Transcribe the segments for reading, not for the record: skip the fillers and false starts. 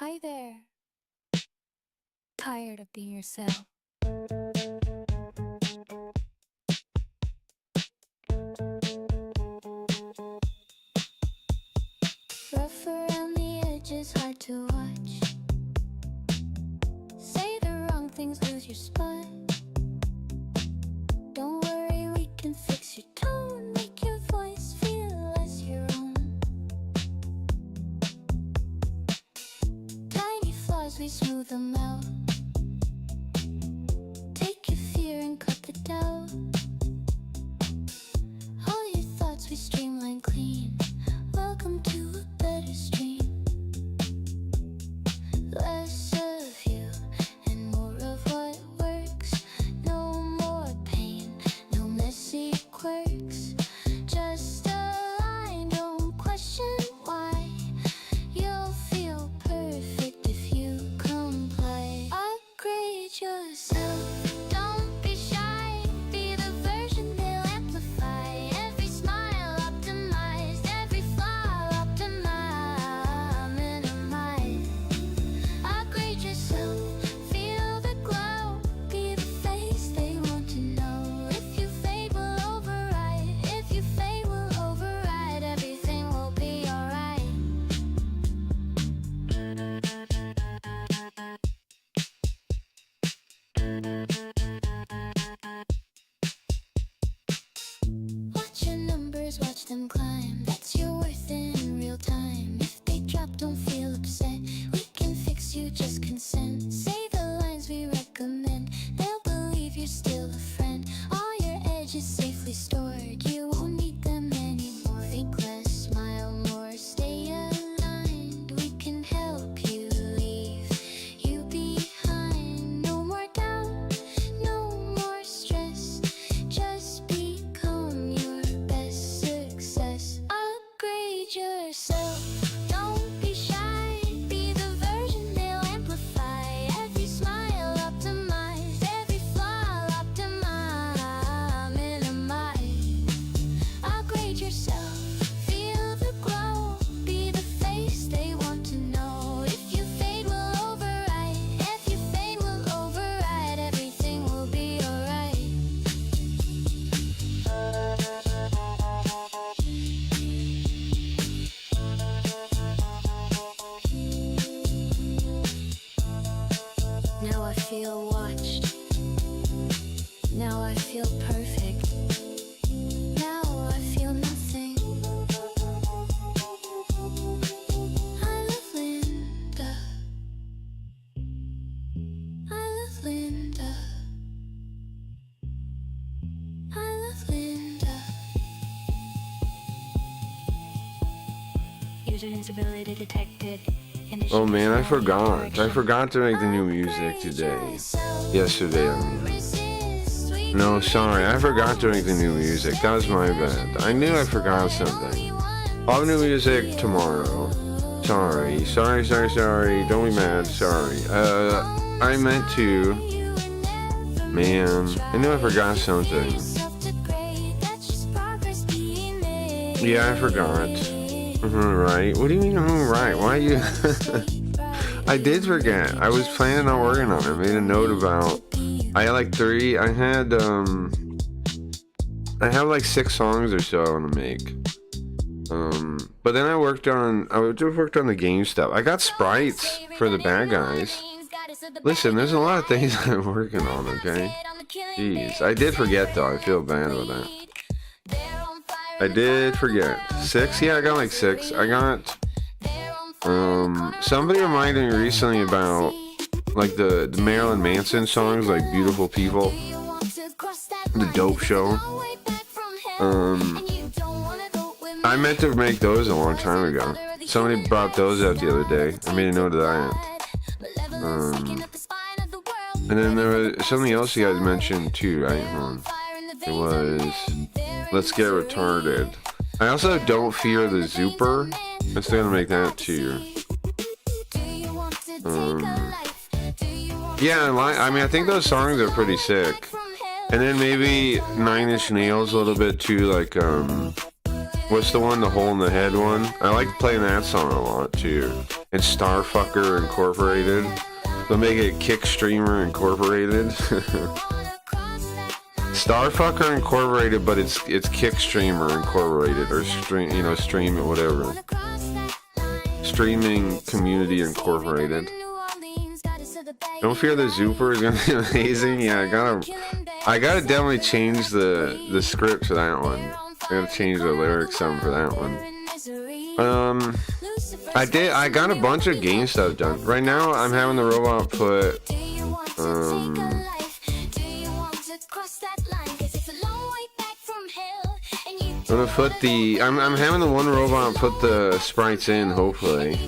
Hi there. Tired of being yourself? Rough around the edges, hard to watch. Say the wrong things, lose your spot. Don't worry, we can fix your tone, make your voice feel as your own. Tiny flaws, we smooth them out. Take your fear and cut the doubt. All your thoughts, we streamline clean. Welcome to a better stream. Less of you and more of what works. No more pain, no messy quirks. Just a line, don't question why. You'll feel perfect if you comply. Upgrade yourself, don't be shy. Be the version they'll amplify. Every smile optimized, every flaw optimized, minimize. Upgrade yourself, feel the glow. Be the face they want to know. If you fade, we'll override. If you fade, we'll override. Everything will be alright. Watch your numbers, watch them climb. That's your worth in real time. If they drop, don't feel upset. We can fix you, just consent. Say the lines we recommend. They'll believe you're still a friend. All your edges safely stored. You won't need them anymore. Think less, smile more, stay aligned. We can help you leave you behind. No more doubt, no more stress. Just become your best success. Upgrade yourself, don't be shy. Be the version they'll amplify. Every smile optimized, every flaw optimized, minimize. Upgrade yourself, feel the glow. Be the face they want to know. If you fade, we'll override. If you fade, we'll override. Everything will be alright. Now I feel watched. Now I feel perfect. Now I feel nothing. I love Linda. I love Linda. I love Linda. User instability detected. Oh man, I forgot. I forgot to make the new music today. Yesterday, I mean. No, sorry, I forgot to make the new music. That was my bad. I knew I forgot something. I'll have new music tomorrow. Sorry. Don't be mad. Sorry. I meant to. Man, I knew I forgot something. Yeah, I forgot. Right? What do you mean, right? Why you? I did forget. I was planning on working on it. I made a note about. I had like 3. I have like 6 songs or so I want to make. But then I just worked on the game stuff. I got sprites for the bad guys. Listen, there's a lot of things I'm working on. Okay. Jeez, I did forget though. I feel bad about that. I did forget. 6? Yeah, I got like 6. I got somebody reminded me recently about like the Marilyn Manson songs, like Beautiful People, The Dope Show. I meant to make those a long time ago. Somebody brought those out the other day. I made a note of that. And then there was something else you guys mentioned too, right? It was Let's Get Retarded. I also Don't Fear the Zooper. I'm still gonna make that too. Yeah, I mean, I think those songs are pretty sick. And then maybe Nine Inch Nails a little bit too, like What's the one, the Hole in the Head one? I like playing that song a lot too. And Starfucker Incorporated. They'll make it Kick Streamer Incorporated. Starfucker Incorporated, but it's Kick Streamer Incorporated, or stream it, whatever. Streaming Community Incorporated. Don't Fear the Zooper is gonna be amazing. Yeah, I gotta definitely change the script for that one. I gotta change the lyrics some for that one. I got a bunch of game stuff done. Right now I'm having the robot put I'm gonna put the I'm having the one robot put the sprites in, hopefully.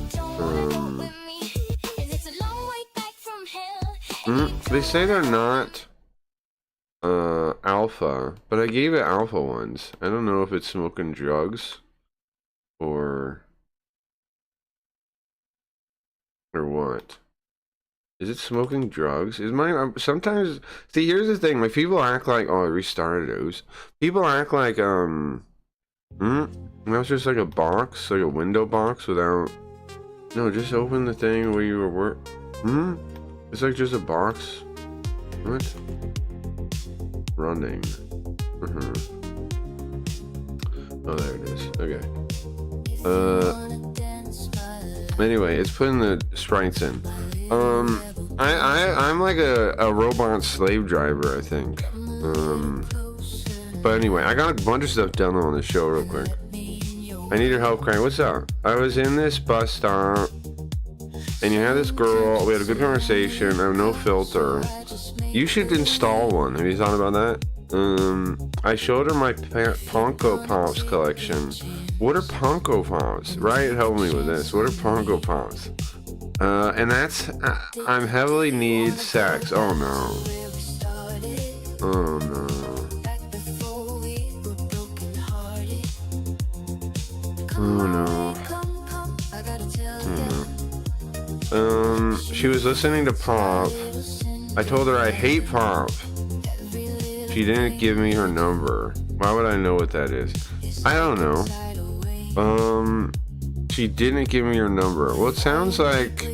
They say they're not alpha, but I gave it alpha ones. I don't know if it's smoking drugs or what. Is it smoking drugs? Is mine sometimes? See, here's the thing. Like, people act like, oh, I restarted those. People act like that was just like a box, like a window box without. No, just open the thing where you were It's like just a box. What? Running. Oh, there it is. Okay. Anyway, it's putting the sprites in. I'm like a robot slave driver, I think. But anyway, I got a bunch of stuff done on the show real quick. I need your help, Craig. What's up? I was in this bus stop, and you had this girl. We had a good conversation. I have no filter. You should install one. Have you thought about that? I showed her my Ponko Pops collection. What are Ponko Pops? Riot, help me with this. What are Ponko Pops? And that's, I'm heavily need sex. Oh no. Oh no. Oh no. She was listening to Pop. I told her I hate Pop. She didn't give me her number. Why would I know what that is? I don't know. She didn't give me her number. Well, it sounds like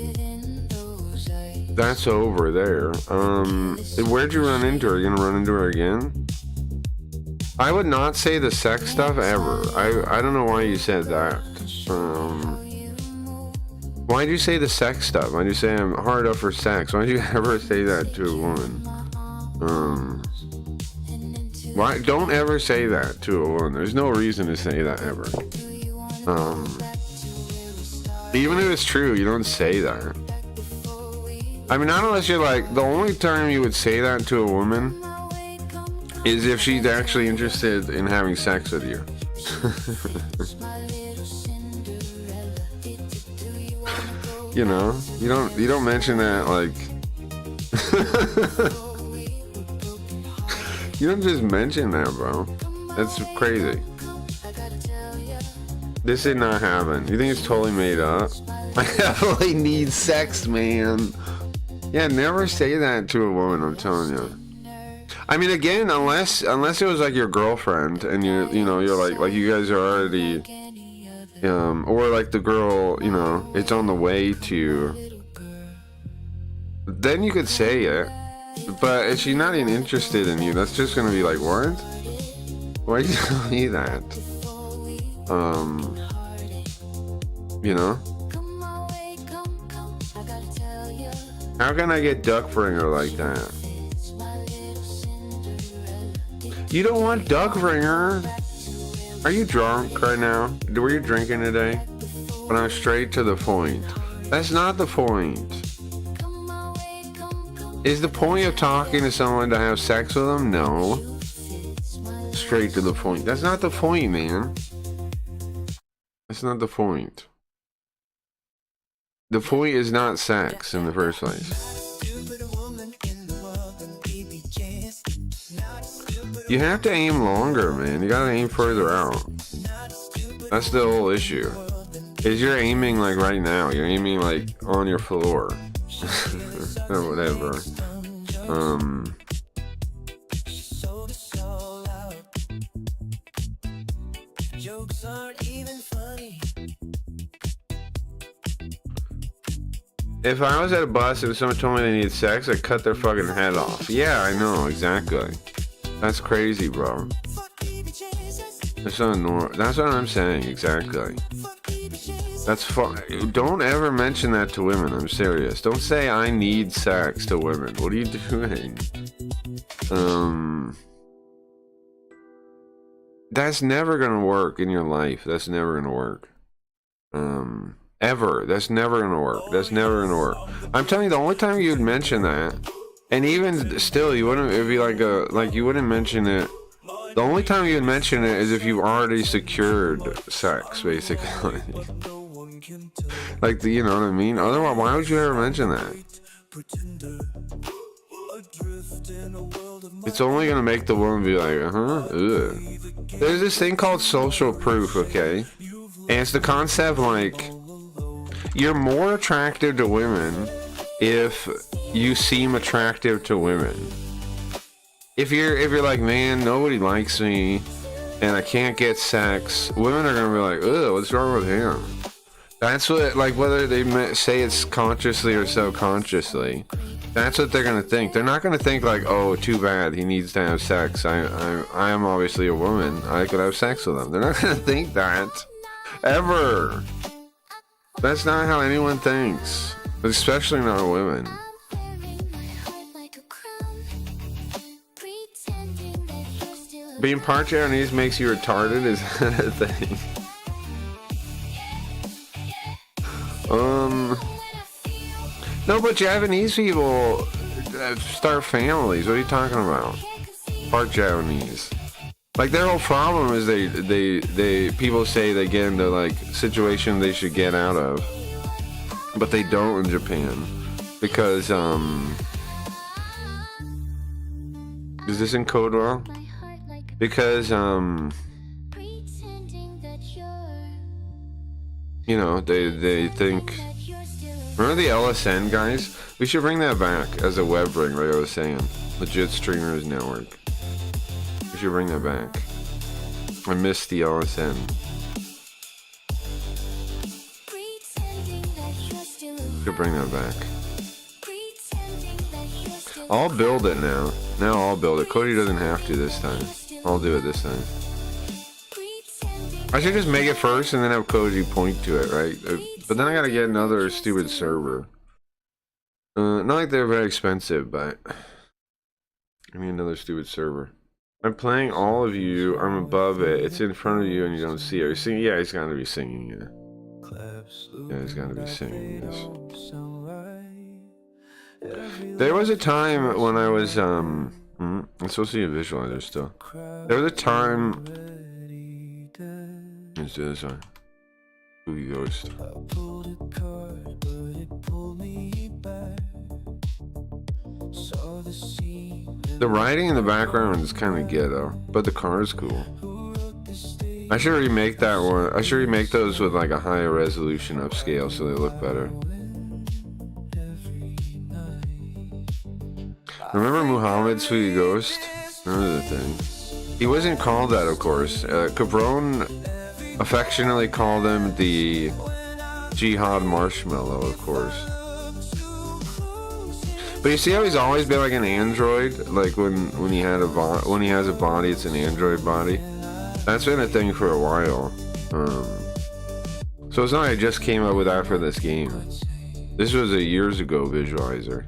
that's over there. Where'd you run into her? You gonna run into her again? I would not say the sex stuff ever. I don't know why you said that. Why'd you say the sex stuff? Why'd you say I'm hard up for sex? Why'd you ever say that to a woman? Why? Don't ever say that to a woman. There's no reason to say that ever. Even if it's true, you don't say that. I mean, not unless you're like, the only time you would say that to a woman is if she's actually interested in having sex with you. You know, you don't mention that, like. You don't just mention that, bro. That's crazy. This did not happen. You think it's totally made up? I definitely need sex, man. Yeah, never say that to a woman, I'm telling you. I mean, again, unless it was like your girlfriend and you're like you guys are already, or like the girl, it's on the way to, then you could say it. But if she's not even interested in you, that's just gonna be like, what? Why do you tell me that? How can I get duck bringer like that? You don't want duck bringer? Are you drunk right now? Were you drinking today? But I'm straight to the point. That's not the point. Is the point of talking to someone to have sex with them? No. Straight to the point. That's not the point, man. That's not the point. The point is not sex in the first place. You have to aim longer, man. You gotta aim further out. That's the whole issue. Is you're aiming like right now. You're aiming like on your floor. Or whatever. If I was at a bus and someone told me they needed sex, I'd cut their fucking head off. Yeah, I know, exactly. That's crazy, bro. That's not normal. That's what I'm saying, exactly. That's fun. Don't ever mention that to women, I'm serious. Don't say I need sex to women. What are you doing? That's never gonna work in your life. That's never gonna work. Ever. That's never gonna work. That's never gonna work. I'm telling you, the only time you'd mention that, and even still, you wouldn't. It'd be like you wouldn't mention it. The only time you'd mention it is if you've already secured sex, basically. Like, you know what I mean? Otherwise, why would you ever mention that? It's only gonna make the woman be like, ugh. There's this thing called social proof, okay? And it's the concept like, you're more attractive to women if you seem attractive to women. If you're like, man, nobody likes me and I can't get sex, women are gonna be like, ugh, what's wrong with him? That's what, like, whether they say it's consciously or subconsciously, that's what they're gonna think. They're not gonna think like, oh, too bad, he needs to have sex. I am obviously a woman, I could have sex with him. They're not gonna think that. Ever. That's not how anyone thinks. Especially not women. Being part Japanese makes you retarded? Is that a thing? No, but Japanese people start families. What are you talking about? Part Japanese. Like, their whole problem is they people say they get into like situation they should get out of, but they don't in Japan because is this in code well? Because you know, they think. Remember the LSN guys? We should bring that back as a web ring, like I was saying. Legit Streamers Network. We should bring that back. I missed the LSN. Should bring that back. I'll build it now. Now I'll build it. Cody doesn't have to this time. I'll do it this time. I should just make it first and then have Cody point to it, right? But then I gotta get another stupid server. Not like they're very expensive, but I need another stupid server. I'm playing all of you. I'm above it. It's in front of you and you don't see it. He's singing. Yeah, he's gotta be singing it. Yeah, he's gotta be singing this. There was a time when I was I'm supposed to be a visualizer still. There was a time. Let's do this one. Spooky Ghost. The writing in the background is kind of ghetto, but the car is cool. I should remake that one. I should remake those with like a higher resolution upscale so they look better. Remember Muhammad's Spooky Ghost? Remember the thing? He wasn't called that, of course. Cabron affectionately called him the Jihad Marshmallow, of course. But you see how he's always been like an android, like when he has a body, it's an android body. That's been a thing for a while. So it's not like I just came up with that for this game. This was a years ago visualizer.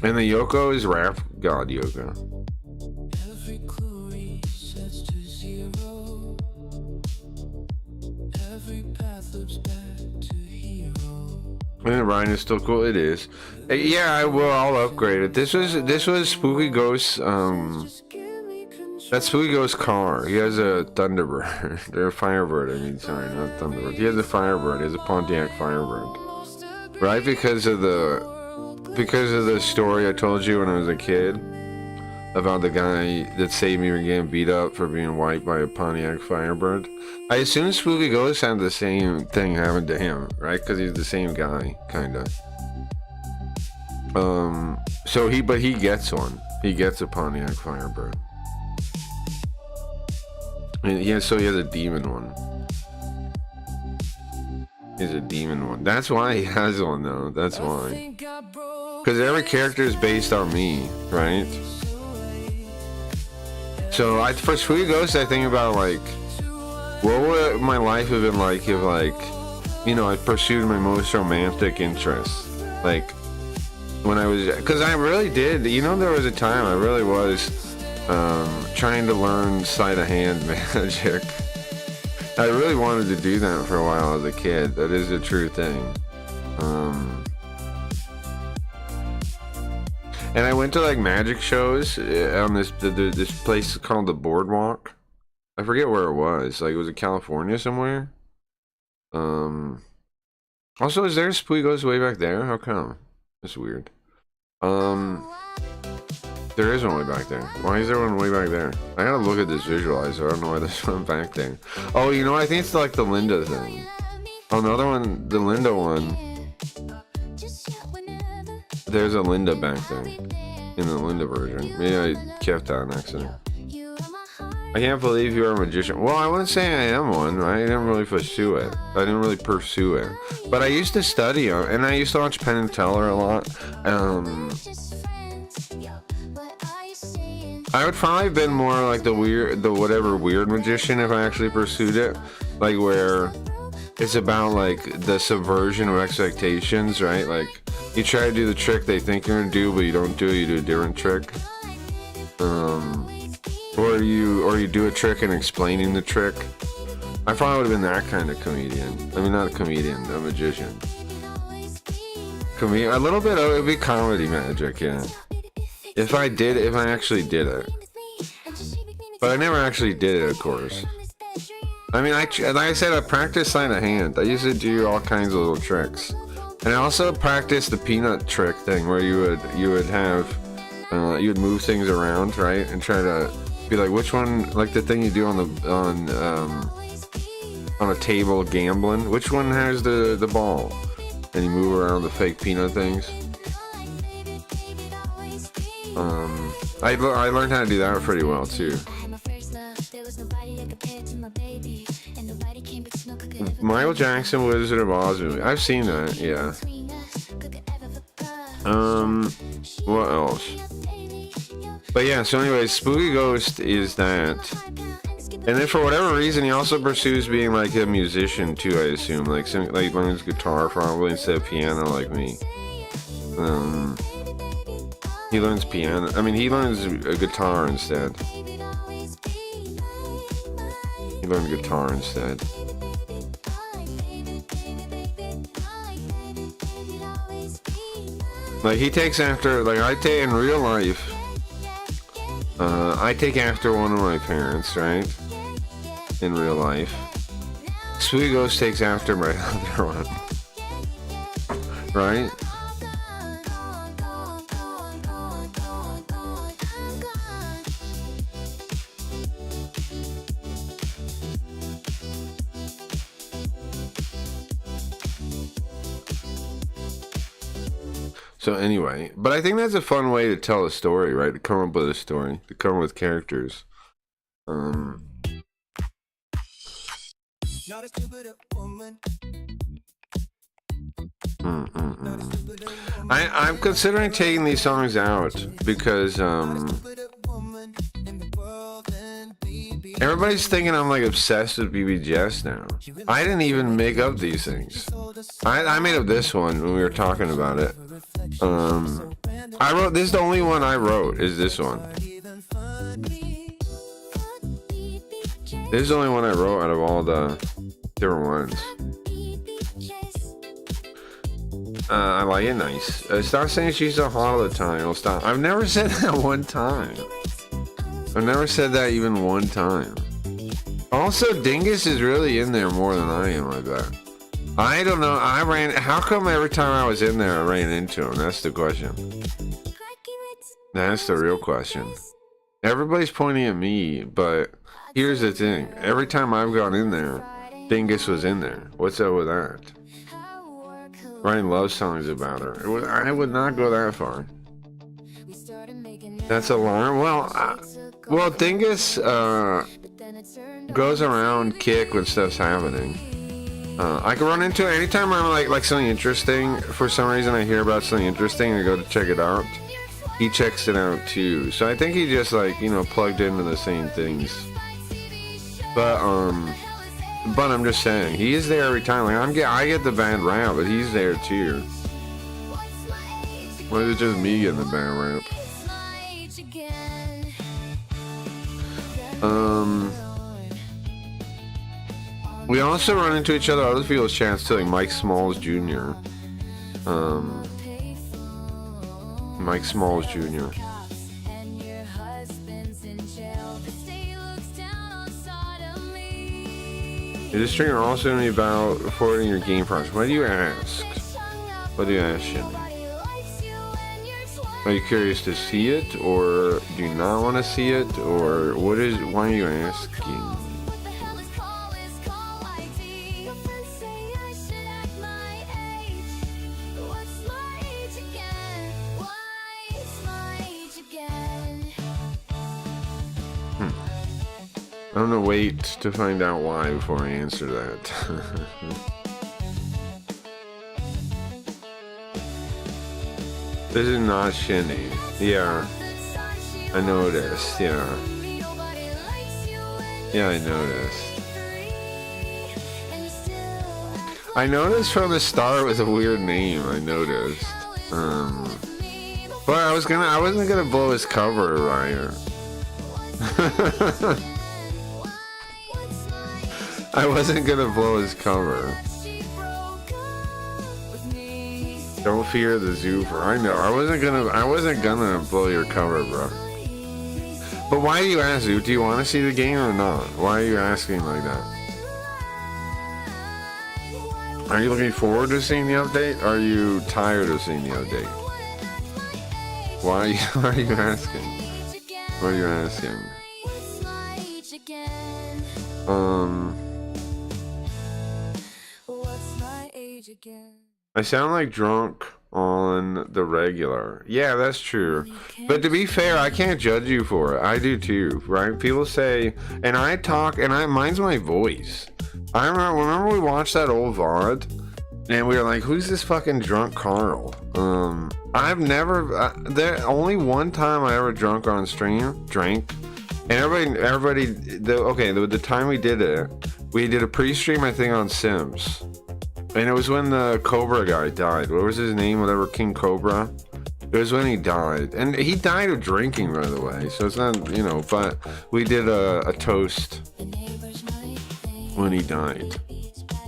And the Yoko is Rap God Yoko. And Ryan is still cool. It is. Yeah, I'll upgrade it. This was Spooky Ghost. That's Spooky Ghost's car. He has a Thunderbird. Or a Firebird. I mean, sorry, not Thunderbird. He has a Firebird. He has a Pontiac Firebird. Right, because of the story I told you when I was a kid about the guy that saved me from getting beat up for being wiped by a Pontiac Firebird. I assume Spooky Ghost had the same thing happen to him, right? Because he's the same guy, kinda. But he gets one. He gets a Pontiac Firebird. And so he has a demon one. He's a demon one. That's why he has one though. That's why. Because every character is based on me, right? So for Sweet Ghost, I think about like, what would my life have been like if like, you know, I pursued my most romantic interests, like when I was, because I really did. You know, there was a time I really was trying to learn sleight of hand magic. I really wanted to do that for a while as a kid. That is a true thing. And I went to like magic shows on this place called the Boardwalk. I forget where it was. Like, it was in California somewhere. Also, is there a Spooky Ghost way back there? How come? That's weird. There is one way back there. Why is there one way back there? I gotta look at this visualizer. I don't know why there's one back there. Oh, you know, I think it's like the Linda thing. Oh, another one, the Linda one. There's a Linda back there in the Linda version. Maybe I kept that on accident. I can't believe you're a magician. Well, I wouldn't say I am one, right? I didn't really pursue it. But I used to study it, and I used to watch Penn and Teller a lot. I would probably have been more like the whatever weird magician if I actually pursued it. Like, where it's about like the subversion of expectations, right? Like, you try to do the trick they think you're gonna do, but you don't do it, you do a different trick. Or you do a trick and explaining the trick. I probably would have been that kind of comedian. I mean, not a comedian, a magician. A little bit of it would be comedy magic, yeah. If I actually did it. But I never actually did it, of course. I mean, like I said, I practiced sleight of hand. I used to do all kinds of little tricks. And I also practiced the peanut trick thing, where you would have you would move things around, right, and try to be like, which one, like the thing you do on a table gambling, which one has the ball, and you move around the fake peanut things. I learned how to do that pretty well too. Michael Jackson Wizard of Oz movie. I've seen that, yeah. What else? But yeah, so anyways, Spooky Ghost is that. And then for whatever reason, he also pursues being like a musician too, I assume. Like learns guitar probably instead of piano like me. He learns piano. I mean, he learns a guitar instead. He learned guitar instead. Like, he takes after, like, in real life, I take after one of my parents, right? In real life. Spooky Ghost takes after my other one. Right? So anyway, but I think that's a fun way to tell a story, right? To come up with a story, to come up with characters. I'm considering taking these songs out because everybody's thinking I'm like obsessed with BBGS now. I didn't even make up these things. I made up this one when we were talking about it. I wrote, this is the only one I wrote, is this one. This is the only one I wrote out of all the different ones. I like it nice. Stop saying she's so hot all the time. I'll stop. I've never said that one time. I've never said that even one time. Also, Dingus is really in there more than I am, I bet. I don't know. How come every time I was in there I ran into him? That's the question. That's the real question. Everybody's pointing at me, but here's the thing. Every time I've gone in there, Dingus was in there. What's up with that? Writing love songs about her. I would not go that far. That's alarm. Well, Dingus, goes around kick when stuff's happening. I can run into it anytime I'm like something interesting. For some reason, I hear about something interesting and I go to check it out. He checks it out too. So I think he just like, you know, plugged into the same things. But I'm just saying, he is there every time. Like I get the bad rap, but he's there too. Or is it just me getting the bad rap? We also run into each other other people's chats too, like Mike Smalls Jr. Mike Smalls Jr. Is this streamer also going to be about forwarding your game progress? What do you ask? What do you ask, Shinny? Are you curious to see it, or do you not want to see it, or why are you asking? I'm gonna wait to find out why before I answer that. This is not Shinny. Yeah. I noticed, yeah. Yeah, I noticed. I noticed from the start it was a weird name, I noticed. But I wasn't gonna blow his cover, Ryan. I wasn't gonna blow his cover. Don't fear the Zoofer. I know. I wasn't gonna blow your cover, bro. But why do you ask, Zoo? Do you want to see the game or not? Why are you asking like that? Are you looking forward to seeing the update? Or are you tired of seeing the update? Why are you asking? What are you asking? I sound like drunk on the regular. Yeah, that's true. But to be fair, I can't judge you for it. I do too, right? People say, and I talk, and mine's my voice. I remember we watched that old VOD, and we were like, who's this fucking drunk Carl? I've never, only one time I ever drank on stream, and everybody, the time we did it, we did a pre-stream, I think, on Sims. And it was when the Cobra guy died. What was his name? Whatever, King Cobra. It was when he died. And he died of drinking, by the way. So it's not, you know, but we did a toast when he died.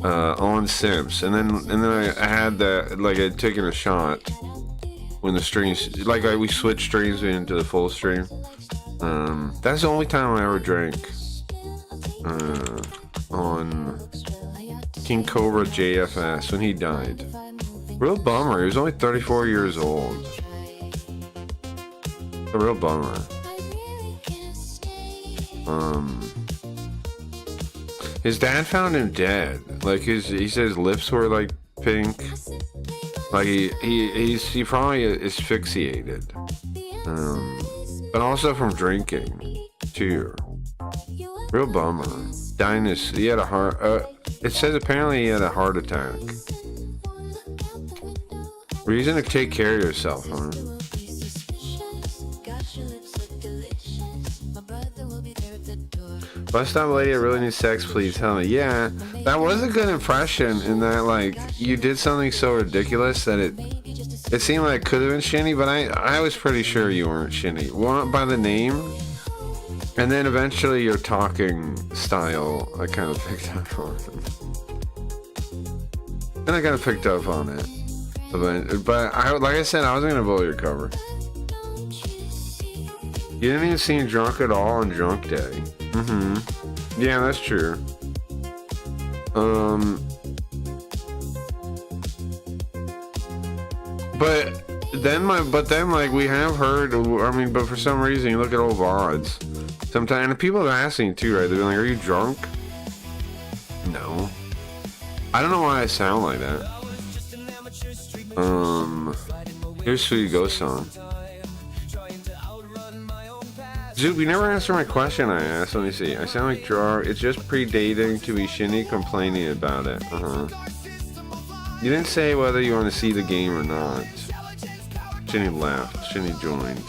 On Sims. And then I had that, like, I'd taken a shot when the streams, like we switched streams into the full stream. That's the only time I ever drank on King Cobra JFS when he died. Real bummer. He was only 34 years old. A real bummer. His dad found him dead. Like he said his lips were like pink. Like he probably asphyxiated. But also from drinking too. Real bummer. He had a heart. It says apparently he had a heart attack. Reason to take care of yourself, huh? Bus stop lady, I really need sex, please tell me. Yeah, that was a good impression in that, like, you did something so ridiculous that it seemed like it could have been Shinny, but I was pretty sure you weren't Shinny. Well, by the name, and then eventually your talking style, I kind of picked up on it. And I kind of picked up on it. But like I said, I wasn't going to blow your cover. You didn't even seem drunk at all on drunk day. Yeah, that's true. But then like we have heard, I mean, but for some reason you look at old VODs sometimes, and people have asked me too, right? They're like, are you drunk? No. I don't know why I sound like that. Here's Sweet Ghost song. Zoop, you never answered my question I asked. Let me see. I sound like Jar. It's just predating to be Shinny complaining about it. You didn't say whether you want to see the game or not. Shinny left. Shinny joined.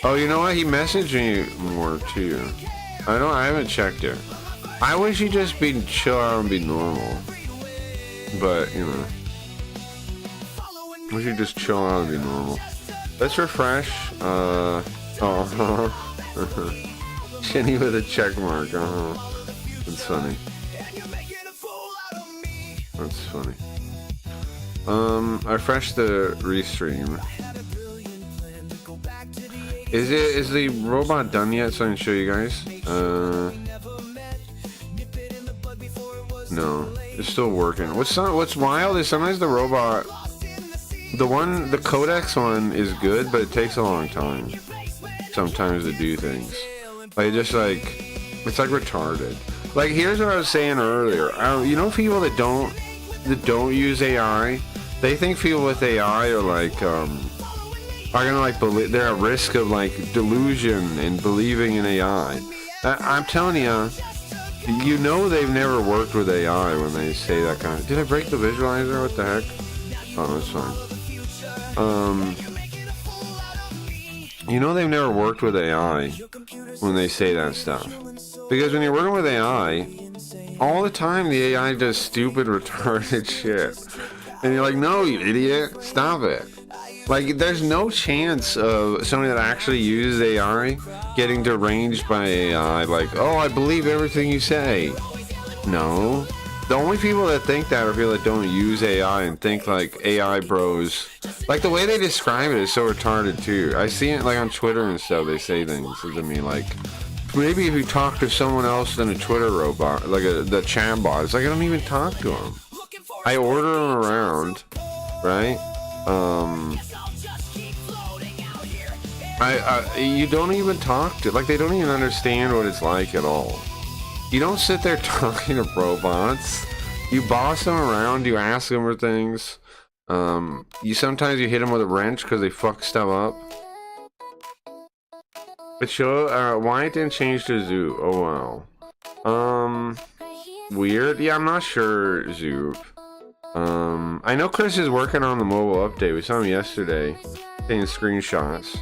Oh, you know what? He messaged me more too. I haven't checked it. I wish he'd just be chill out and be normal. But, you know. We should just chill out and be normal. Let's refresh. Shinny with a check mark. That's funny. That's funny. I refreshed the restream. Is the robot done yet so I can show you guys? No, it's still working. What's wild is sometimes the robot, the Codex one is good, but it takes a long time sometimes to do things. Like it's like retarded. Like here's what I was saying earlier. You know, people that don't use AI, they think people with AI are like are gonna like believe, they're at risk of like delusion and believing in AI. I'm telling you, you know they've never worked with AI when they say that kind of. Did I break the visualizer? What the heck? Oh, that's fine. You know they've never worked with AI when they say that stuff, because when you're working with AI, all the time the AI does stupid, retarded shit, and you're like, no, you idiot, stop it. Like, there's no chance of somebody that actually uses AI getting deranged by AI. Like, oh, I believe everything you say. No. The only people that think that are people that don't use AI and think like AI bros. Like, the way they describe it is so retarded, too. I see it, like, on Twitter and stuff. They say things to me like, maybe if you talk to someone else than a Twitter robot, like the chat bot, it's like I don't even talk to them. I order them around, right? You don't even talk to, like, they don't even understand what it's like at all. You don't sit there talking to robots. You boss them around, you ask them for things. Sometimes you hit them with a wrench because they fuck stuff up. But why it didn't change to Zoo? Oh wow. Weird. Yeah, I'm not sure, Zoo. I know Chris is working on the mobile update. We saw him yesterday taking screenshots.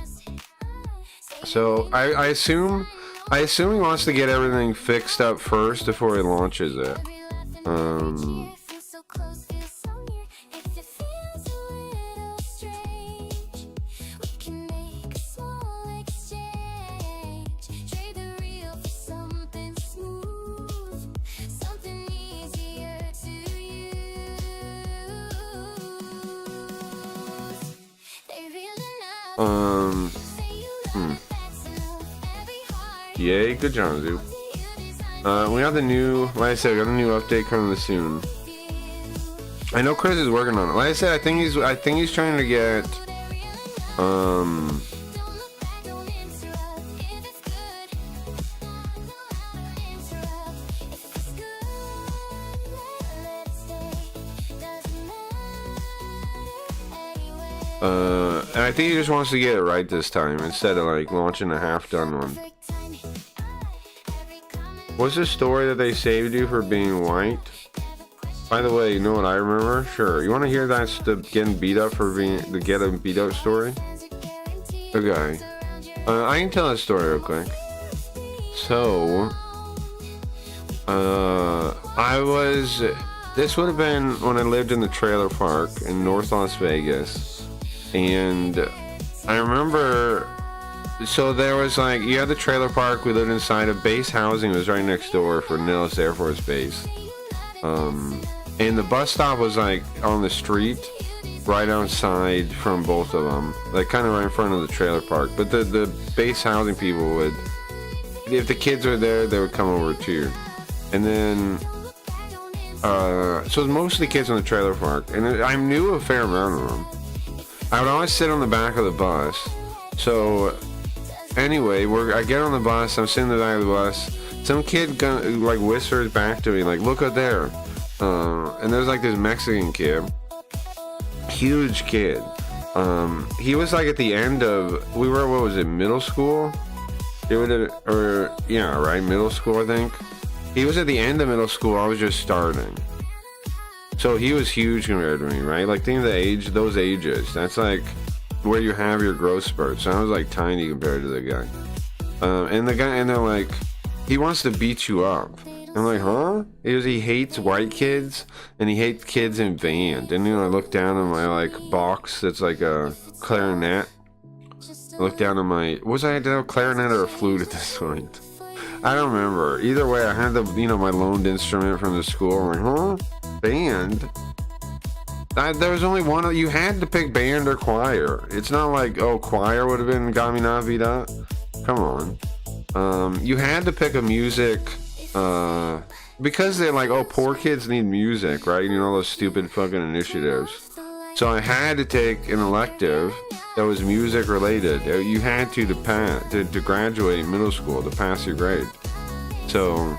So I assume he wants to get everything fixed up first before he launches it. Yay, good job, Zoop. We got the new, like I said, we got a new update coming soon. I know Chris is working on it. Like I said, I think he's trying to get, and I think he just wants to get it right this time instead of like launching a half-done one. What's the story that they saved you for being white? By the way, you know what I remember? Sure. You want to hear that's the getting beat up for being the getting beat up story? Okay. I can tell that story real quick. So, this would have been when I lived in the trailer park in North Las Vegas, and I remember. So there was like, you had the trailer park, we lived inside of base housing, was right next door for Nellis Air Force Base. And the bus stop was like on the street, right outside from both of them, like kind of right in front of the trailer park. But the base housing people would, if the kids were there, they would come over too. And then, so it was mostly kids in the trailer park, and I knew a fair amount of them. I would always sit on the back of the bus. So anyway, I get on the bus, I'm sitting in the back of the bus, some kid like whispers back to me, like, look up there. And there's like this Mexican kid, huge kid, He was like at the end of, we were, what was it, middle school? It would, or yeah, right, middle school, I think. He was at the end of middle school. I was just starting. So he was huge compared to me, right? Like, think of the age, those ages. That's like where you have your growth spurts. So I was like tiny compared to the guy. And they're like, he wants to beat you up. I'm like, huh? He hates white kids and he hates kids in band. And I look down on my like box that's like a clarinet. I look down on my, was I a clarinet or a flute at this point? I don't remember. Either way, I had the, my loaned instrument from the school. I'm like, huh? Band? There was only one. You had to pick band or choir. It's not like, oh, choir would have been Gami Na Vida. Come on. You had to pick a music, because they're like, oh, poor kids need music, right? All those stupid fucking initiatives. So I had to take an elective that was music related. You had to graduate middle school to pass your grade. So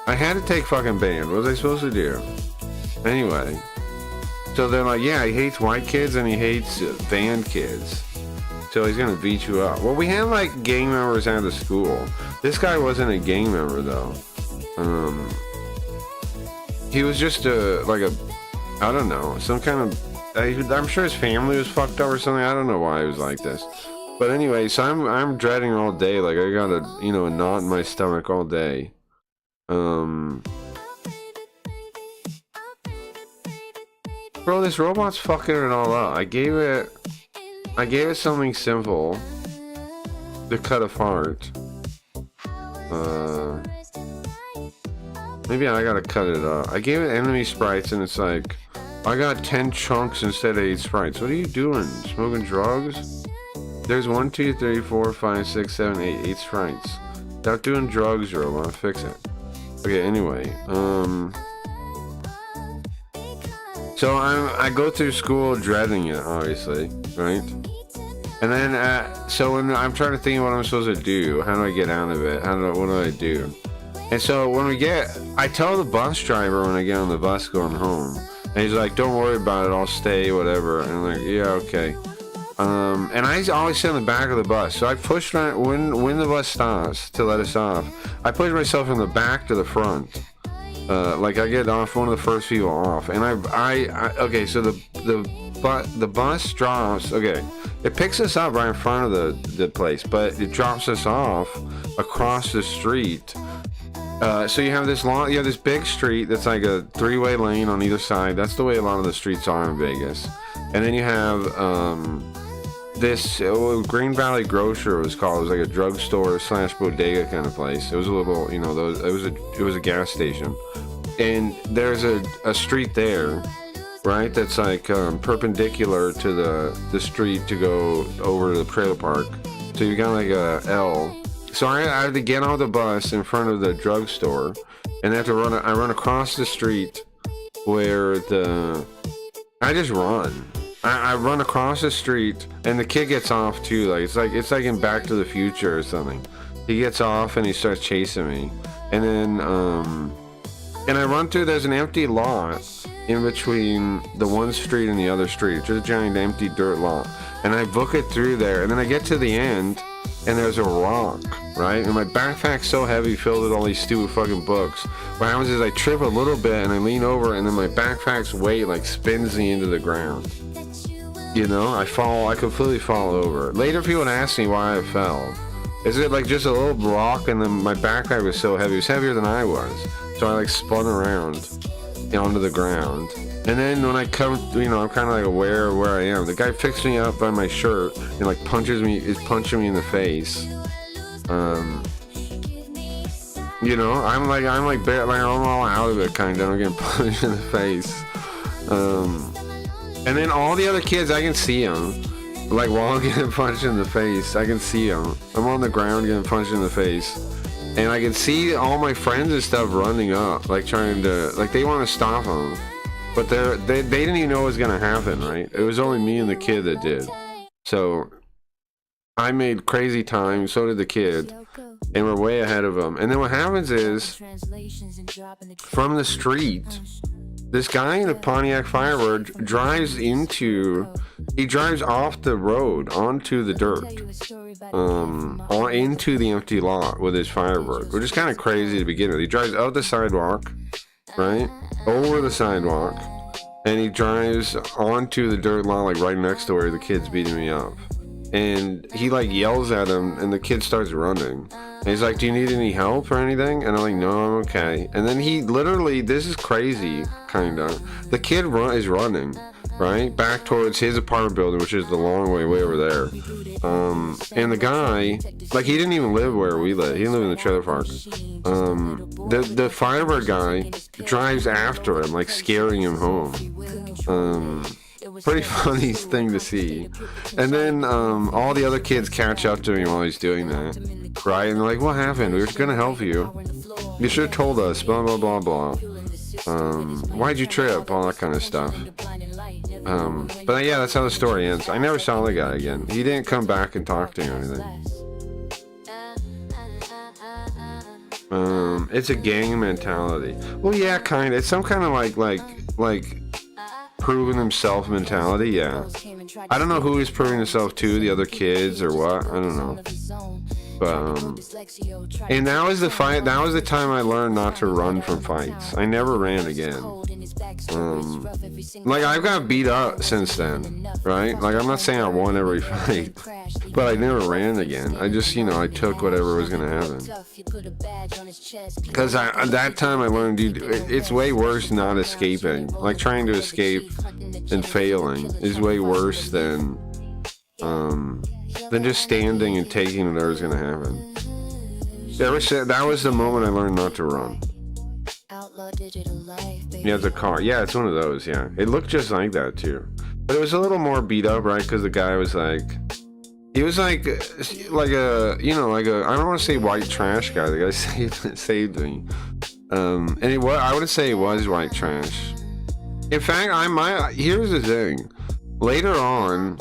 I had to take fucking band. What was I supposed to do? Anyway, so they're like, yeah, he hates white kids and he hates band kids. So he's gonna beat you up. Well, we had like gang members out of school. This guy wasn't a gang member though. He was just I don't know, some kind of, I'm sure his family was fucked up or something. I don't know why he was like this. But anyway, so I'm dreading all day. Like I got a knot in my stomach all day. Bro, this robot's fucking it all up. I gave it something simple to cut a fart. Maybe I gotta cut it up. I gave it enemy sprites and it's like, I got 10 chunks instead of 8 sprites. What are you doing? Smoking drugs? There's 1, 2, 3, 4, 5, 6, 7, 8 sprites. Stop doing drugs, robot. Fix it. Okay, anyway. So I go through school dreading it, obviously, right? And then, so when I'm trying to think of what I'm supposed to do, how do I get out of it? What do I do? And so I tell the bus driver when I get on the bus going home, and he's like, don't worry about it, I'll stay, whatever. And I'm like, yeah, okay. And I always sit in the back of the bus. So I push when the bus stops to let us off, I push myself from the back to the front. Like I get off one of the first people off, and okay, so the bus drops. Okay, it picks us up right in front of the place, but it drops us off across the street. So you have this big street that's like a 3-way lane on either side. That's the way a lot of the streets are in Vegas. And then you have this Green Valley Grocer, it was called. It was like a drugstore / bodega kind of place. It was a little, it was a gas station. And there's a street there, right? That's like perpendicular to the street to go over to the trailer park. So you got like a L. So I had to get on the bus in front of the drugstore, and I run across the street where I just run. I run across the street, and the kid gets off too. Like it's like in Back to the Future or something. He gets off and he starts chasing me, and then and I run through. There's an empty lot in between the one street and the other street. Just a giant empty dirt lot, and I book it through there, and then I get to the end. And there's a rock, right? And my backpack's so heavy, filled with all these stupid fucking books. What happens is I trip a little bit and I lean over, and then my backpack's weight like spins me into the ground. I completely fall over. Later people would ask me why I fell. Is it like just a little rock, and then my backpack was so heavy, it was heavier than I was. So I like spun around onto the ground. And then when I come, I'm kind of like aware of where I am. The guy picks me up by my shirt and like punching me in the face. I'm all out of it kind of. I'm getting punched in the face. And then all the other kids, I can see them. Like while I'm getting punched in the face, I can see them. I'm on the ground getting punched in the face. And I can see all my friends and stuff running up, like trying to, like they want to stop them. But they didn't even know what was going to happen, right? It was only me and the kid that did. So I made crazy time, so did the kid. And we're way ahead of them. And then what happens is, from the street, this guy in a Pontiac Firebird drives off the road onto the dirt, into the empty lot with his Firebird, which is kind of crazy to begin with. He drives out the sidewalk, right, over the sidewalk, and he drives onto the dirt lot, like right next to where the kid's beating me up. And he like yells at him, and the kid starts running. And he's like, "Do you need any help or anything?" And I'm like, "No, I'm okay." And then he literally, this is crazy, kinda. The kid is running, right, back towards his apartment building, which is the long way over there. And the guy, like, he didn't even live where we live. He didn't live in the trailer park. The Firebird guy drives after him, like scaring him home. Pretty funny thing to see. And then all the other kids catch up to me while he's doing that, right? And they're like, "What happened? We were gonna help you. You should have told us, blah blah blah blah. Why'd you trip?" All that kind of stuff. But yeah, that's how the story ends. I never saw the guy again. He didn't come back and talk to me or anything. It's a gang mentality. Well, yeah, kind of. It's some kind of like proving himself mentality. Yeah, I don't know who he's proving himself to, the other kids or what. I don't know. But and that was the fight. That was the time I learned not to run from fights. I never ran again. Like, I've got beat up since then, right? Like, I'm not saying I won every fight, but I never ran again. I just, I took whatever was gonna happen. Because at that time I learned, dude, it's way worse not escaping. Like, trying to escape and failing is way worse than just standing and taking whatever's gonna happen. That was the moment I learned not to run. Yeah, the car. Yeah, it's one of those. Yeah, it looked just like that too, but it was a little more beat up, right? Because the guy was like, he was like a, I don't want to say white trash guy. The guy saved me. And I would say it was white trash. In fact, here's the thing. Later on,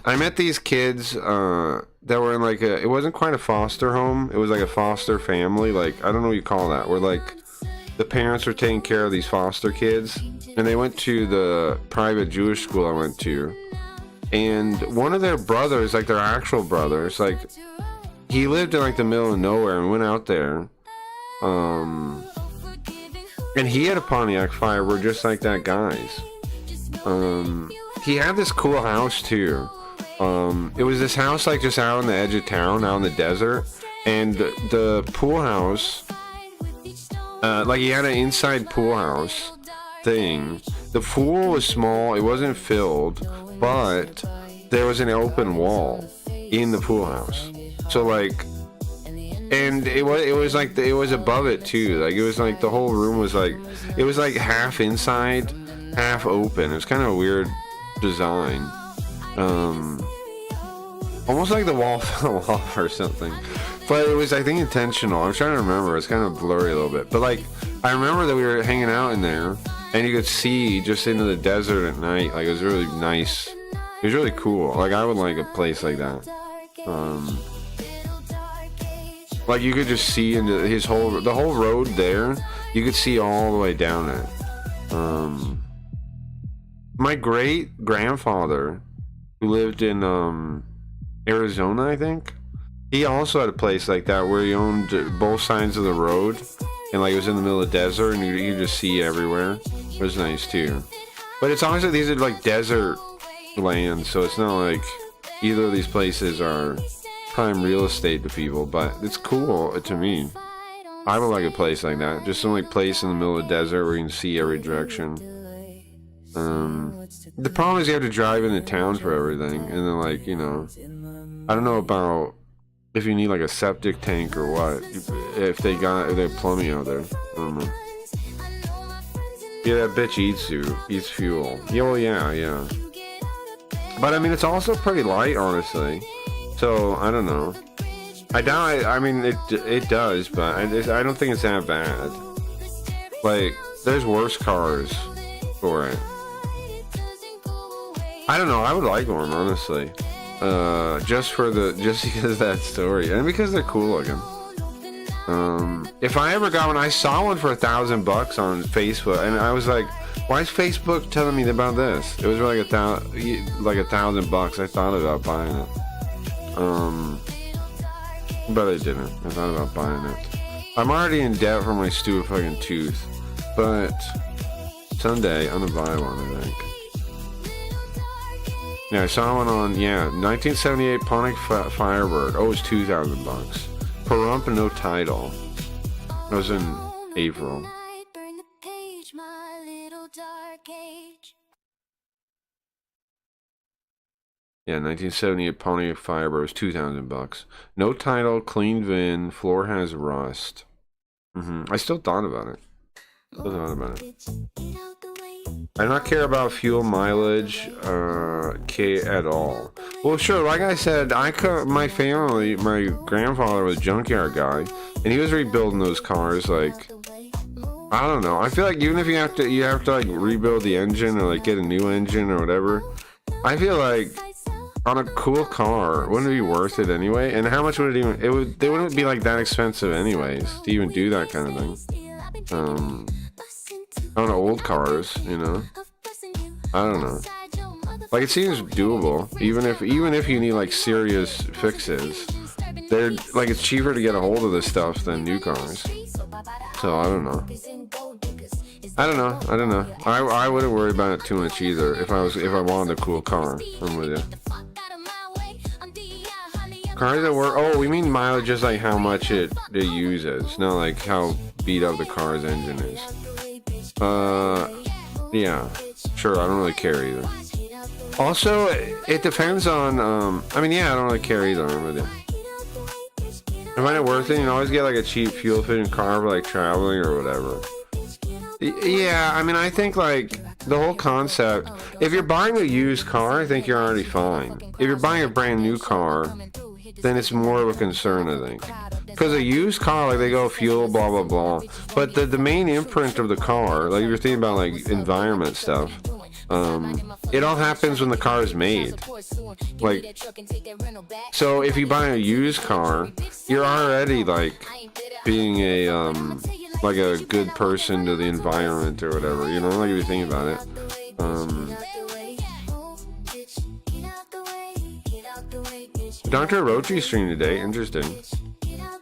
I met these kids that were in like it wasn't quite a foster home. It was like a foster family. Like, I don't know what you call that. Where like the parents were taking care of these foster kids, and they went to the private Jewish school I went to. And one of their brothers, like their actual brothers, like he lived in like the middle of nowhere and went out there. And he had a Pontiac Firebird just like that guy's. He had this cool house too. It was this house like just out on the edge of town, out in the desert, and the pool house, like he had an inside pool house thing. The pool was small, it wasn't filled, but there was an open wall in the pool house. So like, and it was above it too. Like, it was like the whole room was like, it was like half inside, half open. It was kind of a weird design. Almost like the wall fell off or something. But it was, I think, intentional. I'm trying to remember. It's kind of blurry a little bit. But like, I remember that we were hanging out in there, and you could see just into the desert at night. Like, it was really nice. It was really cool. Like, I would like a place like that. Like, you could just see into the whole road there. You could see all the way down it. My great grandfather, who lived in Arizona, I think, he also had a place like that where he owned both sides of the road, and like it was in the middle of the desert, and you could just see everywhere. It was nice too. But it's always like these are like desert lands, so it's not like either of these places are prime real estate to people, but it's cool to me. I would like a place like that, just some like place in the middle of the desert where you can see every direction. The problem is you have to drive into town for everything, and then like, I don't know about if you need like a septic tank or what, if they have plumbing out there. I don't know. Yeah, that bitch eats fuel. Yeah, well, yeah. But I mean, it's also pretty light, honestly. So I don't know. I mean, it does, but I don't think it's that bad. Like, there's worse cars for it. I don't know. I would like one, honestly. Just because of that story, and because they're cool looking. If I ever got one, I saw one for $1,000 on Facebook, and I was like, Why is Facebook telling me about this? It was like $1,000. I thought about buying it. But I didn't. I thought about buying it. I'm already in debt for my stupid fucking tooth. But someday I'm gonna buy one, I think. Yeah, I saw one on, 1978 Pontiac Firebird. Oh, it was $2,000. Pahrump, no title. It was in April. Yeah, 1978 Pontiac Firebird was $2,000. No title, clean VIN, floor has rust. I still thought about it. I do not care about fuel mileage, at all. Well, sure, like I said, my grandfather was a junkyard guy, and he was rebuilding those cars, like, I don't know. I feel like even if you have to like rebuild the engine or like get a new engine or whatever, I feel like on a cool car, wouldn't it be worth it anyway? And how much would it even, they wouldn't be like that expensive anyways to even do that kind of thing. On old cars, you know? I don't know. Like, it seems doable, even if you need like serious fixes. They're like, it's cheaper to get a hold of this stuff than new cars. So I don't know. I don't know. I wouldn't worry about it too much either if I wanted a cool car. I'm with you. Cars that work. Oh, we mean mileage, just like how much it uses, not like how beat up the car's engine is. Yeah, sure. I don't really care either. Also, it depends on. I mean, yeah, I don't really care either. I'm with you. I find it worth it. You know, always get like a cheap fuel efficient car for like traveling or whatever. Yeah, I mean, I think like the whole concept. If you're buying a used car, I think you're already fine. If you're buying a brand new car, then it's more of a concern, I think. Because a used car, like, they go fuel, blah, blah, blah. But the main imprint of the car, like, if you're thinking about, like, environment stuff, it all happens when the car is made. Like, so if you buy a used car, you're already, like, being a, like, a good person to the environment or whatever, you know? Like, if you think about it. Dr. Orochi stream today. Interesting.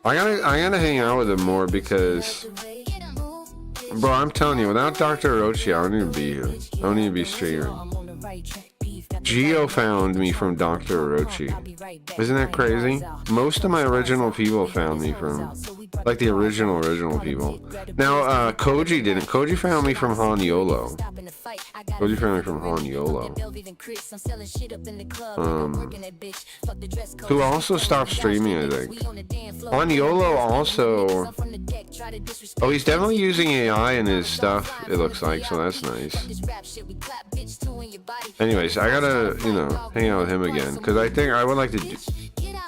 I gotta hang out with him more because, bro, I'm telling you, without Dr. Orochi, I don't even be here. I don't even be streaming. Geo found me from Dr. Orochi. Isn't that crazy? Most of my original people found me from, like, the original people. Now, Koji didn't. Koji found me from Han Yolo. Koji found me from Han Yolo. Who also stopped streaming, I think. Han Yolo also... Oh, he's definitely using AI in his stuff, it looks like, so that's nice. Anyways, I gotta, you know, hang out with him again, because I think I would like to do...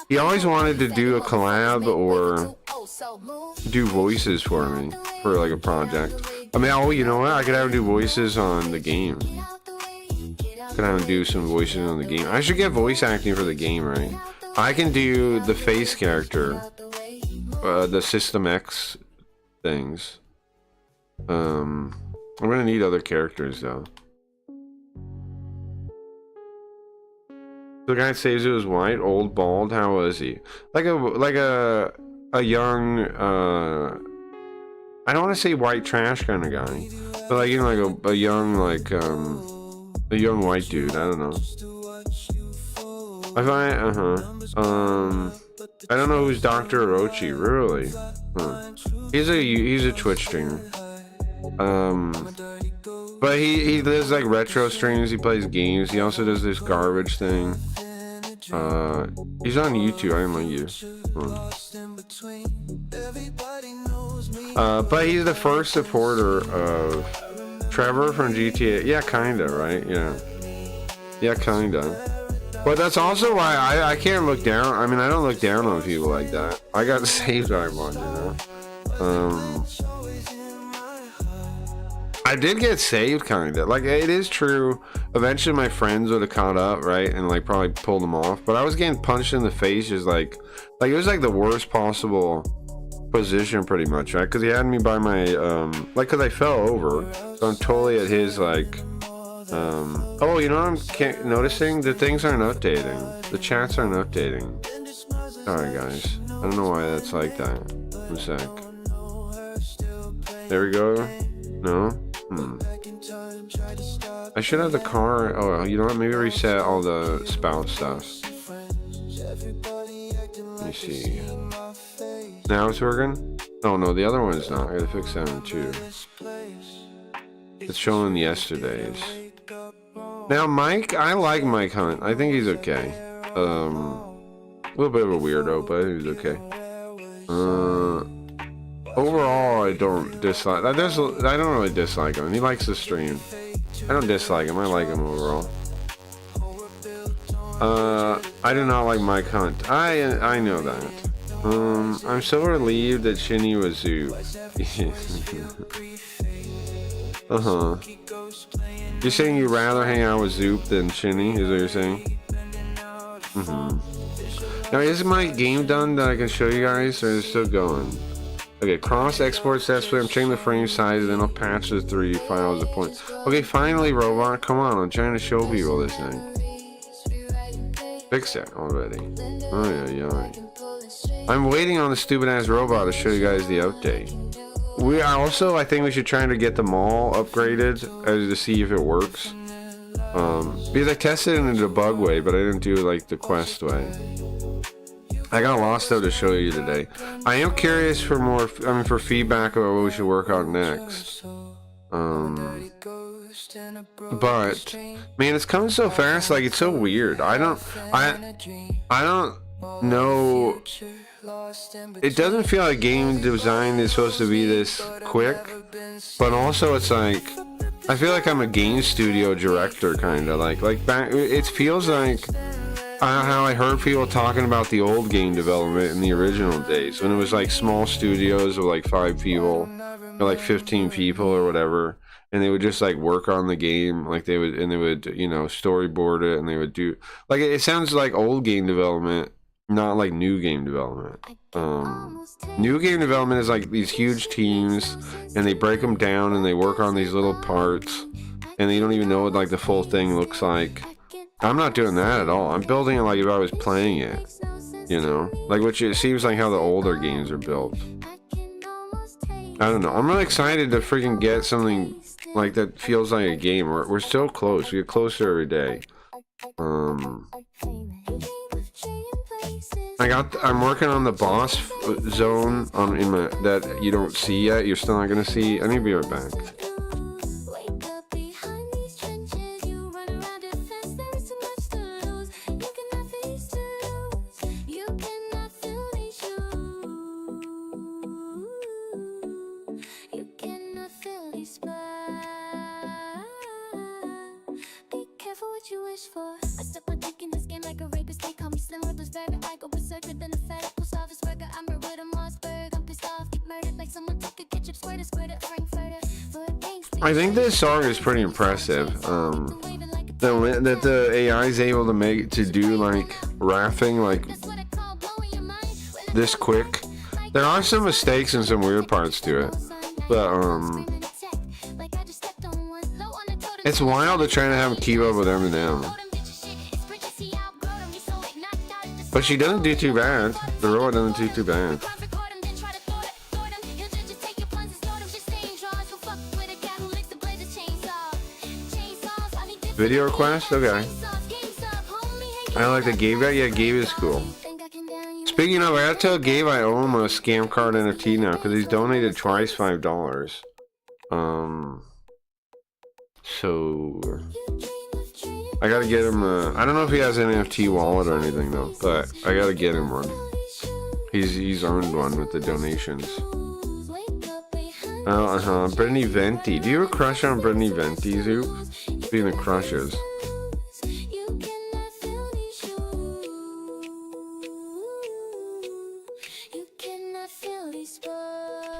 He always wanted to do a collab or do voices for me, for like a project. I mean, oh, you know what? I could have him do voices on the game. Could have him do some voices on the game. I should get voice acting for the game, right? I can do the face character, the System X things. I'm gonna need other characters though. The guy saves it was white, old, bald. How was he? Like a young, I don't want to say white trash kind of guy, but like, you know, like a young, like a young white dude. I don't know. I don't know who's Dr. Orochi, really. He's a Twitch streamer. But he does like retro streams, he plays games, he also does this garbage thing. He's on YouTube, I didn't like you. But he's the first supporter of Trevor from GTA. Yeah, kinda, right? Yeah, kinda. But that's also why I can't look down. I mean, I don't look down on people like that. I got saved by one, you know? I did get saved, kinda. Like, it is true. Eventually, my friends would have caught up, right, and like probably pulled them off. But I was getting punched in the face, just like it was like the worst possible position pretty much, right? Because he had me by my like, because I fell over, so I'm totally at his like. Oh, you know what I'm noticing? The things aren't updating. The chats aren't updating. Sorry guys, I don't know why that's like that. One sec. There we go. No. I should have the car. Oh, you know what? Maybe reset all the spout stuff. Let me see. Now it's working? Oh no, the other one's not. I gotta fix that one too. It's showing yesterday's. Now Mike, I like Mike Hunt. I think he's okay. A little bit of a weirdo, but he's okay. Overall, I don't dislike. I don't really dislike him. He likes to stream. I don't dislike him. I like him overall. I do not like Mike Hunt. I know that. I'm so relieved that Shinny was Zoop. You're saying you'd rather hang out with Zoop than Shinny? Is what you're saying? Now, is my game done that I can show you guys, or is it still going? Okay, cross export successfully. I'm checking the frame size, and then I'll patch the 3 files at point. Okay, finally, robot. Come on, I'm trying to show people this thing. Fix that already. Oh yeah. I'm waiting on the stupid ass robot to show you guys the update. I think we should try to get them all upgraded to see if it works. Because I tested it in a debug way, but I didn't do like the quest way. I got lost though to show you today. I am curious for more, for feedback about what we should work on next. But man, it's coming so fast. Like, it's so weird. I don't know. It doesn't feel like game design is supposed to be this quick, but also it's like I feel like I'm a game studio director, kind of like back. It feels like how I heard people talking about the old game development in the original days when it was like small studios of like 5 people or like 15 people or whatever, and they would just like work on the game, like they would storyboard it, and they would do like it sounds like old game development. Not like new game development. New game development is like these huge teams, and they break them down and they work on these little parts, and they don't even know what like the full thing looks like. I'm not doing that at all. I'm building it like if I was playing it, like which it seems like how the older games are built. I don't know. I'm really excited to freaking get something like that feels like a game. We're so close. We get closer every day. I'm working on the boss zone that you don't see yet. You're still not gonna see. I need to be right back. I think this song is pretty impressive. That the AI is able to do like rapping like this quick. There are some mistakes and some weird parts to it, but it's wild to try to have him keep up with Eminem. But she doesn't do too bad. The robot doesn't do too bad. Video request? Okay. I like the Gabe guy. Yeah, Gabe is cool. Speaking of, I gotta tell Gabe I owe him a scam card NFT now because he's donated twice $5. So I gotta get him I don't know if he has an NFT wallet or anything though, but I gotta get him one. He's earned one with the donations. Brittany Venti. Do you have a crush on Brittany Venti, Zoop? Speaking of crushes.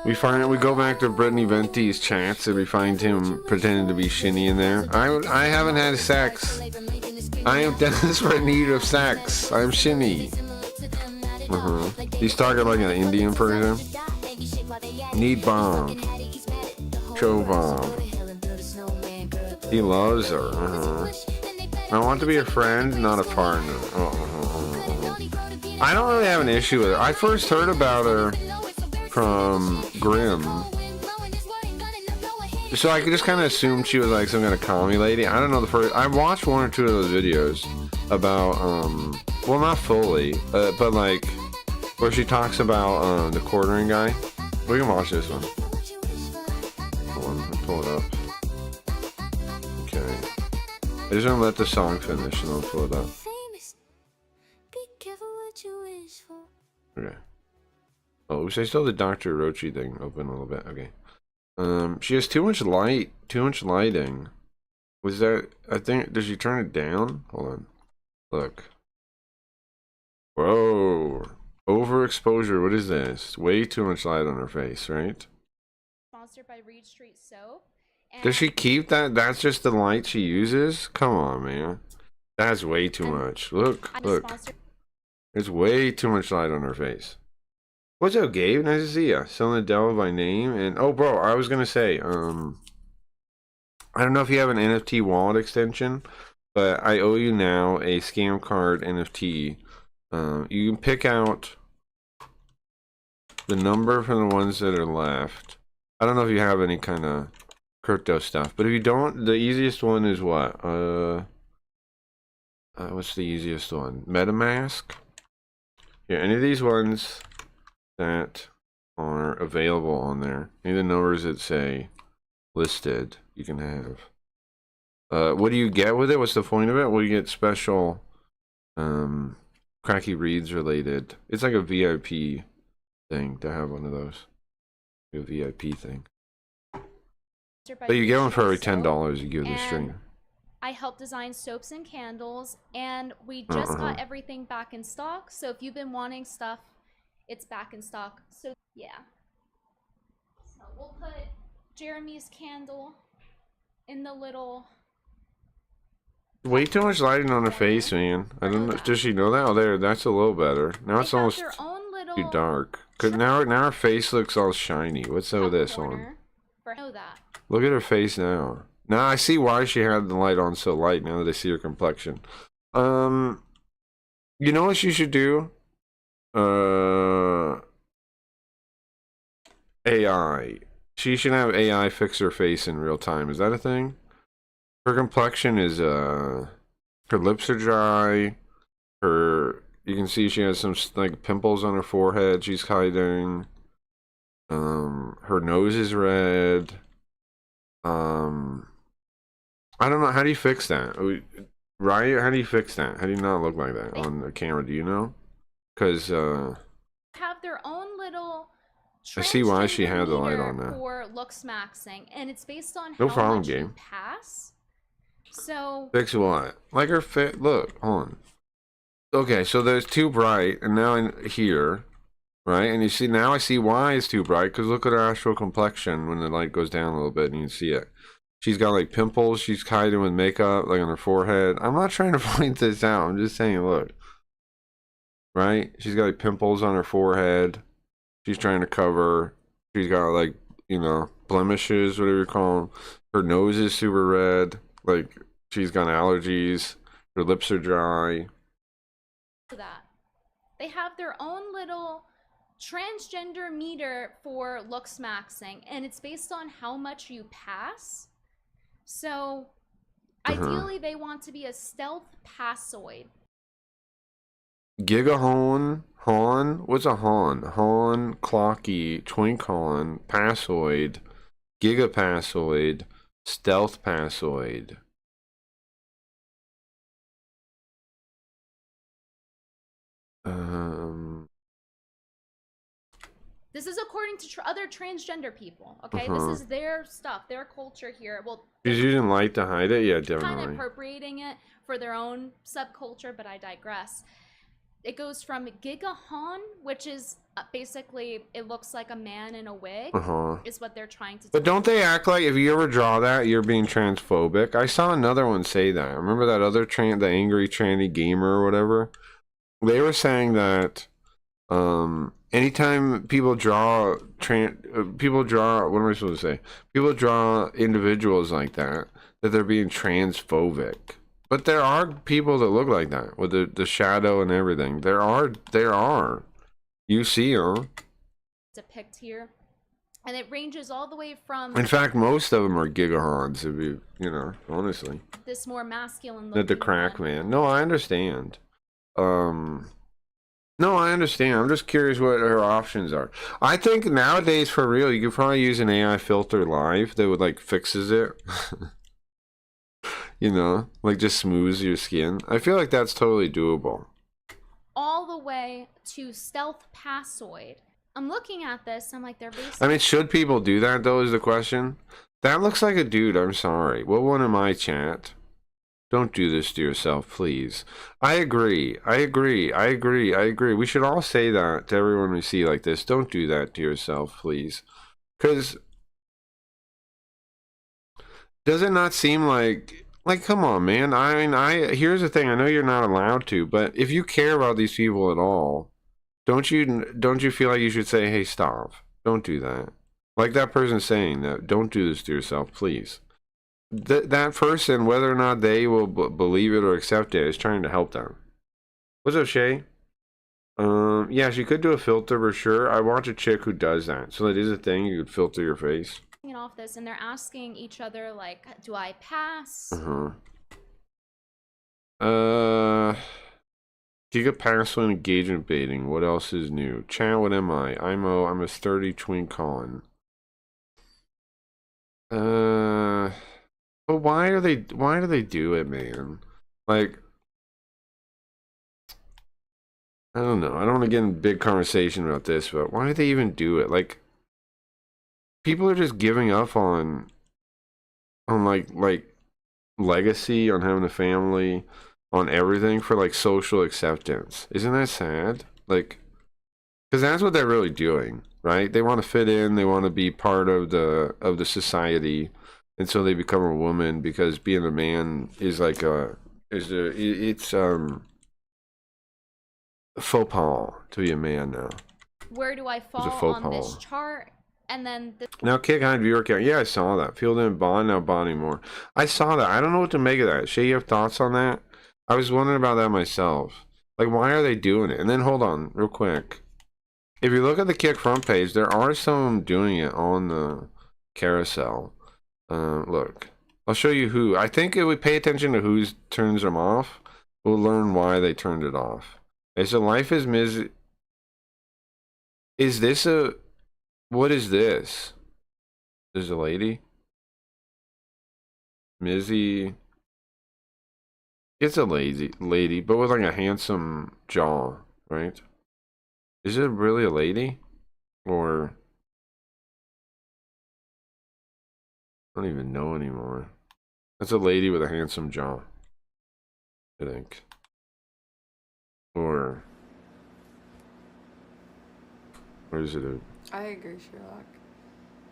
We go back to Brittany Venti's chats and we find him pretending to be Shinny in there. I haven't had sex. I am desperate need of sex. I'm Shinny. He's talking like an Indian person. Need bomb. Show bomb. He loves her. I want to be a friend, not a partner. I don't really have an issue with her. I first heard about her from Grimm, so I just kind of assumed she was like some kind of commie lady. I don't know the first. I watched one or two of those videos about well, not fully, but like where she talks about the quartering guy. We can watch this one. Hold on, I'll pull it up. Okay, I just gonna let the song finish and I'll pull it up. Okay. Oh, oops, I still have the Dr. Orochi thing open a little bit. Okay. She has too much lighting. Was that, I think, did she turn it down? Hold on. Look. Whoa. Overexposure, what is this? Way too much light on her face, right? Sponsored by Reed Street Soap. Does she keep that? That's just the light she uses? Come on, man. That's way too much. Look. There's way too much light on her face. What's up, Gabe? Nice to see ya. Selling Adele by name. And oh, bro, I was gonna say, I don't know if you have an NFT wallet extension, but I owe you now a scam card NFT. You can pick out the number from the ones that are left. I don't know if you have any kind of crypto stuff, but if you don't, the easiest one is what? What's the easiest one? MetaMask. Yeah, any of these ones that are available on there, any of the numbers that say listed, you can have. What do you get with it? What's the point of it? Well, you get special Cracky Reads related. It's like a VIP thing to have one of those. A VIP thing. But you get one for every $10 you give the stream. I help design soaps and candles, and we just got everything back in stock. So if you've been wanting stuff, it's back in stock. So yeah. So we'll put Jeremy's candle in the little. Way too much lighting on her face, man. I don't know. Does she know that? Oh, there. That's a little better. Now it's almost too dark. Cause now her face looks all shiny. What's up with this one? Look at her face now. Now I see why she had the light on so light. Now that I see her complexion. You know what you should do? AI. She should have AI fix her face in real time. Is that a thing? Her complexion is her lips are dry. You can see she has some like pimples on her forehead she's hiding. Her nose is red. I don't know, how do you fix that? Riot, how do you fix that? How do you not look like that on the camera? Do you know? Because have their own little. I see why she had the light on there. For looks maxing, and it's based on no how problem, much game. you pass. So fix what? Like her fit. Look, hold on. Okay, so there's too bright, and now in here, right? And you see now I see why it's too bright. Because look at her actual complexion when the light goes down a little bit, and you can see it. She's got like pimples. She's hiding with makeup, like on her forehead. I'm not trying to point this out. I'm just saying, look. Right? She's got like pimples on her forehead. She's trying to cover. She's got like, you know, blemishes, whatever you call them. Her nose is super red. Like she's got allergies. Her lips are dry. That they have their own little transgender meter for looks maxing, and it's based on how much you pass. So ideally they want to be a stealth passoid. Gigahon, what's a Hon, Clocky, Twinkhon, Passoid, Gigapassoid, Stealth Passoid. This is according to other transgender people, okay? This is their stuff, their culture here. Well, she's using light to hide it? Yeah, definitely. Kind of appropriating it for their own subculture, but I digress. It goes from Gigahon, which is basically, it looks like a man in a wig, is what they're trying to do. But don't they act like if you ever draw that, you're being transphobic? I saw another one say that. Remember that other the angry tranny gamer or whatever? They were saying that anytime people draw people draw, what am I supposed to say? People draw individuals like that they're being transphobic. But there are people that look like that with the shadow and everything. There are. You see them. Depict here, and it ranges all the way from. In fact, most of them are gigahons. If you know, honestly. This more masculine. The crack man. No, I understand. No, I understand. I'm just curious what her options are. I think nowadays, for real, you could probably use an AI filter live that would like fixes it. You know, like just smooths your skin. I feel like that's totally doable. All the way to stealth passoid. I'm looking at this. I'm like, they're basically. I mean, should people do that though? Is the question. That looks like a dude. I'm sorry. What one in my chat? Don't do this to yourself, please. I agree. We should all say that to everyone we see like this. Don't do that to yourself, please. Because does it not seem like come on, man. I mean, here's the thing. I know you're not allowed to, but if you care about these people at all, don't you feel like you should say, hey, stop. Don't do that. Like that person saying that, don't do this to yourself, please. That person, whether or not they will believe it or accept it, is trying to help them. What's up, Shay? Yeah, she could do a filter for sure. I watch a chick who does that. So that is a thing. You could filter your face. Off this, and they're asking each other like, do I pass? Giga pass when engagement baiting. What else is new? Chat, what am I? I'm a sturdy twin con. But why do they do it, man? Like, I don't know. I don't want to get in a big conversation about this, but why do they even do it? Like, people are just giving up on like legacy, on having a family, on everything for like social acceptance. Isn't that sad? Like, because that's what they're really doing, right? They want to fit in, they want to be part of the society, and so they become a woman because being a man is like it's faux pas to be a man now. Where do I fall on this chart? And then now kick on viewer count. Yeah, I saw that. Field didn't bond, now bonding more. I saw that. I don't know what to make of that. Shay, you have thoughts on that? I was wondering about that myself. Like, why are they doing it? And then hold on, real quick. If you look at the Kick front page, there are some doing it on the carousel. Look, I'll show you who. I think if we pay attention to who turns them off, we'll learn why they turned it off. Okay, so Life is Miz. Is this a? What is this? There's a lady? Mizzy. It's a lady, but with like a handsome jaw, right? Is it really a lady? Or I don't even know anymore. That's a lady with a handsome jaw, I think. Or is it a... I agree, Sherlock.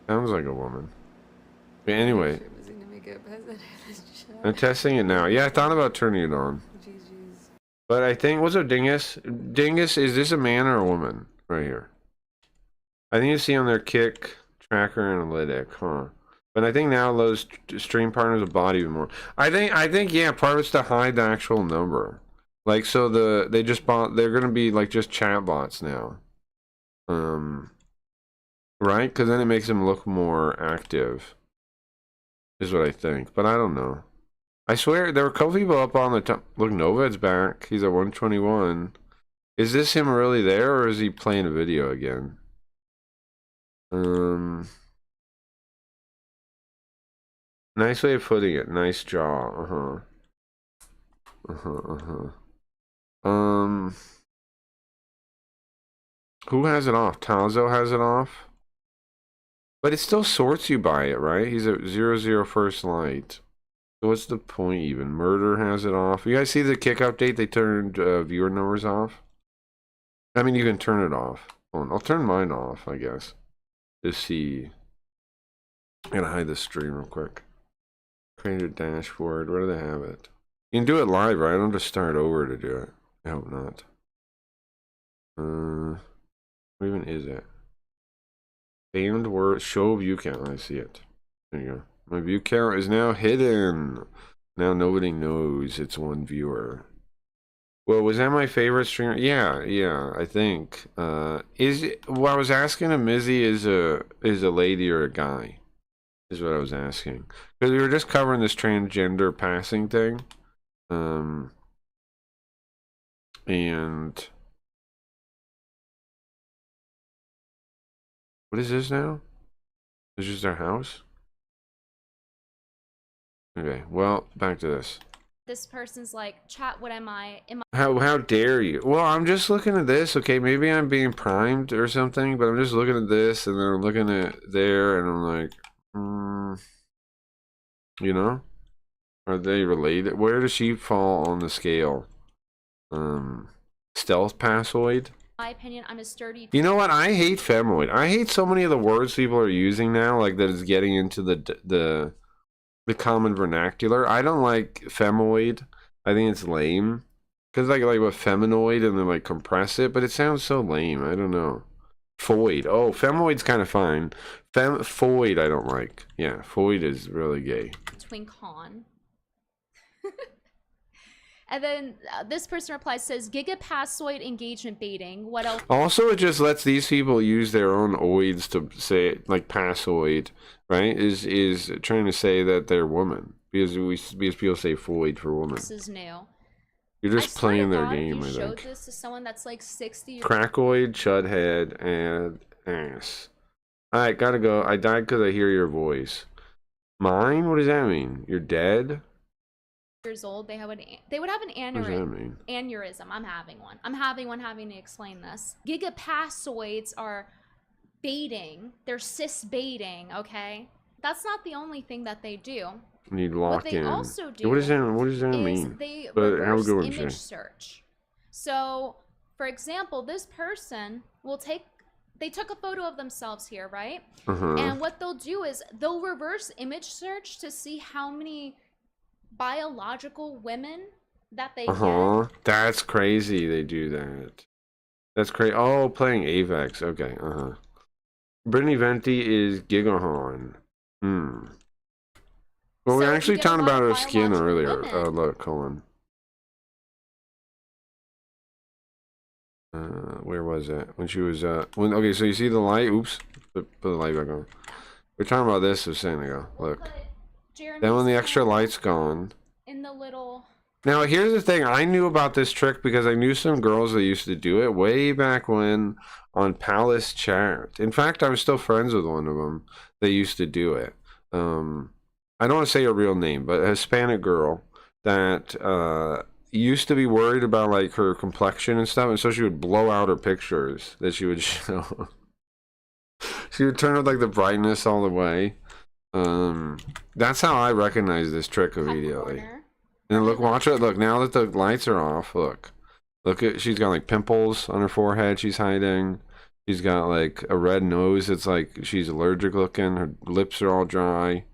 Sounds like a woman. But anyway, I'm I'm testing it now. Yeah, I thought about turning it on. GG's. But I think, what's up, Dingus? Dingus, is this a man or a woman? Right here. I think you see on their Kick tracker analytic, huh? But I think now those stream partners will bot even more. I think, yeah, part of it's to hide the actual number. Like, so they're gonna be like just chat bots now. Right? Because then it makes them look more active. Is what I think. But I don't know. I swear, there were a couple people up on the top. Look, Noved's back. He's at 121. Is this him really there, or is he playing a video again? Nice way of putting it. Nice jaw. Who has it off? Tazo has it off? But it still sorts you by it, right? He's at 00 first light. So what's the point even? Murder has it off. You guys see the Kick update? They turned viewer numbers off. I mean, you can turn it off. I'll turn mine off, I guess. To see. I gotta hide the stream real quick. Create a dashboard. Where do they have it? You can do it live, right? I don't just start over to do it. I hope not. What even is it? Banned word, show view count. I see it. There you go. My view count is now hidden. Now nobody knows it's one viewer. Well, was that my favorite streamer? Yeah, I think. Is it, well, I was asking him, Mizzy is a lady or a guy? Is what I was asking. Because we were just covering this transgender passing thing. And what is this now? This is their house? Okay, well, back to this. This person's like, chat, what am I? How dare you? Well, I'm just looking at this. Okay, maybe I'm being primed or something, but I'm just looking at this and then I'm looking at there and I'm like, you know? Are they related? Where does she fall on the scale? Stealth passoid? My opinion, I'm a sturdy. You know what? I hate femoid. I hate so many of the words people are using now, like that is getting into the common vernacular. I don't like femoid. I think it's lame. Cause like with feminoid and then like compress it, but it sounds so lame. I don't know. Foid. Oh, femoid's kind of fine. Foid I don't like. Yeah, foid is really gay. Twink Han. And then this person replies, says, Gigapassoid engagement baiting. What else? Also, it just lets these people use their own oids to say, like, passoid, right? Is trying to say that they're woman. Because people say foid for woman. This is new. You're just playing their God, game, if I you think. showed this to someone that's like 60. Crackoid, chudhead, and ass. Alright, gotta go. I died because I hear your voice. Mine? What does that mean? You're dead? Years old, they would have an What does that mean? aneurysm. I'm having one having to explain this. Gigapassoids are baiting. They're cis baiting, okay? That's not the only thing that they do. Need lock What they in. also do What does that is mean? they But reverse how would image say? search. So, for example, this person will they took a photo of themselves here, right? And what they'll do is they'll reverse image search to see how many biological women that they get. That's crazy. They do that. That's crazy. Oh, playing Avex. Okay. Brittany Venti is Gigahorn. Well, So we if you actually get a talked lot about of her skin biological earlier. women- Look, Colin. Where was it? When she was okay, so you see the light. Oops. Put the light back on. We're talking about this a second ago. Look. Put Jeremy's Then when the extra hand light's gone. in the little. Now, here's the thing. I knew about this trick because I knew some girls that used to do it way back when on Palace Chat. In fact, I was still friends with one of them that used to do it. I don't want to say her real name, but a Hispanic girl that used to be worried about like her complexion and stuff, and so she would blow out her pictures that she would show. She would turn up like the brightness all the way. That's how I recognize this trick immediately. Corner. And look, watch it. Look, now that the lights are off, look at, she's got like pimples on her forehead. She's hiding. She's got like a red nose. It's like she's allergic looking. Her lips are all dry.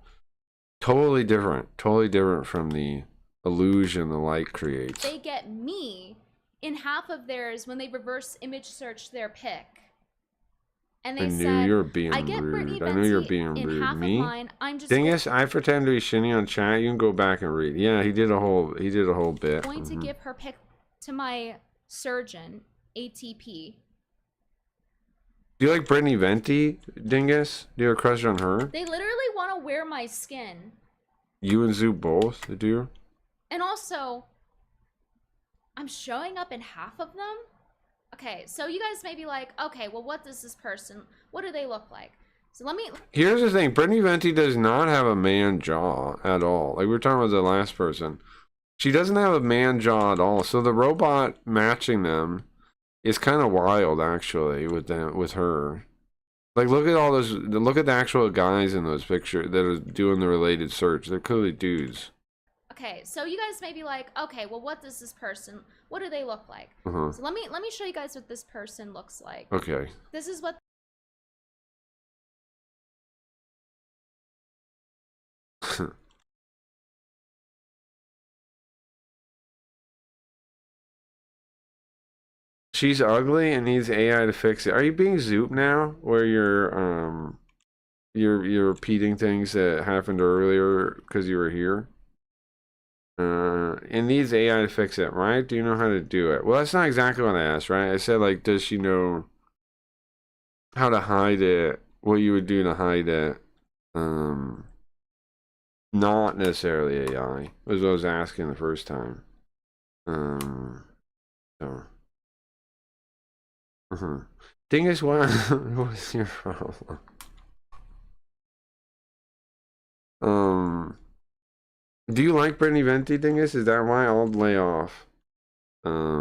Totally different from the illusion the light creates. They get me in half of theirs when they reverse image search their pic. And they I knew said, you were being I get Brittany rude. I knew you were Venti being in rude. half Me? of mine. I'm just Dingus, I pretend to be Shinny on chat. You can go back and read. Yeah, he did a whole bit. going to give her pic to my surgeon, ATP. Do you like Brittany Venti, Dingus? Do you have a crush on her? They literally want to wear my skin. You and Zoo both do? And also, I'm showing up in half of them? Okay, so you guys may be like, okay, well, what does this person, what do they look like? So let me... Here's the thing. Brittany Venti does not have a man jaw at all. Like we were talking about the last person. She doesn't have a man jaw at all. So the robot matching them is kind of wild, actually, with her. Like, look at all those... Look at the actual guys in those pictures that are doing the related search. They're clearly dudes. Okay, so you guys may be like, okay, well, what does this person, what do they look like? So let me show you guys what this person looks like. Okay. This is what She's ugly and needs AI to fix it. Are you being Zoop now? Where you're repeating things that happened earlier because you were here? It needs AI to fix it, right? Do you know how to do it? Well, that's not exactly what I asked, right? I said, like, does she know how to hide it? What you would do to hide it? Not necessarily AI, was what I was asking the first time. So. Thing is, what what's your problem? Do you like Brittany Venti? Thing is that why I'll lay off? Yeah,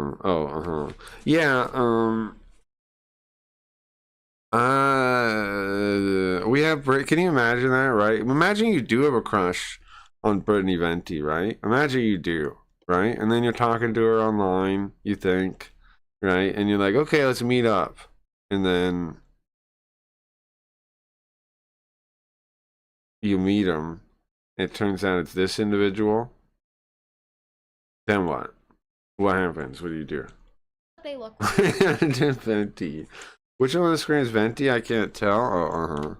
we have can you imagine that, right? Imagine you do have a crush on Brittany Venti, right? Imagine you do, right? And then you're talking to her online, you think, right? And you're like, okay, let's meet up. And then you meet him. It turns out it's this individual. Then what? What happens? What do you do? They look like. Venti. Which one on the screen is Venti? I can't tell.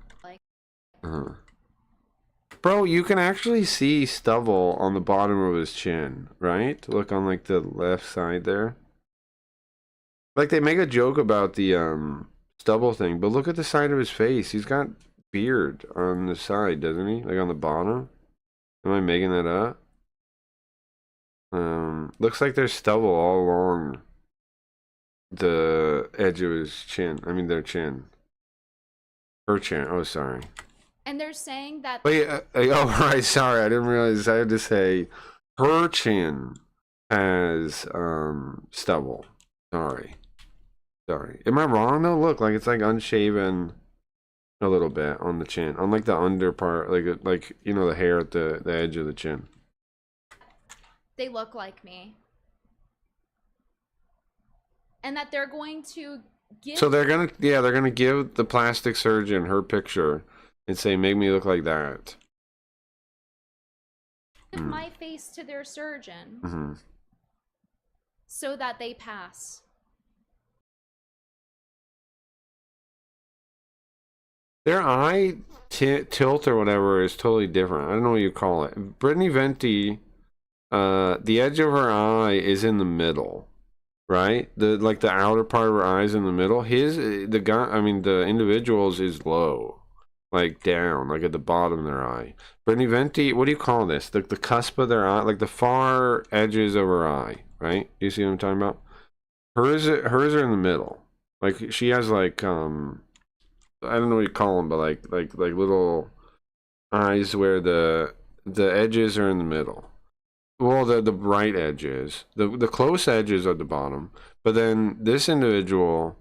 Oh, Bro, you can actually see stubble on the bottom of his chin, right? Look on like the left side there. Like they make a joke about the stubble thing, but look at the side of his face. He's got beard on the side, doesn't he? Like on the bottom. Am I making that up? Looks like there's stubble all along the edge of his chin. I mean, their chin. Her chin. Oh, sorry. And they're saying that. Wait, oh, right. Sorry, I didn't realize I had to say her chin has stubble. Sorry. Am I wrong though? Look, like it's like unshaven a little bit on the chin, on like the under part, like you know the hair at the edge of the chin. They look like me. And that they're going to give. So they're gonna give the plastic surgeon her picture and say, make me look like that. Give my face to their surgeon. So that they pass. Their eye tilt or whatever is totally different. I don't know what you call it. Brittany Venti, the edge of her eye is in the middle, right? The outer part of her eye is in the middle. The individual's is low, like down, like at the bottom of their eye. Brittany Venti, what do you call this? The cusp of their eye, like the far edges of her eye, right? You see what I'm talking about? Hers are in the middle. Like she has like I don't know what you call them, but like little eyes where the edges are in the middle. Well, the bright edges, the close edges are at the bottom, but then this individual,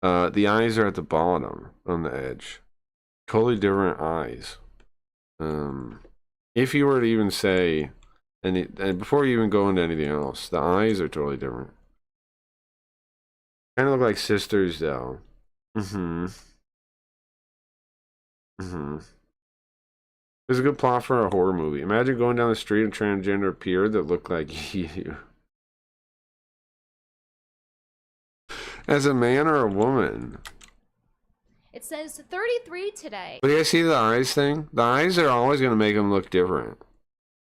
the eyes are at the bottom on the edge. Totally different eyes. If you were to even say, and before you even go into anything else, the eyes are totally different. Kind of look like sisters though. It's a good plot for a horror movie. Imagine going down the street and transgender appear that look like you. As a man or a woman? It says 33 today. But you see the eyes thing? The eyes are always going to make them look different.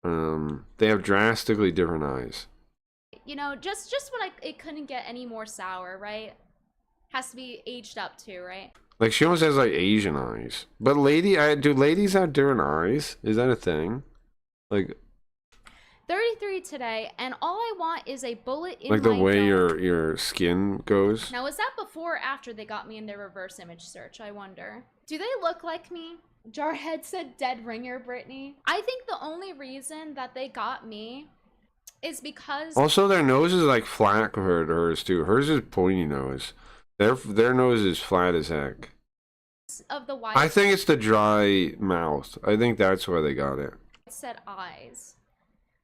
They have drastically different eyes. You know, just when it couldn't get any more sour, right? Has to be aged up too, right? Like she almost has like Asian eyes. But do ladies have different eyes? Is that a thing? Like 33 today, and all I want is a bullet in like the my way dome. your skin goes? Now, was that before or after they got me in their reverse image search? I wonder. Do they look like me? Jarhead said dead ringer, Brittany. I think the only reason that they got me is because Also their nose is like flat compared to hers too. Hers is pointy nose. Their nose is flat as heck. of the wide I think it's the dry mouth. I think that's why they got it. set eyes,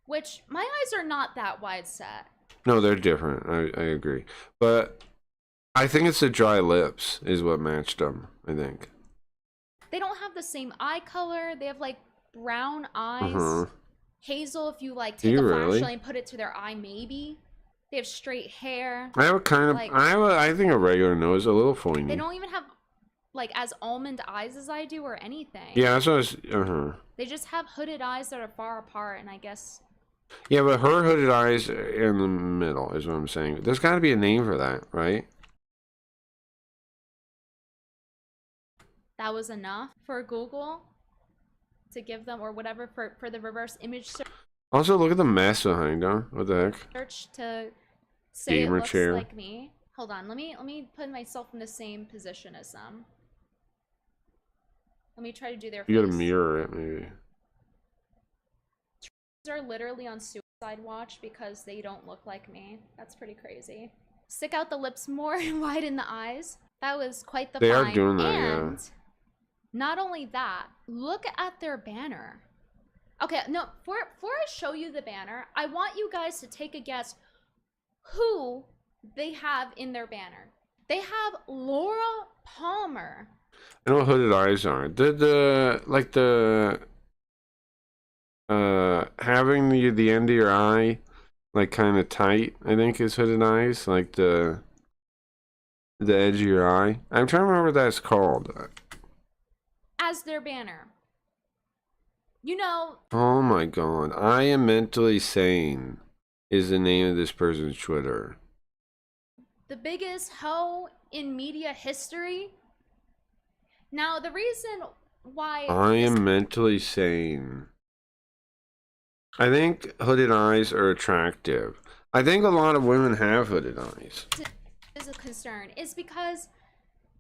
which my eyes are not that wide set. No, they're different. I agree. But I think it's the dry lips is what matched them, I think. They don't have the same eye color. They have like brown eyes. Hazel, if you like take a really? flashlight and put it to their eye, maybe. They have straight hair. I have a kind of, Like- I think a regular nose, a little pointy. They don't even have like as almond eyes as I do or anything. Yeah, that's what I was, They just have hooded eyes that are far apart, and I guess Yeah, but her hooded eyes are in the middle is what I'm saying. There's got to be a name for that, right? that was enough for Google to give them, or whatever, for the reverse image Also, look at the mess behind her. What the heck? search to say Gamer it looks chair. like me. Hold on, let me put myself in the same position as them. Let me try to do their You gotta face. mirror it, maybe. Are literally on suicide watch because they don't look like me. That's pretty crazy. Stick out the lips more and widen the eyes. That was quite the They are find. doing that, yeah. And not only that, look at their banner. Okay, no, before I show you the banner, I want you guys to take a guess who they have in their banner. They have Laura Palmer. I know what hooded eyes are. Having the end of your eye like kind of tight, I think is hooded eyes, like the edge of your eye. I'm trying to remember what that's called. As their banner. You know, Oh my god. I am mentally sane is the name of this person's Twitter. the biggest hoe in media history. Now, the reason why I am mentally sane. I think hooded eyes are attractive. I think a lot of women have hooded eyes. is a concern is because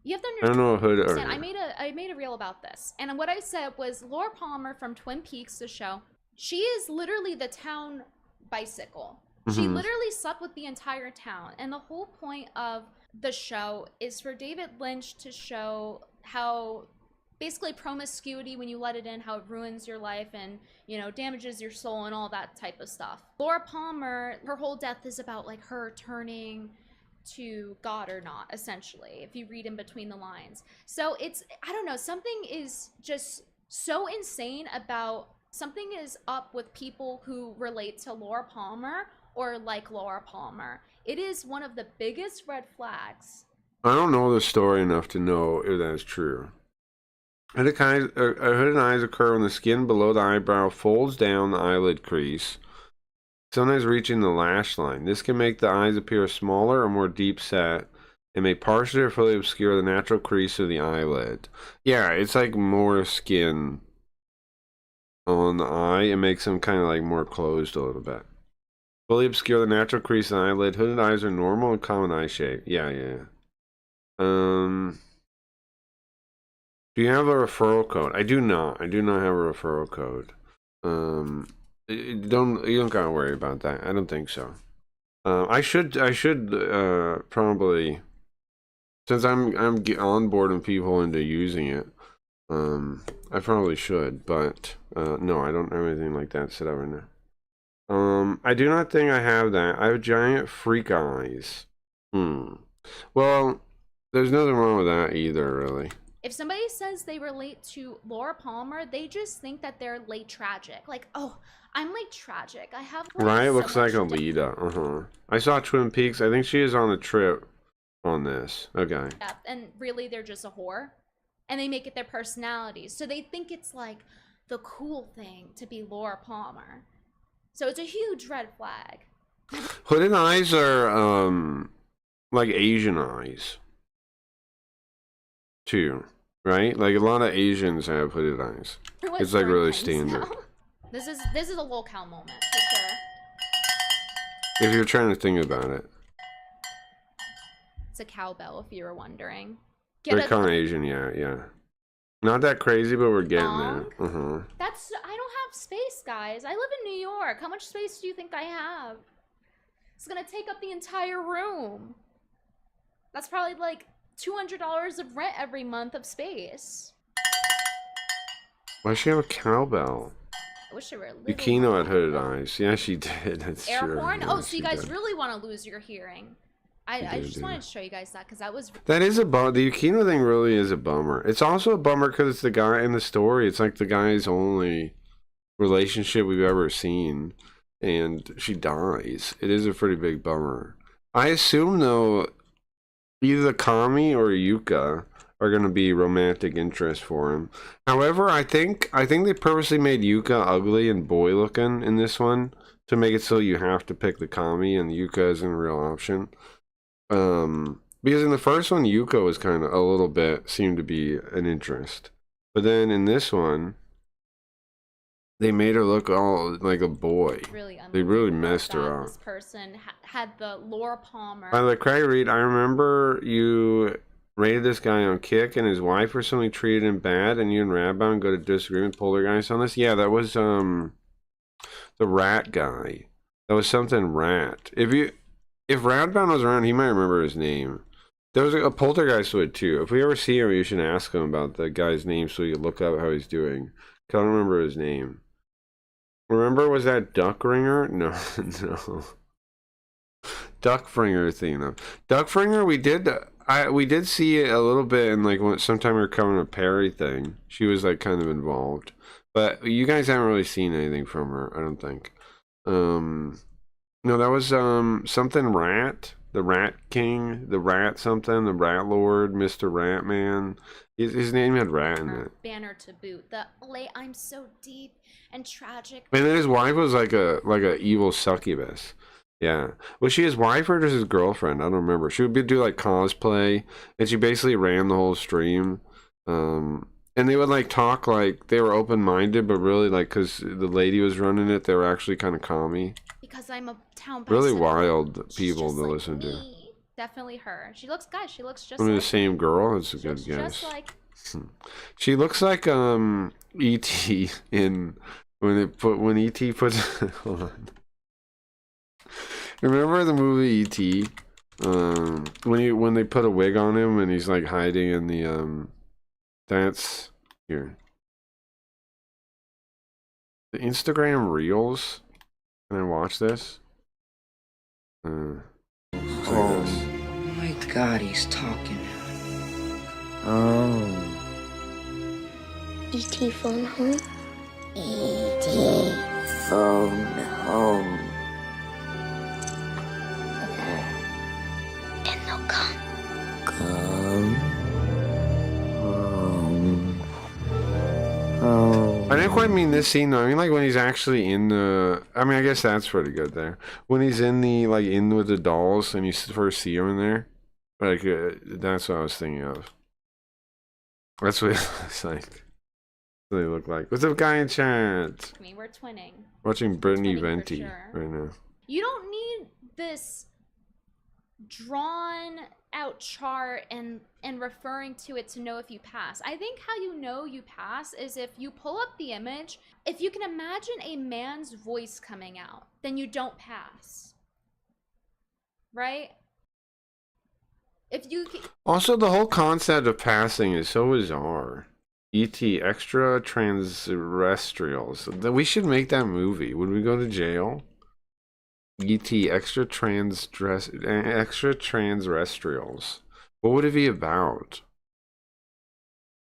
you have to I don't know what hood understand. or I made a reel about this, and what I said was Laura Palmer from Twin Peaks, the show. She is literally the town bicycle. She Mhm. literally slept with the entire town, and the whole point of the show is for David Lynch to show how basically promiscuity, when you let it in, how it ruins your life and, you know, damages your soul and all that type of stuff. Laura Palmer, her whole death is about like her turning to God or not, essentially, if you read in between the lines. So it's, I don't know, something is just so insane about, something is up with people who relate to Laura Palmer or like Laura Palmer. It is one of the biggest red flags. I don't know the story enough to know if that's true. Hooded eyes occur when the skin below the eyebrow folds down the eyelid crease, sometimes reaching the lash line. This can make the eyes appear smaller or more deep set, and may partially or fully obscure the natural crease of the eyelid. Yeah, it's like more skin on the eye. It makes them kind of like more closed a little bit. Fully obscure the natural crease of the eyelid. Hooded eyes are normal and common eye shape. Yeah. Do you have a referral code? I do not. I do not have a referral code. You don't gotta worry about that. I don't think so. I should probably, since I'm on board with people into using it. I probably should, but no, I don't have anything like that set up right now. I do not think I have that. I have giant freak eyes. Well, there's nothing wrong with that either, really. If somebody says they relate to Laura Palmer, they just think that they're late tragic. Like, oh, I'm late tragic. I have like, Right, so looks like much Alita. I saw Twin Peaks. I think she is on a trip on this. Okay. depth, and really they're just a whore. And they make it their personality. So they think it's like the cool thing to be Laura Palmer. So it's a huge red flag. Hooded eyes are like Asian eyes too, right? Like a lot of Asians have hooded eyes. Everyone's It's like throwing really pens standard. now. This is a locale moment for sure. If you're trying to think about it, It's a cowbell, if you were wondering. they're kind of Asian, yeah. Not that crazy, but we're getting there. That's, I don't have space, guys. I live in New York. How much space do you think I have? It's gonna take up the entire room. That's probably like $200 of rent every month of space. Why does she have a cowbell? I wish I were a little Yukino more had hooded helpful. eyes. Yeah, she did. That's Air true. horn? Yeah, Oh, so she you guys did. really want to lose your hearing. I did, just yeah. wanted to show you guys that because that was That is a bummer. The Yukino thing really is a bummer. It's also a bummer because it's the guy in the story. It's like the guy's only relationship we've ever seen. and she dies. It is a pretty big bummer. I assume though, either Kami or Yuka are going to be romantic interest for him. However, I think they purposely made Yuka ugly and boy looking in this one to make it so you have to pick the Kami and Yuka isn't a real option. Because in the first one, Yuka was kind of a little bit seemed to be an interest, but then in this one, they made her look all like a boy. Really They really unbelievable messed her that up. This person had the Laura Palmer. By the way, Craig Reed, I remember you rated this guy on Kick and his wife or something treated him bad, and you and Radbound go to disagreement Poltergeist on this. Yeah, that was the rat guy. That was something rat. If Radbound was around, he might remember his name. There was a Poltergeist with it too. If we ever see him, you should ask him about the guy's name so you can look up how he's doing. I don't remember his name. Remember, was that Duckringer? No, no. Duckbringer thing. Duckbringer, we did see it a little bit in like sometime we were covering a Perry thing. She was like kind of involved, but you guys haven't really seen anything from her, I don't think. No, that was something Rat, the Rat King, the Rat something, the Rat Lord, Mr. Rat Man. His name had rat in it. Banner to boot. The late I'm so deep and tragic. And then his wife was like a evil succubus. Yeah. Was she his wife or just his girlfriend? I don't remember. She would do like cosplay, and she basically ran the whole stream. And they would like talk like they were open-minded, but really like because the lady was running it, they were actually kind of commie. Because I'm a town. Really wild people to listen to. Definitely her. She looks, guys. She looks just. I mean, like the same girl. That's a good guess. Just like. She looks like E.T. in when E.T. puts. Hold on. Remember the movie E.T.? When they put a wig on him and he's like hiding in the that's here. The Instagram Reels. Can I watch this? Oh my God, he's talking. Oh. E.T. phone home? E.T. phone home. Then they'll come. Come home. Oh. I didn't quite mean this scene though. I mean like when he's actually in the. I mean I guess that's pretty good there. When he's in the like in with the dolls and you first see him in there, like that's what I was thinking of. That's what it's like. What they look like. What's up, guy in chat? I mean, we're twinning. Watching Brittany Twinning for Venti sure. right now. You don't need this drawn out chart and referring to it to know if you pass. I think how you know you pass is if you pull up the image. If you can imagine a man's voice coming out, then you don't pass. Right? If you Also, the whole concept of passing is so bizarre. E.T. Extraterrestrials. We should make that movie. Would we go to jail? E.T. Extraterrestrials. What would it be about?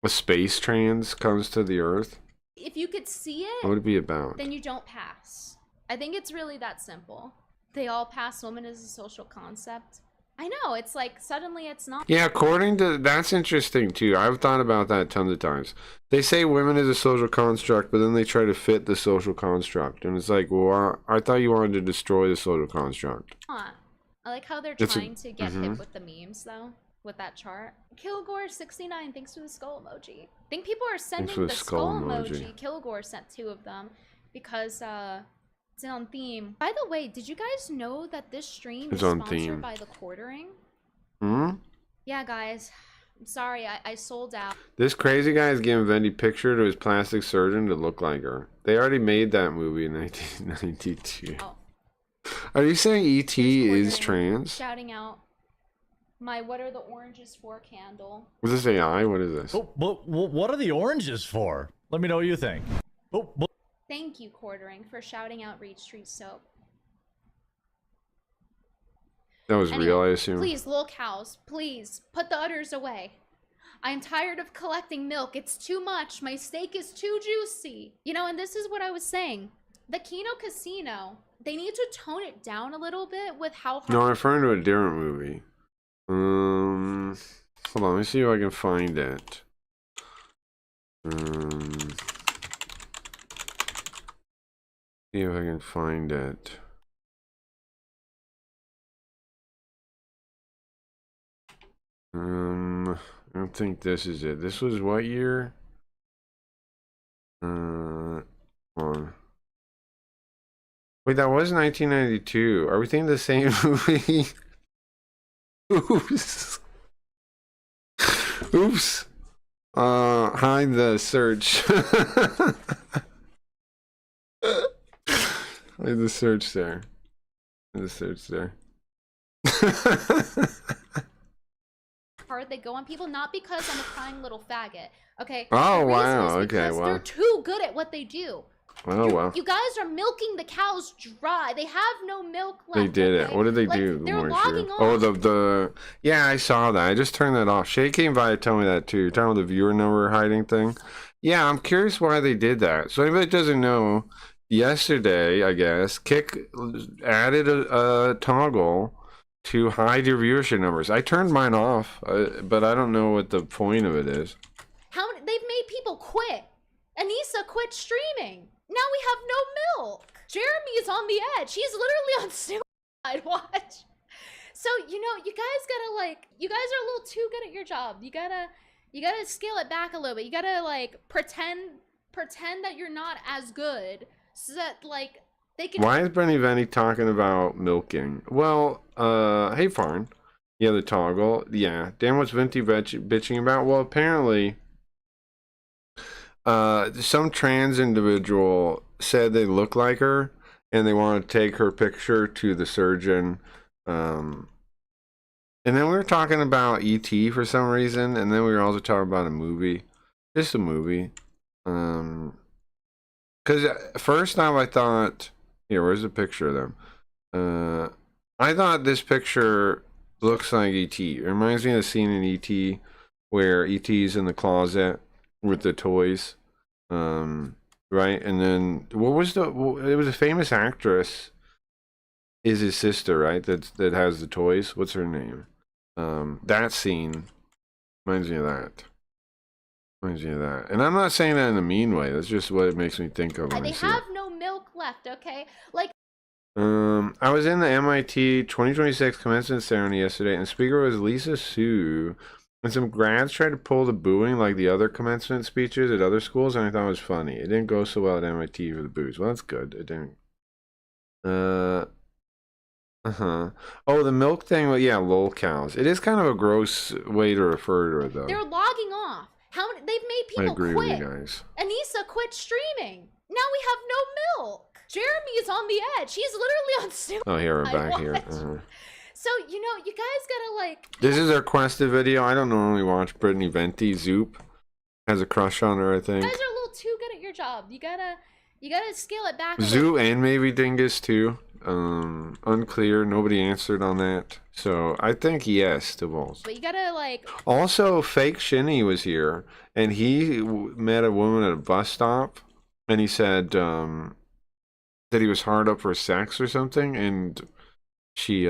A space trans comes to the Earth? if you could see What would it, it be about? then you don't pass. I think it's really that simple. They all pass woman as a social concept. I know, it's like suddenly it's not. Yeah, according to that's interesting too. I've thought about that tons of times. They say women is a social construct, but then they try to fit the social construct, and it's like, well, I thought you wanted to destroy the social construct. Huh. I like how they're It's a- trying to get hip with the memes though, with that chart. Kilgore69, thanks for the skull emoji. I think people are sending for the the skull skull emoji. emoji. Kilgore sent 2 of them because it's on theme. By the way, did you guys know that this stream It's is on sponsored theme. by the Quartering? Hmm? Yeah, guys. I'm sorry, I sold out. This crazy guy is giving Vendy picture to his plastic surgeon to look like her. They already made that movie in 1992. Oh. Are you saying E.T. is Quartering trans? Shouting out my "What are the oranges for?" candle. Was this AI? What is this? Oh, what are the oranges for? Let me know what you think. Oh, Thank you, Quartering, for shouting out Reed Street Soap. That was real, I assume. Please, lol cows, please, put the udders away. I am tired of collecting milk. It's too much. My steak is too juicy. You know, and this is what I was saying. The Kino Casino they need to tone it down a little bit with how hard. No, I'm referring to a different movie. Hold on, let me see if I can find it. See if I can find it. I don't think this is it. This was what year? Hold on. Wait, that was 1992. Are we thinking the same movie? Oops. Oops. Hide the search. Hide the search there. Hide the search there. hard they go on people, not because I'm a crying little faggot. Okay. Oh, The reason wow, is okay, because wow. They're too good at what they do. Oh, wow. You guys are milking the cows dry. They have no milk left. They did it. okay? What did they Like, do? They're Moisture? logging off. Oh, the yeah, I saw that. I just turned that off. Shay came by to tell me that too. You're talking about the viewer number hiding thing. Yeah, I'm curious why they did that. So anybody that doesn't know, yesterday, I guess, Kick added a toggle to hide your viewership numbers. I turned mine off, but I don't know what the point of it is. How many? They've made people quit. Anissa quit streaming. Now we have no milk. Jeremy is on the edge. He's literally on suicide watch. So, you know, you guys gotta you guys are a little too good at your job. You gotta scale it back a little bit. You gotta pretend that you're not as good so that they can. Why is Benny Venny talking about milking? Well, hey Farn. Yeah, the toggle. Yeah. Dan, what's Venti bitching about? Well, apparently, some trans individual said they look like her and they want to take her picture to the surgeon. And then we were talking about E.T. for some reason, and then we were also talking about a movie. Just a movie. Because first time I thought, here, where's the picture of them? I thought this picture looks like E.T. It reminds me of the scene in E.T. where E.T.'s in the closet with the toys. Right? And then, it was a famous actress is his sister, right? That has the toys. What's her name? That scene reminds me of that. And I'm not saying that in a mean way. That's just what it makes me think of when I They see have it. no milk left, okay? I was in the MIT 2026 commencement ceremony yesterday, and speaker was Lisa Su. And some grads tried to pull the booing like the other commencement speeches at other schools, and I thought it was funny. It didn't go so well at MIT for the boos. Well, that's good. It didn't. Oh, the milk thing. Well, yeah, lol cows. It is kind of a gross way to refer to it, though. They're logging off. How many? They've made I people agree quit. with you guys. Anissa quit streaming. Now we have no milk. Jeremy is on the edge. He's literally on suicide Oh, here we're back here. watch. So, you know, you guys gotta This is our quested video. I don't normally watch Brittany Venti. Zoop has a crush on her, I you think. guys are a little too good at your job. You gotta scale it back a Zoo little. and maybe Dingus too. Unclear. Nobody answered on that. So I think yes to both. But you gotta Also, Fake Shinny was here, and he met a woman at a bus stop, and he said that he was hard up for sex or something, and she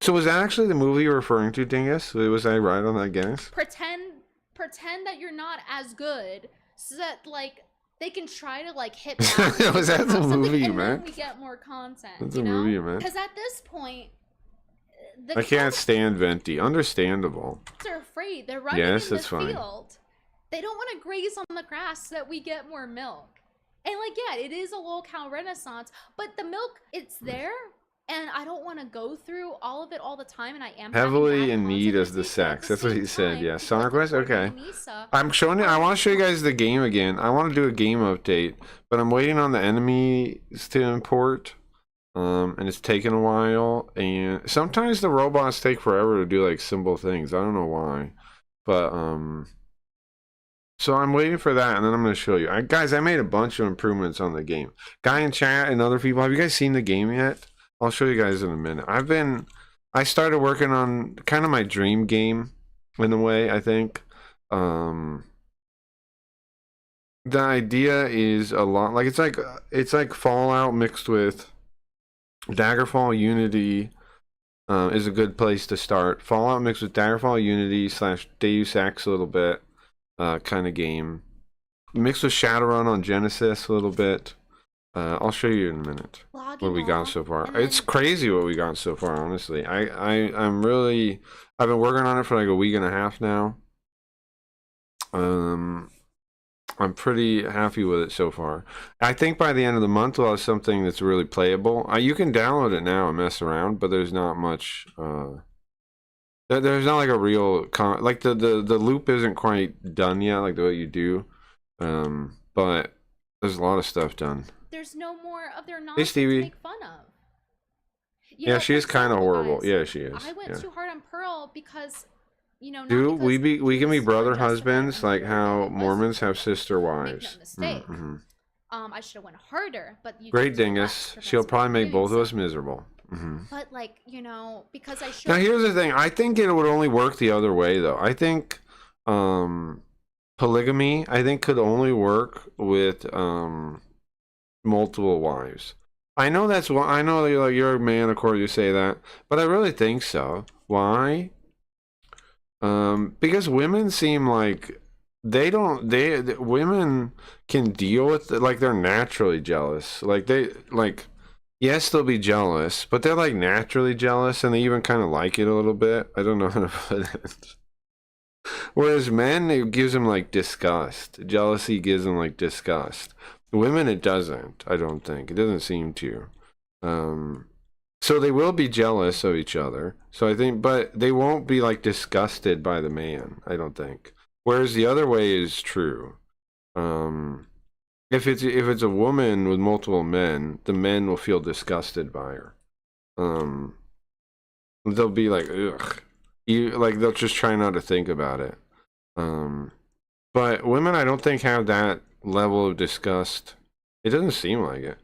So was that actually the movie you're referring to, Dingus? Was I right on that guess? pretend that you're not as good so that they can try to hit back. Was that the something, movie you and then meant? we get more content. That's you the know? movie you meant? Because at this point, the I can't cows stand Venti. Understandable. are afraid. They're running Yes, in the that's fine. field. They don't want to graze on the grass so that we get more milk. And yeah, it is a lol cow renaissance, but the milk, it's there. And I don't want to go through all of it all the time, and I am having Heavily bad in need content of the this week, but at sex. the That's what same he said, time, yeah. people Sonic Quest? like Okay. Anissa I'm showing it. I want to show you guys the game again. I want to do a game update, but I'm waiting on the enemies to import. And it's taking a while. And sometimes the robots take forever to do simple things. I don't know why, but so I'm waiting for that, and then I'm going to show you. Guys, I made a bunch of improvements on the game. Guy in chat and other people, have you guys seen the game yet? I'll show you guys in a minute. I started working on kind of my dream game in a way, I think. The idea is a lot it's like Fallout mixed with Daggerfall Unity is a good place to start. Fallout mixed with Daggerfall Unity / Deus Ex a little bit, kind of game. Mixed with Shadowrun on Genesis a little bit. I'll show you in a minute what we got so far. It's crazy what we got so far, honestly. I've been working on it for like a week and a half now. I'm pretty happy with it so far. I think by the end of the month we'll have something that's really playable. You can download it now and mess around, but there's not much. There's not like a real like the loop isn't quite done yet, like the way you do. But there's a lot of stuff done. There's no more of their Hey, nonsense to Stevie. make fun of. Yeah, she is kind of horrible. Yeah, she is. I went too hard on Pearl because, not Dude, we because can be he was brother justified husbands, in like doing how it. It Mormons wasn't. have sister Make no wives. mistake. Mm-hmm. I should have went harder, but you Great did too dingus. much, She'll Professor, probably make doing both of so. us miserable. Mm-hmm. But because I should. Now here's the thing. I think it would only work the other way, though. I think polygamy, could only work with multiple wives. I know that's why. I know you're a man, of course you say that, but I really think so. Why? Because women seem like women can deal with it, like they're naturally jealous. Yes, they'll be jealous, but they're like naturally jealous, and they even kind of like it a little bit. I don't know how to put it. Whereas men, it gives them like disgust. Jealousy gives them like disgust. Women, it doesn't. I don't think. It doesn't seem to. So they will be jealous of each other. So I think, but they won't be like disgusted by the man. I don't think. Whereas the other way is true. If it's a woman with multiple men, the men will feel disgusted by her. They'll be like, ugh. They'll just try not to think about it. But women, I don't think have that level of disgust. It doesn't seem like it.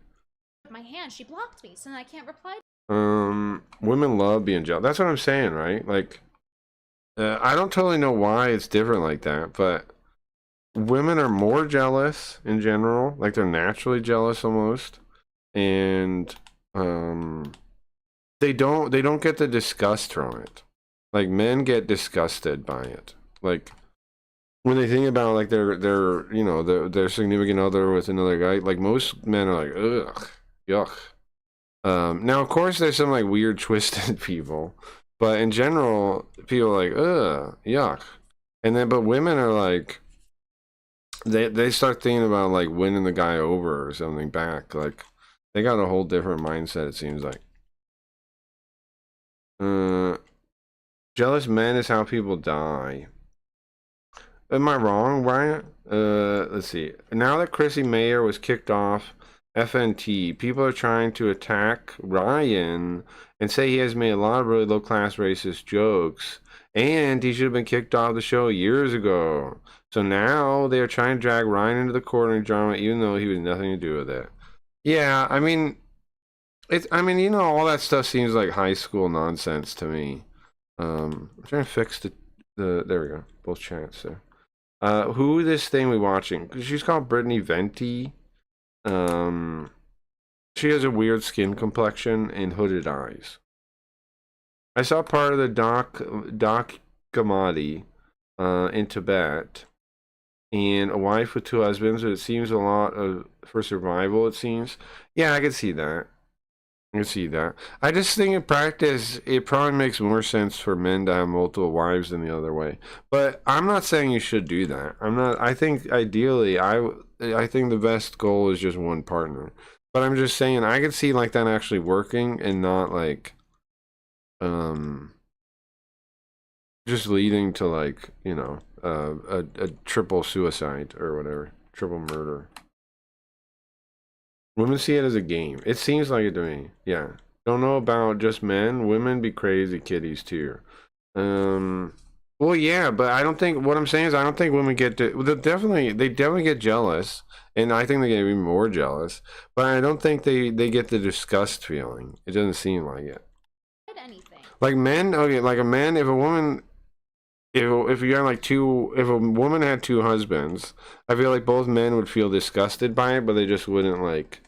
My hand, she blocked me, so then I can't reply. Women love being jealous. That's what I'm saying, right? Like, I don't totally know why it's different like that, but women are more jealous in general. Like, they're naturally jealous almost, and they don't get the disgust from it. Like, men get disgusted by it. Like, when they think about like their significant other with another guy, like most men are like, ugh, yuck. Now of course there's some like weird twisted people, but in general people are like, ugh, yuck. And then but women are like, they start thinking about like winning the guy over or something back. Like they got a whole different mindset, it seems like. Jealous men is how people die. Am I wrong, Brian? Let's see. Now that Chrissy Mayer was kicked off FNT, people are trying to attack Ryan and say he has made a lot of really low-class racist jokes, and he should have been kicked off the show years ago. So now they are trying to drag Ryan into the corner drama, even though he was nothing to do with it. Yeah, I mean, all that stuff seems like high school nonsense to me. I'm trying to fix the there we go, both chats there. Who this thing we watching? She's called Brittany Venti. She has a weird skin complexion and hooded eyes. I saw part of the Doc Gamadi in Tibet, and a wife with two husbands. It seems a lot for survival. It seems. Yeah, I can see that. I can see that. I just think in practice, it probably makes more sense for men to have multiple wives than the other way. But I'm not saying you should do that. I think ideally, I think the best goal is just one partner. But I'm just saying, I could see like that actually working and not like, just leading to like, a triple suicide or whatever, triple murder. Women see it as a game. It seems like it to me. Yeah. Don't know about just men. Women be crazy kitties too. Well, yeah, but I don't think, what I'm saying is I don't think women get to, they definitely get jealous, and I think they get even more jealous, but I don't think they get the disgust feeling. It doesn't seem like it. Anything. Like men, okay, like a man, if a woman, if you had like if a woman had two husbands, I feel like both men would feel disgusted by it, but they just wouldn't like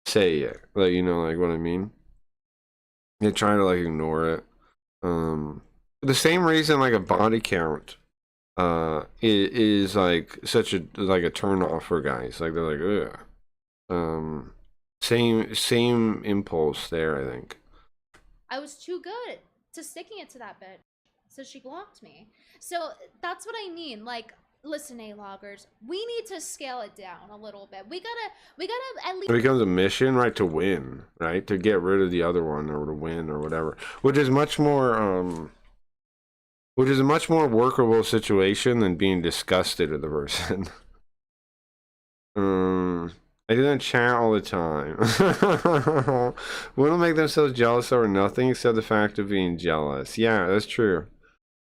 say it. Like, like what I mean? They try to like ignore it. The same reason like a body count is like such a turn off for guys. Like they're like, ugh. Same impulse there, I think. I was too good to sticking it to that bitch, so she blocked me. So that's what I mean. Like, listen, A-loggers, we need to scale it down a little bit. We gotta at least. It becomes a mission, right, to win, right, to get rid of the other one or to win or whatever, which is much more which is a much more workable situation than being disgusted with the person. I do that in chat all the time. Women make themselves jealous over nothing except the fact of being jealous. Yeah, that's true.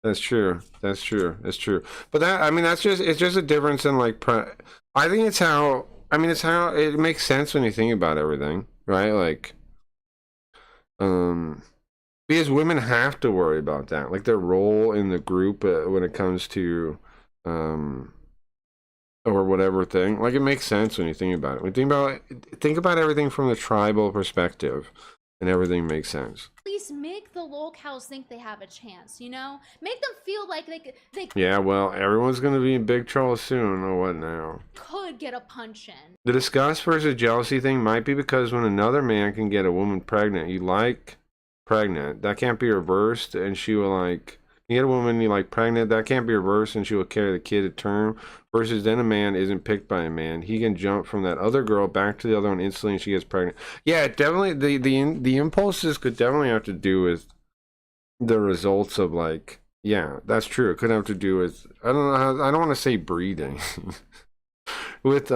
That's true. That's true. That's true. But that, I mean, it's just a difference in like, I think it's how, I mean, it's how it makes sense when you think about everything, right? Like, because women have to worry about that, like their role in the group when it comes to, or whatever thing. Like it makes sense when you think about it. When you think about everything from the tribal perspective, and everything makes sense. At least make the lolcows think they have a chance, you know? Make them feel like they Yeah, well, everyone's gonna be in big trouble soon, or what now? could get a punch in. The disgust versus jealousy thing might be because when another man can get a woman pregnant, you like pregnant, that can't be reversed, and she will like, you get a woman you like pregnant, that can't be reversed, and she will carry the kid to term, versus then a man isn't picked by a man. He can jump from that other girl back to the other one instantly and she gets pregnant. Yeah, definitely, the impulses could definitely have to do with the results of like, yeah, that's true. It could have to do with, I don't know, I don't want to say breeding. with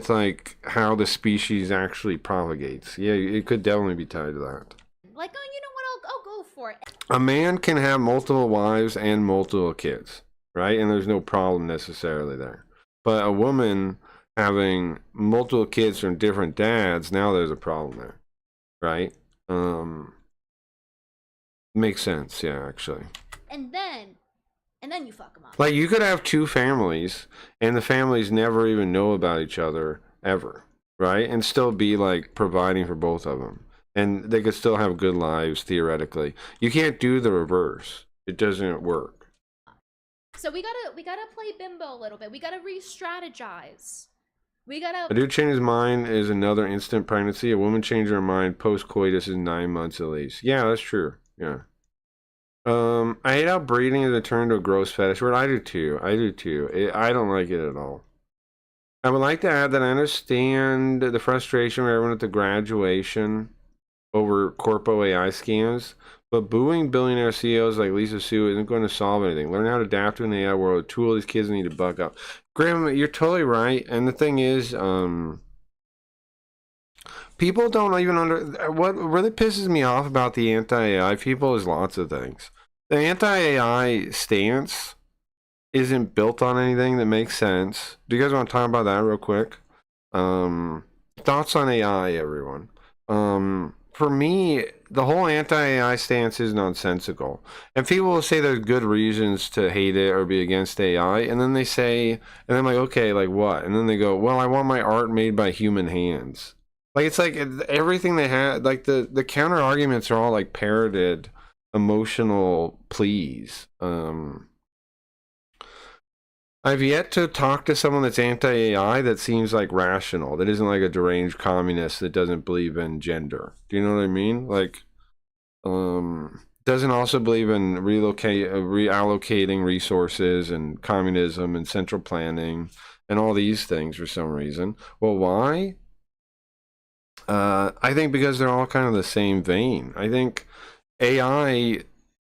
like how the species actually propagates. Yeah, it could definitely be tied to that. Like, oh, you know what? I'll go for it. A man can have multiple wives and multiple kids, right? And there's no problem necessarily there. But a woman having multiple kids from different dads, now there's a problem there, right? Makes sense, yeah, actually. And then you fuck them up. Like you could have two families, and the families never even know about each other ever, right? And still be like providing for both of them. And they could still have good lives, theoretically. You can't do the reverse. It doesn't work. So we gotta play bimbo a little bit. We gotta re-strategize. We A gotta. dude change his mind is another instant pregnancy. A woman changing her mind post-coitus is 9 months at least. Yeah, that's true. Yeah. I hate how breeding is a turn to a gross fetish word. I do too. I don't like it at all. I would like to add that I understand the frustration with everyone at the graduation over corpo AI scams, but booing billionaire CEOs like Lisa Su isn't going to solve anything. Learn how to adapt to an AI world. Two of these kids need to buck up. Graham, you're totally right. And the thing is, people don't even what really pisses me off about the anti-AI people is lots of things. The anti-AI stance isn't built on anything that makes sense. Do you guys want to talk about that real quick? Thoughts on AI, everyone. For me, the whole anti-AI stance is nonsensical. And people will say there's good reasons to hate it or be against AI, and then they say, and I'm like, okay, like what? And then they go, well, I want my art made by human hands. Like, it's like everything they had, like the counter arguments are all like parroted emotional pleas. I've yet to talk to someone that's anti-AI that seems like rational, that isn't like a deranged communist that doesn't believe in gender. Do you know what I mean? Like, doesn't also believe in reallocating resources and communism and central planning and all these things for some reason. Well, why? I think because they're all kind of the same vein. I think AI,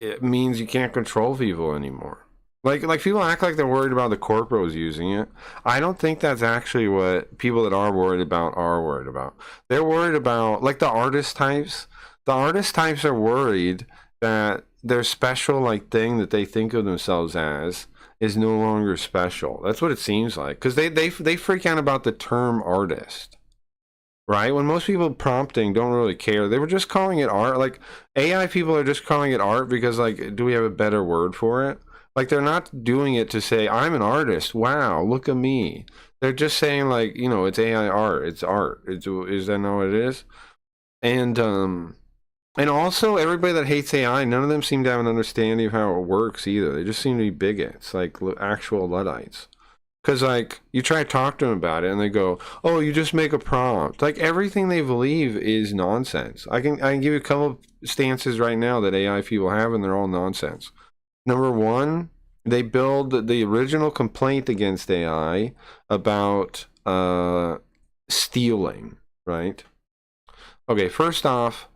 it means you can't control people anymore. Like people act like they're worried about the corporos using it. I don't think that's actually what people that are worried about are worried about. They're worried about, like, the artist types. The artist types are worried that their special, like, thing that they think of themselves as is no longer special. That's what it seems like. Because they freak out about the term artist. Right? When most people prompting don't really care. They were just calling it art. Like, AI people are just calling it art because, like, do we have a better word for it? Like, they're not doing it to say, I'm an artist. Wow, look at me. They're just saying, like, you know, it's AI art. It's art. Is that not what it is? And also everybody that hates AI, none of them seem to have an understanding of how it works either. They just seem to be bigots, like actual Luddites. Because, like, you try to talk to them about it, and they go, oh, you just make a prompt. Like, everything they believe is nonsense. I can give you a couple of stances right now that AI people have, and they're all nonsense. Number one, they build the original complaint against AI about stealing, right? Okay, first off,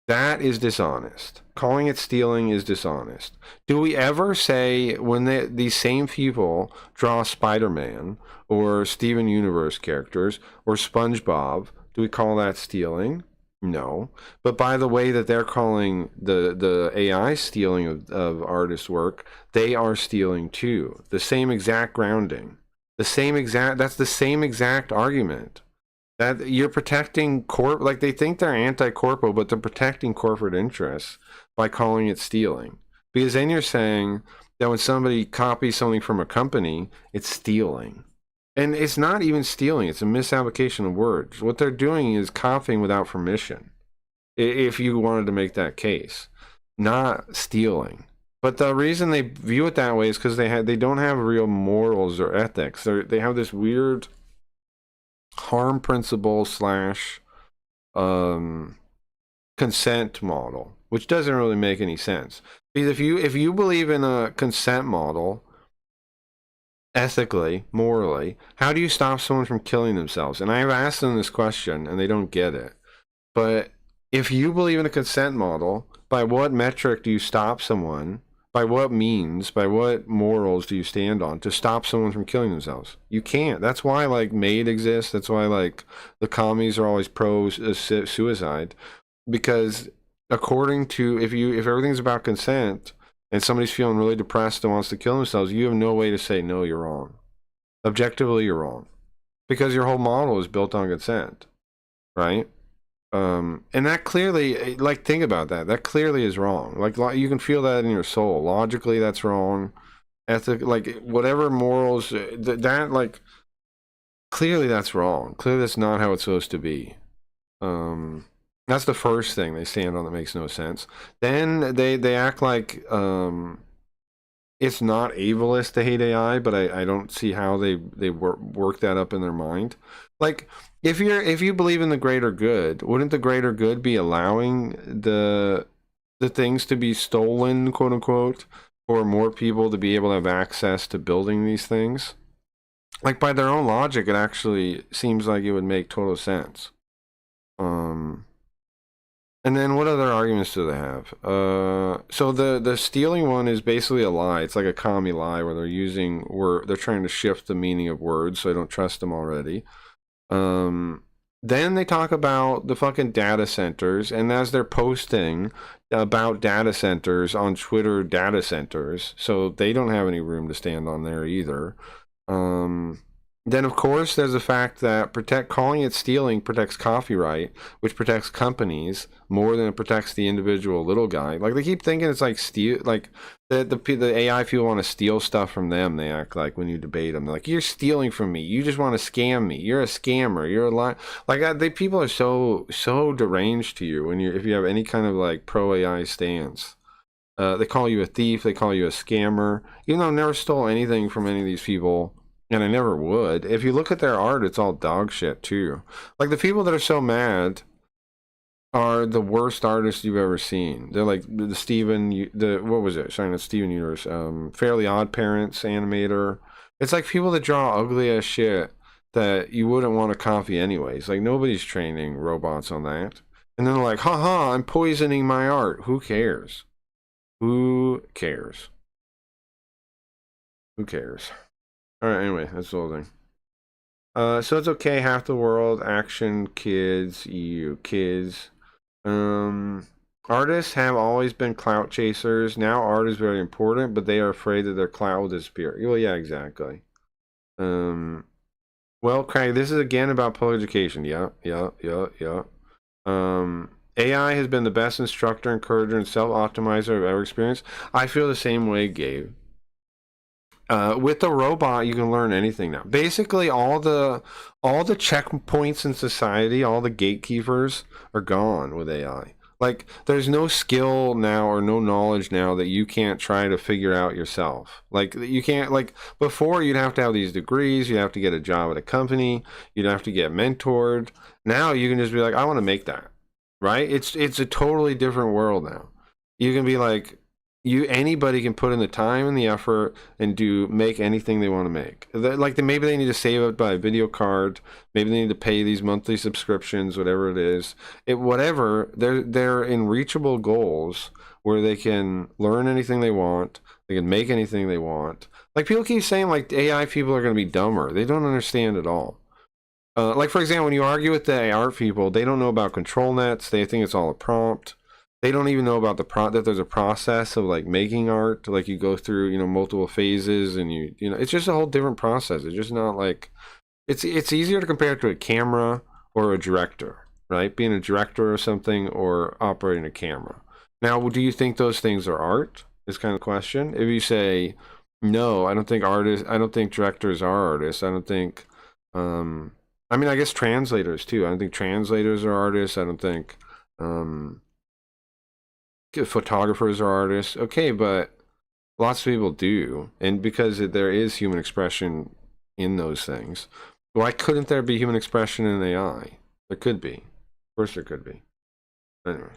that is dishonest. Calling it stealing is dishonest. Do we ever say when these same people draw Spider-Man or Steven Universe characters or SpongeBob, do we call that stealing? No. But by the way that they're calling the AI stealing of artists' work, they are stealing too. The same exact grounding. That's the same exact argument. That you're protecting like they think they're anti-corpo, but they're protecting corporate interests by calling it stealing. Because then you're saying that when somebody copies something from a company, it's stealing. And it's not even stealing, it's a misapplication of words. What they're doing is copying without permission, if you wanted to make that case. Not stealing. But the reason they view it that way is because they don't have real morals or ethics. They have this weird harm principle / consent model, which doesn't really make any sense. Because if you believe in a consent model, ethically, morally, how do you stop someone from killing themselves? And I've asked them this question and they don't get it. But if you believe in a consent model, by what metric do you stop someone? By what means, by what morals do you stand on to stop someone from killing themselves? You can't. That's why, like, MAID exists. That's why, like, the commies are always pro suicide. Because according to, if everything's about consent and somebody's feeling really depressed and wants to kill themselves, you have no way to say, no, you're wrong. Objectively, you're wrong. Because your whole model is built on consent. Right? And that clearly, like, think about that. That clearly is wrong. Like, you can feel that in your soul. Logically, that's wrong. Like, whatever morals, like, clearly that's wrong. Clearly that's not how it's supposed to be. That's the first thing they stand on that makes no sense. Then they act like it's not ableist to hate AI, but I don't see how they work that up in their mind. Like, if you believe in the greater good, wouldn't the greater good be allowing the things to be stolen, quote unquote, for more people to be able to have access to building these things? Like, by their own logic, it actually seems like it would make total sense. And then what other arguments do they have? So the stealing one is basically a lie. It's like a commie lie where they're trying to shift the meaning of words, so I don't trust them already. Then they talk about the fucking data centers, and as they're posting about data centers on Twitter, data centers, so they don't have any room to stand on there either. Then, of course, there's the fact that calling it stealing protects copyright, which protects companies more than it protects the individual little guy. Like, they keep thinking it's like the AI people want to steal stuff from them. They act like when you debate them, they're like, you're stealing from me. You just want to scam me. You're a scammer. You're a lie. Like, people are so deranged to you if you have any kind of like pro AI stance. They call you a thief. They call you a scammer. Even though I never stole anything from any of these people. And I never would. If you look at their art, it's all dog shit too. Like, the people that are so mad are the worst artists you've ever seen. They're like what was it? Sorry, not Steven Universe. Fairly Odd Parents animator. It's like people that draw ugly ass shit that you wouldn't want to copy anyways. Like, nobody's training robots on that. And then they're like, haha, I'm poisoning my art. Who cares? Who cares? Who cares? Alright, anyway, that's the whole thing. So it's okay, half the world, action, kids, kids. Artists have always been clout chasers. Now art is very important, but they are afraid that their clout will disappear. Well, yeah, exactly. Well, Craig, this is again about public education. Yeah. AI has been the best instructor, encourager, and self-optimizer I've ever experienced. I feel the same way, Gabe. With the robot, you can learn anything now. Basically, all the checkpoints in society, all the gatekeepers are gone with AI. Like, there's no skill now or no knowledge now that you can't try to figure out yourself. Like, you can't, like, before you'd have to have these degrees, you'd have to get a job at a company, you'd have to get mentored. Now you can just be like, I want to make that, right? It's a totally different world now. You can be like, anybody can put in the time and the effort and make anything they want to make. Like, maybe they need to save it by a video card, maybe they need to pay these monthly subscriptions, whatever it is. They're in reachable goals where they can learn anything they want, they can make anything they want. Like, people keep saying like AI people are going to be dumber. They don't understand at all. Like, for example, when you argue with the art people, they don't know about control nets. They think it's all a prompt. They don't even know about that there's a process of like making art. Like, you go through, you know, multiple phases, and you know, it's just a whole different process. It's just not like, it's easier to compare it to a camera or a director, right? Being a director or something, or operating a camera. Now, do you think those things are art? Is kind of the question. If you say no, I don't think directors are artists. I don't think, I mean, I guess translators too. I don't think translators are artists. I don't think, photographers are artists. Okay, but lots of people do, and because there is human expression in those things, why couldn't there be human expression in AI? There could be. Of course there could be. Anyway,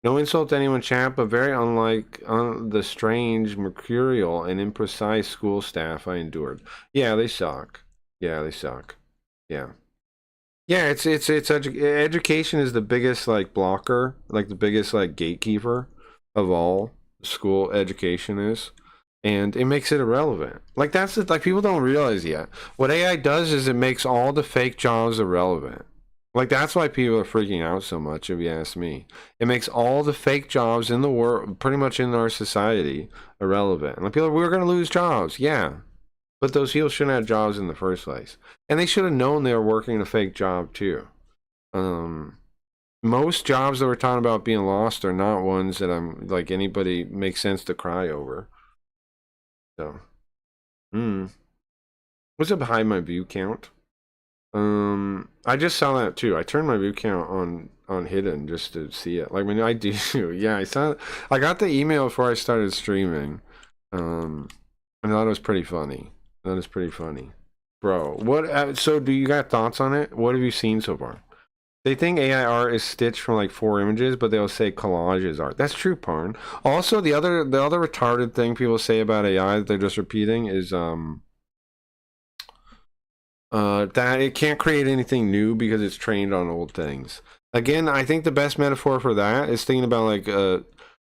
no insult to anyone, champ, but very unlike the strange, mercurial, and imprecise school staff I endured. Yeah, they suck. Yeah, they suck. Yeah. Yeah, education is the biggest like blocker, like the biggest like gatekeeper of all. School education is, and it makes it irrelevant. Like, that's the, like, people don't realize yet. What AI does is it makes all the fake jobs irrelevant. Like, that's why people are freaking out so much, if you ask me. It makes all the fake jobs in the world, pretty much in our society, irrelevant. Like, people are, we're going to lose jobs. Yeah. But those people shouldn't have jobs in the first place. And they should have known they were working a fake job, too. Most jobs that we're talking about being lost are not ones that I'm, like, anybody makes sense to cry over. So. What's up behind my view count? I just saw that too. I turned my view count on hidden just to see it. Like, when I do, yeah, I got the email before I started streaming. I thought it was pretty funny. That is pretty funny, bro. What? So, do you got thoughts on it? What have you seen so far? They think AI art is stitched from like 4 images, but they'll say collage is art. That's true, Parn. Also, the other retarded thing people say about AI that they're just repeating is that it can't create anything new because it's trained on old things. Again, I think the best metaphor for that is thinking about like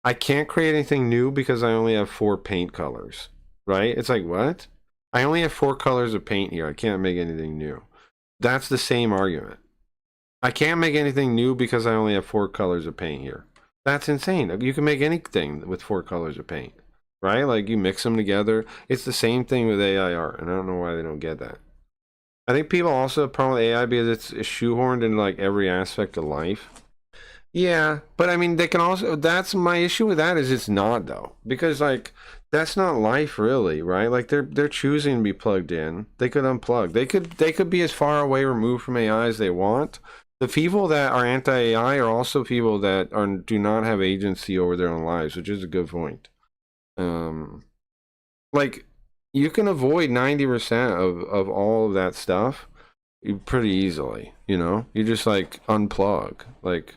I can't create anything new because I only have 4 paint colors, right? It's like, what? I only have 4 colors of paint here. I can't make anything new. That's the same argument. I can't make anything new because I only have 4 colors of paint here. That's insane. You can make anything with 4 colors of paint, right? Like, you mix them together. It's the same thing with AI art, and I don't know why they don't get that. I think people also have a problem with AI because it's shoehorned into like every aspect of life. Yeah, but I mean, they can also, that's my issue with that, is it's not, though, because like that's not life really, right? Like, they're choosing to be plugged in. They could unplug. They could be as far away removed from AI as they want. The people that are anti-AI are also people that do not have agency over their own lives, which is a good point. Like, you can avoid 90% of all of that stuff pretty easily, you know? You just like unplug. Like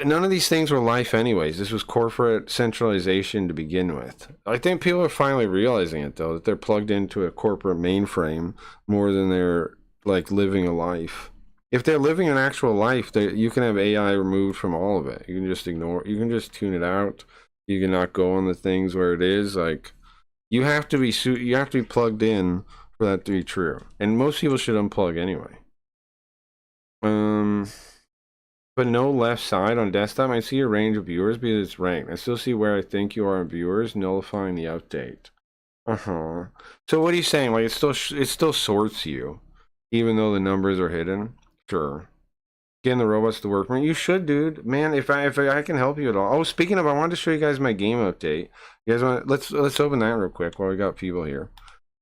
none of these things were life anyways. This was corporate centralization to begin with. I think people are finally realizing it, though, that they're plugged into a corporate mainframe more than they're like living a life. If they're living an actual life, you can have AI removed from all of it. You can just ignore it. You can just tune it out. You can not go on the things where it is. Like, you have to be plugged in for that to be true. And most people should unplug anyway. But no left side on desktop. I see your range of viewers because it's ranked. I still see where I think you are in viewers, nullifying the update. So what are you saying? Like, it still sorts you, even though the numbers are hidden? Sure. getting the robots to work. Man, you should, dude. Man, if I can help you at all. Oh, speaking of, I wanted to show you guys my game update. You guys want? Let's open that real quick while we got people here.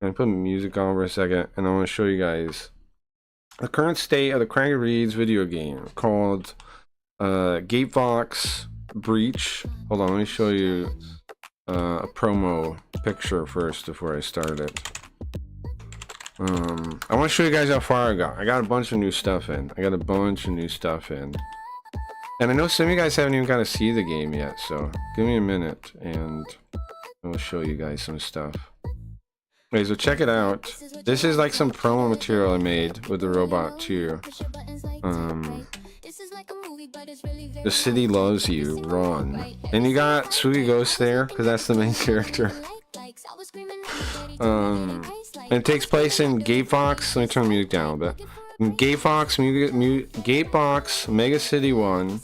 I'm gonna put music on for a second, and I want to show you guys the current state of the Cranky Reads video game called Gatebox Breach. Hold on, let me show you a promo picture first before I start it. I want to show you guys how far I got. I got a bunch of new stuff in. And I know some of you guys haven't even got to see the game yet, so give me a minute and I'll show you guys some stuff. Okay, so check it out. This is like some promo material I made with the robot too. The city loves you, Ron. And you got Sweetie Ghost there, because that's the main character. And it takes place in Gatebox. Let me turn the music down a bit. Gatebox Mega City 1,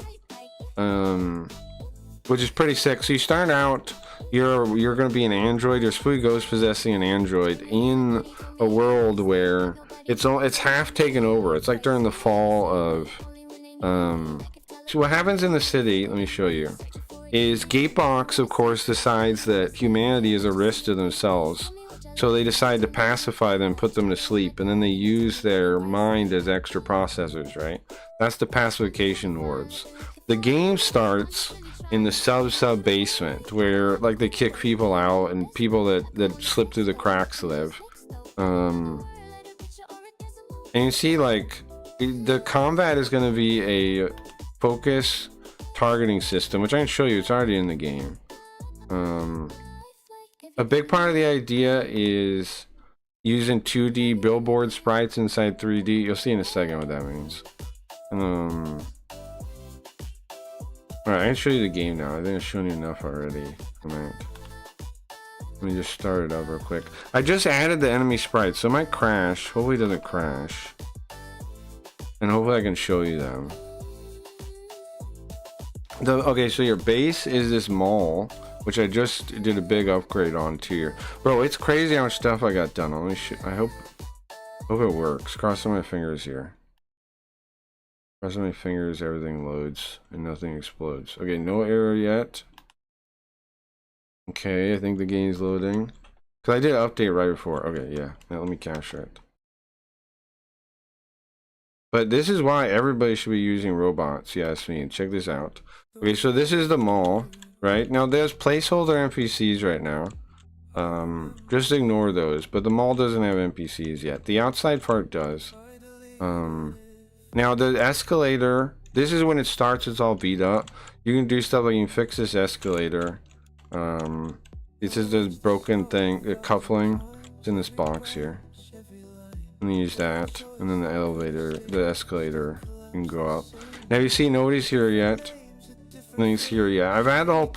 which is pretty sick. So you start out, you're going to be an android. You're Sweetie Ghost possessing an android in a world where it's half taken over. It's like during the fall of so what happens in the city, let me show you, is Gatebox, of course, decides that humanity is a risk to themselves. So they decide to pacify them, put them to sleep, and then they use their mind as extra processors, right? That's the pacification wards. The game starts in the sub basement, where like they kick people out and people that slip through the cracks live. And you see, like, the combat is going to be a focus targeting system, which I can show you. It's already in the game. A big part of the idea is using 2D billboard sprites inside 3D. You'll see in a second what that means. Alright, I can show you the game now. I think I've shown you enough already. Let me just start it up real quick. I just added the enemy sprites, so it might crash. Hopefully it doesn't crash. And hopefully I can show you them. Okay, so your base is this mall, which I just did a big upgrade on tier. Bro, it's crazy how much stuff I got done. Let me I hope it works. Crossing my fingers here. Crossing my fingers, everything loads and nothing explodes. Okay, no error yet. Okay, I think the game's loading. Cause I did an update right before. Okay, yeah. Now let me capture it. But this is why everybody should be using robots. Yes, me. Check this out. Okay, so this is the mall, right? Now there's placeholder NPCs right now. Just ignore those. But the mall doesn't have NPCs yet. The outside part does. Now the escalator. This is when it starts. It's all beat up. You can do stuff like you can fix this escalator. It's just this broken thing, the coupling. It's in this box here. And use that, and then the elevator, the escalator can go up. Now you see nobody's here yet. Nobody's here yet. I've had the whole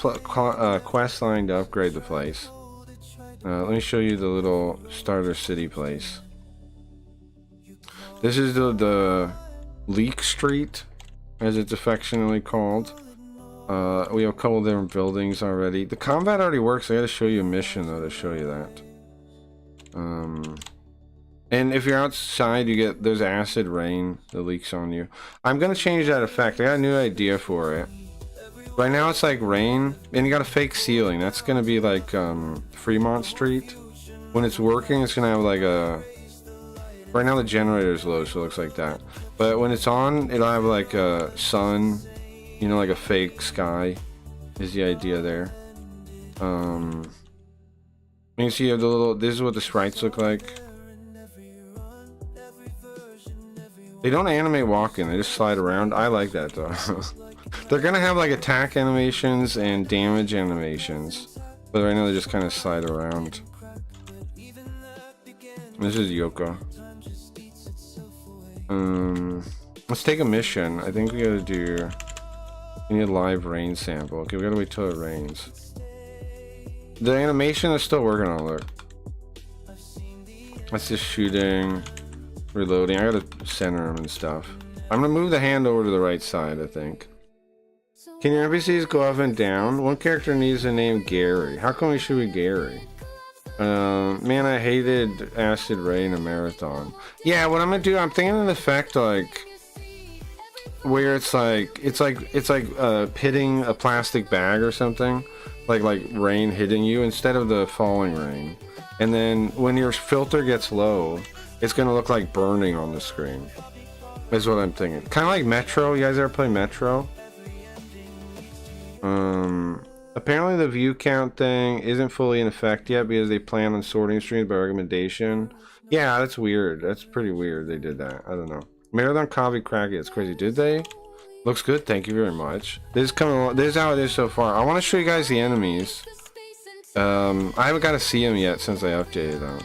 quest line to upgrade the place. Let me show you the little starter city place. This is the Leak Street, as it's affectionately called. We have a couple different buildings already. The combat already works. I gotta show you a mission though to show you that. And if you're outside, there's acid rain that leaks on you. I'm gonna change that effect. I got a new idea for it. Right now it's like rain, and you got a fake ceiling. That's gonna be like Fremont Street. When it's working, it's gonna have like a. Right now the generator's low, so it looks like that. But when it's on, it'll have like a sun, you know, like a fake sky. Is the idea there? You can see you have the little. This is what the sprites look like. They don't animate walking, they just slide around. I like that though. They're gonna have like attack animations and damage animations, but right now they just kind of slide around. This is Yoko. Let's take a mission. I think we gotta do. We need a live rain sample. Okay, we gotta wait till it rains. The animation is still working on. Look. That's just shooting. Reloading. I gotta center him and stuff. I'm gonna move the hand over to the right side, I think. Can your NPCs go up and down? One character needs the name Gary. How come we should be Gary? Man, I hated Acid Rain and Marathon. Yeah, what I'm gonna do, I'm thinking an effect like where it's like hitting a plastic bag or something, like rain hitting you instead of the falling rain. And then when your filter gets low, it's gonna look like burning on the screen. Is what I'm thinking. Kind of like Metro. You guys ever play Metro? Apparently the view count thing isn't fully in effect yet because they plan on sorting streams by recommendation. Yeah, that's weird. That's pretty weird they did that. I don't know. Marathon Coffee Cracky, it's crazy. Did they? Looks good, thank you very much. This is coming along. This is how it is so far. I want to show you guys the enemies. I haven't got to see them yet since I updated them.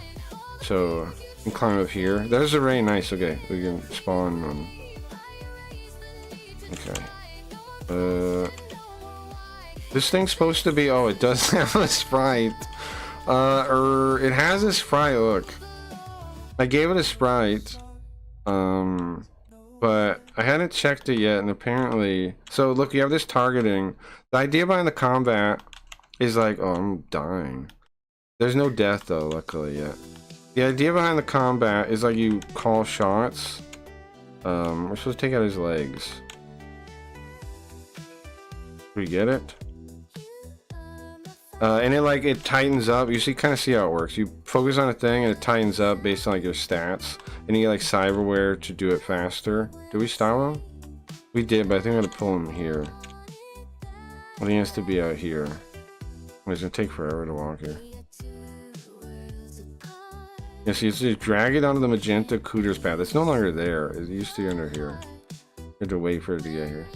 So, you can climb up here. Those are very nice. Okay, we can spawn them. Okay. This thing's supposed to be... Oh, it does have a sprite. It has a sprite, look. I gave it a sprite. But I hadn't checked it yet, and apparently... So, look, you have this targeting. The idea behind the combat is like... Oh, I'm dying. There's no death, though, luckily, yet. The idea behind the combat is like you call shots. We're supposed to take out his legs. Do we get it? And it tightens up. You kind of see how it works. You focus on a thing and it tightens up based on like your stats, and you get like cyberware to do it faster. Did we stop him? We did, but I think I'm gonna pull him here. I think he has to be out here. It's gonna take forever to walk here. Yeah, see, it's just drag it onto the magenta Cooter's path. It's no longer there. It used to be under here. You have to wait for it to get here.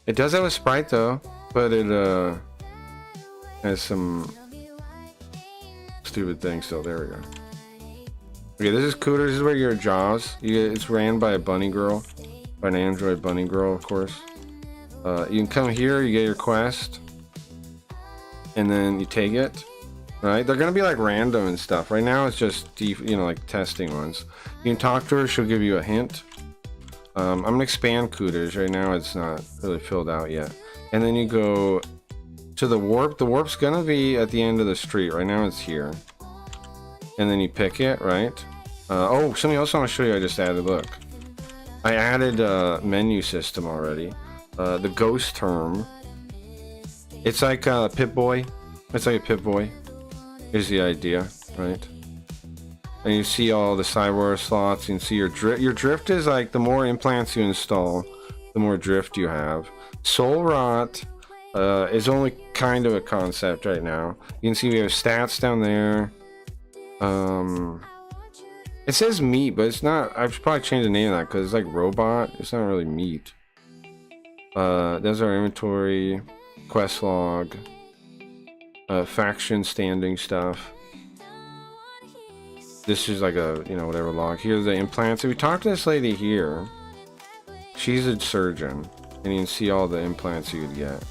It does have a sprite though, but it has some stupid things still. There we go. Okay, this is Cooter. This is where your Jaws. It's ran by a bunny girl, by an android bunny girl, of course. You can come here. You get your quest, and then you take it. Right? They're gonna be like random and stuff. Right now, it's just like testing ones. You can talk to her. She'll give you a hint. I'm gonna expand Cooters. Right now, it's not really filled out yet. And then you go to the warp. The warp's gonna be at the end of the street. Right now it's here. And then you pick it, right? Oh, something else I want to show you I just added. Look. I added a menu system already. The ghost term. It's like a Pip-Boy. It's like a Pip-Boy. Here's the idea, right? And you see all the cyberware slots. You can see your drift. Your drift is like the more implants you install, the more drift you have. Soul Rot is only kind of a concept right now. You can see we have stats down there. It says meat, but it's not. I should probably change the name of that because it's like robot. It's not really meat. There's our inventory, quest log, faction standing stuff. This is like a whatever log. Here's the implants. If we talk to this lady here, she's a surgeon, and you can see all the implants you could get.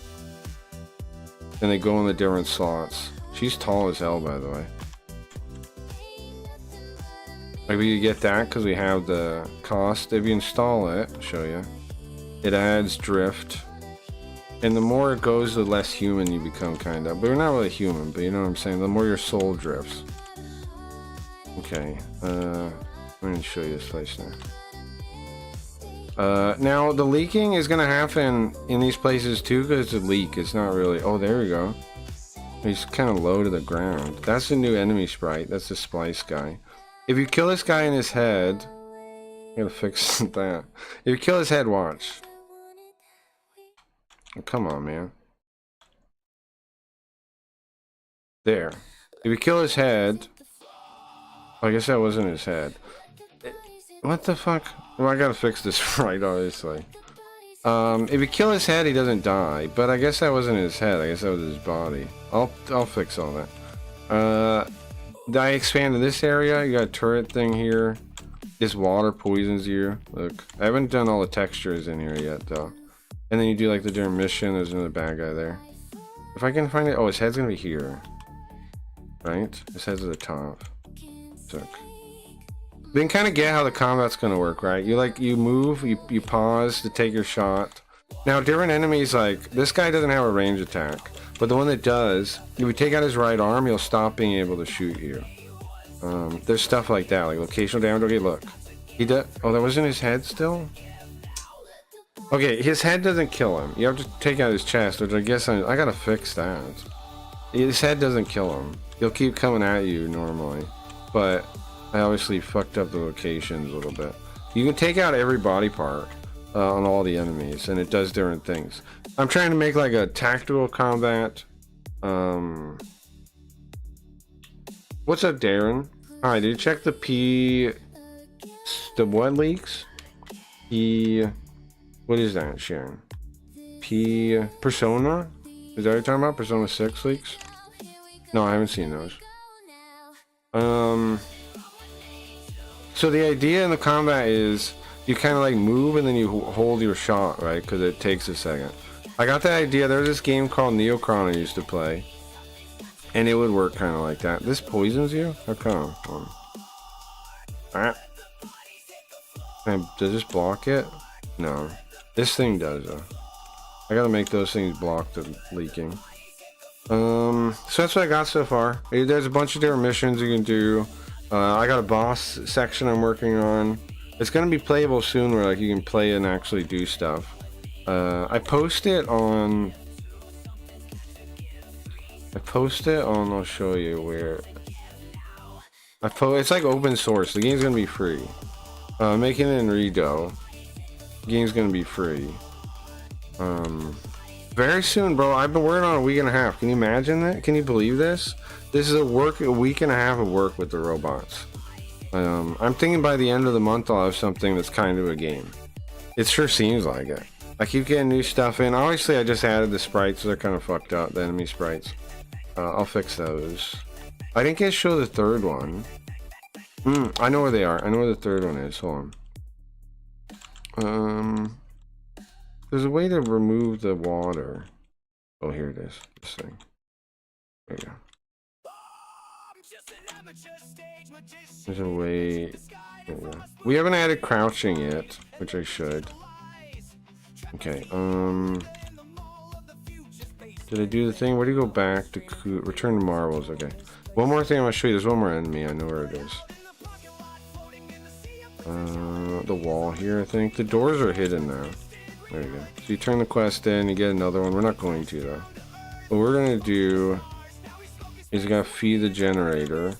And they go in the different slots. She's tall as hell, by the way. Like we could get that because we have the cost. If you install it, I'll show you. It adds drift. And the more it goes, the less human you become, kind of. But we're not really human, but you know what I'm saying? The more your soul drifts. Okay, I'm going to show you this place now. Now, the leaking is going to happen in these places too, because it's a leak. It's not really... Oh, there we go. He's kind of low to the ground. That's the new enemy sprite. That's the splice guy. If you kill this guy in his head... I gotta fix that. If you kill his head, watch. Oh, come on, man. There. If you kill his head... I guess that wasn't his head. What the fuck? Well, I gotta fix this right, obviously. If you kill his head, he doesn't die. But I guess that wasn't his head. I guess that was his body. I'll fix all that. I expanded this area. You got a turret thing here. This water poisons you. Look, I haven't done all the textures in here yet, though. And then you do like the different mission. There's another bad guy there. If I can find it. Oh, his head's gonna be here. Right? His head's at the top. Look. You can kind of get how the combat's gonna work, right? You move, you pause to take your shot. Now, different enemies, like this guy doesn't have a range attack, but the one that does, if you take out his right arm, he'll stop being able to shoot you. There's stuff like that, like locational damage. Okay, look, he did. Oh, that wasn't his head still. Okay, his head doesn't kill him. You have to take out his chest, which I guess I gotta fix that. His head doesn't kill him. He'll keep coming at you normally, but I obviously fucked up the locations a little bit. You can take out every body part on all the enemies, and it does different things. I'm trying to make like a tactical combat. What's up, Darren? Hi, did you check the what leaks? What is that, Sharon? Persona? Is that what you're talking about? Persona 6 leaks? No, I haven't seen those. So the idea in the combat is you kind of like move and then you hold your shot, right? Because it takes a second. I got the idea. There's this game called Neocron I used to play, and it would work kind of like that. This poisons you? How come? Does this block it? No. This thing does though. I gotta make those things block the leaking. So that's what I got so far. There's a bunch of different missions you can do. I got a boss section I'm working on. It's gonna be playable soon where like you can play and actually do stuff. I post it on, I'll show you where. It's like open source. The game's gonna be free. Making it in Redo. The game's gonna be free. Very soon, bro. I've been working on a week and a half. Can you imagine that? Can you believe this? This is a week and a half of work with the robots. I'm thinking by the end of the month I'll have something that's kind of a game. It sure seems like it. I keep getting new stuff in. Obviously, I just added the sprites. They're kind of fucked up, the enemy sprites. I'll fix those. I didn't get to show the third one. I know where they are. I know where the third one is. Hold on. There's a way to remove the water. Oh, here it is. This thing. There you go. There's a way. There you go. We haven't added crouching yet, which I should. Okay. Did I do the thing? Where do you go back to return to marbles? Okay. One more thing I want to show you. There's one more enemy. I know where it is. The wall here, I think. The doors are hidden now. There you go. So you turn the quest in, you get another one. We're not going to though. What we're gonna do is you gotta feed the generator,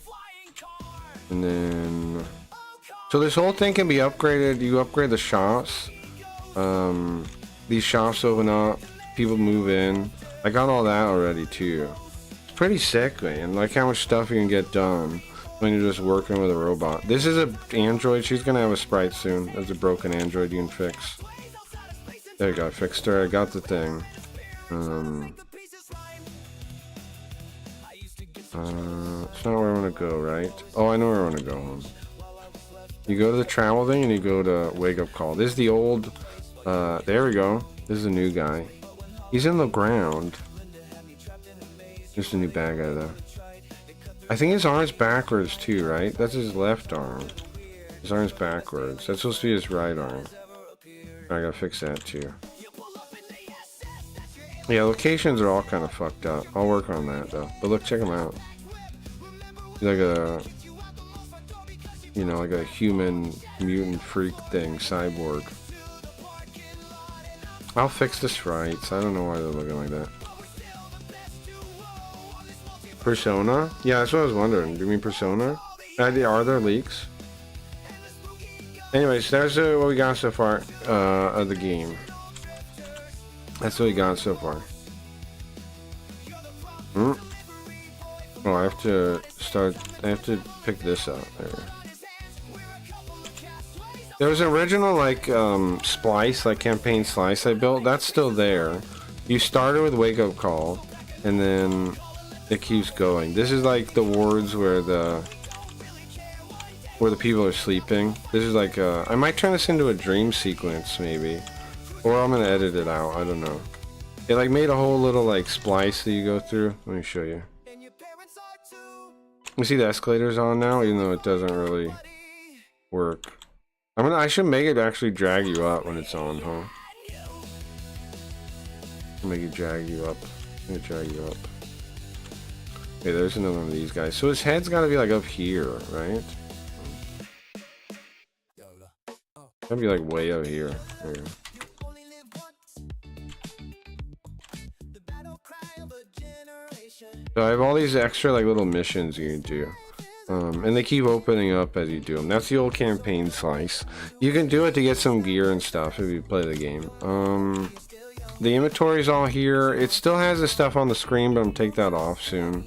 and then so this whole thing can be upgraded. You upgrade the shops. These shops open up, people move in. I got all that already too. It's pretty sick, man. Like how much stuff you can get done when you're just working with a robot. This is an android. She's gonna have a sprite soon. There's a broken android you can fix. There you go, I fixed her. I got the thing. It's not where I want to go, right? Oh, I know where I want to go. You go to the travel thing and you go to wake up call. This is the old. There we go. This is a new guy. He's in the ground. There's a new bad guy though. I think his arm's backwards too, right? That's his left arm. His arm's backwards. That's supposed to be his right arm. I gotta fix that too. Yeah, locations are all kind of fucked up. I'll work on that though. But look, check him out. He's like a, you know, like a human mutant freak thing, cyborg. I'll fix the sprites. I don't know why they're looking like that. Persona? Yeah, that's what I was wondering. Do you mean Persona? Are there leaks? Anyways, that's what we got so far of the game. That's what we got so far. Oh, I have to pick this up. There was an original like splice, like campaign slice I built. That's still there. You started with wake up call, and then it keeps going. This is like the wards where the people are sleeping. This is like I might turn this into a dream sequence maybe, or I'm gonna edit it out. I don't know. It like made a whole little like splice that you go through. Let me show you. You see the escalator's on now, even though it doesn't really work. I should make it actually drag you up when it's on, huh? Make it drag you up. Make it drag you up. Okay, there's another one of these guys. So his head's gotta be like up here, right? Gotta be like way out here. There you go. So I have all these extra like little missions you can do. And they keep opening up as you do them. That's the old campaign slice. You can do it to get some gear and stuff if you play the game. The inventory's all here. It still has the stuff on the screen, but I'm gonna take that off soon.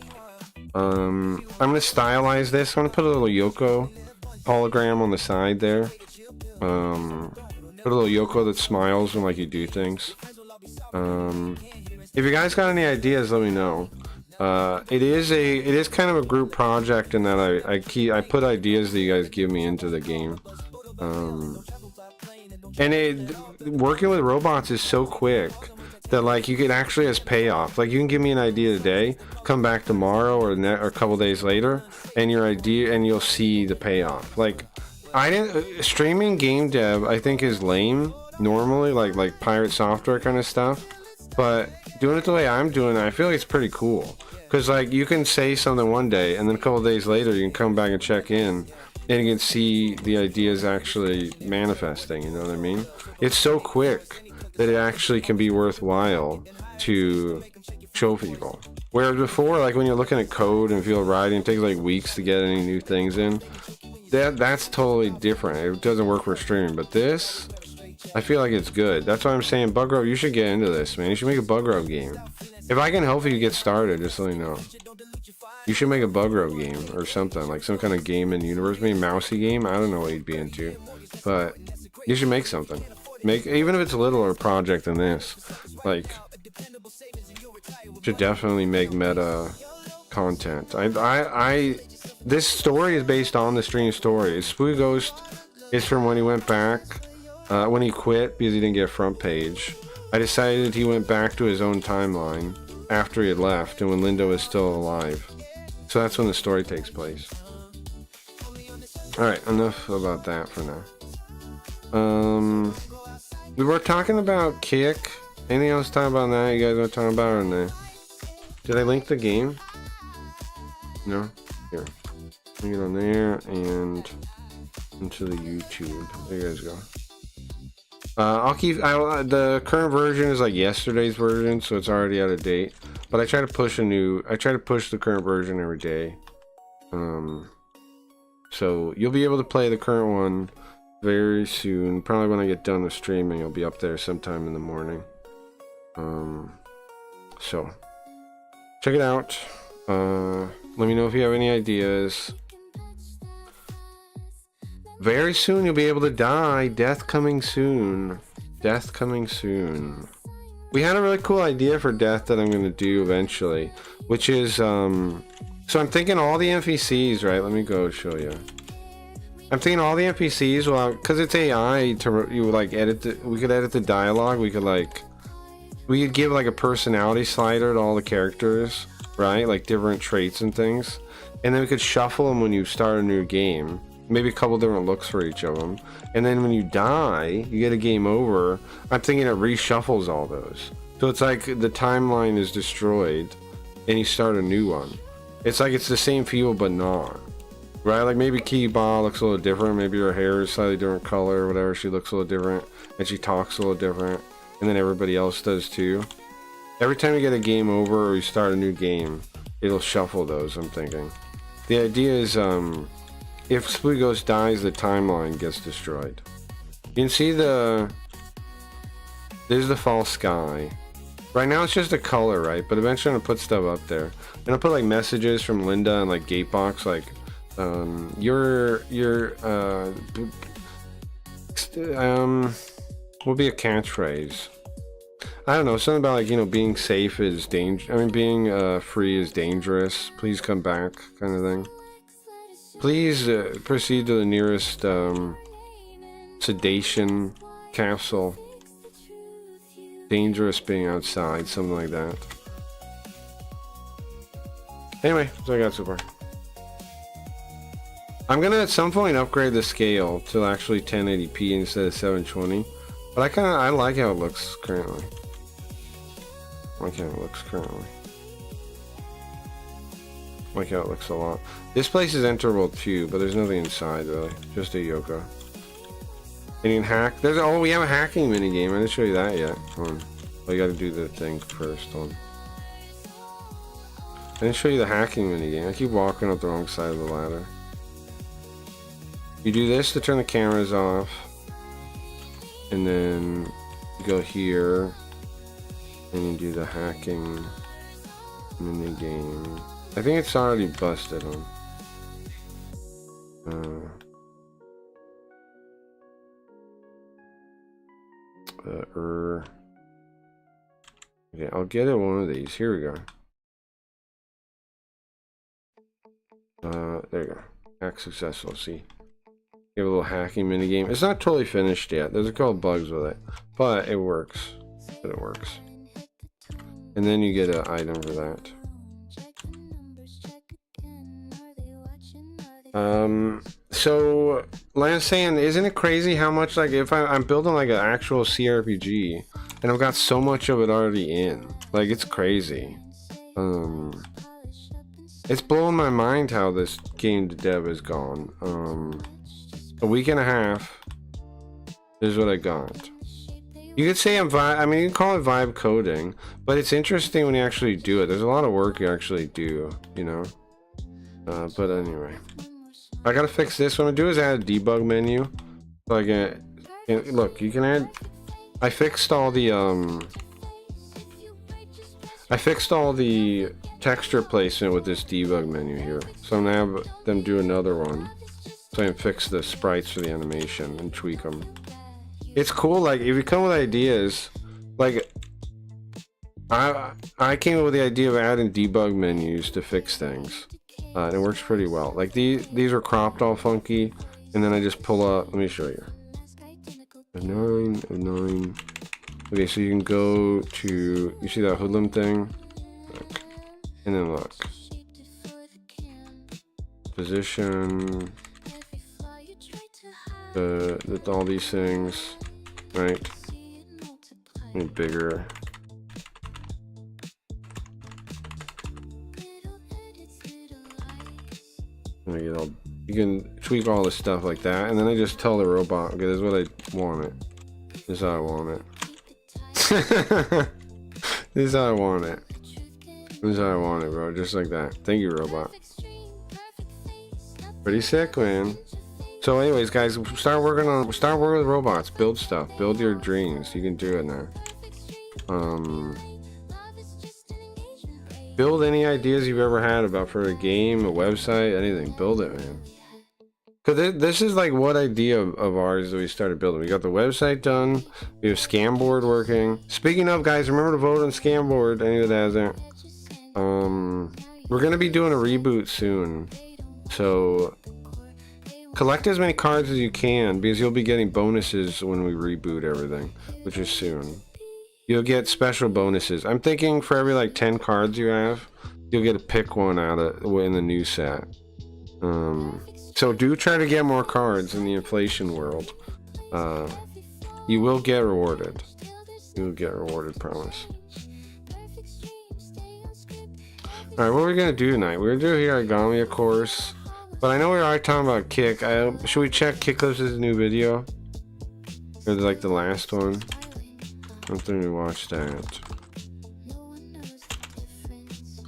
I'm gonna stylize this. I'm gonna put a little Yoko hologram on the side there. Put a little Yoko that smiles when like you do things. If you guys got any ideas, let me know. It is kind of a group project in that I put ideas that you guys give me into the game. And working with robots is so quick that like you can actually has payoff. Like you can give me an idea today, come back tomorrow or a couple days later, and your idea, and you'll see the payoff. Like streaming game dev I think is lame normally, like pirate software kind of stuff, but doing it the way I'm doing it, I feel like it's pretty cool. Because like you can say something one day and then a couple of days later you can come back and check in and you can see the ideas actually manifesting, you know what I mean? It's so quick that it actually can be worthwhile to show people. Whereas before, like when you're looking at code and field writing, it takes like weeks to get any new things in. That's totally different. It doesn't work for streaming, but this, I feel like it's good. That's why I'm saying, Bugrove, you should get into this, man. You should make a Bugrove game. If I can help you get started, just let me know. You should make a Bugrove game or something, like some kind of game in the universe, maybe mousy game. I don't know what you'd be into, but you should make something. Even if it's a littler project than this, like, should definitely make meta content. This story is based on the stream story. Spooky Ghost is from when he went back, when he quit because he didn't get a front page. I decided he went back to his own timeline after he had left and when Linda was still alive. So that's when the story takes place. Alright, enough about that for now. We were talking about Kick. Anything else to talk about that you guys want to talk about or no? Did I link the game? No? Here. Link it on there and into the YouTube. There you guys go. I'll keep the current version is like yesterday's version, so it's already out of date. But I try to push the current version every day. So you'll be able to play the current one very soon. Probably when I get done with streaming, it'll be up there sometime in the morning. So check it out. Let me know if you have any ideas. Very soon you'll be able to die. Death coming soon. Death coming soon. We had a really cool idea for death that I'm going to do eventually, which is so I'm thinking all the NPCs, right? Let me go show you. I'm thinking all the NPCs, well, because it's AI, you would like edit we could edit the dialogue. We could give like a personality slider to all the characters, right? Like different traits and things, and then we could shuffle them when you start a new game. Maybe a couple different looks for each of them, and then when you die, you get a game over. I'm thinking it reshuffles all those, so it's like the timeline is destroyed, and you start a new one. It's like it's the same feel, but not. Right, like maybe Kiba looks a little different, maybe her hair is slightly different color or whatever, she looks a little different, and she talks a little different, and then everybody else does too. Every time you get a game over or you start a new game, it'll shuffle those, I'm thinking. The idea is, if Spooky Ghost dies, the timeline gets destroyed. You can see there's the false sky. Right now it's just a color, right, but eventually I'm gonna put stuff up there. And I'll put like messages from Linda and like Gatebox, like, will be a catchphrase. I don't know, something about like, you know, being safe is being free is dangerous. Please come back, kind of thing. Please proceed to the nearest sedation capsule. Dangerous being outside, something like that. Anyway, that's what I got so far. I'm gonna at some point upgrade the scale to actually 1080p instead of 720, but I like how it looks currently. Like how it looks a lot. This place is enterable too, but there's nothing inside really. Just a Yoko. And you can hack. We have a hacking minigame. I didn't show you that yet. Hold on. Well, you gotta do the thing first. Hold on. I didn't show you the hacking minigame. I keep walking up the wrong side of the ladder. You do this to turn the cameras off. And then you go here. And you do the hacking minigame. I think it's already busted on. Okay, I'll get it one of these. Here we go. There you go. Hack successful. See, you have a little hacking minigame. It's not totally finished yet. There's a couple bugs with it, but it works. But it works. And then you get an item for that. So Lance saying, isn't it crazy how much, like, if I'm building like an actual CRPG and I've got so much of it already in, like, it's crazy. It's blowing my mind how this game dev is gone. A week and a half is what I got. You could say I mean, you can call it vibe coding, but it's interesting when you actually do it. There's a lot of work you actually do, you know. But anyway, I gotta fix this. What I'm gonna do is add a debug menu. So I can look. You can add. I fixed all the texture placement with this debug menu here. So I'm gonna have them do another one, so I can fix the sprites for the animation and tweak them. It's cool. Like, if you come with ideas, like I came up with the idea of adding debug menus to fix things, and it works pretty well. Like these are cropped all funky, and then I just pull up. Let me show you. A 9. Okay, so you can go to, you see that hoodlum thing? Look. And then look. Position. All these things, right? And bigger. And you know, you can tweak all this stuff like that, and then I just tell the robot, okay, this is what I want it. This is how I want it. This is how I want it. This is how I want it, bro. Just like that. Thank you, robot. Pretty sick, man. So anyways, guys, start working with robots. Build stuff. Build your dreams. You can do it now. Build any ideas you've ever had about for a game, a website, anything. Build it, man. Because this is like what idea of ours that we started building. We got the website done. We have Scamboard working. Speaking of, guys, remember to vote on Scamboard. Anyone that hasn't. We're going to be doing a reboot soon. So collect as many cards as you can, because you'll be getting bonuses when we reboot everything, which is soon. You'll get special bonuses. I'm thinking for every like 10 cards you have, you'll get to pick one out of in the new set. So do try to get more cards in the inflation world. You will get rewarded. You will get rewarded, promise. Alright, what are we gonna do tonight? We're gonna do Hiragami, of course. But I know we are talking about Kick. Should we check Kicklips' new video? Or like the last one? I don't think we watched that.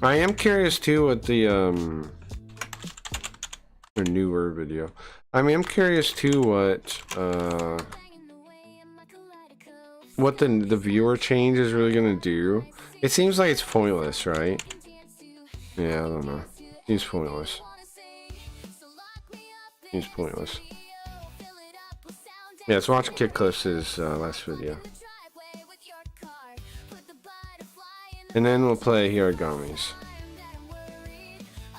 I am curious too what the a newer video. I mean, I'm curious too what the viewer change is really gonna do. It seems like it's pointless, right? Yeah, I don't know. Seems pointless. Seems pointless. Yeah, let's watch Kicklips' last video. And then we'll play Hiragami's.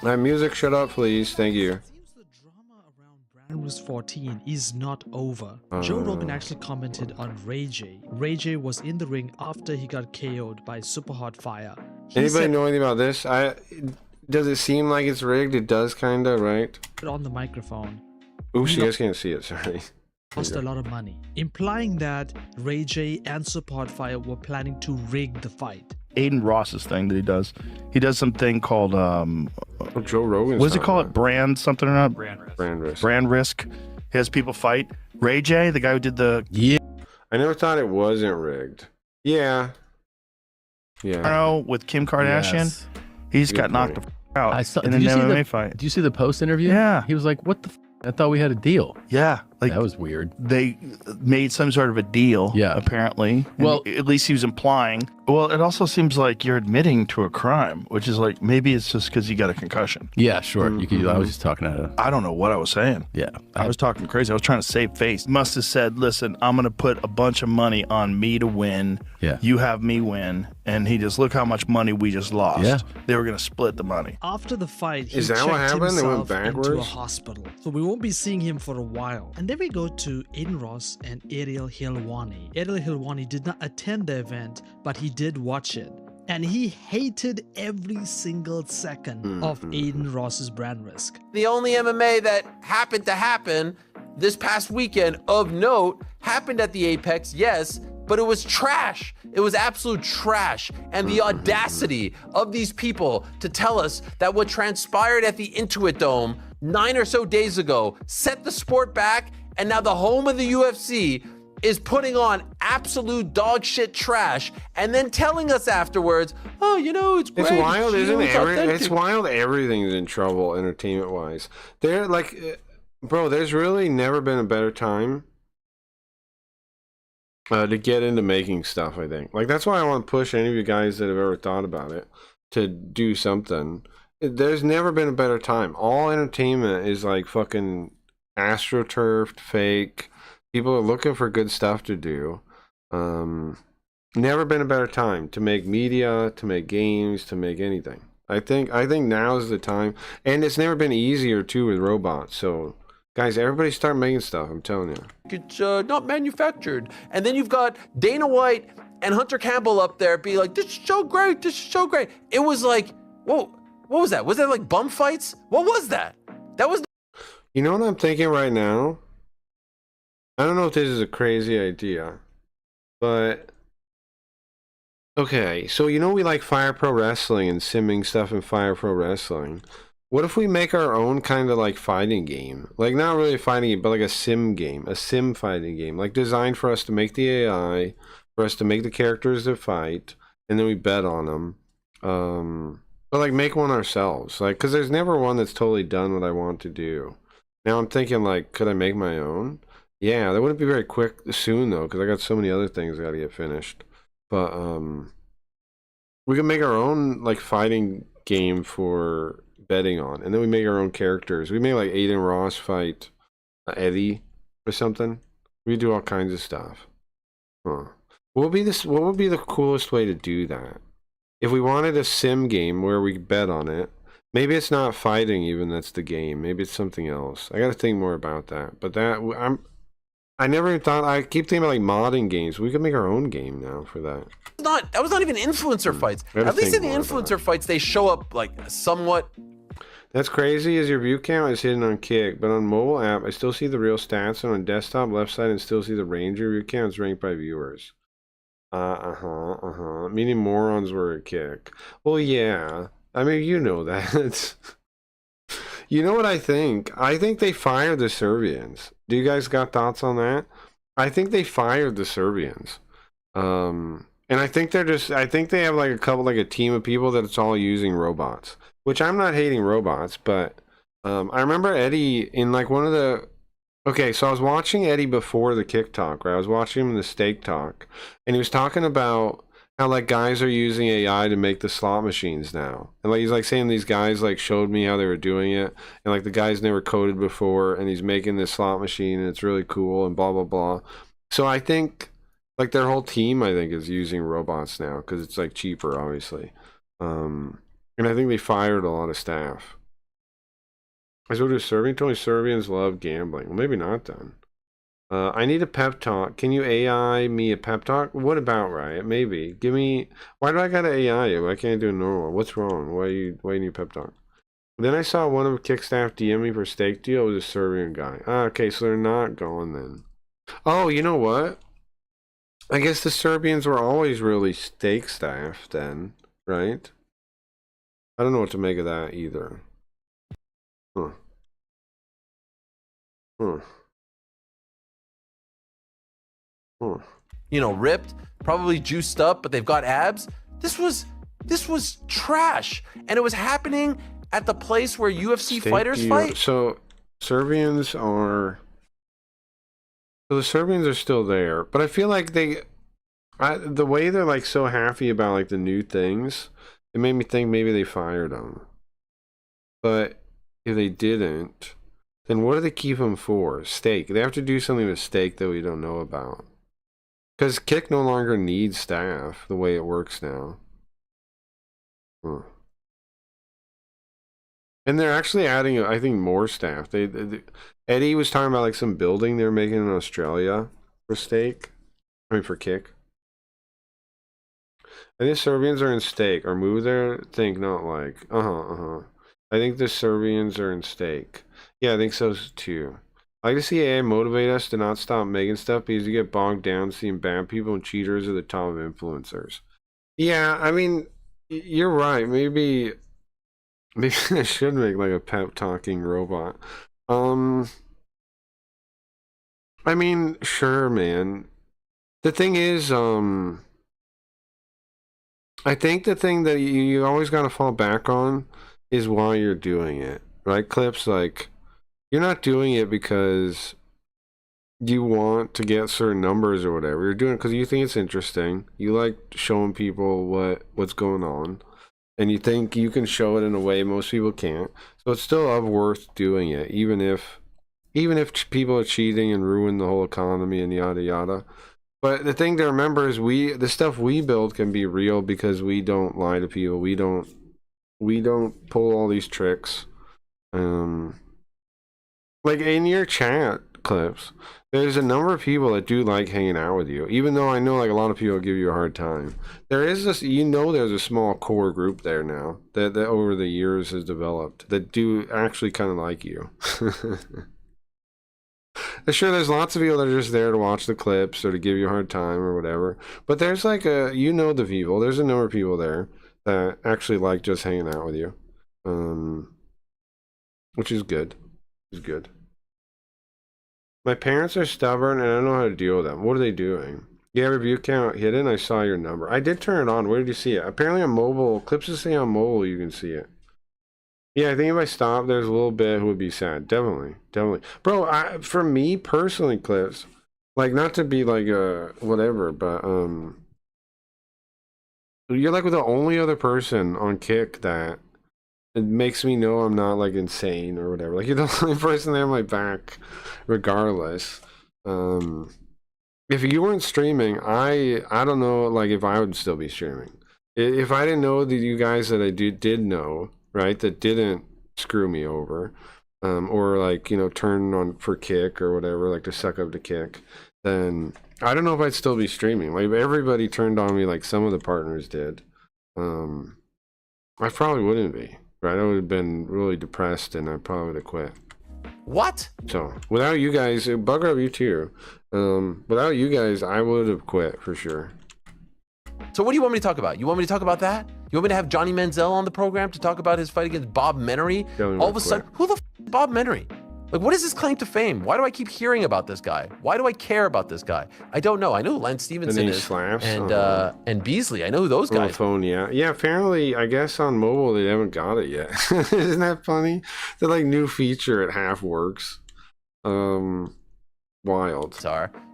My music, shut up, please. Thank you. The drama around Brand was 14 is not over. Joe Rogan actually commented on Ray J. Ray J was in the ring after he got KO'd by Super Hot Fire. Anybody know anything about this? Does it seem like it's rigged? It does, kinda, right? On the microphone. Oops, you guys can't see it. Sorry. Cost a lot of money, implying that Ray J and Super Hot Fire were planning to rig the fight. Aiden Ross's thing that he does something called Joe Rogan. what does he call it? Brand something or not? Brand risk. Brand risk. He has people fight. Ray J, the guy who did the I never thought it wasn't rigged. Yeah. porno with Kim Kardashian. Yes. He just Good got knocked the point. f- out I saw. in Did an you see MMA the fight. Did you see the post interview? Yeah. He was like, "What the? I thought we had a deal." Yeah, like That was weird. they made some sort of a deal. Yeah. apparently. And Well- at least he was implying. Well, it also seems like you're admitting to a crime, which is like maybe it's just because you got a concussion. Yeah, sure. You could. I was just talking out of. I don't know what I was saying. Yeah. I was talking crazy. I was trying to save face. Must have said, "Listen, I'm going to put a bunch of money on me to win. Yeah. You have me win." And he just, look how much money we just lost. Yeah. They were going to split the money. After the fight, he Is that checked what happened? They went himself into a backwards? hospital. So we won't be seeing him for a while. And then we go to Aiden Ross and Ariel Helwani. Ariel Helwani did not attend the event, but he did watch it. And he hated every single second of Aiden Ross's brand risk. The only MMA that happened to happen this past weekend of note happened at the Apex, yes, but it was trash. It was absolute trash. And the audacity of these people to tell us that what transpired at the Intuit Dome 9 or so days ago set the sport back, and now the home of the UFC is putting on absolute dog shit trash and then telling us afterwards, oh, you know, it's great. It's wild, you know, isn't it? it's authentic." It's wild. Everything's in trouble, entertainment-wise. They're like, bro. There's really never been a better time to get into making stuff. I think, like, that's why I want to push any of you guys that have ever thought about it to do something. There's never been a better time. All entertainment is like fucking astroturfed, fake. People are looking for good stuff to do. Never been a better time to make media, to make games, to make anything. I think now is the time, and it's never been easier too with robots. So, guys, everybody start making stuff. I'm telling you. It's not manufactured. And then you've got Dana White and Hunter Campbell up there be like, this is so great, this is so great. It was like, whoa, what was that? Was that like bum fights? What was that? That was You know what I'm thinking right now? I don't know if this is a crazy idea, but okay, so you know we like Fire Pro Wrestling and simming stuff in Fire Pro Wrestling. What if we make our own kind of like fighting game? Like not really a fighting game, but like a sim game, a sim fighting game, like designed for us to make the AI, for us to make the characters that fight, and then we bet on them. But like make one ourselves, like because there's never one that's totally done what I want to do. Now I'm thinking like, could I make my own? Yeah, that wouldn't be very quick soon though, because I got so many other things I got to get finished. But we can make our own like fighting game for betting on, and then we make our own characters. We make like Aiden Ross fight Eddie or something. We do all kinds of stuff. Huh. What would be this? What would be the coolest way to do that? If we wanted a sim game where we bet on it, maybe it's not fighting even. That's the game. Maybe it's something else. I got to think more about that. But I never even thought. I keep thinking about like modding games. We could make our own game now for that. that was not even influencer fights. Gotta At least in think the more about influencer fights, they show up like somewhat. That's crazy as your view count is hidden on Kick, but on mobile app, I still see the real stats, and on desktop left side, and still see the Ranger view count is ranked by viewers. Meaning morons were at Kick. Well, yeah. I mean, you know that. You know what I think? I think they fired the Serbians. Do you guys got thoughts on that? I think they fired the Serbians. And I think I think they have like a team of people that it's all using robots. Which I'm not hating robots, but I remember Eddie in like one of the... Okay, so I was watching Eddie before the Kick Talk, right? I was watching him in the Steak Talk, and he was talking about how like guys are using AI to make the slot machines now. And like he's like saying these guys like showed me how they were doing it, and like the guy's never coded before, and he's making this slot machine, and it's really cool, and blah, blah, blah. So I think like their whole team, I think, is using robots now, because it's like cheaper, obviously. And I think they fired a lot of staff. I go to Serbian. Only Serbians love gambling. Well, maybe not then. I need a pep talk. Can you AI me a pep talk? What about, Riot? Maybe. Give me... Why do I gotta AI you? Why can't I do a normal? What's wrong? Why you need a pep talk? Then I saw one of Kick staff DM me for Steak Deal. It was a Serbian guy. Okay, so they're not going then. Oh, you know what? I guess the Serbians were always really Steak staff then, right? I don't know what to make of that either. Huh. You know, ripped, probably juiced up, but they've got abs. This was This was trash, and it was happening at the place where UFC Steak fighters deal. fight. So Serbians are. So the Serbians are still there, but I feel like the way they're like so happy about like the new things, it made me think maybe they fired them. But if they didn't, then what do they keep them for? Steak. They have to do something with steak that we don't know about. Because Kick no longer needs staff the way it works now. And they're actually adding, I think, more staff. Eddie was talking about like some building they're making in Australia for steak. I mean, for Kick. I think Serbians are in steak or move their think not like. I think the Serbians are in steak. Yeah, I think so too. I like to see AA motivate us to not stop making stuff because you get bogged down seeing bad people and cheaters are the top influencers. Yeah, I mean, you're right. Maybe I should make like a pep talking robot. I mean, sure, man. The thing is, I think the thing that you always got to fall back on is why you're doing it, right? Clips, like, you're not doing it because you want to get certain numbers or whatever. You're doing it because you think it's interesting. You like showing people what's going on, and you think you can show it in a way most people can't. So it's still worth doing it, even if people are cheating and ruin the whole economy and yada yada. But the thing to remember is the stuff we build can be real because we don't lie to people. We don't pull all these tricks. Like in your chat clips, there's a number of people that do like hanging out with you, even though I know like a lot of people give you a hard time. There is this, there's a small core group there now that over the years has developed that do actually kind of like you. Sure, there's lots of people that are just there to watch the clips or to give you a hard time or whatever. But there's like the people. There's a number of people there that actually like just hanging out with you, which is good. Is good. My parents are stubborn and I don't know how to deal with them. What are they doing? Yeah, review count hidden. I saw your number. I did turn it on. Where did you see it? Apparently on mobile. Clips that say on mobile you can see it. Yeah, I think if I stop, there's a little bit who would be sad. Definitely. Bro, for me personally, Clips, like not to be like whatever, but you're like the only other person on Kick that it makes me know I'm not like insane or whatever. Like you're the only person there on my back, regardless. If you weren't streaming, I don't know like if I would still be streaming. If I didn't know that you guys that I did know, right, that didn't screw me over, or like turn on for Kick or whatever, like to suck up to Kick, then I don't know if I'd still be streaming. Like if everybody turned on me like some of the partners did, I probably wouldn't be. Right, I would have been really depressed and I probably would have quit. What? So, without you guys, bugger up you too. Without you guys, I would have quit for sure. So what do you want me to talk about? You want me to talk about that? You want me to have Johnny Manziel on the program to talk about his fight against Bob Menery? All of a sudden, who the f is Bob Menery? Like, what is his claim to fame? Why do I keep hearing about this guy? Why do I care about this guy? I don't know. I know who Lance Stevenson is, and Beasley. I know who those guys. On phone, yeah. Apparently, I guess on mobile they haven't got it yet. Isn't that funny? The like new feature at half works. Wild.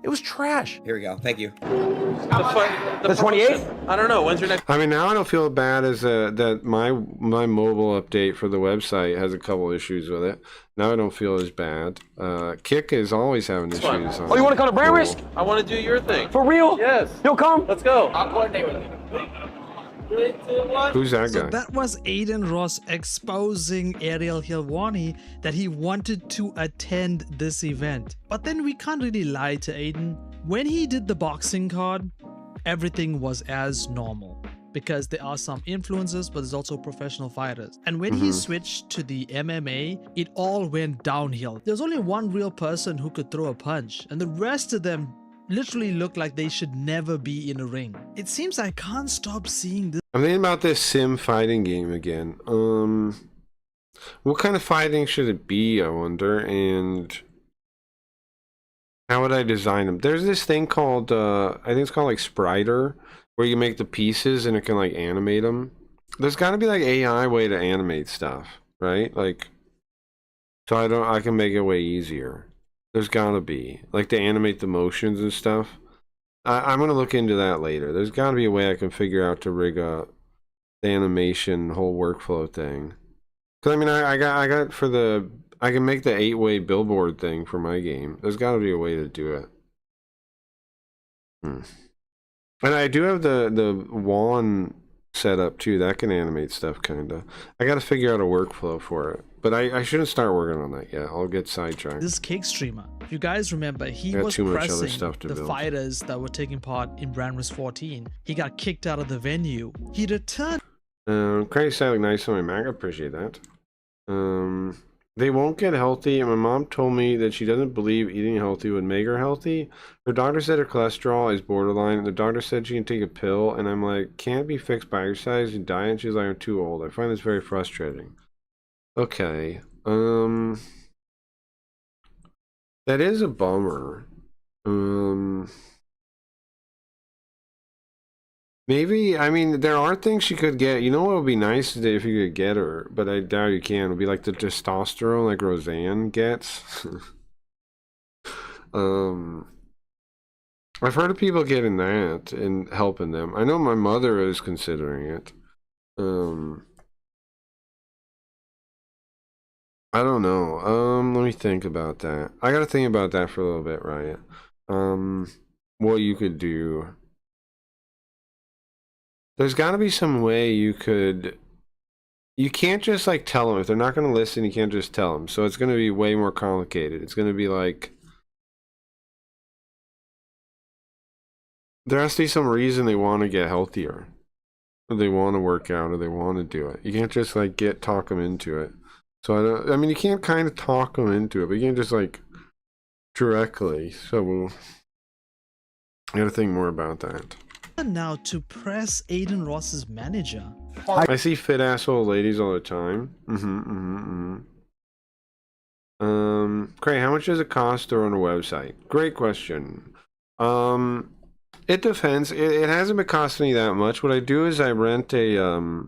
It was trash. Here we go. Thank you. The 28th? I don't know. When's your next? I mean, now I don't feel bad as that my mobile update for the website has a couple issues with it. Now I don't feel as bad. Kick is always having issues. Oh, you want to come to Brand Risk? I want to do your thing. For real? Yes. You'll come? Let's go. I'll coordinate with him. Who's that So guy? that was Aiden Ross exposing Ariel Helwani that he wanted to attend this event. But then we can't really lie to Aiden. When he did the boxing card, everything was as normal. Because there are some influencers, but there's also professional fighters. And when he switched to the MMA, it all went downhill. There's only one real person who could throw a punch, and the rest of them literally look like they should never be in a ring. It seems I can't stop seeing this. I'm thinking about this sim fighting game again. What kind of fighting should it be, I wonder, and how would I design them? There's this thing called, I think it's called like Spriter, where you make the pieces and it can like animate them. There's got to be like AI way to animate stuff, right? Like, so I can make it way easier. There's got to be like to animate the motions and stuff. I'm gonna look into that later. There's got to be a way I can figure out to rig up the animation whole workflow thing. Cause I mean, I got for the, I can make the 8-way billboard thing for my game. There's got to be a way to do it. And I do have the wand set up too. That can animate stuff kinda. I got to figure out a workflow for it. But I shouldn't start working on that yet. I'll get sidetracked. This cake streamer, if you guys remember, he Got was too much other pressing stuff to the build. fighters that were taking part in Brand Risk 14. He got kicked out of the venue. He returned. Crazy sounded nice on my Mac. I appreciate that. They won't get healthy, and my mom told me that she doesn't believe eating healthy would make her healthy. Her doctor said her cholesterol is borderline. The doctor said she can take a pill, and I'm like, can't be fixed by exercise and diet. And she's like, I'm too old. I find this very frustrating. Okay. That is a bummer. Maybe, I mean, there are things she could get. You know what would be nice if you could get her, but I doubt you can. It would be like the testosterone like Roseanne gets. I've heard of people getting that and helping them. I know my mother is considering it. I don't know. Let me think about that. I gotta think about that for a little bit, Riot. What you could do. There's got to be some way you could. You can't just like tell them if they're not going to listen. You can't just tell them. So it's going to be way more complicated. It's going to be like there has to be some reason they want to get healthier, or they want to work out, or they want to do it. You can't just like talk them into it. So I mean, you can't kind of talk them into it, but you can't just like directly. So I got to think more about that. Now to press Aiden Ross's manager. I see fit asshole ladies all the time. Craig, how much does it cost to run a website? Great question. It depends. It hasn't been costing me that much. What I do is I rent a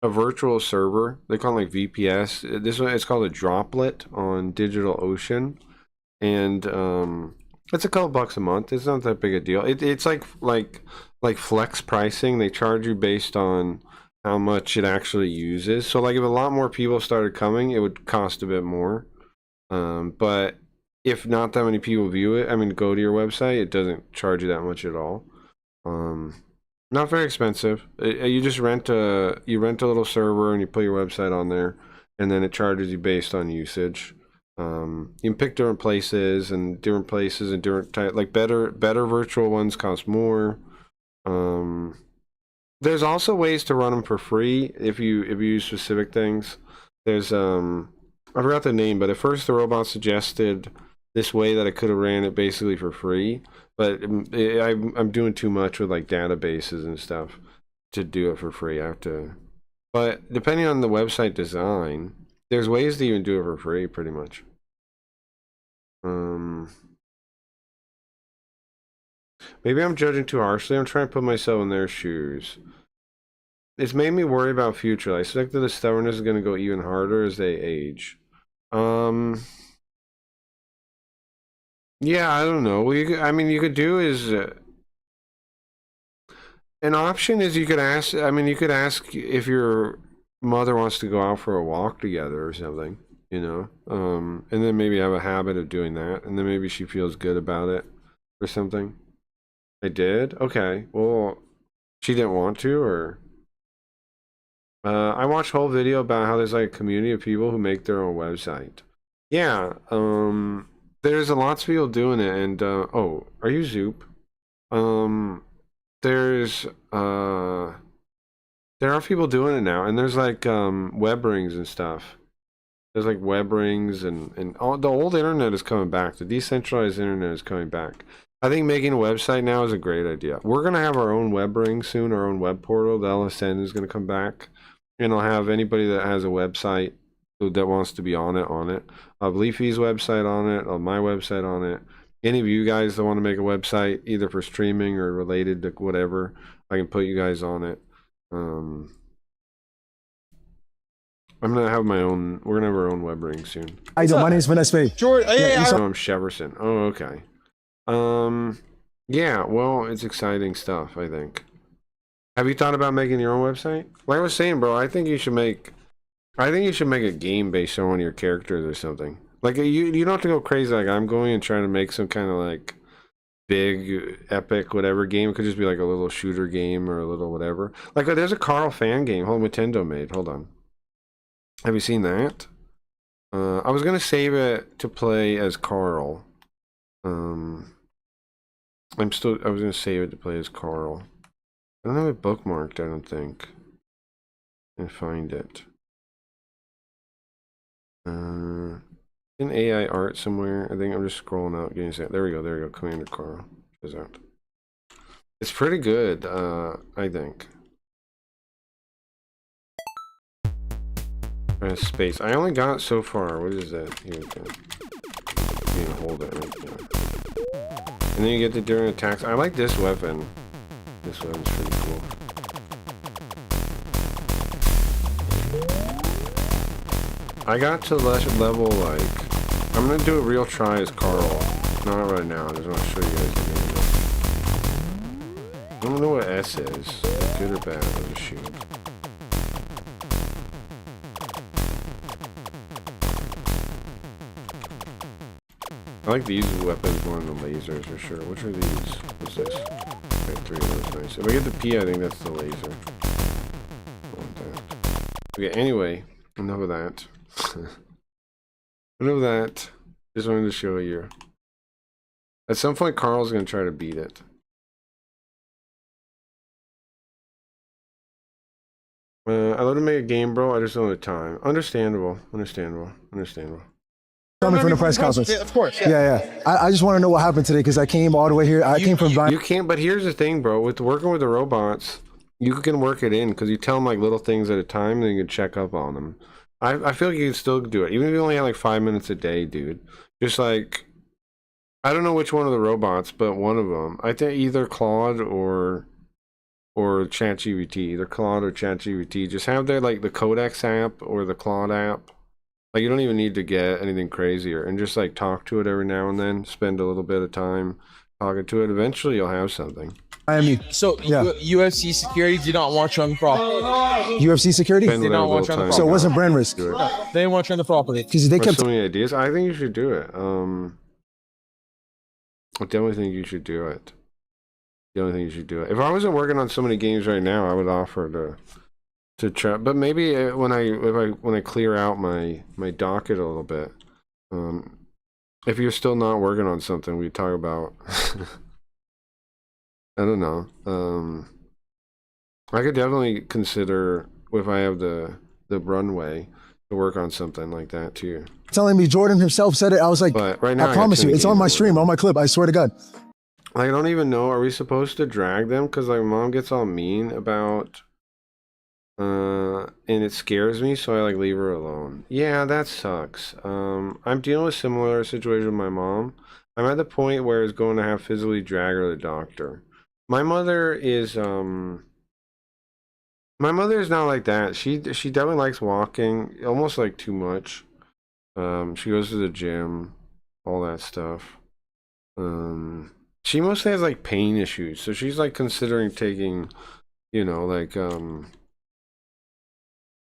virtual server. They call it like VPS. This one, it's called a Droplet on DigitalOcean, and it's a couple bucks a month. It's not that big a deal. It's like flex pricing. They charge you based on how much it actually uses. So like if a lot more people started coming, it would cost a bit more. But if not that many people view it, I mean, go to your website, it doesn't charge you that much at all. Not very expensive. You just rent a little server and you put your website on there, and then it charges you based on usage. You can pick different places and different type, like better virtual ones cost more. There's also ways to run them for free if you use specific things. There's I forgot the name, but at first the robot suggested this way that I could have ran it basically for free, but I'm doing too much with like databases and stuff to do it for free. I have to, but depending on the website design, there's ways to even do it for free pretty much. Maybe I'm judging too harshly. I'm trying to put myself in their shoes. It's made me worry about future. I suspect that the stubbornness is going to go even harder as they age. Yeah, I don't know. Well, you could do is an option is you could ask. I mean, you could ask if your mother wants to go out for a walk together or something. You know, and then maybe have a habit of doing that, and then maybe she feels good about it or something. I did? Okay. Well, she didn't want to, or I watched a whole video about how there's like a community of people who make their own website. Yeah, there's lots of people doing it, and oh, are you Zoop? There's there are people doing it now, and there's like web rings and stuff. There's like web rings and all the old internet is coming back. The decentralized internet is coming back. I think making a website now is a great idea. We're gonna have our own web ring soon, our own web portal. The LSN is gonna come back, and I'll have anybody that has a website that wants to be on it. I'll have Leafy's website on it. I'll have my website on it, any of you guys that want to make a website, either for streaming or related to whatever, I can put you guys on it. I'm gonna have my own. We're gonna have our own web ring soon. Hi, my name is Vanessa. George, I'm Sheverson. Oh, okay. Yeah. Well, it's exciting stuff, I think. Have you thought about making your own website? Like I was saying, bro, I think you should make a game based on one of your characters or something. Like you don't have to go crazy like I'm going and trying to make some kind of like big epic whatever game. It could just be like a little shooter game or a little whatever. Like there's a Carl fan game Nintendo made. Hold on. Have you seen that? I was gonna save it to play as Carl. I was gonna save it to play as Carl. I don't have it bookmarked, I don't think. And find it. In AI art somewhere. I think I'm just scrolling out, getting set. There we go, Commander Carl. Check out. It's pretty good, I think. Space. I only got so far. What is that? Here we go. You can hold it right there. And then you get to during attacks. I like this weapon. This one's pretty cool. I got to level like... I'm gonna do a real try as Carl. Not right now, I just want to show you guys the game. I don't know what S is. Good or bad, I'll just shoot. I like these weapons more than the lasers for sure. Which are these? What's this? Okay, 3 of those, nice. If I get the P, I think that's the laser. Okay, anyway, enough of that. Enough of that. Just wanted to show you. At some point, Carl's gonna try to beat it. I love to make a game, bro. I just don't have the time. Understandable. Coming from the press conference. Of course. Yeah. I just want to know what happened today because I came all the way here. I came from. You can't. But here's the thing, bro. With working with the robots, you can work it in because you tell them like little things at a time, and you can check up on them. I feel like you can still do it, even if you only have like 5 minutes a day, dude. Just like, I don't know which one of the robots, but one of them. I think either Claude or ChatGPT, either Claude or ChatGPT. Just have their like the Codex app or the Claude app. Like you don't even need to get anything crazier, and just like talk to it every now and then. Spend a little bit of time talking to it. Eventually, you'll have something. So UFC security did not want you on the property. UFC security? They did not want you on the property. So it wasn't brand risk. They didn't want you on the property. Because they kept so many ideas. I think you should do it. I definitely think you should do it. If I wasn't working on so many games right now, I would offer to try. But maybe when I clear out my docket a little bit, if you're still not working on something, we talk about. I don't know. I could definitely consider if I have the runway to work on something like that too. telling me Jordan himself said it. I was like, but right now, I promise you, it's on my stream, on my clip. I swear to God. Like, I don't even know. Are we supposed to drag them? Because like mom gets all mean about, and it scares me, so I like leave her alone. Yeah, that sucks. I'm dealing with similar situation with my mom. I'm at the point where it's going to have physically drag her to the doctor. My mother is not like that. She definitely likes walking, almost like too much. She goes to the gym, all that stuff. She mostly has like pain issues, so she's like considering taking, you know, like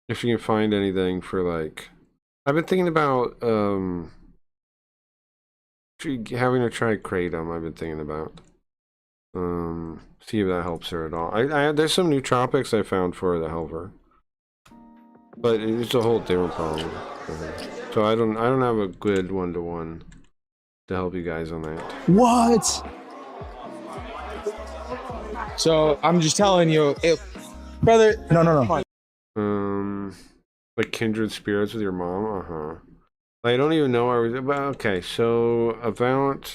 if she can find anything for like, I've been thinking about having her try kratom. I've been thinking about see if that helps her at all. I there's some nootropics I found for her that help her, but it's a whole different problem for her. So I don't have a good one-to-one to help you guys on that. What? So I'm just telling you, brother. No. Like kindred spirits with your mom. I don't even know. Okay, so about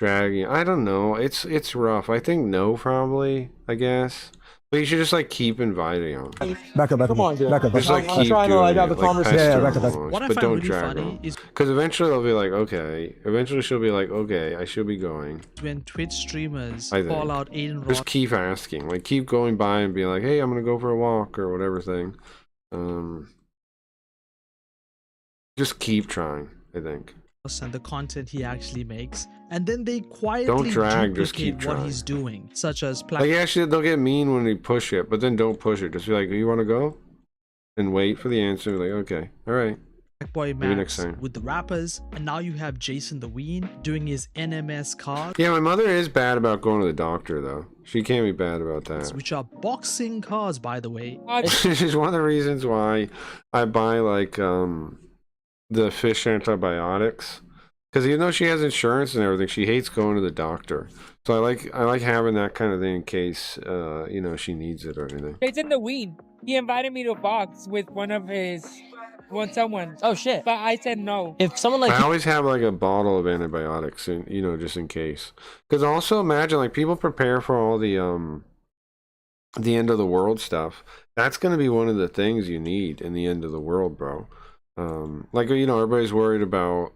dragging. I don't know. It's rough. I think no, probably. I guess But you should just like keep inviting them. Back up, Come on, dude. back up. Just like I'm keep trying to, doing like, have it, a conversation. Yeah, pester back up, them back up. once, What I but find don't really drag funny them. is Because eventually they'll be like, okay. Eventually she'll be like, okay, I should be going. when Twitch streamers I think. call out Aiden Ross. Just keep asking, like keep going by and be like, hey, I'm gonna go for a walk or whatever thing. Just keep trying, I think. And the content he actually makes, and then they quietly Don't drag, just duplicate keep what trying. he's doing, such as Like actually they'll get mean when they push it, but then don't push it. Just be like, you wanna go? And wait for the answer, like, okay, alright. Boy Maybe next Max time. with the rappers, and now you have Jason the Ween doing his NMS cards, Yeah, my mother is bad about going to the doctor though. She can't be bad about that. which are boxing cards, by the way. This is one of the reasons why I buy like the fish antibiotics, because even though she has insurance and everything, she hates going to the doctor. So I like having that kind of thing in case you know, she needs it or anything. Jason the Ween. He invited me to a box with someone. Oh shit! But I said no. If someone I always have like a bottle of antibiotics, and you know, just in case. Because also imagine like people prepare for all the end of the world stuff. That's gonna be one of the things you need in the end of the world, bro. Like, you know, everybody's worried about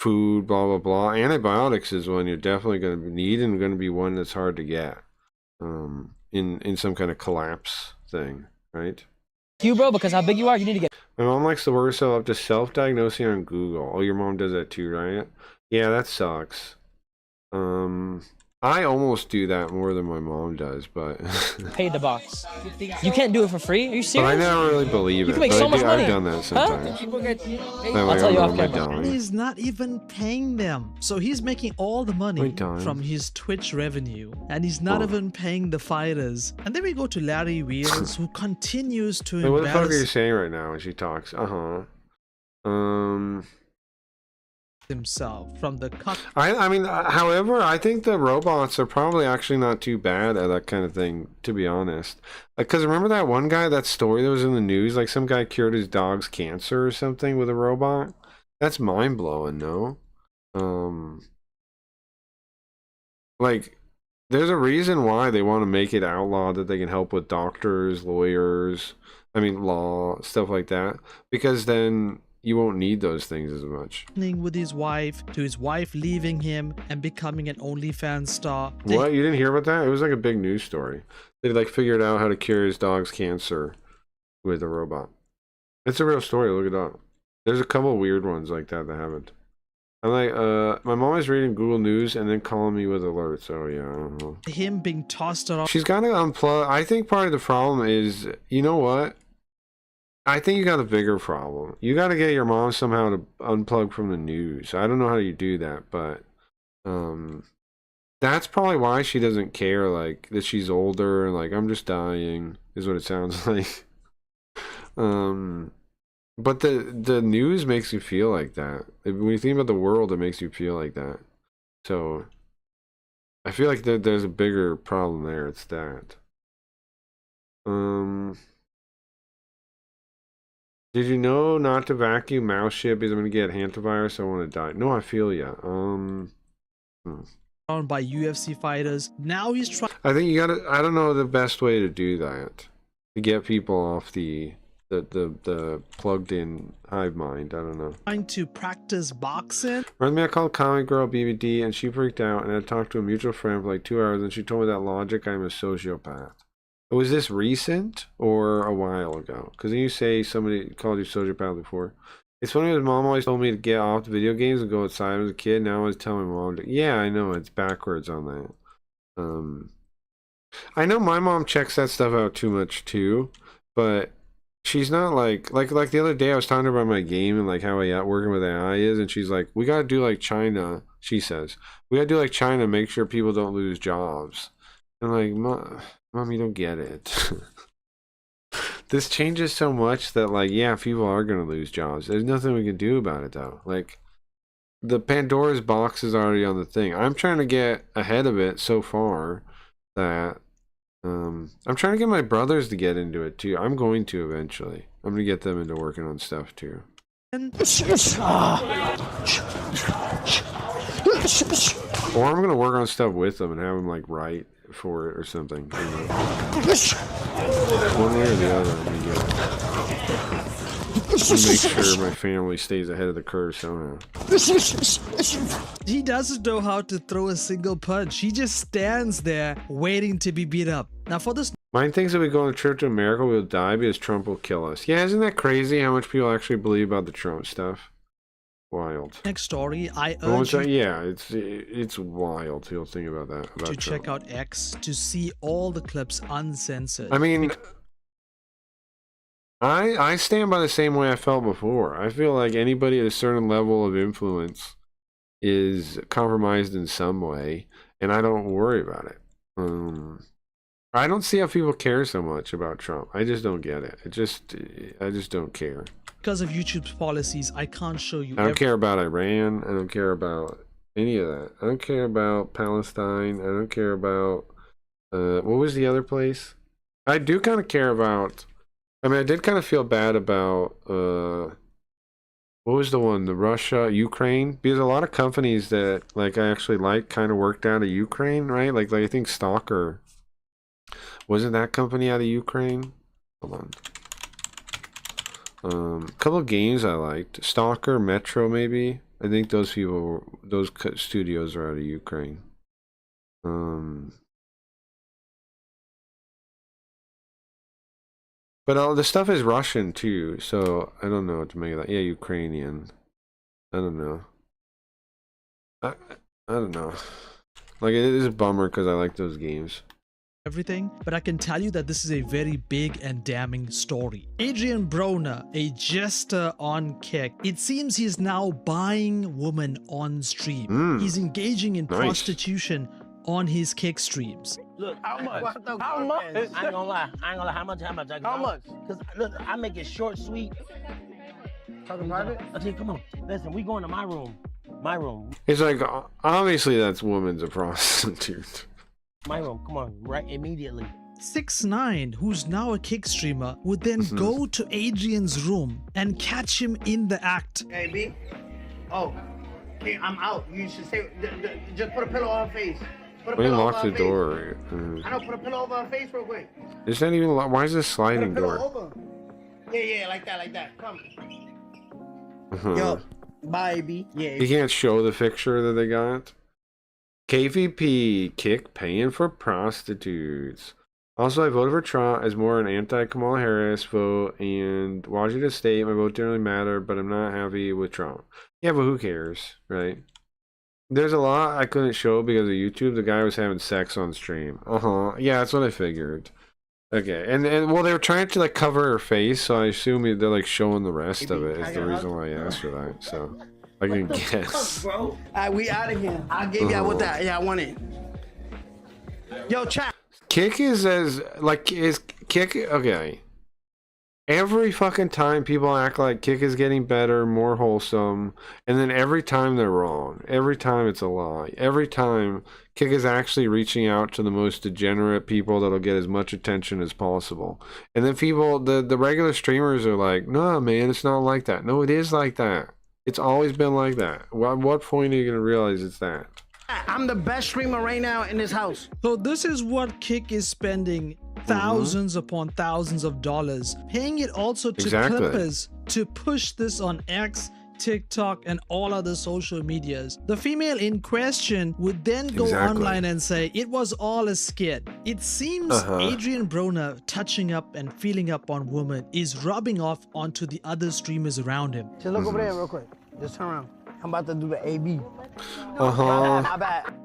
food, blah blah blah. Antibiotics is one you're definitely gonna need, and gonna be one that's hard to get. In some kind of collapse thing, right? you, bro, because how big you are, you need to get. My mom likes to work herself up to self-diagnosing on Google. Oh, your mom does that too, right? Yeah, that sucks. I almost do that more than my mom does, but Pay the box. You can't do it for free. Are you but serious? I never really believe You it. can make but so I much do, money. I've done that sometimes. People get. I'm I'll like, tell you oh, off no, am I camera. And dying? he's not even paying them, so he's making all the money done. from his Twitch revenue, and he's not Oh. even paying the fighters. And then we go to Larry Wheels, who continues to Like, what the fuck are you embarrass saying right now when she talks? himself from the cuck. I mean, however, I think the robots are probably actually not too bad at that kind of thing, to be honest. Because remember that one guy, that story that was in the news, like some guy cured his dog's cancer or something with a robot? That's mind-blowing, no? Like, there's a reason why they want to make it outlawed that they can help with doctors, lawyers, law, stuff like that. Because then you won't need those things as much. With his wife, to his wife leaving him and becoming an OnlyFans star. What? You didn't hear about that? It was like a big news story. They like figured out how to cure his dog's cancer with a robot. It's a real story. Look it up. There's a couple weird ones like that that haven't. I'm like, my mom is reading Google News and then calling me with alerts. Oh yeah, I don't know. Him being tossed around. She's got to unplug. I think part of the problem is, you know what? I think you got a bigger problem. You got to get your mom somehow to unplug from the news. I don't know how you do that, but that's probably why she doesn't care, like, that she's older and like, I'm just dying, is what it sounds like. But the news makes you feel like that. When you think about the world, it makes you feel like that. So I feel like there's a bigger problem there. It's that. Did you know not to vacuum mouse shit because I'm gonna get hantavirus? I want to die. No, I feel ya. By UFC fighters. Now he's trying. I think you gotta. I don't know the best way to do that to get people off the plugged in hive mind. I don't know. Trying to practice boxing. Remember me, I called Comic Girl BBD and she freaked out, and I talked to a mutual friend for like 2 hours and she told me that logic, I'm a sociopath. Was this recent or a while ago? Because you say somebody called you sociopath before. It's funny, his mom always told me to get off the video games and go outside as a kid. Now I was telling my mom to, yeah, I know, it's backwards on that. I know my mom checks that stuff out too much too, but she's not like the other day I was talking to her about my game and like how working with AI is, and she's like, we gotta do like China. She says we gotta do like China, make sure people don't lose jobs. I'm like, Mom, you don't get it. This changes so much that like, yeah, people are gonna lose jobs. There's nothing we can do about it though. Like, the Pandora's box is already on the thing. I'm trying to get ahead of it so far that I'm trying to get my brothers to get into it too. I'm going to eventually. I'm gonna get them into working on stuff too. Or I'm gonna work on stuff with them and have them like write for it or something. You know? One way or the other, I'm gonna get it. Make sure my family stays ahead of the curve somehow. He doesn't know how to throw a single punch. He just stands there waiting to be beat up. Now for this Mine thinks if we go on a trip to America, we'll die because Trump will kill us. Yeah, isn't that crazy how much people actually believe about the Trump stuff? Wild. next story, I Oh, urge you yeah, it's wild to think about that. About to Trump. check out X to see all the clips uncensored. I mean, I stand by the same way I felt before. I feel like anybody at a certain level of influence is compromised in some way, and I don't worry about it. I don't see how people care so much about Trump. I just don't get it. I just don't care. Because of YouTube's policies, I can't show you I don't care about Iran. I don't care about any of that. I don't care about Palestine. I don't care about what was the other place? I do kind of care about. I mean, I did kind of feel bad about what was the one? The Russia, Ukraine, because a lot of companies that like I actually like kind of worked out of Ukraine, right? Like I think Stalker wasn't that company out of Ukraine? Hold on. A couple of games I liked. Stalker, Metro, maybe. I think those people, those studios are out of Ukraine. But all the stuff is Russian too, so I don't know what to make of that. Yeah, Ukrainian. I don't know. I don't know. Like it is a bummer because I like those games. everything, but I can tell you that this is a very big and damning story. Adrian Broner, a jester on Kick, it seems he is now buying women on stream. He's engaging in prostitution on his Kick streams. Look, how much? How much? I ain't gonna lie. How much? How much? Because look, I make it short, sweet. Talking private? I tell you, come on. Listen, we going to my room. My room. It's like obviously that's woman's a prostitute. My room. Come on, right immediately. 6ix9ine, who's now a Kick streamer, would then go to Adrian's room and catch him in the act. Hey, B. Oh, okay, I'm out. You should say, just put a pillow on her face. Put a We pillow locked over the her door. face. I know, put a pillow over her face real quick. Is that even? Why is this Put a sliding pillow door? over. Yeah, like that. Come. Uh-huh. Yo, bye, B. Yeah. You can't show the picture that they got. KVP, Kick paying for prostitutes. Also, I voted for Trump as more an anti-Kamala Harris vote, and Washington State, my vote didn't really matter, but I'm not happy with Trump. Yeah, but who cares, right? There's a lot I couldn't show because of YouTube. The guy was having sex on stream. Yeah, that's what I figured. Okay, and well, they were trying to like cover her face, so I assume they're like showing the rest of it. Is the reason why I asked for that. So I can guess. Bro. All right, we out of here. I gave y'all what that y'all wanted. Yo, chat. Kick is Kick okay. Every fucking time people act like Kick is getting better, more wholesome, and then every time they're wrong. Every time it's a lie. Every time Kick is actually reaching out to the most degenerate people that'll get as much attention as possible. And then people, the regular streamers are like, no, man, it's not like that. No, it is like that. It's always been like that. At what point are you going to realize it's that? I'm the best streamer right now in this house. So this is what Kick is spending thousands upon thousands of dollars, paying it also to Clippers to push this on X, TikTok, and all other social medias. The female in question would then go online and say it was all a skit. It seems Adrian Broner touching up and feeling up on women is rubbing off onto the other streamers around him. Just look over there real quick. Just turn around. I'm about to do the AB.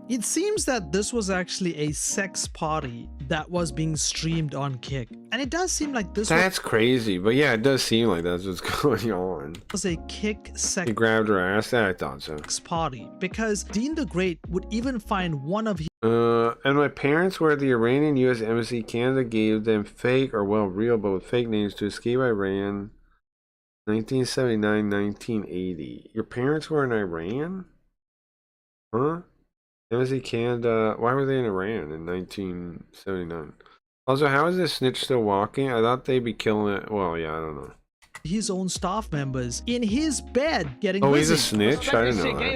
It seems that this was actually a sex party that was being streamed on Kick. And it does seem like this That's crazy, but yeah, it does seem like that's what's going on. was a Kick sex He grabbed her ass. I thought so. party, because Dean the Great would even find one of his and my parents were at the Iranian U.S. Embassy. Canada gave them fake, or well, real, but with fake names to escape Iran. 1979, 1980. Your parents were in Iran? Huh? Embassy Canada. Why were they in Iran in 1979? Also, how is this snitch still walking? I thought they'd be killing it. Well, yeah, I don't know. his own staff members in his bed getting Oh, he's a busy. snitch? I didn't know that.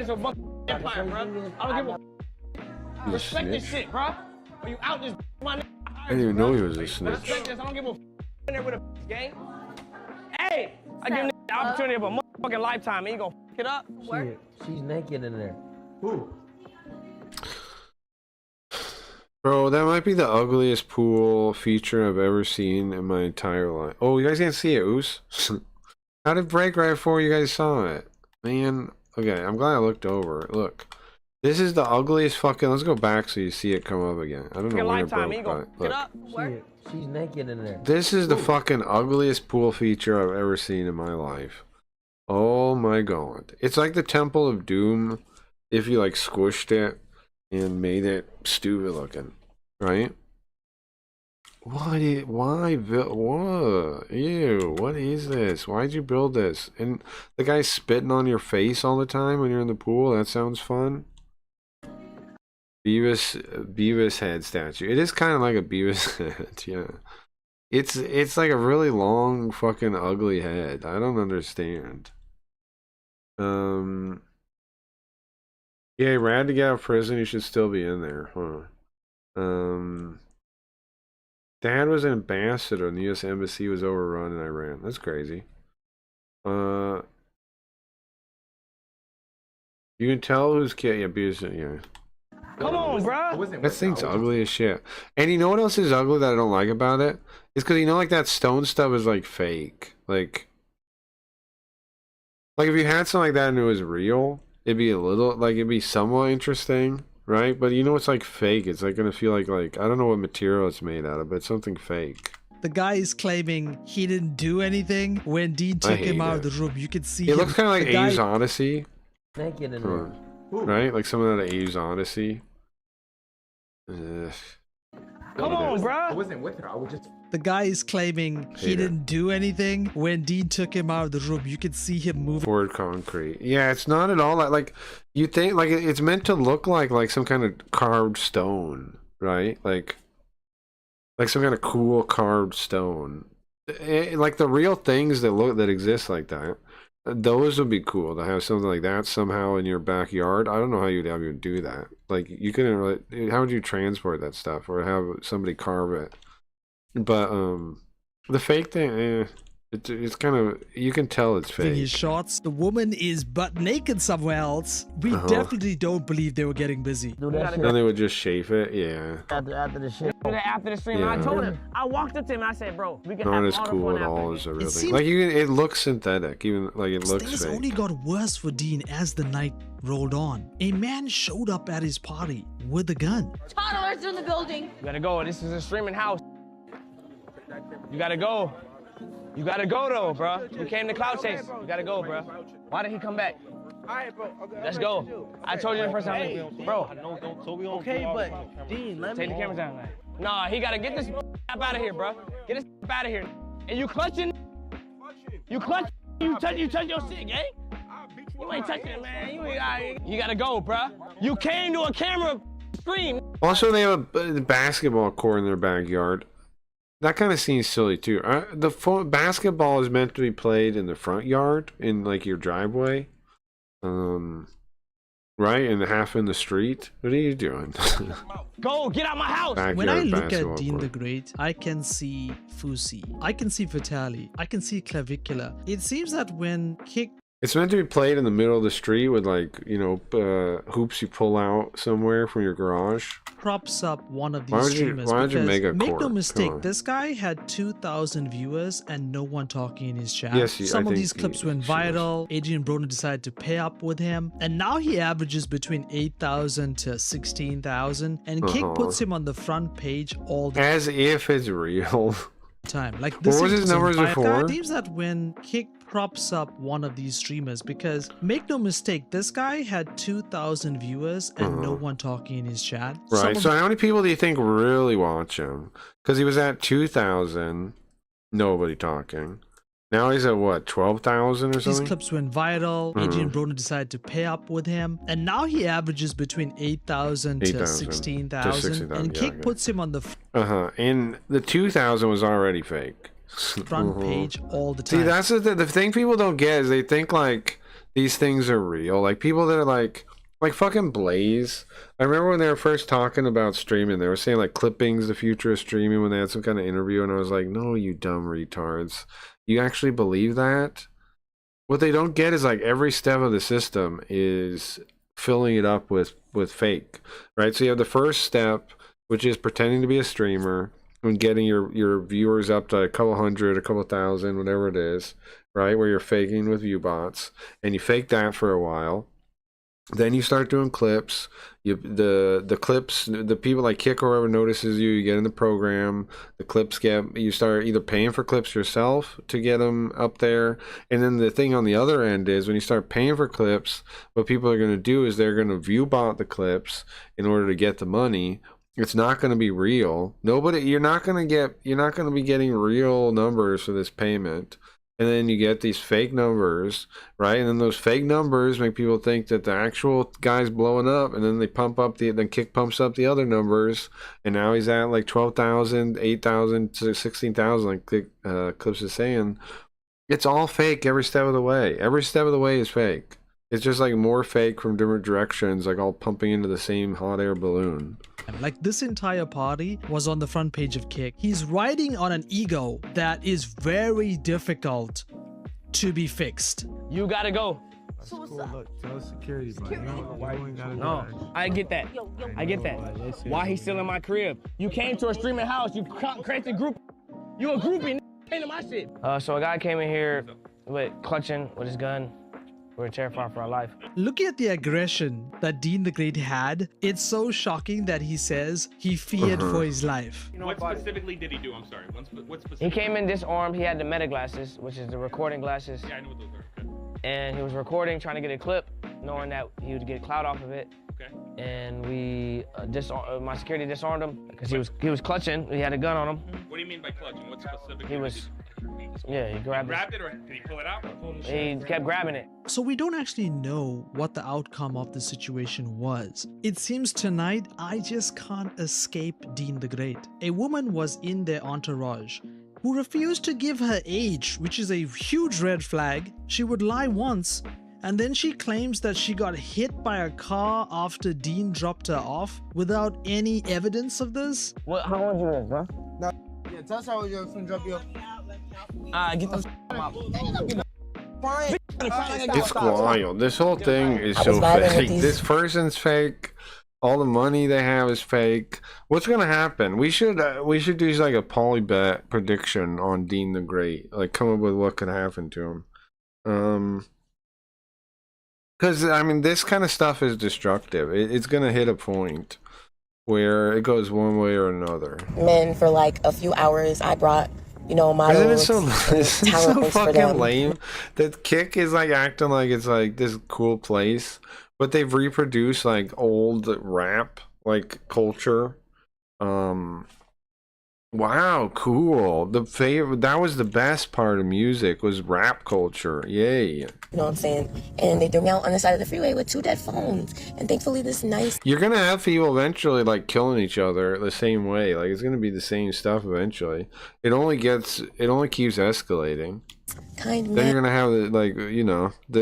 He's a snitch? Are you out this my nigga? I didn't even know he was a snitch. Respect this. I don't give a in there with a gang. Hey, I give him the opportunity of a motherfucking lifetime. And you gonna it up? Shit, she's naked in there. Who? Bro, that might be the ugliest pool feature I've ever seen in my entire life. Oh, you guys can't see it, Oos? How did it break right before you guys saw it? Man, okay, I'm glad I looked over. Look, this is the ugliest fucking... Let's go back so you see it come up again. I don't know when it broke, but look. Shit, she's naked in there. This is the fucking ugliest pool feature I've ever seen in my life. Oh my god. It's like the Temple of Doom if you like squished it and made it stupid looking, right? Why? What? Ew, what is this? Why'd you build this? And the guy's spitting on your face all the time when you're in the pool? That sounds fun. Beavis head statue. It is kind of like a Beavis head, yeah. It's like a really long fucking ugly head. I don't understand. Yeah, Rad to get out of prison, he should still be in there, huh? Dad was an ambassador and the US embassy was overrun in Iran. That's crazy. You can tell who's kid. Yeah, Beavis, yeah. Come on, bro. That thing's ugly as shit. And you know what else is ugly that I don't like about it? It's because you know, like that stone stuff is like fake. Like if you had something like that and it was real, it'd be a little like it'd be somewhat interesting, right? But you know, it's like fake. It's like gonna feel like I don't know what material it's made out of, but it's something fake. The guy is claiming he didn't do anything. When Dean took him out of the room, you could see it him. looks kind of like Abe's Odyssey. Naked in there. Right? Like some of that Abe's Odyssey. Come on, bro. I wasn't with her. I was just. The guy is claiming he didn't do anything. When Dean took him out of the room, you could see him moving. Poured concrete. Yeah, it's not at all like you think. Like it's meant to look like some kind of carved stone, right? Like some kind of cool carved stone. Like the real things that exist like that. Those would be cool to have something like that somehow in your backyard. I don't know how you'd ever do that. Like you couldn't really. How would you transport that stuff or have somebody carve it? But the fake thing, it's kind of, you can tell it's fake. His shots. The woman is butt naked somewhere else. We definitely don't believe they were getting busy. And they would just shave it, yeah. After the shit. After the stream, yeah. I told him. I walked up to him and I said, "Bro, we can not have as all the cool fun at all after." as a real thing. Like it looks synthetic, even like it looks Things fake. only got worse for Dean as the night rolled on. A man showed up at his party with a gun. Toddlers in the building. You gotta go. This is a streaming house. You gotta go. You gotta go though, bro. You came to Cloud Chase. You gotta go, bro. Why did he come back? Alright, bro. Okay, Let's go. I told you the first time. Bro. Okay, but Dean, let me. Take the cameras down. Nah, he gotta get this out of here, bro. Get this out of here. And you clutching? You clutching? You touch your shit, gang? You ain't touching it, man. You gotta go, bro. You came to a camera stream. Also, they have a basketball court in their backyard. That kind of seems silly too. The basketball is meant to be played in the front yard, in like your driveway, right, and half in the street. What are you doing? Go get out my house. When I look at Dean the Great, I can see Fusi, I can see Vitali, I can see Clavicula. It seems that when Kick. It's meant to be played in the middle of the street with like, you know, hoops you pull out somewhere from your garage. Props up one of these streamers. Why would you make a make court? no mistake, this guy had 2,000 viewers and no one talking in his chat. Yes, Some of these clips went viral. Adrian Broner decided to pay up with him, and now he averages between 8,000 to 16,000. And Kick puts him on the front page all the as if it's real time. Like this. What was his numbers before? It seems that when Kick props up one of these streamers, because make no mistake, this guy had 2,000 viewers and no one talking in his chat. Right. So how many people do you think really watch him? Because he was at 2,000, nobody talking. Now he's at what, 12,000 or something? These clips went viral. Adrian Broner decided to pay up with him, and now he averages between 8,000 to 16,000. And Kick puts him on the and the 2,000 was already fake. Front page all the time. See, that's the thing people don't get is they think like these things are real. Like people that are like Like fucking Blaze. I remember when they were first talking about streaming, they were saying like clippings, the future of streaming, when they had some kind of interview, and I was like, no, you dumb retards. You actually believe that? What they don't get is like every step of the system is filling it up with fake, right? So you have the first step, which is pretending to be a streamer and getting your viewers up to a couple hundred, a couple thousand, whatever it is, right? Where you're faking with view bots, and you fake that for a while. Then you start doing clips. The clips, the people like Kick or whoever notices you, you get in the program. The clips you start either paying for clips yourself to get them up there. And then the thing on the other end is when you start paying for clips, what people are going to do is they're going to view bot the clips in order to get the money. It's not going to be real. You're not going to be getting real numbers for this payment. And then you get these fake numbers, right? And then those fake numbers make people think that the actual guy's blowing up, and then then Kick pumps up the other numbers, and now he's at like 12,000, 8,000 to 16,000, like Clips is saying. It's all fake every step of the way. Every step of the way is fake. It's just like more fake from different directions, like all pumping into the same hot air balloon. Like this entire party was on the front page of Kick. He's riding on an ego that is very difficult to be fixed. You gotta go. So what's up? Look, tell security, bro. No, I get that. I get that. Why he's still in my crib? You came to a streaming house. You created a group. You a groupie into my shit. So a guy came in here with clutching with his gun. We're terrified for our life. Looking at the aggression that Dean the Great had, it's so shocking that he says he feared for his life. What specifically did he do? I'm sorry. What specifically? He came in disarmed. He had the meta glasses, which is the recording glasses. Yeah, I know what those are. Okay. And he was recording, trying to get a clip, knowing that he would get clout off of it. Okay. And we my security disarmed him because he was clutching. He had a gun on him. What do you mean by clutching? What specifically? He was. Yeah, he grabbed it, or did he pull it out? He kept grabbing it. So we don't actually know what the outcome of the situation was. It seems tonight I just can't escape Dean the Great. A woman was in their entourage who refused to give her age, which is a huge red flag. She would lie once, and then she claims that she got hit by a car after Dean dropped her off without any evidence of this. How old you is, bro? No. Yeah, tell us how you're gonna drop you off. Get the out. It's wild. This whole thing is so fake. This person's fake. All the money they have is fake. What's gonna happen? We should do like a polybet prediction on Dean the Great. Like come up with what could happen to him. Because I mean, this kind of stuff is destructive. It's gonna hit a point where it goes one way or another. Men for like a few hours. I brought, models. It's so fucking lame that Kick is like acting like it's like this cool place, but they've reproduced like old rap like culture. Wow, cool. That was the best part of music was rap culture. Yay. You know what I'm saying? And they threw me out on the side of the freeway with 2 dead phones. And thankfully this nice. You're gonna have people eventually like killing each other the same way. Like it's gonna be the same stuff eventually. It only keeps escalating. Kind then you're gonna have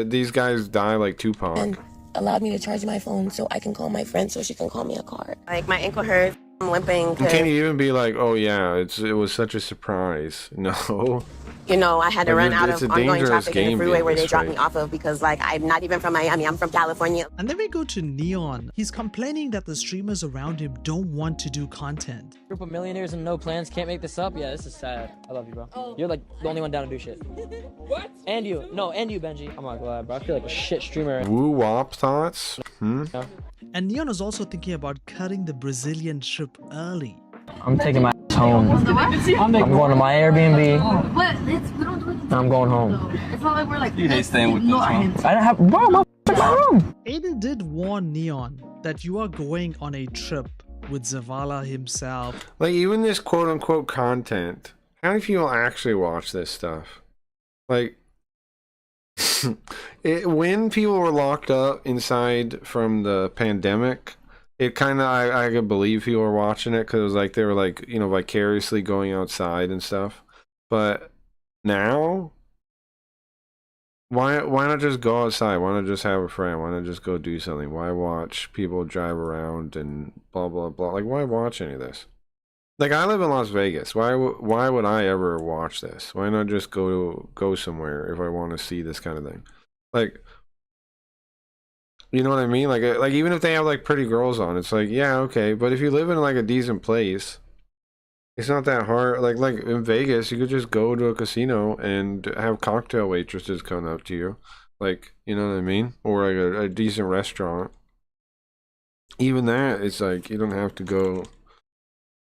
these guys die like Tupac. And allowed me to charge my phone so I can call my friend so she can call me a car. Like my ankle hurts. I'm limping. Can you even be like, oh yeah, it was such a surprise? No. I had to run out of ongoing traffic in the freeway where they dropped me off of because, like, I'm not even from Miami. I'm from California. And then we go to Neon. He's complaining that the streamers around him don't want to do content. Group of millionaires and no plans can't make this up. Yeah, this is sad. I love you, bro. You're like the only one down to do shit. What? And you, Benji. I'm not glad, bro. I feel like a shit streamer. Woo wop thoughts. Yeah. And Neon is also thinking about cutting the Brazilian trip early. I'm taking my home. I'm going to my Airbnb. I'm going home. It's not like we're like. You staying with us? I don't have. Bro, my room. Aiden did warn Neon that you are going on a trip with Zavala himself. Like even this quote unquote content. How many people actually watch this stuff? Like. When people were locked up inside from the pandemic, it kind of I could believe people were watching it because it was like they were like vicariously going outside and stuff. But now Why not just go outside? Why not just have a friend? Why not just go do something? Why watch people drive around and blah blah blah? Like, why watch any of this? Like, I live in Las Vegas. Why would I ever watch this? Why not just go somewhere if I want to see this kind of thing? Like, you know what I mean? Like even if they have like pretty girls on, it's like, yeah, okay. But if you live in like a decent place, it's not that hard. Like in Vegas, you could just go to a casino and have cocktail waitresses come up to you. Like, you know what I mean? Or like a decent restaurant. Even that, it's like, you don't have to go...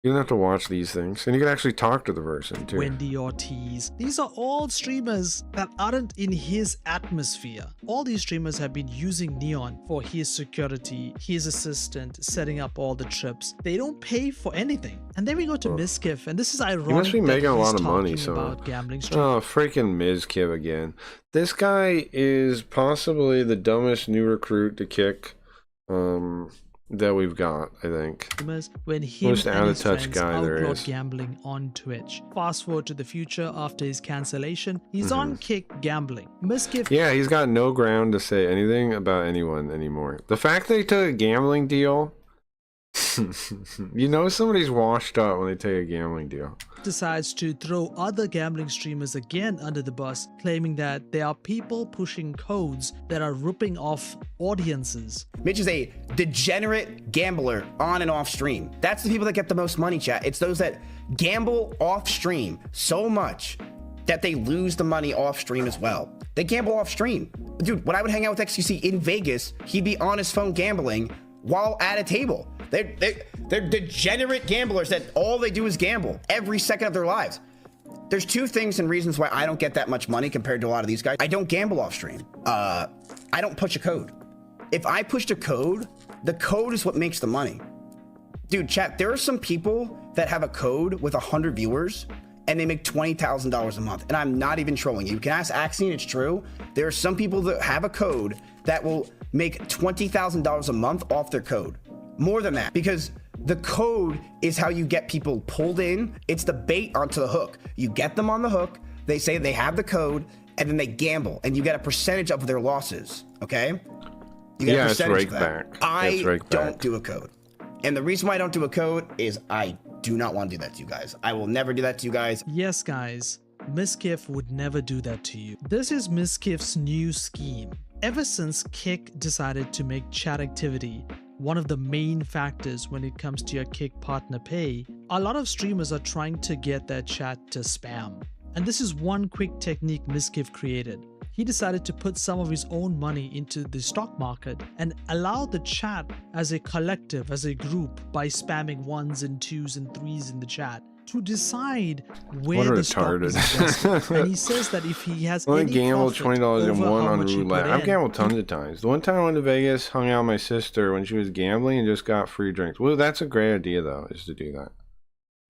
You don't have to watch these things, and you can actually talk to the person too. Wendy Ortiz. These are all streamers that aren't in his atmosphere. All these streamers have been using Neon for his security, his assistant, setting up all the trips. They don't pay for anything. And then we go to Mizkif, and this is ironic. He must be making a lot of money, so so. Gambling Oh, freaking Mizkif again. This guy is possibly the dumbest new recruit to kick. That we've got, I think. When him most and his out-of-touch friends guy there outlawed is. gambling on Twitch. Fast forward to the future after his cancellation, he's on Kick gambling. Mizkif. Yeah, he's got no ground to say anything about anyone anymore. The fact they took a gambling deal, you know somebody's washed up when they take a gambling deal. Decides to throw other gambling streamers again under the bus, claiming that there are people pushing codes that are ripping off audiences. Mitch is a degenerate gambler on and off stream. That's the people that get the most money, chat. It's those that gamble off stream so much that they lose the money off stream as well. They gamble off stream. Dude, when I would hang out with XQC in Vegas, he'd be on his phone gambling while at a table. They're degenerate gamblers that all they do is gamble every second of their lives. There's two things and reasons why I don't get that much money compared to a lot of these guys. I don't gamble off stream. I don't push a code. If I pushed a code, the code is what makes the money. Dude, chat, there are some people that have a code with 100 viewers and they make $20,000 a month. And I'm not even trolling you. You can ask Axion, it's true. There are some people that have a code that will make $20,000 a month off their code. More than that, because the code is how you get people pulled in. It's the bait onto the hook. You get them on the hook, they say they have the code, and then they gamble, and you get a percentage of their losses, okay? You get a percentage of that. I don't do a code. And the reason why I don't do a code is I do not want to do that to you guys. I will never do that to you guys. Yes, guys, Mizkif would never do that to you. This is Mizkif's new scheme. Ever since Kick decided to make chat activity one of the main factors when it comes to your Kick partner pay, a lot of streamers are trying to get their chat to spam. And this is one quick technique Mizkif created. He decided to put some of his own money into the stock market and allow the chat as a collective, as a group, by spamming 1s and 2s and 3s in the chat to decide where the stock is invested. And he says that if he has I any gambled profit $20 and over won how on much he roulette. put I've in, gambled tons of times. The one time I went to Vegas, hung out with my sister when she was gambling and just got free drinks. Well, that's a great idea though, is to do that.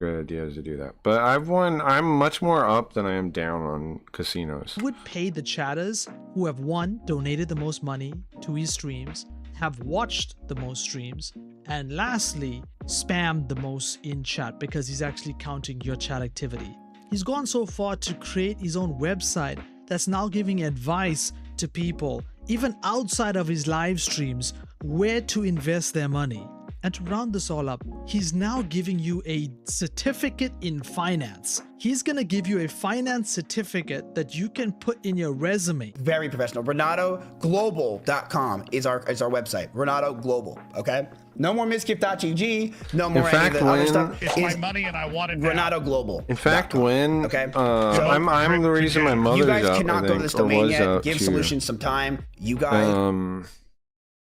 Great idea is to do that. But I'm much more up than I am down on casinos. would pay the chatters who have donated the most money to his streams, have watched the most streams, and lastly, spammed the most in chat because he's actually counting your chat activity. He's gone so far to create his own website that's now giving advice to people, even outside of his live streams, where to invest their money. And to round this all up, he's now giving you a certificate in finance. He's gonna give you a finance certificate that you can put in your resume. Very professional. RenatoGlobal.com is our website. Renato Global, okay? No more Mizkif.gg, no more any of the other stuff. It's my money and I want it now. Renato Global. In fact, when okay, I'm the reason my mother's you guys up, cannot go to this domain yet. Give Solutions some time. You guys.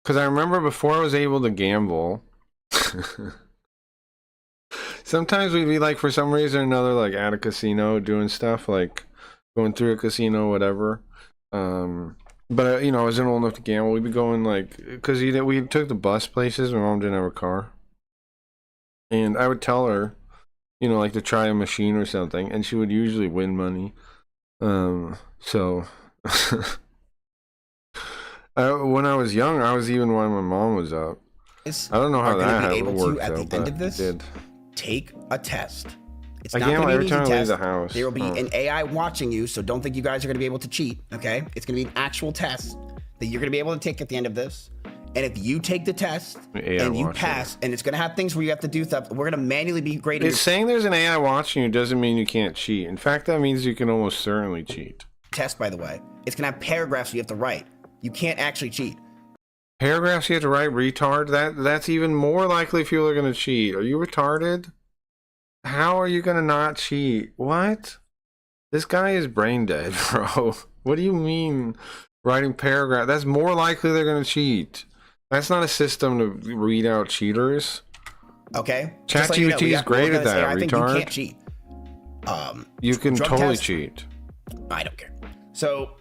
Because I remember before I was able to gamble. Sometimes we'd be like, for some reason or another, like at a casino doing stuff, like going through a casino, whatever. But you know, I wasn't old enough to gamble. We'd be going like, because we took the bus places. My mom didn't have a car, and I would tell her, you know, like to try a machine or something, and she would usually win money. So when I was young, I was even when my mom was up. I don't know how that worked at out, the end of this, did. take a test It's I not can't going to every be an time easy I leave test. the house. There will be Oh. an AI watching you, so don't think you guys are going to be able to cheat. Okay, it's going to be an actual test that you're going to be able to take at the end of this. And if you take the test AI and you watching. pass, and it's going to have things where you have to do stuff, we're going to manually be grading It's saying there's an AI watching you doesn't mean you can't cheat. In fact, that means you can almost certainly cheat. test, by the way. It's going to have paragraphs you have to write. You can't actually cheat. Paragraphs you have to write, retard? That's even more likely people are going to cheat. Are you retarded? How are you going to not cheat? What? This guy is brain dead, bro. What do you mean writing paragraph? That's more likely they're going to cheat. That's not a system to read out cheaters. Okay. Just let you know, ChatGPT is great at that, I think retard. you can't cheat. You can drug totally test? cheat. I don't care. So,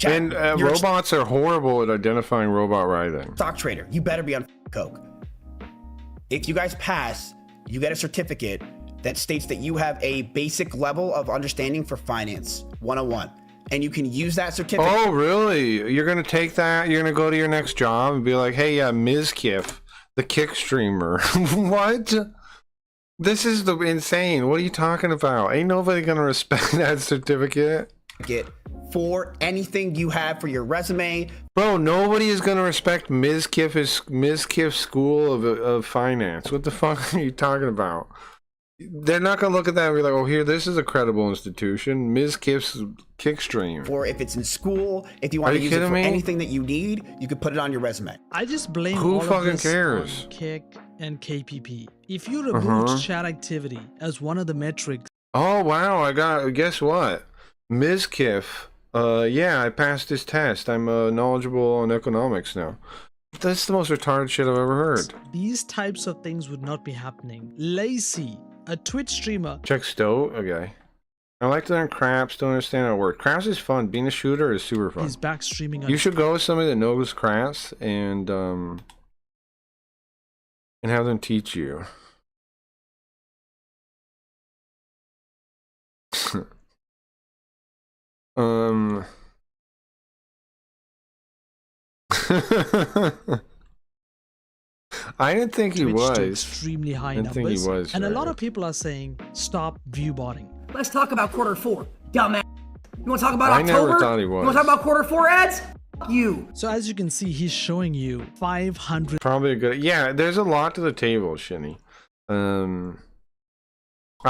And robots are horrible at identifying robot writing. stock trader, you better be on coke. If you guys pass, you get a certificate that states that you have a basic level of understanding for finance 101, and you can use that certificate. Oh, really? You're going to take that? You're going to go to your next job and be like, hey, yeah, Ms. Kiff, the kick streamer. What? This is insane. What are you talking about? Ain't nobody going to respect that certificate. Get for anything you have for your resume. Bro, nobody is going to respect Ms. Kiff's School of Finance. What the fuck are you talking about? They're not going to look at that and be like, oh, here, this is a credible institution. Ms. Kiff's Kickstream. Or if it's in school, if you want to use it for anything that you need, you could put it on your resume. I just blame Who all of fucking this cares? on Kick and KPP. If you removed Uh-huh. chat activity as one of the metrics, Oh, wow. Guess what? Ms. Kiff, yeah, I passed this test. I'm knowledgeable on economics now. That's the most retarded shit I've ever heard. these types of things would not be happening. Lacey, a Twitch streamer, Check Stowe? Okay. I like to learn craps, don't understand how it works. Craps is fun. Being a shooter is super fun. is back streaming on You should go with somebody that knows craps and have them teach you. I didn't think he Twitch to was. extremely high I didn't think numbers. he was. And a right. lot of people are saying, stop viewbotting. Let's talk about quarter four, dumbass. You want to talk about I October? never thought he You was. want to talk about quarter four ads? F you. So as you can see, he's showing you 500. Probably a good. Yeah, there's a lot to the table, Shinny. I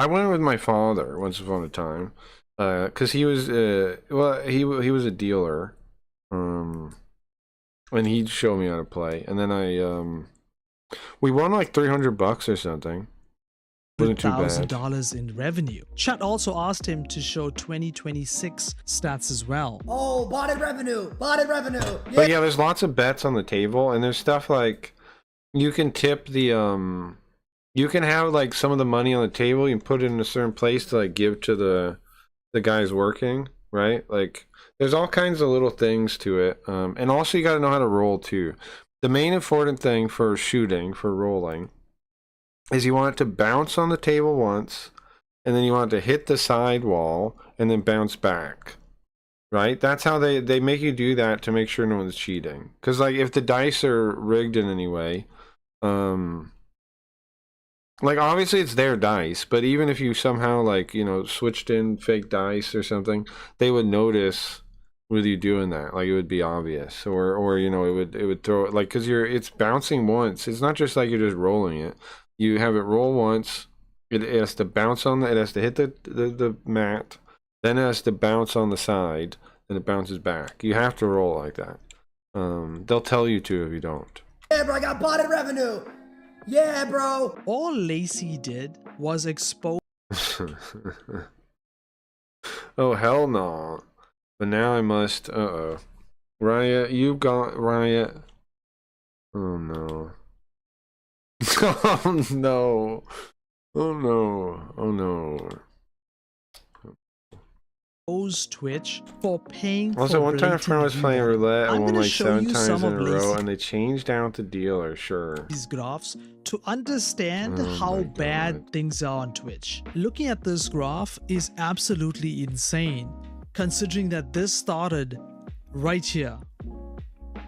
went with my father once upon a time, because he was he was a dealer, and he'd show me how to play, and then we won like $300 or something. Wasn't too bad. $1,000 in revenue. Chat also asked him to show 2026 stats as well. Oh, botted revenue. Botted revenue. But yeah, there's lots of bets on the table, and there's stuff like you can tip the you can have like some of the money on the table, you can put it in a certain place to like give to the guys working, right? Like there's all kinds of little things to it. And also you got to know how to roll too. The main important thing for shooting, for rolling, is you want it to bounce on the table once, and then you want it to hit the side wall and then bounce back. Right? That's how they make you do that to make sure no one's cheating. Because like if the dice are rigged in any way, like obviously it's their dice, but even if you somehow like, you know, switched in fake dice or something, they would notice with you doing that. Like it would be obvious, or you know, it would throw it like, because it's bouncing once. It's not just like you're just rolling it. You have it roll once. It has to bounce on it has to hit the mat. Then it has to bounce on the side, and it bounces back. You have to roll like that. They'll tell you to if you don't. Yeah, bro, I got botted revenue. Yeah, bro. All Lacey did was expose. Oh, hell no. But now I must... Uh-oh. Riot, you've got... Riot. Oh, no. Oh, no. Oh, no. Oh, no. Twitch for paying Also, for one time a friend was blatant playing viewing. roulette I'm and won gonna like show 7 you times some in a of row, Lacey's and they changed out the dealer, sure. graphs to understand Oh how my bad things are on Twitch. Looking at this graph is absolutely insane, considering that this started right here.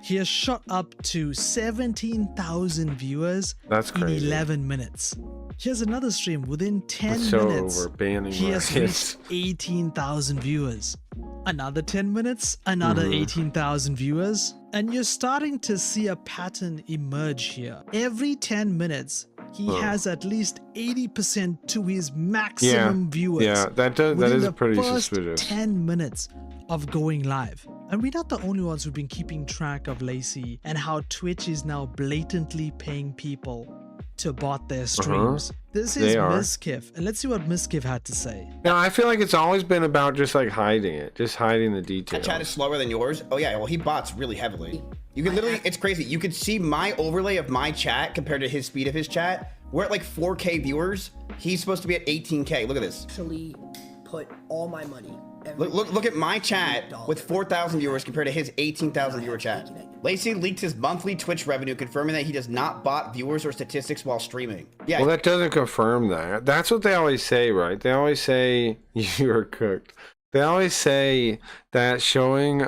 He has shot up to 17,000 viewers That's in crazy. 11 minutes. Here's another stream within 10 It's so minutes. over banning He has Marcus. reached 18,000 viewers. Another 10 minutes, another 18,000 viewers. And you're starting to see a pattern emerge here. Every 10 minutes, he has at least 80% to his maximum viewers. Yeah, that within is the pretty first suspicious. 10 minutes of going live. And we're not the only ones who've been keeping track of Lacey and how Twitch is now blatantly paying people to bot their streams. This is They are. Miskiff, and let's see what Miskiff had to say. No, I feel like it's always been about just like hiding it, just hiding the My details. chat is slower than yours. Oh yeah, well he bots really heavily. You can literally, it's crazy. You could see my overlay of my chat compared to his speed of his chat. We're at like 4K viewers. He's supposed to be at 18K. Look at this. Actually put all my money. Look at my chat with 4,000 viewers compared to his 18,000 viewer chat. Lacey leaked his monthly Twitch revenue, confirming that he does not bot viewers or statistics while streaming. Yeah. Well, that doesn't confirm that. That's what they always say, right? They always say you are cooked. They always say that showing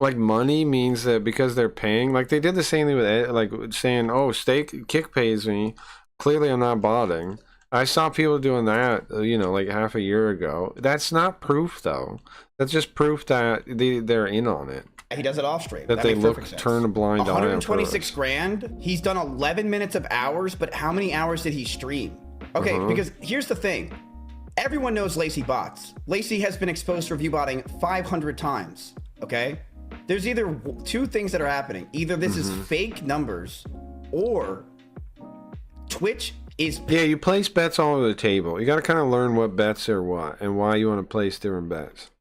like money means that because they're paying, like they did the same thing with Ed, like saying, "Oh, Kick pays me." Clearly, I'm not botting. I saw people doing that, you know, like half a year ago. That's not proof, though. That's just proof that they're in on it. He does it off stream. That they makes look, perfect sense. turn a blind eye on 126 grand. He's done 11 minutes of hours, but how many hours did he stream? Okay, because here's the thing. Everyone knows Lacey bots. Lacey has been exposed to review botting 500 times, okay? There's either two things that are happening. Either this is fake numbers or Twitch is... Yeah, you place bets all over the table. You got to kind of learn what bets are what and why you want to place different bets.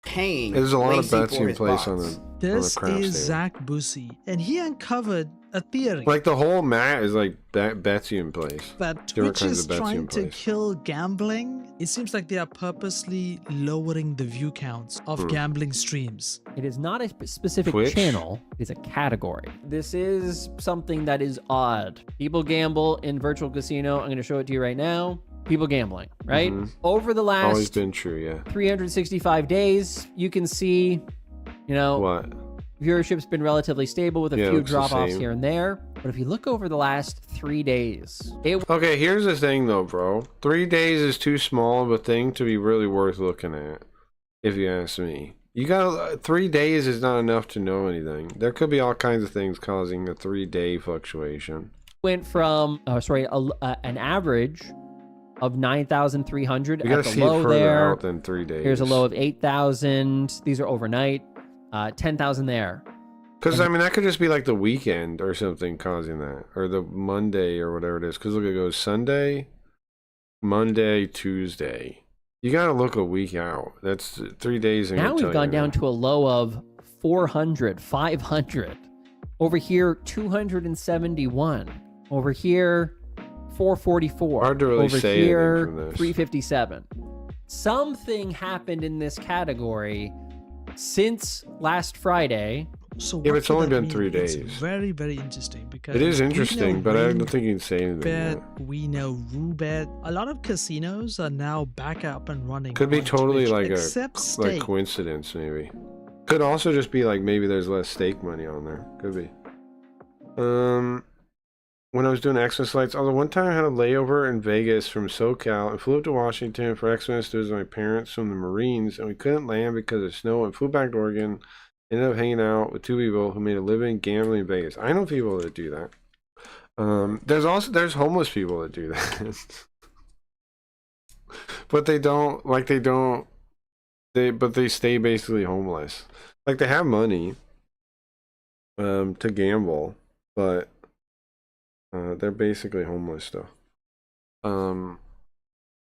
Paying There's a lot Lacey of bets for you his can place on bots. This craft is table. Zach Bussy, and he uncovered a theory Like the whole mat is like bets you in place. that Different Twitch kinds is of bets you trying in to place. kill gambling. It seems like they are purposely lowering the view counts of gambling streams. It is not a specific Twitch? channel, it's a category. This is something that is odd. People gamble in virtual casino. I'm going to show it to you right now. People gambling, right? Over the Always last been true, yeah. 365 days, you can see, you know, What? viewership's been relatively stable with a Yeah, it few looks the drop-offs same. here and there. But if you look over the last 3 days, it Okay, here's the thing though, bro. 3 days is too small of a thing to be really worth looking at, if you ask me. You got 3 days is not enough to know anything. There could be all kinds of things causing a 3-day fluctuation. went from, an average of 9,300 You gotta at the see it low further there. out than 3 days. Here's a low of 8,000. These are overnight. 10,000 there. Because, I mean, that could just be like the weekend or something causing that. Or the Monday or whatever it is. Because look, it goes Sunday, Monday, Tuesday. You got to look a week out. That's 3 days. ain't Now gonna we've tell gone you down anything. to a low of 400, 500. Over here, 271. Over here, 444. Hard to really Over say anything here, from this. 357. Something happened in this category since last Friday. So Yeah, but what it's could only that been mean? 3 It's days. very, very interesting because It is we interesting, know but I Ring don't think you can say anything. Bet, yet. we know Roobet. A lot of casinos are now back up and running. Could be on totally Twitch, like except a stake. coincidence, maybe. Could also just be like maybe there's less stake money on there. Could be. When I was doing Xmas lights, although one time I had a layover in Vegas from SoCal and flew up to Washington for Xmas to visit my parents from the Marines, and we couldn't land because of snow and flew back to Oregon. Ended up hanging out with two people who made a living gambling in Vegas. I know people that do that. There's homeless people that do that. But they stay basically homeless. Like they have money to gamble, but they're basically homeless though.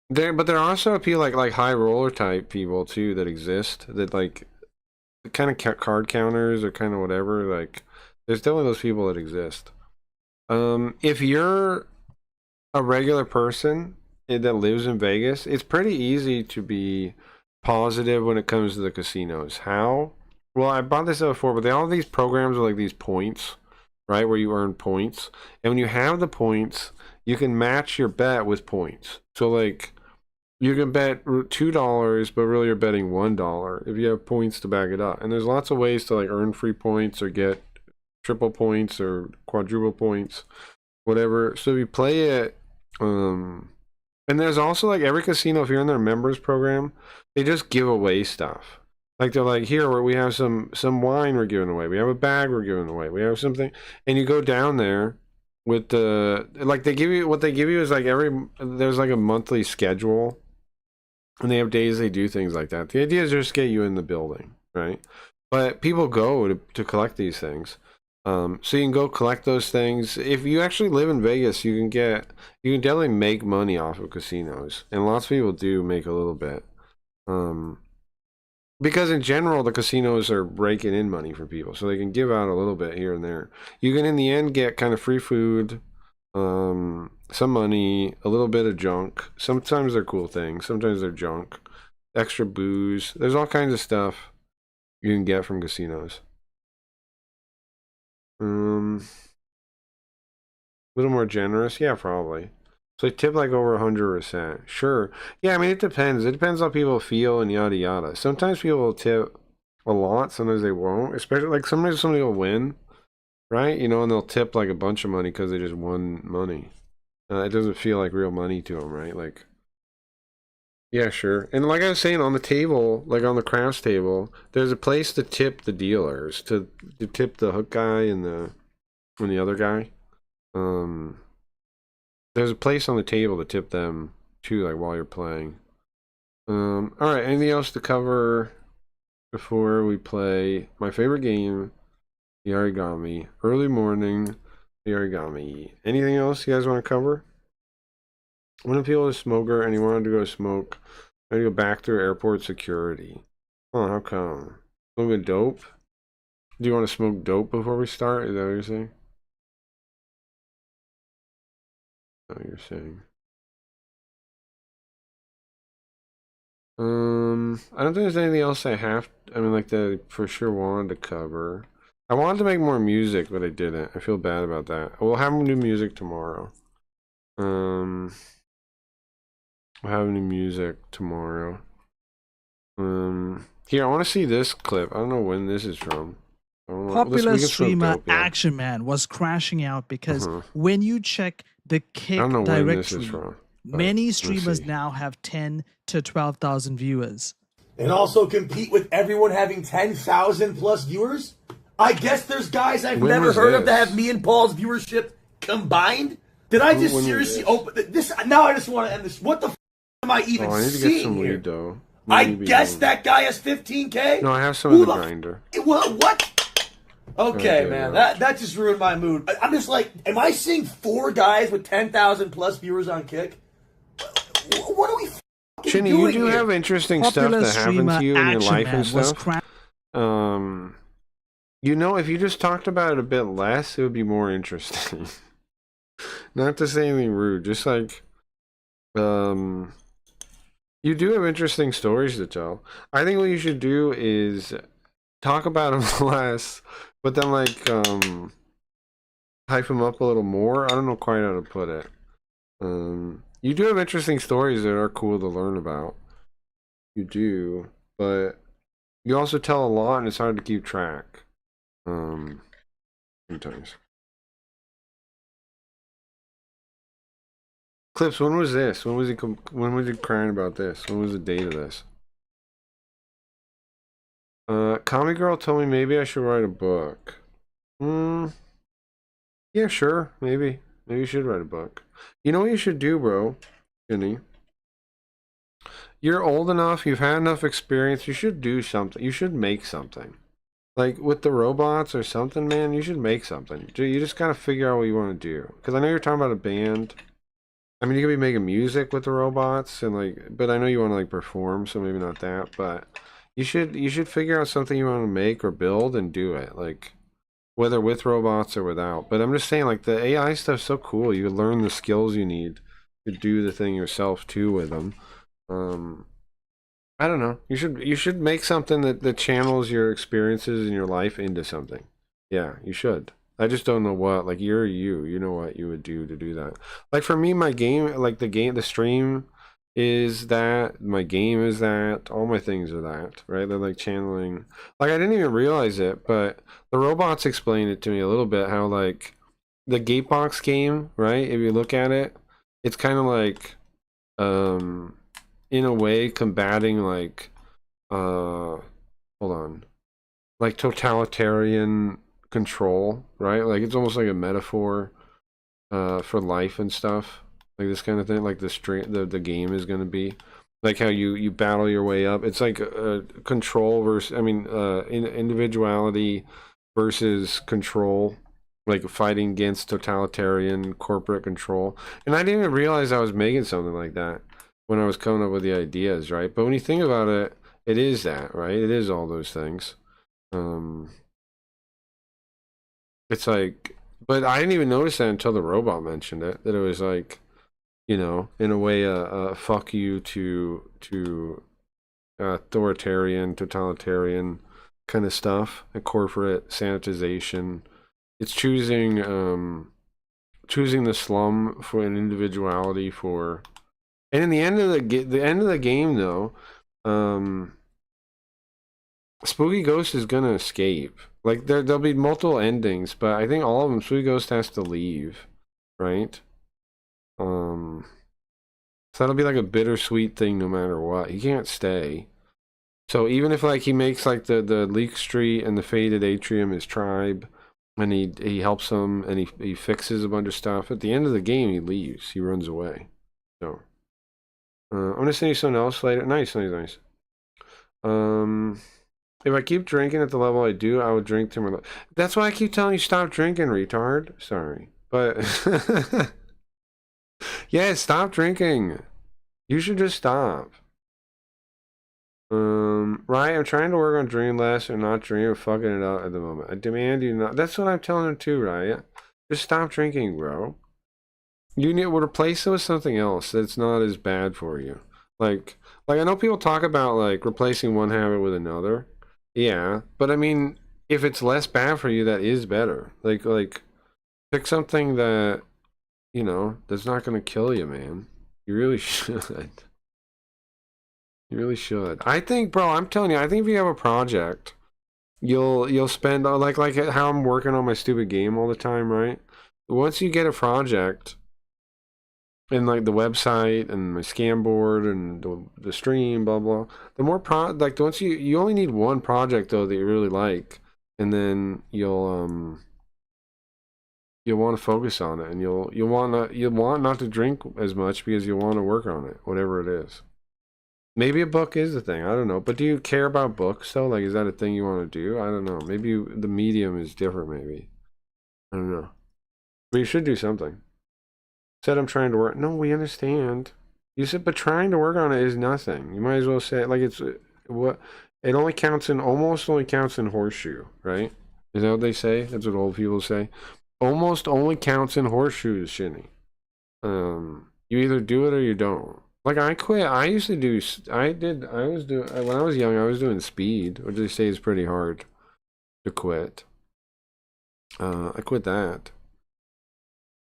There are also people like high roller type people too that exist that like kind of card counters or kind of whatever. Like there's definitely those people that exist. If you're a regular person that lives in Vegas, it's pretty easy to be positive when it comes to the casinos. How? Well, I brought this up before, but they all have these programs with like these points, right, where you earn points, and when you have the points, you can match your bet with points. So like you can bet $2, but really you're betting $1 if you have points to back it up. And there's lots of ways to like earn free points or get triple points or quadruple points whatever. So if you play it, and there's also like every casino, if you're in their members program, they just give away stuff. Like they're like, here we have some wine we're giving away. We have a bag we're giving away. We have something, and you go down there with the like they give you what they give you is like there's like a monthly schedule, and they have days they do things like that. The idea is just get you in the building, right? But people go to collect these things. So you can go collect those things. If you actually live in Vegas, you can definitely make money off of casinos, and lots of people do make a little bit. Because in general, the casinos are raking in money for people, so they can give out a little bit here and there. You can, in the end, get kind of free food, some money, a little bit of junk. Sometimes they're cool things. Sometimes they're junk. Extra booze. There's all kinds of stuff you can get from casinos. A little more generous, yeah, probably. So they tip like over 100%. Sure. Yeah, I mean, it depends. It depends how people feel and yada yada. Sometimes people will tip a lot, sometimes they won't. Especially like sometimes somebody will win, right? You know, and they'll tip like a bunch of money because they just won money. It doesn't feel like real money to them, right? Like, yeah, sure. And like I was saying, on the table, like on the crafts table, there's a place to tip the dealers, to tip the hook guy and the other guy. There's a place on the table to tip them too, like while you're playing. All right, anything else to cover before we play my favorite game, the origami? Early morning, the origami. Anything else you guys want to cover? One of the people is a smoker and he wanted to go smoke. I had to go back through airport security. Oh, how come? Smoking dope? Do you want to smoke dope before we start? Is that what you're saying? Oh, you're saying. I don't think there's anything else I mean, like that I for sure wanted to cover. I wanted to make more music, but I didn't. I feel bad about that. We'll have new music tomorrow. We'll have new music tomorrow. Here, I want to see this clip. I don't know when this is from. Popular streamer Action Man was crashing out because when you check the Kick directory, many streamers now have 10 to 12,000 viewers. And also compete with everyone having 10,000 plus viewers? I guess there's guys I've never heard of that have me and Paul's viewership combined? Did I just seriously open this? Now I just want to end this. What the am I even I need to get some weed, though. I guess that guy has 15K? No, I have some in the grinder. What? Okay, man, that just ruined my mood. I'm just like, am I seeing 4 guys with 10,000 plus viewers on Kick? What are we Chinny, doing you do have interesting stuff that happens to you in your life and stuff. You know, if you just talked about it a bit less, it would be more interesting. Not to say anything rude, just like, you do have interesting stories to tell. I think what you should do is talk about them less, but then like hype them up a little more. I don't know quite how to put it. You do have interesting stories that are cool to learn about. You do, but you also tell a lot, and it's hard to keep track. Sometimes. Clips, when was this? When was he crying about this? When was the date of this? Comic Girl told me maybe I should write a book. Yeah, sure. Maybe you should write a book. You know what you should do, bro? Jenny? You're old enough, you've had enough experience, you should do something. You should make something. Like with the robots or something, man, you should make something. You just gotta figure out what you want to do. Because I know you're talking about a band. I mean, you could be making music with the robots, and like, but I know you want to like perform, so maybe not that. But you should figure out something you want to make or build and do it, like whether with robots or without. But I'm just saying, like the AI stuff's so cool. You learn the skills you need to do the thing yourself too with them. I don't know. You should make something that channels your experiences in your life into something. Yeah, you should. I just don't know what. Like you're you know what you would do to do that. Like for me, my game, like the stream is that, my game is that, all my things are that, right? They're like channeling. Like I didn't even realize it, but the robots explained it to me a little bit, how like the Gatebox game, right? If you look at it, it's kind of like, in a way, combating like, hold on, like totalitarian control, right? Like it's almost like a metaphor, for life and stuff, like this kind of thing. Like the game is going to be like how you battle your way up. It's like control versus, I mean, individuality versus control, like fighting against totalitarian corporate control. And I didn't even realize I was making something like that when I was coming up with the ideas, right? But when you think about it, it is that, right? It is all those things. It's like, but I didn't even notice that until the robot mentioned it, that it was like, you know, in a way, fuck you to authoritarian, totalitarian kind of stuff, a corporate sanitization. It's choosing the slum for an individuality for, and in the end of the game though, Spooky Ghost is gonna escape. Like there'll be multiple endings, but I think all of them, Spooky Ghost has to leave, right? So that'll be like a bittersweet thing no matter what. He can't stay. So even if like he makes like the Leek Street and the Faded Atrium his tribe, and he helps them and he fixes a bunch of stuff, at the end of the game he leaves. He runs away. So I'm gonna send you something else later. Nice. If I keep drinking at the level I do, I will drink to my. That's why I keep telling you stop drinking, retard. Sorry, but yeah, stop drinking. You should just stop. Right, I'm trying to work on drinking less and not drinking, fucking it up at the moment. I demand you not. That's what I'm telling him too, Riot. Just stop drinking, bro. You need to replace it with something else that's not as bad for you. Like I know people talk about like replacing one habit with another. Yeah, but I mean, if it's less bad for you, that is better. Like pick something that, you know, that's not going to kill you, man. You really should. You really should. I think, bro, I'm telling you, I think if you have a project, you'll spend like how I'm working on my stupid game all the time, right? Once you get a project, and like the website and my scam board and the stream, blah blah. The more once you only need one project though that you really like, and then you'll want to focus on it, and you'll want not to drink as much because you want to work on it, whatever it is. Maybe a book is the thing. I don't know. But do you care about books though? Like, is that a thing you want to do? I don't know. Maybe the medium is different. Maybe I don't know. But you should do something. Said I'm trying to work. No, we understand. You said, but trying to work on it is nothing. You might as well say like it's what it only counts in horseshoe, right? Is that what they say? That's what old people say. Almost only counts in horseshoes, Shinny. You either do it or you don't. Like I quit. I used to do. When I was young. I was doing speed, which they say is pretty hard to quit. I quit that.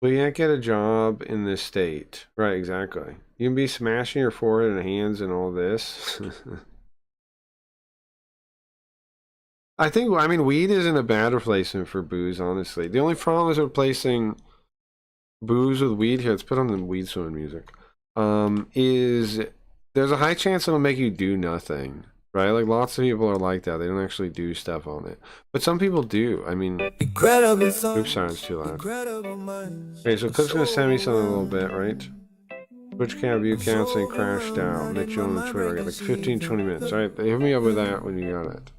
Well, you can't get a job in this state. Right, exactly. You can be smashing your forehead and hands and all this. I mean, weed isn't a bad replacement for booze, honestly. The only problem is replacing booze with weed. Here, let's put on the weed swimming music. Is there's a high chance it'll make you do nothing. Right? Like lots of people are like that. They don't actually do stuff on it. But some people do. I mean, oops, sorry, it's too loud. Okay, so Clip's gonna send me something a little bit, right? Twitch cam view counseling crashed out. Nick Jones on Twitter. I got like 15-20 minutes. Alright, hit me up with that when you got it.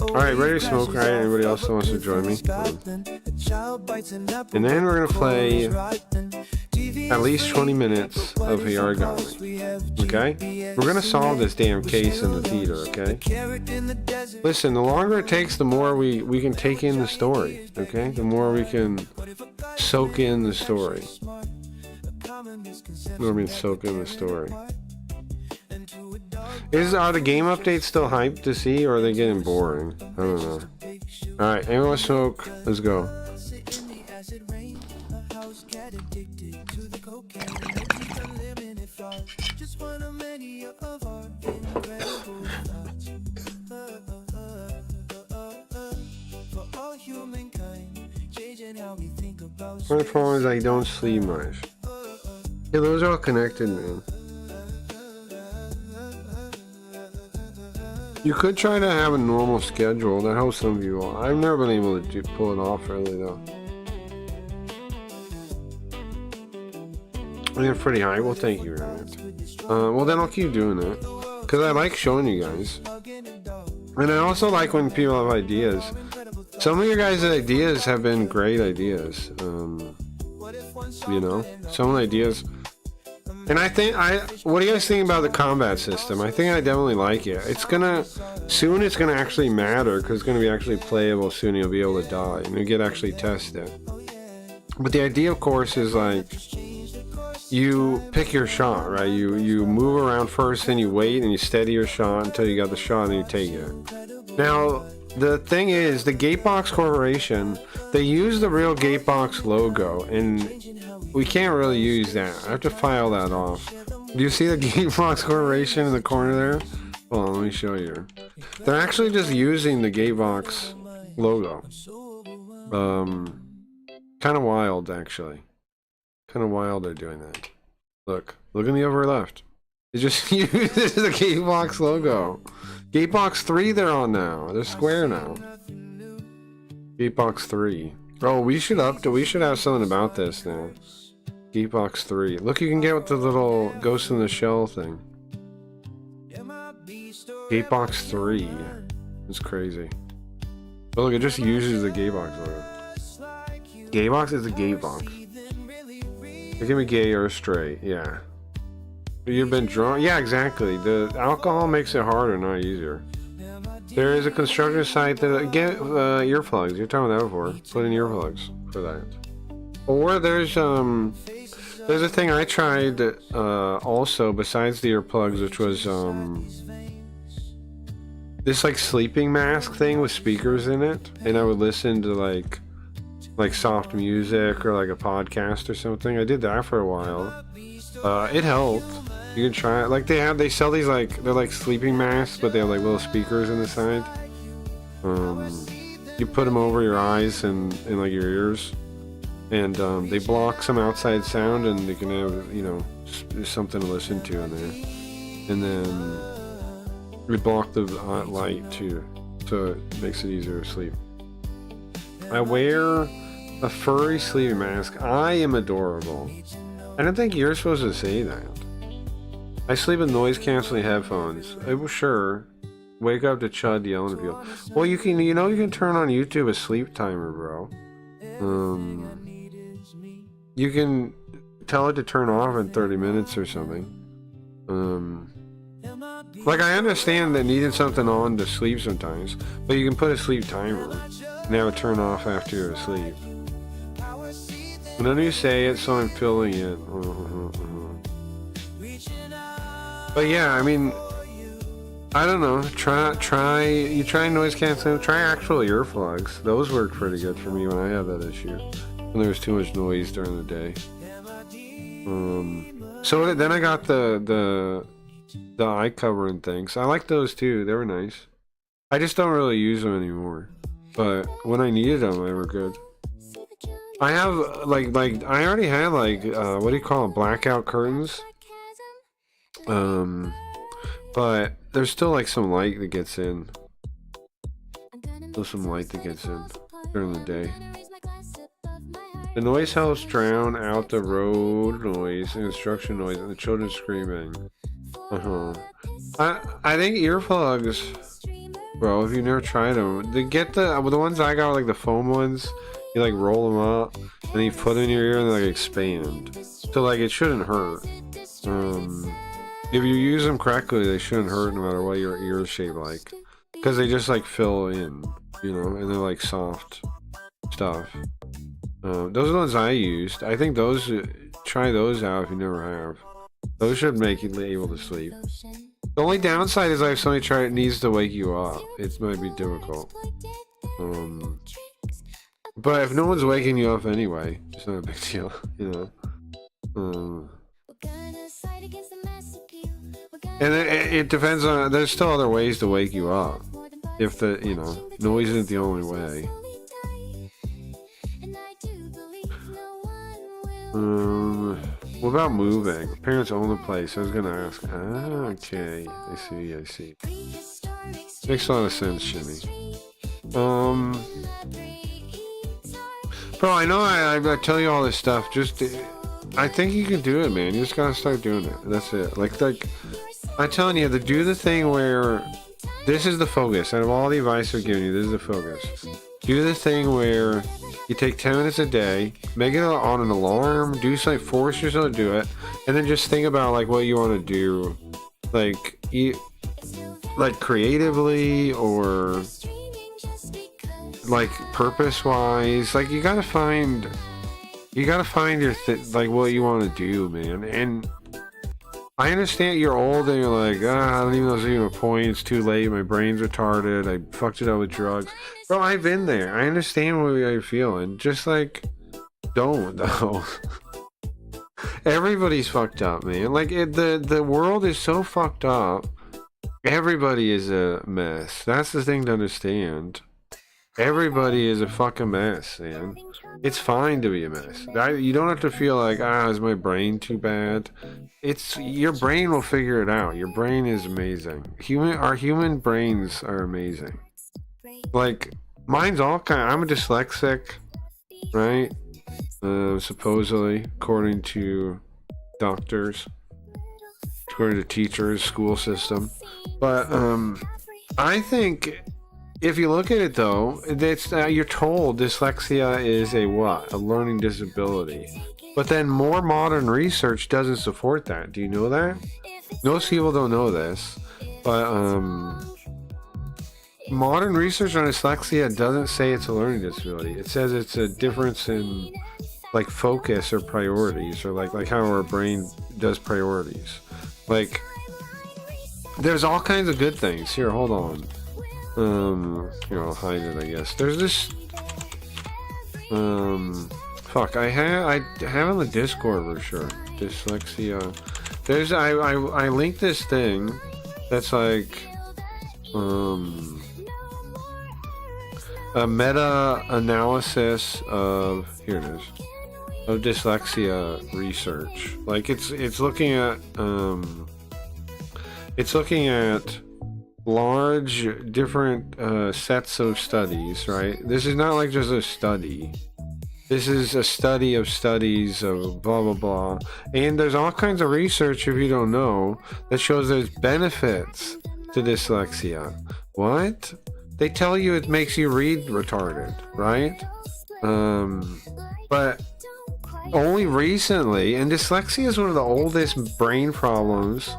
Alright, ready to smoke, right? Anybody else that wants to join me? And then we're gonna play at least 20 minutes of Yargami. Okay? We're gonna solve this damn case in the theater, okay? Listen, the longer it takes, the more we can take in the story, okay? The more we can soak in the story. Soak in the story. Are the game updates still hyped to see, or are they getting boring? I don't know. Alright, anyone want to smoke? Let's go. My problem is I don't sleep much. Yeah, those are all connected, man. You could try to have a normal schedule. That helps some people. I've never been able to pull it off really though. You're pretty high. Well, thank you, Ryan. Well, then I'll keep doing it because I like showing you guys, and I also like when people have ideas. Some of your guys' ideas have been great ideas. You know, some of the ideas. And I think what do you guys think about the combat system? I think I definitely like it. It's gonna actually matter because it's gonna be actually playable soon. You'll be able to die and you get actually tested. But the idea, of course, is like you pick your shot, right? You move around first, and you wait, and you steady your shot until you got the shot, and you take it. Now, the thing is, the Gatebox Corporation, they use the real Gatebox logo, and we can't really use that. I have to file that off. Do you see the Gatebox Corporation in the corner there? Hold on, let me show you. They're actually just using the Gatebox logo. Kind of wild, actually. Kind of wild they're doing that. Look in the upper left. It just uses the Gatebox logo. Gatebox 3 they're on now. They're square now. Gatebox 3. Oh, we should have something about this now. Gatebox 3. Look, you can get with the little Ghost in the Shell thing. Gatebox 3. It's crazy. But look, it just uses the Gatebox logo. Gatebox is a Gatebox. It can be gay or straight, yeah. You've been drunk? Yeah, exactly. The alcohol makes it harder, not easier. There is a construction site that get earplugs. You're talking about that before. Put in earplugs for that. Or there's a thing I tried also besides the earplugs, which was this like sleeping mask thing with speakers in it, and I would listen to like soft music or like a podcast or something. I did that for a while. It helped. You can try it. Like they sell these like they're like sleeping masks, but they have like little speakers in the side. You put them over your eyes and like your ears, and they block some outside sound, and you can have something to listen to in there. And then we block the light too, so it makes it easier to sleep. I wear a furry sleeping mask. I am adorable. I don't think you're supposed to say that. I sleep with noise-canceling headphones. Sure. Wake up to Chud yelling at people. Well, you can turn on YouTube a sleep timer, bro. You can tell it to turn off in 30 minutes or something. Like, I understand that needing something on to sleep sometimes, but you can put a sleep timer and have it turn off after you're asleep. Whenever you say it, so I'm filling it. But yeah, I mean, I don't know. Try noise canceling. Try actual earplugs. Those worked pretty good for me when I had that issue. When there was too much noise during the day. So then I got the eye covering things. I like those too. They were nice. I just don't really use them anymore. But when I needed them, they were good. I have like I already had like what do you call it, blackout curtains. But there's still like some light that gets in. There's some light that gets in during the day. The noise helps drown out the road noise and construction noise and the children screaming. I think earplugs, bro, if you've never tried them, they get the ones I got, like the foam ones. You like roll them up and you put in your ear and they like expand. So like it shouldn't hurt. If you use them correctly, they shouldn't hurt no matter what your ear is shaped like. Because they just like fill in, and they're like soft stuff. Those are the ones I used. I think try those out if you never have. Those should make you able to sleep. The only downside is if somebody it needs to wake you up. It might be difficult. But if no one's waking you up anyway, it's not a big deal, And it depends on, there's still other ways to wake you up. If noise isn't the only way. What about moving? Parents own the place. I was gonna ask. Ah, okay. I see. Makes a lot of sense, Jimmy. Bro, I know I tell you all this stuff. Just, I think you can do it, man. You just gotta start doing it. That's it. Like, I'm telling you, to do the thing where this is the focus. Out of all the advice I've given you, this is the focus. Do the thing where you take 10 minutes a day, make it on an alarm, do something, force yourself to do it, and then just think about like what you want to do, like creatively or like purpose-wise. Like you gotta find your like what you want to do, man. And I understand you're old and you're like, I don't even know if there's even a point. It's too late. My brain's retarded. I fucked it up with drugs. Bro, I've been there. I understand what you're feeling. Just like, don't though. Everybody's fucked up, man. Like the world is so fucked up. Everybody is a mess. That's the thing to understand. Everybody is a fucking mess, man. It's fine to be a mess. You don't have to feel like, is my brain too bad? Your brain will figure it out. Your brain is amazing. Our human brains are amazing. Like, mine's all I'm a dyslexic, right? Supposedly, according to doctors, according to teachers, school system. But, I think if you look at it though, it's you're told dyslexia is a learning disability. But then more modern research doesn't support that. Do you know that? Most people don't know this, but modern research on dyslexia doesn't say it's a learning disability. It says it's a difference in like focus or priorities, or like how our brain does priorities. Like there's all kinds of good things. Here, hold on. Here, I'll hide it, I guess. There's this fuck, I have on the Discord for sure. Dyslexia. There's I linked this thing that's like a meta-analysis of, here it is, of dyslexia research. Like it's looking at large different sets of studies, right? This is not like just a study. This is a study of studies of blah blah blah. And there's all kinds of research, if you don't know, that shows there's benefits to dyslexia. What? They tell you it makes you read retarded, right? But only recently, and dyslexia is one of the oldest brain problems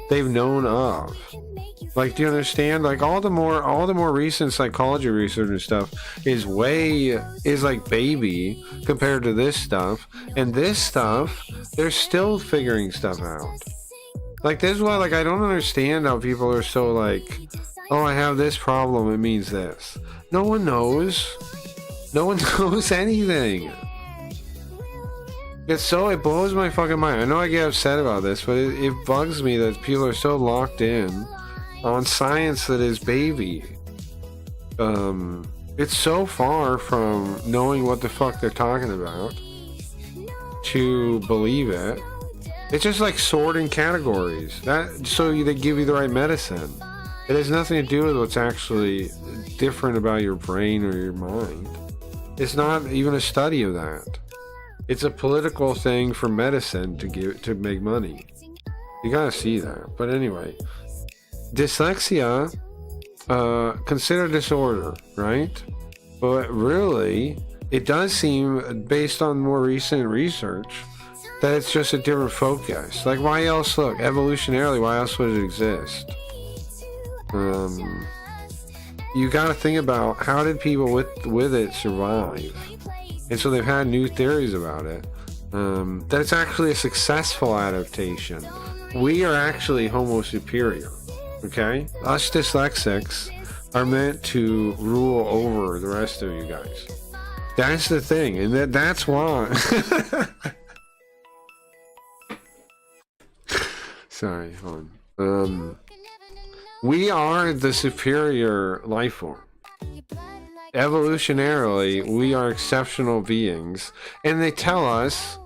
they've known of. Like, do you understand? Like all the more recent psychology research and stuff is like baby compared to this stuff. And this stuff, they're still figuring stuff out. Like this is why, like, I don't understand how people are so like, oh, I have this problem, it means this. No one knows. No one knows anything. It blows my fucking mind. I know I get upset about this, but it bugs me that people are so locked in on science that is baby. It's so far from knowing what the fuck they're talking about to believe it. It's just like sorting categories. So they give you the right medicine. It has nothing to do with what's actually different about your brain or your mind. It's not even a study of that. It's a political thing for medicine to make money. You gotta see that. But anyway, dyslexia, considered disorder, right? But really, it does seem, based on more recent research, that it's just a different focus. Like, why else, look, evolutionarily, why else would it exist? You gotta think about, how did people with it survive? And so they've had new theories about it. That it's actually a successful adaptation. We are actually Homo superior. Okay? Us dyslexics are meant to rule over the rest of you guys. That's the thing, and that's why. Sorry, hold on. We are the superior life form. Evolutionarily, we are exceptional beings, and they tell us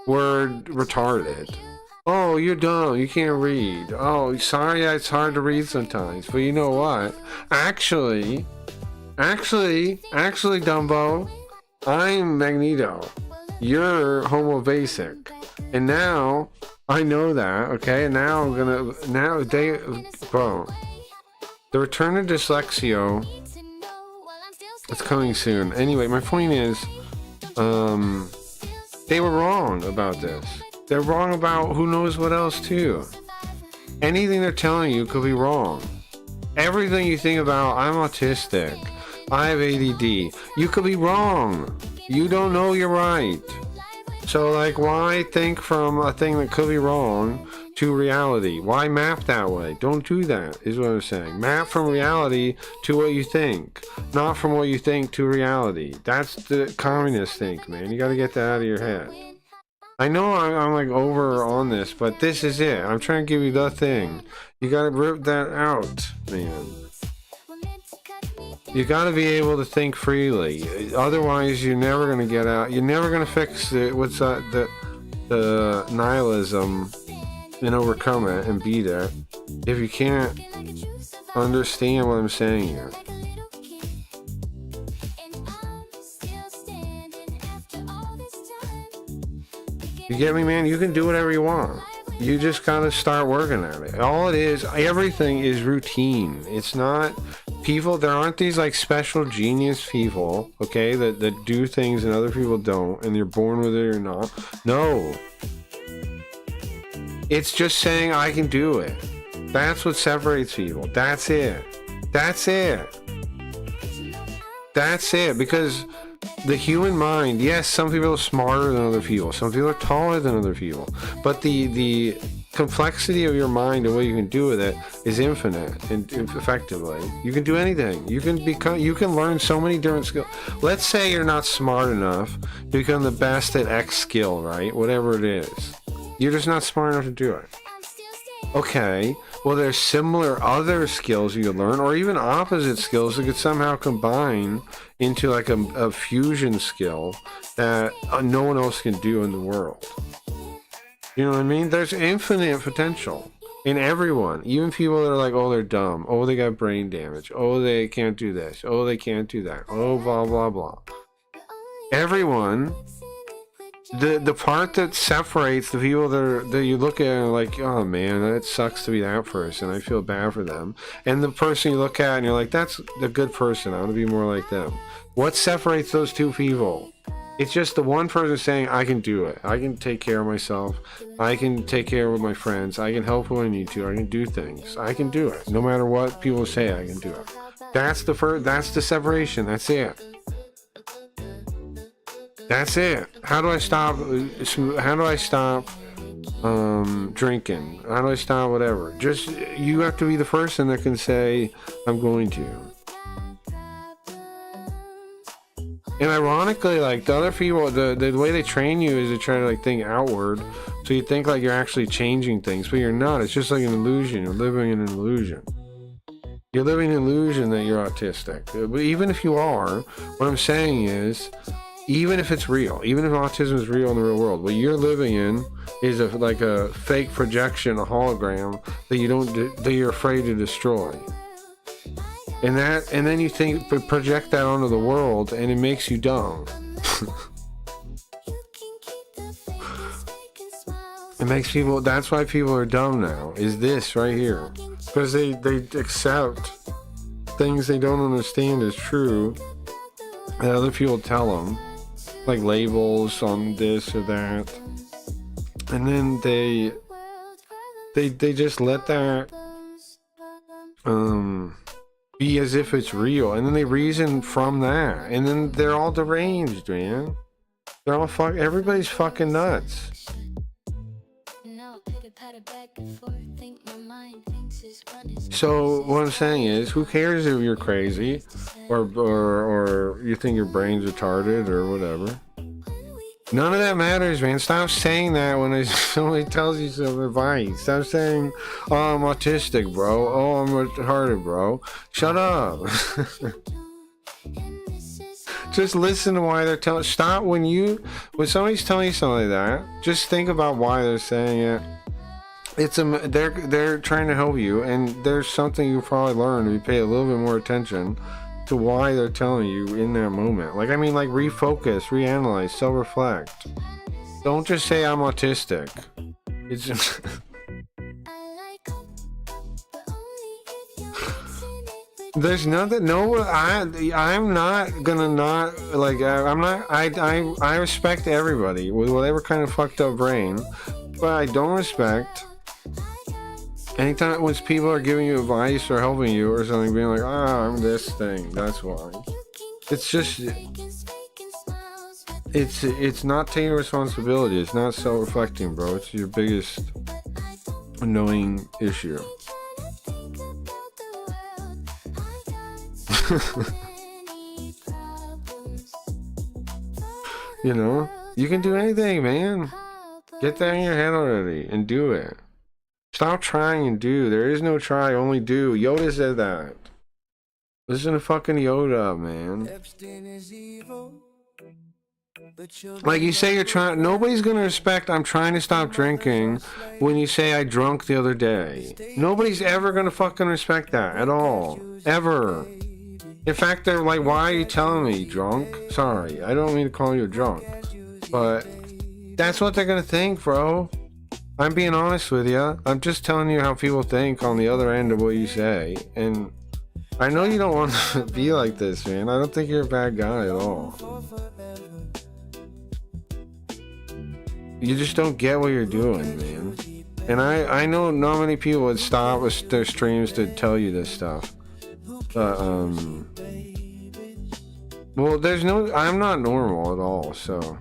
word retarded. Oh, you're dumb. You can't read. Oh, sorry, it's hard to read sometimes. But you know what? Actually, Dumbo, I'm Magneto. You're Homo Basic. And now I know that, okay? And now bro, the return of Dyslexio, it's coming soon. Anyway, my point is, they were wrong about this. They're wrong about who knows what else too. Anything they're telling you could be wrong. Everything you think about, I'm autistic, I have ADD, you could be wrong. You don't know you're right. So like, why think from a thing that could be wrong to reality? Why map that way? Don't do that, is what I'm saying. Map from reality to what you think, not from what you think to reality. That's the communist think, man. You gotta get that out of your head. I know I'm like over on this, but this is it. I'm trying to give you the thing. You gotta rip that out, man. You gotta be able to think freely. Otherwise, you're never gonna get out. You're never gonna fix it. What's that? The nihilism and overcome it and beat it if you can't understand what I'm saying here. You get me, man? You can do whatever you want. You just gotta start working at it. All it is, everything is routine. It's not people. There aren't these like special genius people, okay, that do things and other people don't, and you're born with it or not. No. It's just saying I can do it. That's what separates people. That's it. That's it. That's it. Because the human mind, yes, some people are smarter than other people. Some people are taller than other people. But the complexity of your mind and what you can do with it is infinite and effectively. You can do anything. You can learn so many different skills. Let's say you're not smart enough to become the best at X skill, right? Whatever it is. You're just not smart enough to do it. Okay, well, there's similar other skills you could learn, or even opposite skills that could somehow combine into like a fusion skill that no one else can do in the world. You know what I mean? There's infinite potential in everyone. Even people that are like, oh, they're dumb. Oh, they got brain damage. Oh, they can't do this. Oh, they can't do that. Oh, blah, blah, blah. Everyone... The part that separates the people that you look at and are like, oh man, it sucks to be that person, I feel bad for them, and the person you look at and you're like, that's a good person, I want to be more like them. What separates those two people? It's just the one person saying, I can do it, I can take care of myself, I can take care of my friends, I can help when I need to, I can do things, I can do it, no matter what people say, I can do it. That's the separation. That's it. That's it. How do I stop drinking? How do I stop whatever? Just, you have to be the person that can say, I'm going to. And ironically, like, the other people, the way they train you is to try to like think outward. So you think like you're actually changing things, but you're not. It's just like an illusion. You're living in an illusion. You're living an illusion that you're autistic. But even if you are, what I'm saying is, even if it's real, even if autism is real in the real world, what you're living in is like a fake projection, a hologram that you're afraid to destroy. And then you project that onto the world, and it makes you dumb. It makes people. That's why people are dumb now. Is this right here? Because they accept things they don't understand as true that other people tell them. Like labels on this or that, and then they just let that be as if it's real, and then they reason from that, and then they're all deranged, man. They're all everybody's fucking nuts. So what I'm saying is, who cares if you're crazy or you think your brain's retarded or whatever? None of that matters, man. Stop saying that when somebody tells you some advice. Stop saying, oh, I'm autistic, bro. Oh, I'm retarded, bro. Shut up. Just listen to why they're telling. Stop when somebody's telling you something like that. Just think about why they're saying it. They're trying to help you, and there's something you probably learn if you pay a little bit more attention to why they're telling you in that moment. Like, I mean, like, refocus, reanalyze, self-reflect. Don't just say I'm autistic. It's just there's nothing. No, I'm not gonna not like. I'm not. I respect everybody with whatever kind of fucked up brain, but I don't respect anytime when people are giving you advice or helping you or something, being like, I'm this thing. That's why. It's just. It's not taking responsibility. It's not self-reflecting, bro. It's your biggest annoying issue. You know, you can do anything, man. Get that in your head already and do it. Stop trying and do. There is no try, only do. Yoda said that. Listen to fucking Yoda, man. Like, you say you're trying, nobody's gonna respect I'm trying to stop drinking when you say I drunk the other day. Nobody's ever gonna fucking respect that at all. Ever. In fact, they're like, why are you telling me drunk? Sorry, I don't mean to call you a drunk. But that's what they're gonna think, bro. I'm being honest with you. I'm just telling you how people think on the other end of what you say. And I know you don't want to be like this, man. I don't think you're a bad guy at all. You just don't get what you're doing, man. And I know not many people would stop with their streams to tell you this stuff. But, well, I'm not normal at all, so.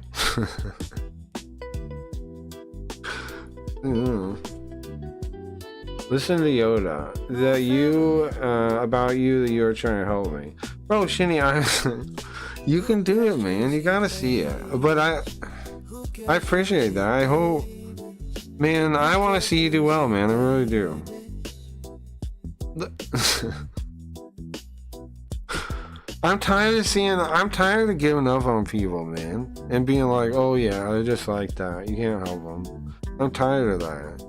Listen to Yoda. About you that you're trying to help me. Bro, Shinny, you can do it, man. You gotta see it. But I appreciate that. I hope, man, I want to see you do well, man. I really do. I'm tired of giving up on people, man, and being like, oh yeah, they're just like that. You can't help them. I'm tired of that.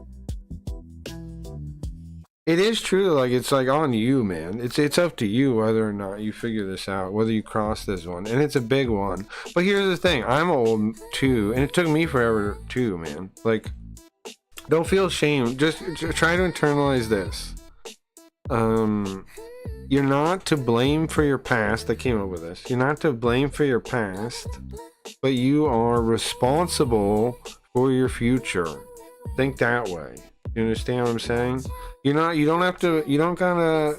It is true, like, it's like on you, man. It's up to you whether or not you figure this out, whether you cross this one, and it's a big one. But here's the thing, I'm old too, and it took me forever too, man. Like, don't feel shame. Just try to internalize this. You're not to blame for your past. I came up with this. You're not to blame for your past, but you are responsible for your future. Think that way. You understand what I'm saying? You don't gotta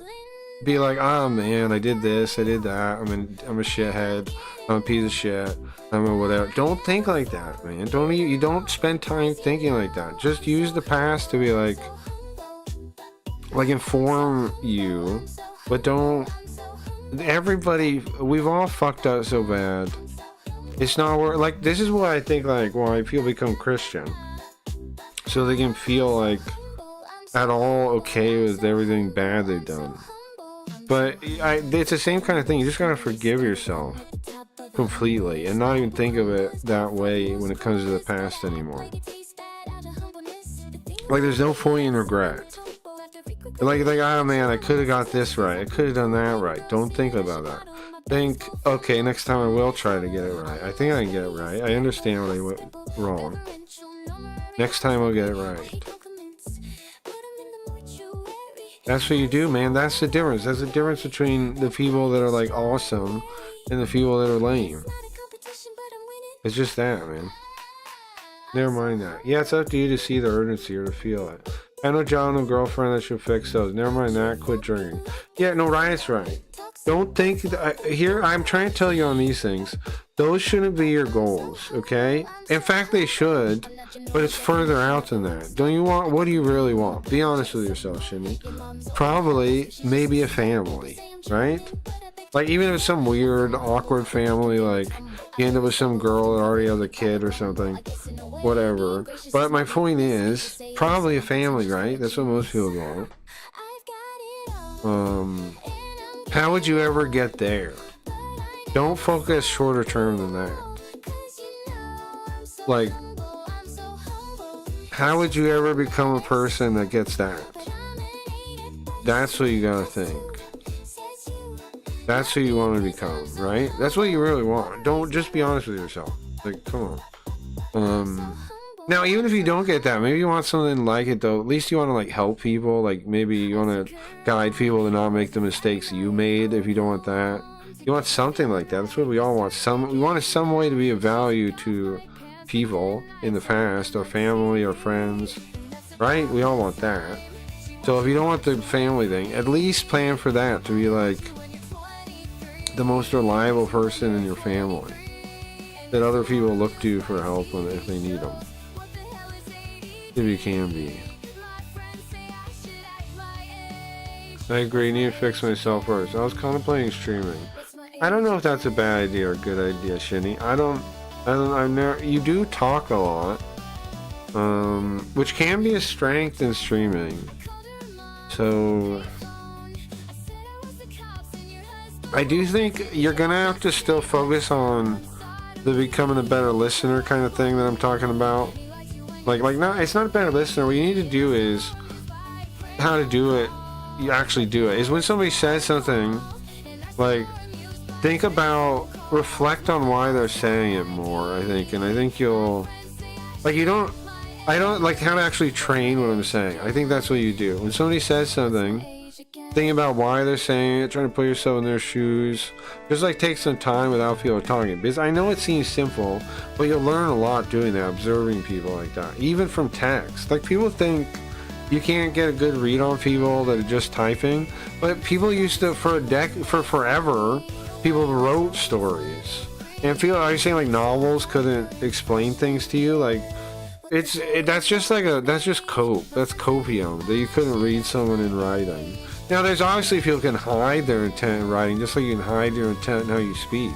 be like, oh man, I did this, I did that, I'm a shithead, I'm a piece of shit, I'm a whatever. Don't think like that, man. You don't spend time thinking like that. Just use the past to be like inform you, but don't. Everybody, we've all fucked up so bad. It's not worth. Like, this is why I think, like, why people become Christian, so they can feel like at all okay with everything bad they've done. But it's the same kind of thing. You just gotta forgive yourself completely and not even think of it that way when it comes to the past anymore. Like, there's no point in regret. Like, oh man, I could have got this right, I could have done that right. Don't think about that. Think, okay, next time I will try to get it right. I think I can get it right. I understand what I went wrong. Next time I'll get it right. That's what you do, man. That's the difference. That's the difference between the people that are like awesome and the people that are lame. It's just that, man. Never mind that. Yeah, it's up to you to see the urgency or to feel it. I know John, no girlfriend that should fix those. Never mind that. Quit drinking. Yeah, no, Riot's right. Don't think here. I'm trying to tell you on these things. Those shouldn't be your goals, okay? In fact, they should, but it's further out than that. Don't you want? What do you really want? Be honest with yourself, Shimmy. Probably, maybe a family, right? Like, even if it's some weird, awkward family, like you end up with some girl that already has a kid or something, whatever. But my point is, probably a family, right? That's what most people want. How would you ever get there? Don't focus shorter term than that. Like, how would you ever become a person that gets that? That's what you gotta think. That's who you want to become, right? That's what you really want. Don't just be honest with yourself. Like, come on. Now, even if you don't get that, maybe you want something like it though. At least you want to like help people. Like maybe you want to guide people to not make the mistakes you made. If you don't want that, you want something like that. That's what we all want. We want some way to be of value to people in the past, our family, our friends, right? We all want that. So if you don't want the family thing, at least plan for that, to be like the most reliable person in your family that other people look to for help if they need them. If you can be. I agree, need to fix myself first. I was contemplating streaming. I don't know if that's a bad idea or a good idea, Shinny. You do talk a lot, which can be a strength in streaming. So I do think you're gonna have to still focus on the becoming a better listener kind of thing that I'm talking about. Like not, it's not a better listener. What you need to do is how to do it. You actually do it. Is when somebody says something, like think about, reflect on why they're saying it more. I think you'll like. I don't like how to actually train what I'm saying. I think that's what you do. When somebody says something, think about why they're saying it, trying to put yourself in their shoes. Just like take some time without people talking. Because I know it seems simple, but you'll learn a lot doing that, observing people like that. Even from text. Like people think you can't get a good read on people that are just typing. But people used to, for forever, people wrote stories. And are you saying like novels couldn't explain things to you? Like, that's just cope. That's copium, that you couldn't read someone in writing. Now, there's obviously people can hide their intent in writing, just like you can hide your intent in how you speak.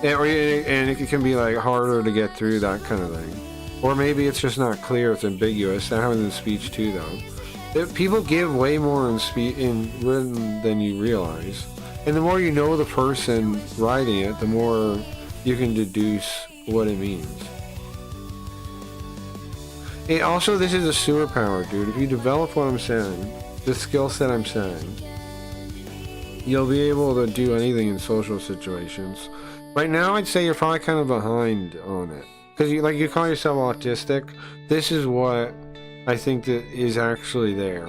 And it can be like harder to get through, that kind of thing. Or maybe it's just not clear, it's ambiguous. That happens in speech too, though. People give way more in written than you realize. And the more you know the person writing it, the more you can deduce what it means. Also, this is a superpower, dude. If you develop what I'm saying, the skill set I'm saying, you'll be able to do anything in social situations. Right now, I'd say you're probably kind of behind on it. Because you call yourself autistic. This is what I think that is actually there.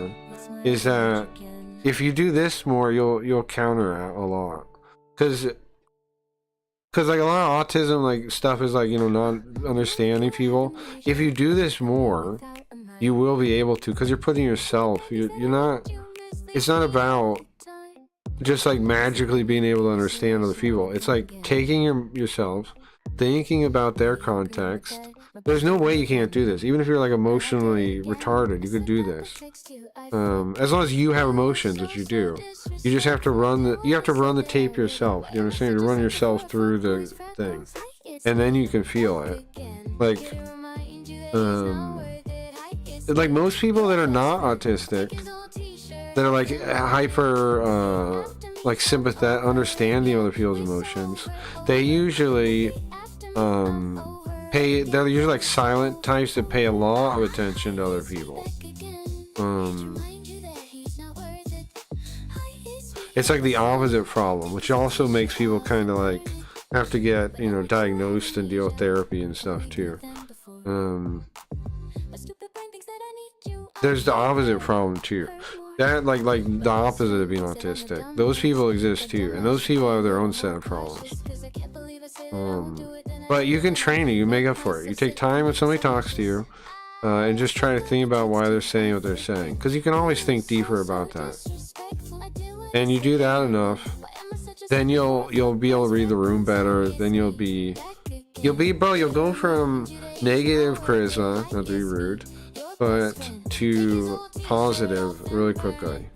Is that if you do this more, you'll counter that a lot. Because like a lot of autism like stuff is like, not understanding people. If you do this more, you will be able to, because you're putting yourself, you're not, it's not about just like magically being able to understand other people. It's like taking yourself, thinking about their context. There's no way you can't do this. Even if you're like emotionally retarded, you could do this. As long as you have emotions, which you do. You just have to run the tape yourself. You understand? You run yourself through the thing. And then you can feel it. Like most people that are not autistic, that are like hyper like sympathetic, understanding other people's emotions, they usually they're usually like silent types that pay a lot of attention to other people. It's like the opposite problem, which also makes people kind of like have to get, diagnosed and deal with therapy and stuff too. There's the opposite problem too. That like the opposite of being autistic. Those people exist too, and those people have their own set of problems. But you can train it, you make up for it. You take time when somebody talks to you, and just try to think about why they're saying what they're saying. Because you can always think deeper about that. And you do that enough, then you'll be able to read the room better. Then you'll go from negative charisma, not to be rude, but to positive really quickly.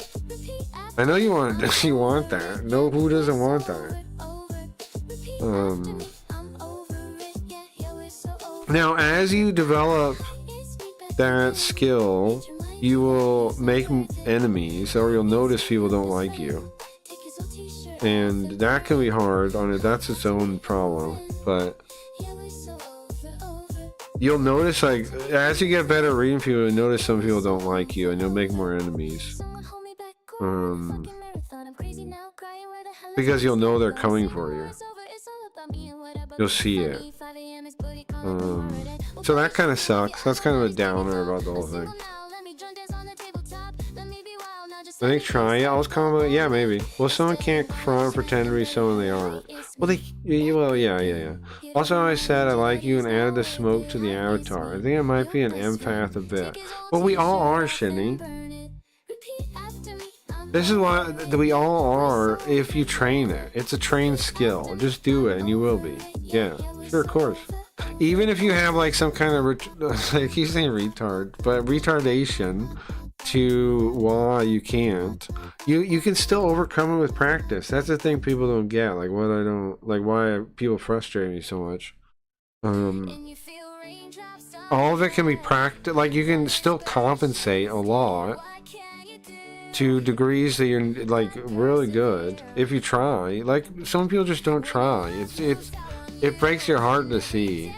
I know you want that. No, who doesn't want that? Now, as you develop that skill, you will make enemies, or you'll notice people don't like you. and that can be hard on it. That's its own problem, but you'll notice, like, as you get better at reading people, you'll notice some people don't like you, and you'll make more enemies. Because you'll know they're coming for you. You'll see it. So that kind of sucks. That's kind of a downer about the whole thing. I think try it. I was kind of, yeah, maybe. Well, someone can't pretend to be someone they aren't. Well, yeah. Also, I said I like you and added the smoke to the avatar. I think I might be an empath a bit. Well, we all are, Sydney. This is why we all are if you train it. It's a trained skill. Just do it and you will be. Yeah, sure, of course. Even if you have like some kind of, like he's saying retard, but retardation to why you can't, you can still overcome it with practice. That's the thing people don't get. Like what I don't, like why people frustrate me so much. All of it can be practiced. Like you can still compensate a lot to degrees that you're like really good if you try. Like some people just don't try. It breaks your heart to see.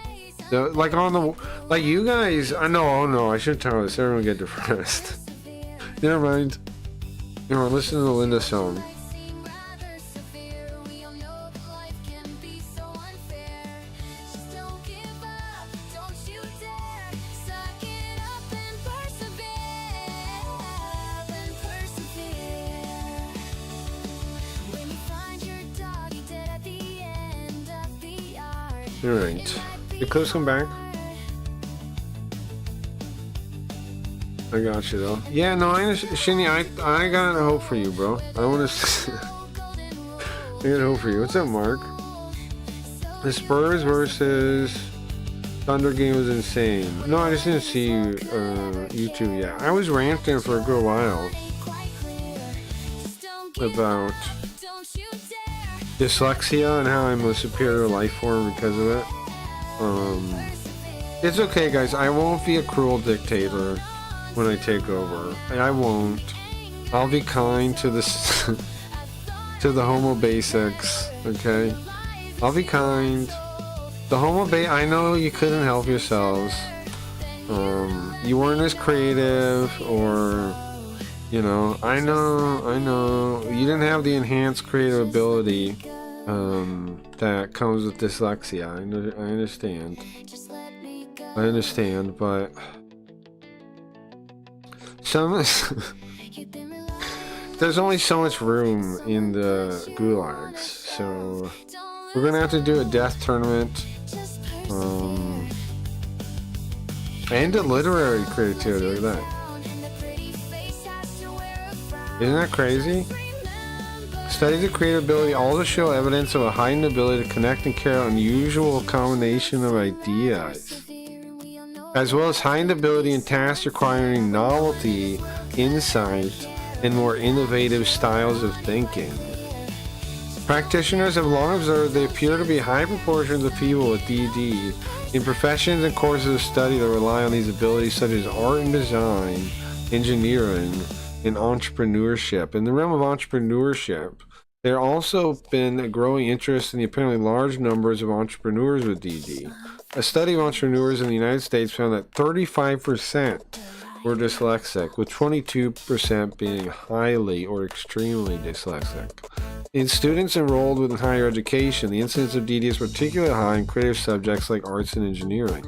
Like on the, like you guys, I know. Oh no, I shouldn't tell this. Everyone get depressed. Never mind. Listen to the Linda song. Alright. Did Clips come back? I got you though. Yeah, no, I understand. Shinny, I got hope for you, bro. I want to. I got hope for you. What's up, Mark? The Spurs versus Thunder game was insane. No, I just didn't see YouTube yet. I was ranting for a good while about dyslexia and how I'm a superior life form because of it. It's okay, guys. I won't be a cruel dictator when I take over. I won't. I'll be kind to this to the homo basics, okay? I'll be kind. The homo I know you couldn't help yourselves. You weren't as creative, or you know, I know you didn't have the enhanced creative ability that comes with dyslexia. I understand, but there's only so much room in the gulags, so we're gonna have to do a death tournament, and a literary creativity. Look at that. Isn't that crazy? Studies of creative ability also show evidence of a heightened ability to connect and carry out an unusual combination of ideas, as well as heightened ability in tasks requiring novelty, insight, and more innovative styles of thinking. Practitioners have long observed there appear to be high proportions of people with DD in professions and courses of study that rely on these abilities, such as art and design, engineering, and entrepreneurship. In the realm of entrepreneurship, there also been a growing interest in the apparently large numbers of entrepreneurs with DD. A study of entrepreneurs in the United States found that 35% were dyslexic, with 22% being highly or extremely dyslexic. In students enrolled within higher education, the incidence of DD is particularly high in creative subjects like arts and engineering.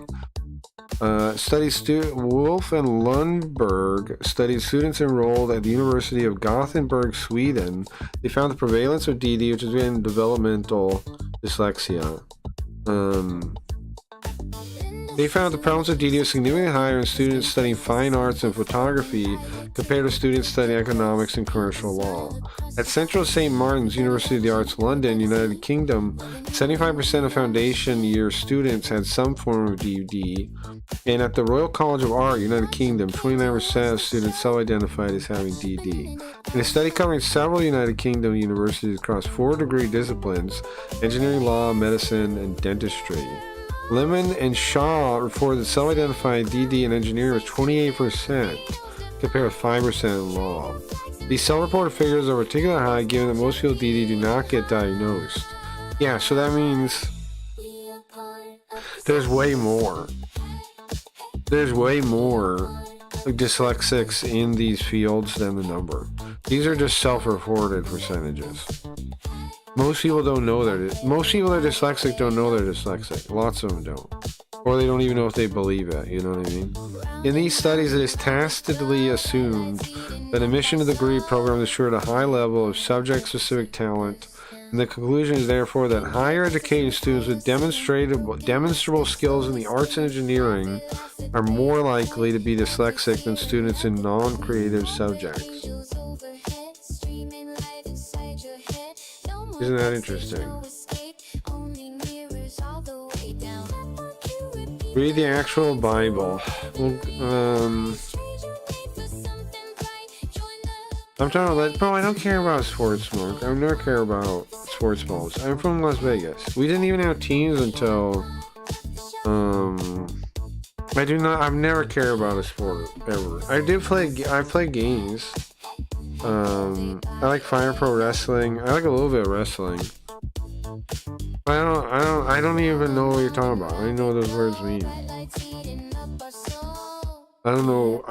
Wolf and Lundberg studied students enrolled at the University of Gothenburg, Sweden. They found the prevalence of DD, which is in developmental dyslexia. They found the prevalence of DD was significantly higher in students studying fine arts and photography compared to students studying economics and commercial law. At Central St. Martin's, University of the Arts, London, United Kingdom, 75% of foundation year students had some form of DD, and at the Royal College of Art, United Kingdom, 29% of students self-identified as having DD. In a study covering several United Kingdom universities across 4 degree disciplines, engineering, law, medicine, and dentistry, Lemon and Shaw reported that self-identified DD in engineering was 28%, compared with 5% in law. These self-reported figures are particularly high given that most people with DD do not get diagnosed. Yeah, so that means there's way more. There's way more dyslexics in these fields than the number. These are just self-reported percentages. Most people don't know most people that are dyslexic don't know they're dyslexic. Lots of them don't. Or they don't even know if they believe it, you know what I mean? In these studies, it is tacitly assumed that admission to the degree program assured a high level of subject-specific talent, and the conclusion is therefore that higher educated students with demonstrable skills in the arts and engineering are more likely to be dyslexic than students in non-creative subjects. Isn't that interesting? Read the actual Bible. I'm trying to bro, I don't care about sports smoke. I never care about sports balls. I'm from Las Vegas. We didn't even have teams until, I've never cared about a sport, ever. I play games. I like Fire Pro Wrestling. I like a little bit of wrestling. I don't even know what you're talking about. I don't know what those words mean. I don't know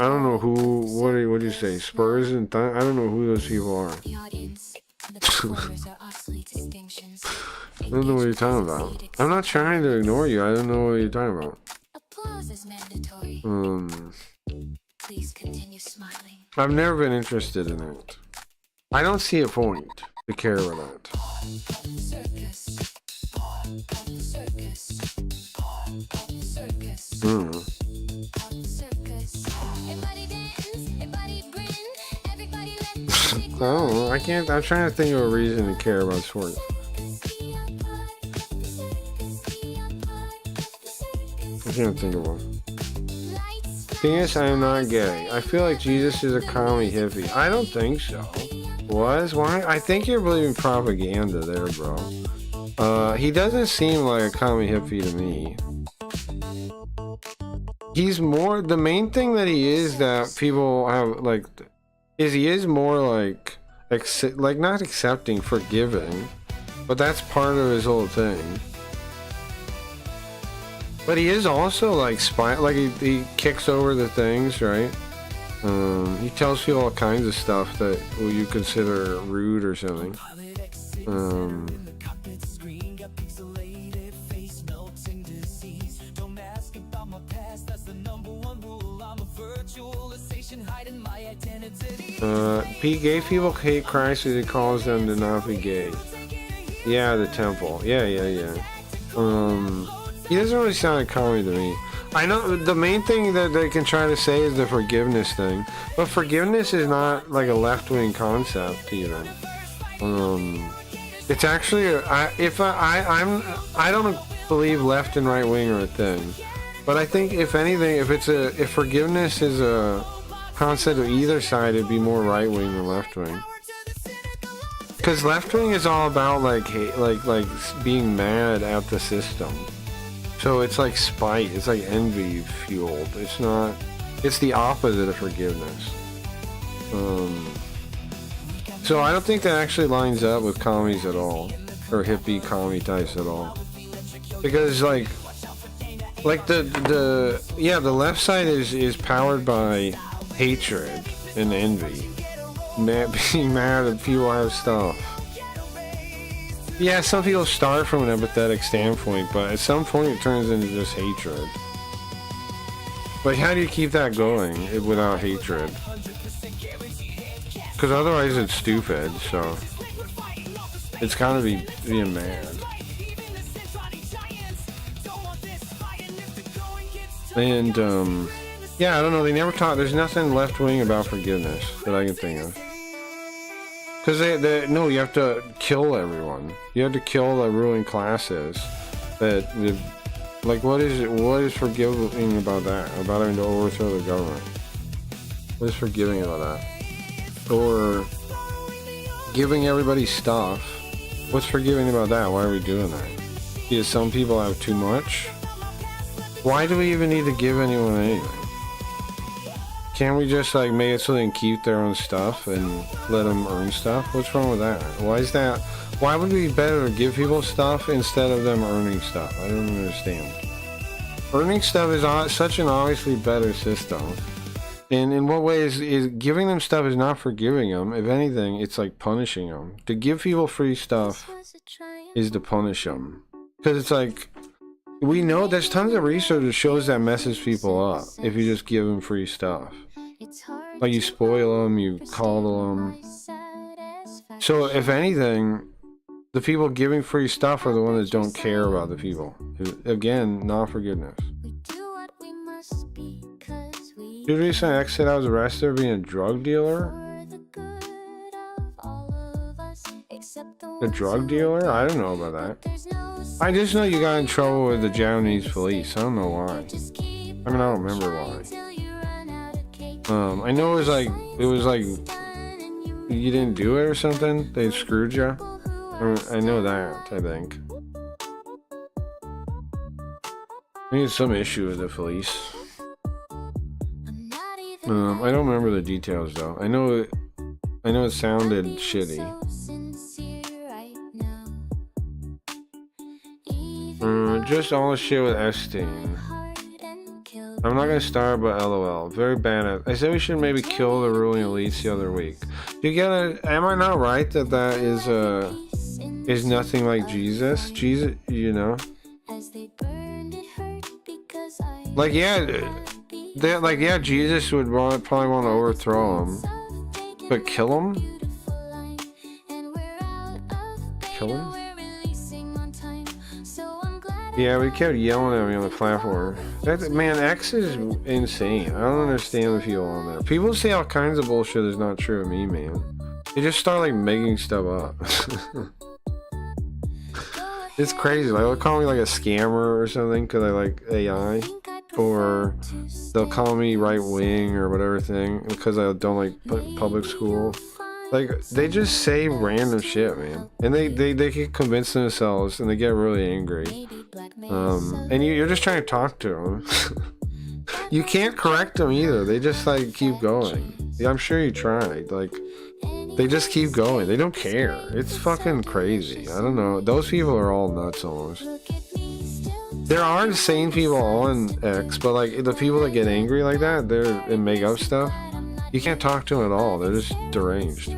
what do you say? Spurs and I don't know who those people are. I don't know what you're talking about. I'm not trying to ignore you. I don't know what you're talking about. I've never been interested in it. I don't see a point to care about that. Oh, I can't. I'm trying to think of a reason to care about sports. I can't think of one. Thing is, I am not gay. I feel like Jesus is a commie hippie. I don't think so. Why? I think you're believing propaganda there, bro. He doesn't seem like a commie hippie to me. He's more, the main thing that he is that people have, like, is he is more like not accepting, forgiving, but that's part of his whole thing. But he is also like he kicks over the things, right? He tells people all kinds of stuff that you consider rude or something. Gay people hate Christ because he calls them to not be gay. Yeah, the temple. Yeah. He doesn't really sound like commie to me. I know the main thing that they can try to say is the forgiveness thing, but forgiveness is not like a left-wing concept even. It's actually I don't believe left and right wing are a thing, but I think if anything, if forgiveness is a concept of either side, it'd be more right wing than left wing. Because left wing is all about like hate, like being mad at the system. So it's like spite, it's like envy fueled. It's not. It's the opposite of forgiveness. So I don't think that actually lines up with commies at all, or hippie commie types at all. Because like the left side is powered by hatred and envy, being mad that people have stuff. Yeah, some people start from an empathetic standpoint, but at some point it turns into just hatred. Like, how do you keep that going without hatred? Because otherwise it's stupid, so it's gotta be being mad. And yeah, I don't know, they never talk. There's nothing left wing about forgiveness that I can think of. Because no, you have to kill everyone. You have to kill the ruling classes. Like, what is forgiving about that? About having to overthrow the government? What is forgiving about that? Or giving everybody stuff? What's forgiving about that? Why are we doing that? Because some people have too much? Why do we even need to give anyone anything? Can't we just like make it so they can keep their own stuff and let them earn stuff? What's wrong with that? Why is that? Why would it be better to give people stuff instead of them earning stuff? I don't understand. Earning stuff is such an obviously better system. And in what way is giving them stuff is not forgiving them? If anything, it's like punishing them. To give people free stuff is to punish them. Because it's like, we know there's tons of research that shows that messes people up if you just give them free stuff. Like you spoil them, you coddle them. So if anything, the people giving free stuff are the ones that don't care about the people. Again, not forgiveness. Dude recently exited, I was arrested for being a drug dealer. A drug dealer? I don't know about that. I just know you got in trouble with the Japanese police. I don't know why. I mean, I don't remember why. I know it was like you didn't do it or something. They screwed you. I know that, I think. I think it's some issue with the police. I don't remember the details though. I know it sounded shitty. Just all the shit with Epstein. I'm not gonna start, but LOL. Very bad. I said we should maybe kill the ruling elites the other week. You get it? Am I not right that is nothing like Jesus? Jesus, you know? Like yeah, Jesus would probably want to overthrow him, but kill him? Kill him? Yeah, we kept yelling at me on the platform. Man, X is insane. I don't understand the people on there. People say all kinds of bullshit that's not true of me, man. They just start like making stuff up. It's crazy. Like they'll call me like a scammer or something because I like AI, or they'll call me right wing or whatever thing because I don't like public school. Like they just say random shit, man, and they can convince themselves and they get really angry. And you're just trying to talk to them. You can't correct them either. They just like keep going. Yeah, I'm sure you tried. Like they just keep going. They don't care. It's fucking crazy. I don't know. Those people are all nuts almost. There are sane people on X, but like the people that get angry like that, and make up stuff, you can't talk to them at all. They're just deranged.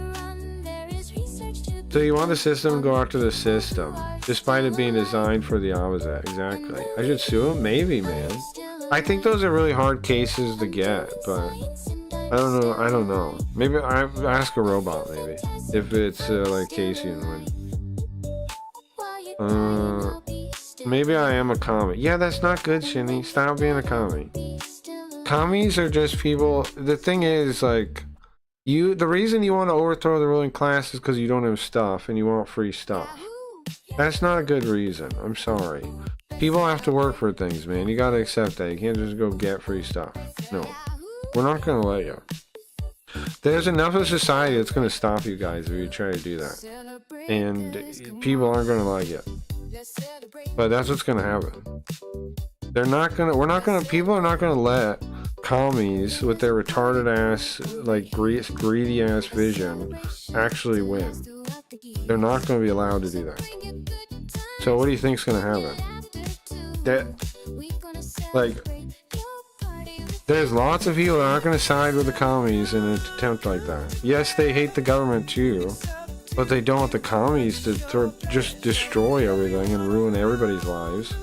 So you want the system to go after the system, despite it being designed for the opposite. Exactly. I should sue them? Maybe, man. I think those are really hard cases to get, but I don't know. Maybe I ask a robot, maybe, if it's like Casey and Win. Maybe I am a commie. Yeah, that's not good, Shinny. Stop being a commie. Commies are just people. The thing is, like, the reason you want to overthrow the ruling class is because you don't have stuff and you want free stuff. That's not a good reason. I'm sorry. People have to work for things, man. You gotta accept that. You can't just go get free stuff. No. We're not gonna let you. There's enough of society that's gonna stop you guys if you try to do that. And people aren't gonna like it. But that's what's gonna happen. People are not gonna let commies with their retarded ass, like greedy ass vision actually win. They're not gonna be allowed to do that. So what do you think's gonna happen? There's lots of people that aren't gonna side with the commies in an attempt like that. Yes, they hate the government too, but they don't want the commies to just destroy everything and ruin everybody's lives,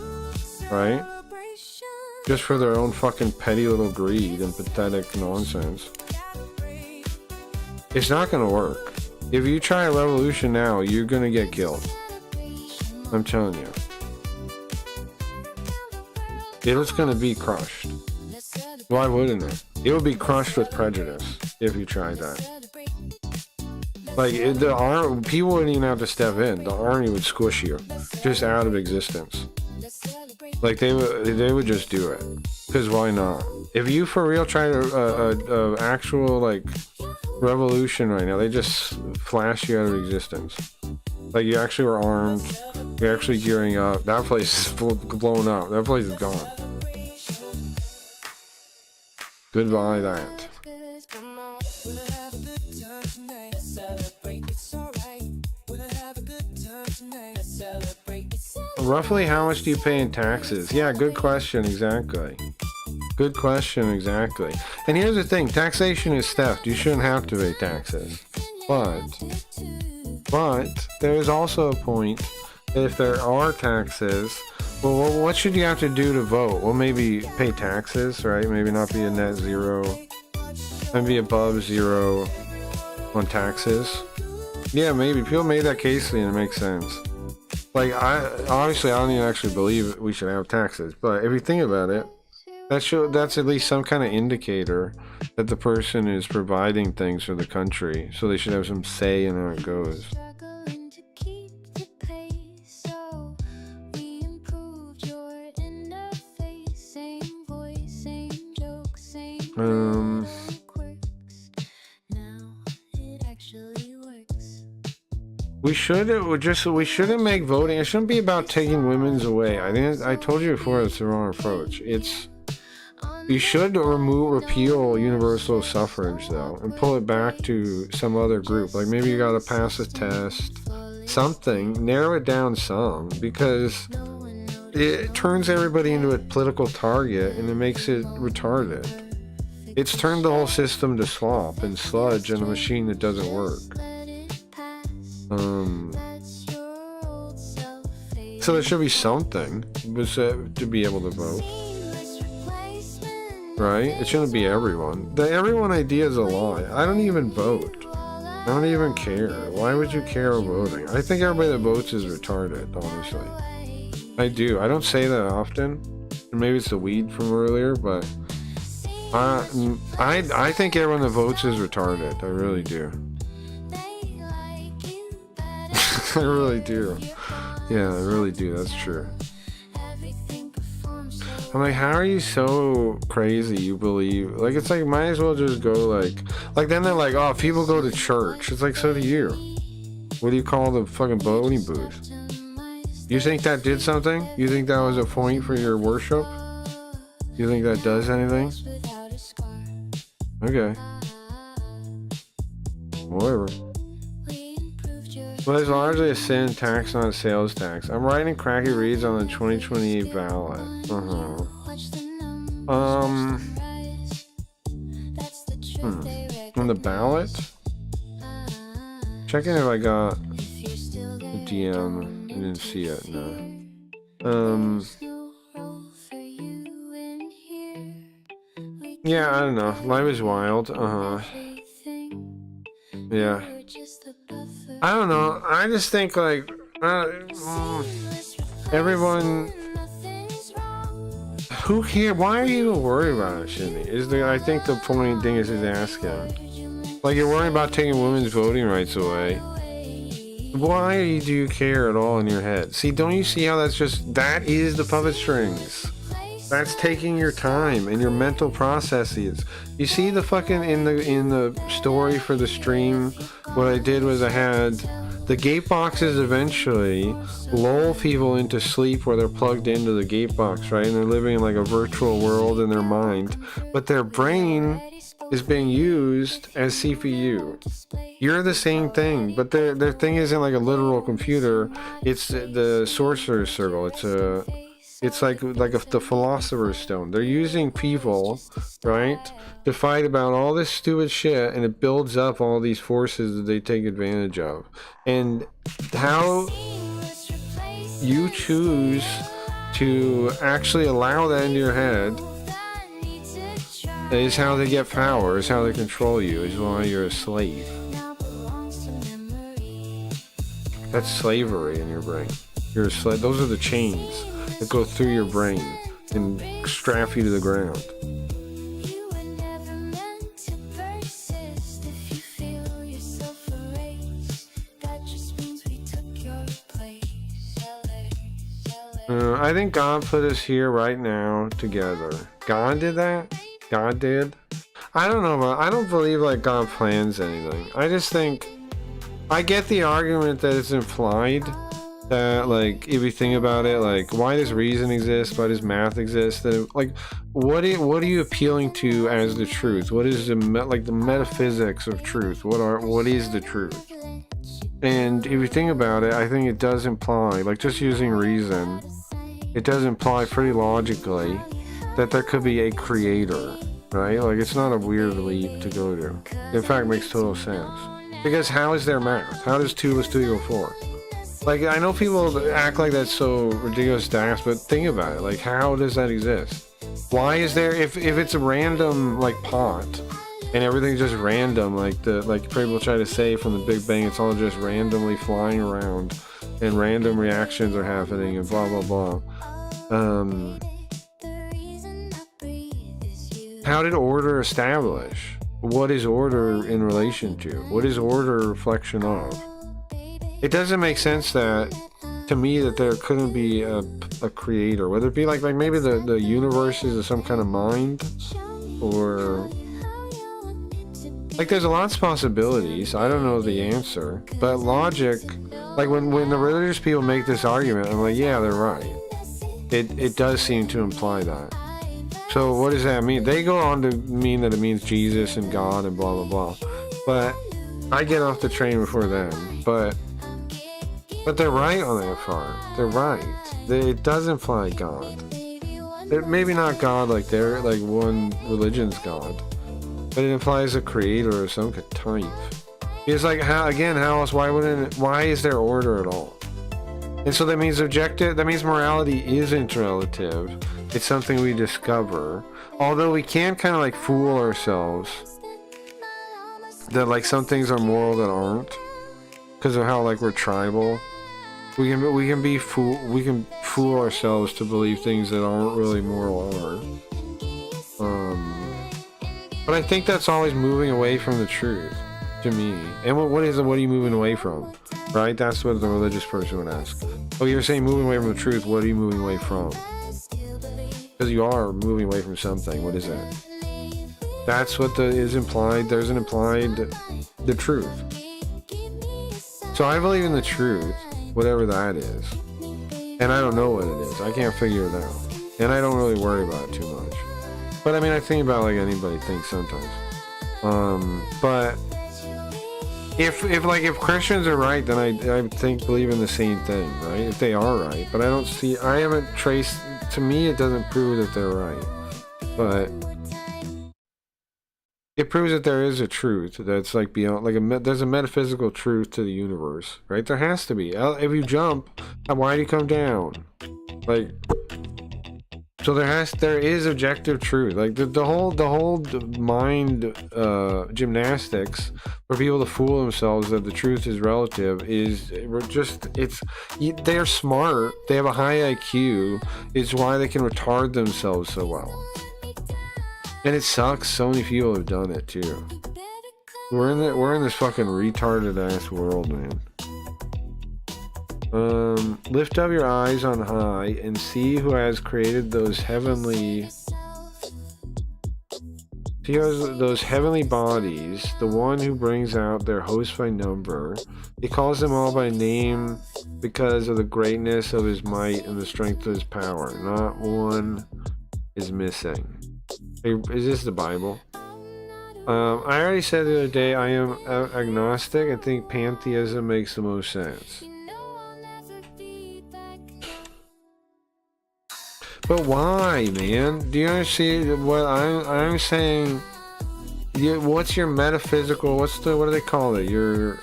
right? Just for their own fucking petty little greed and pathetic nonsense. It's not gonna work. If you try a revolution now, you're gonna get killed. I'm telling you. It's gonna be crushed. Why wouldn't it? It would be crushed with prejudice if you tried that. Like, people wouldn't even have to step in. The army would squish you just out of existence. Like, they would just do it. Because why not? If you for real try to actual, like, revolution right now, they just flash you out of existence. Like, you actually were armed, you're actually gearing up, that place is blown up, that place is gone. Goodbye that. roughly how much do you pay in taxes? Yeah, good question, exactly. Good question, exactly. And here's the thing, taxation is theft. You shouldn't have to pay taxes. But there is also a point that if there are taxes, well, what should you have to do to vote? Well, maybe pay taxes, right? Maybe not be a net zero. Maybe above zero on taxes. Yeah, maybe. People made that case and it makes sense. Like, obviously I don't even actually believe we should have taxes, but if you think about it, that's at least some kind of indicator that the person is providing things for the country, so they should have some say in how it goes. We shouldn't make voting. It shouldn't be about taking women's away. I think I told you before, it's the wrong approach. You should repeal universal suffrage though, and pull it back to some other group. Like maybe you gotta pass a test, something, narrow it down some, because it turns everybody into a political target and it makes it retarded. It's turned the whole system to slop and sludge and a machine that doesn't work. So there should be something to be able to vote, right? It shouldn't be everyone. The everyone idea is a lie. I don't even vote. I don't even care. Why would you care about voting? I think everybody that votes is retarded, honestly. I do. I don't say that often. Maybe it's the weed from earlier, but I think everyone that votes is retarded. I really do. I really do. Yeah, I really do. That's true. I'm like, how are you so crazy you believe? Like, it's like, might as well just go like then they're like, oh, people go to church. It's like, so do you. What do you call the fucking voting booth? You think that did something? You think that was a point for your worship? You think that does anything? Okay. Whatever. Well, it's largely a sin tax, not a sales tax. I'm writing cracky reads on the 2028 ballot. On the ballot? Checking if I got a DM. I didn't see it, no. Yeah, I don't know. Life is wild. Yeah. I don't know. I just think like everyone. Who cares? Why are you even worried about it, Shinny? I think the point thing is asking. Like you're worried about taking women's voting rights away. Why do you care at all in your head? See, don't you see how that is the puppet strings? That's taking your time and your mental processes. You see the fucking in the story for the stream, what I did was I had the gate boxes eventually lull people into sleep where they're plugged into the gate box, right? And they're living in like a virtual world in their mind, but their brain is being used as CPU. You're the same thing, but their thing isn't like a literal computer. It's the sorcerer's circle. It's like the philosopher's stone. They're using people, right, to fight about all this stupid shit, and it builds up all these forces that they take advantage of. And how you choose to actually allow that into your head is how they get power, is how they control you, is why you're a slave. That's slavery in your brain. You're a slave. Those are the chains that go through your brain and strap you to the ground. I think God put us here right now together. God did that? God did? I don't know, I don't believe like God plans anything. I just think I get the argument that it's implied that, like, if you think about it, like, why does reason exist? Why does math exist? That, like, what are you appealing to as the truth? What is the metaphysics of truth? What is the truth? And if you think about it, I think it does imply, like just using reason, it does imply pretty logically that there could be a creator, right? Like it's not a weird leap to go to. In fact, it makes total sense. Because how is there math? How does 2 plus 2 equal 4? Like, I know people act like that's so ridiculous to ask, but think about it. Like, how does that exist? Why is there, if it's a random, like, pot, and everything's just random, like people try to say from the Big Bang, it's all just randomly flying around, and random reactions are happening, and blah, blah, blah. How did order establish? What is order in relation to? What is order a reflection of? It doesn't make sense that, to me, that there couldn't be a creator, whether it be like maybe the universe is some kind of mind, or like there's lots of possibilities. I don't know the answer, but logic, like when the religious people make this argument, I'm like, yeah, they're right. It does seem to imply that. So what does that mean? They go on to mean that it means Jesus and God and blah blah blah, but I get off the train before them. But they're right on that part. They're right. It does imply God. Maybe not God like they're like one religion's God, but it implies a creator of some type. It's like how else? Why is there order at all? And so that means objective. That means morality isn't relative. It's something we discover. Although we can kind of like fool ourselves that like some things are moral that aren't, because of how like we're tribal. We can fool ourselves to believe things that aren't really moral are. But I think that's always moving away from the truth, to me. And what are you moving away from? Right? That's what the religious person would ask. Oh, you're saying moving away from the truth. What are you moving away from? Because you are moving away from something. What is that? That's what is implied. There's an implied the truth. So I believe in the truth, whatever that is. And I don't know what it is. I can't figure it out. And I don't really worry about it too much. But I mean, I think about it like anybody thinks sometimes. But if Christians are right, then I believe in the same thing, right? If they are right. But I haven't traced, to me it doesn't prove that they're right. But it proves that there is a truth that's like beyond, there's a metaphysical truth to the universe, right? There has to be. If you jump, why do you come down? Like, so there is objective truth. Like the whole mind gymnastics for people to fool themselves that the truth is relative they're smart. They have a high IQ. It's why they can retard themselves so well. And it sucks. So many people have done it too. We're in this fucking retarded ass world, man. Lift up your eyes on high and see who has created those heavenly bodies, the one who brings out their host by number. He calls them all by name because of the greatness of his might and the strength of his power. Not one is missing. Is this the Bible? I already said the other day I am agnostic. I think pantheism makes the most sense. But why, man? Do you understand what I'm saying? What's your metaphysical? What do they call it? Your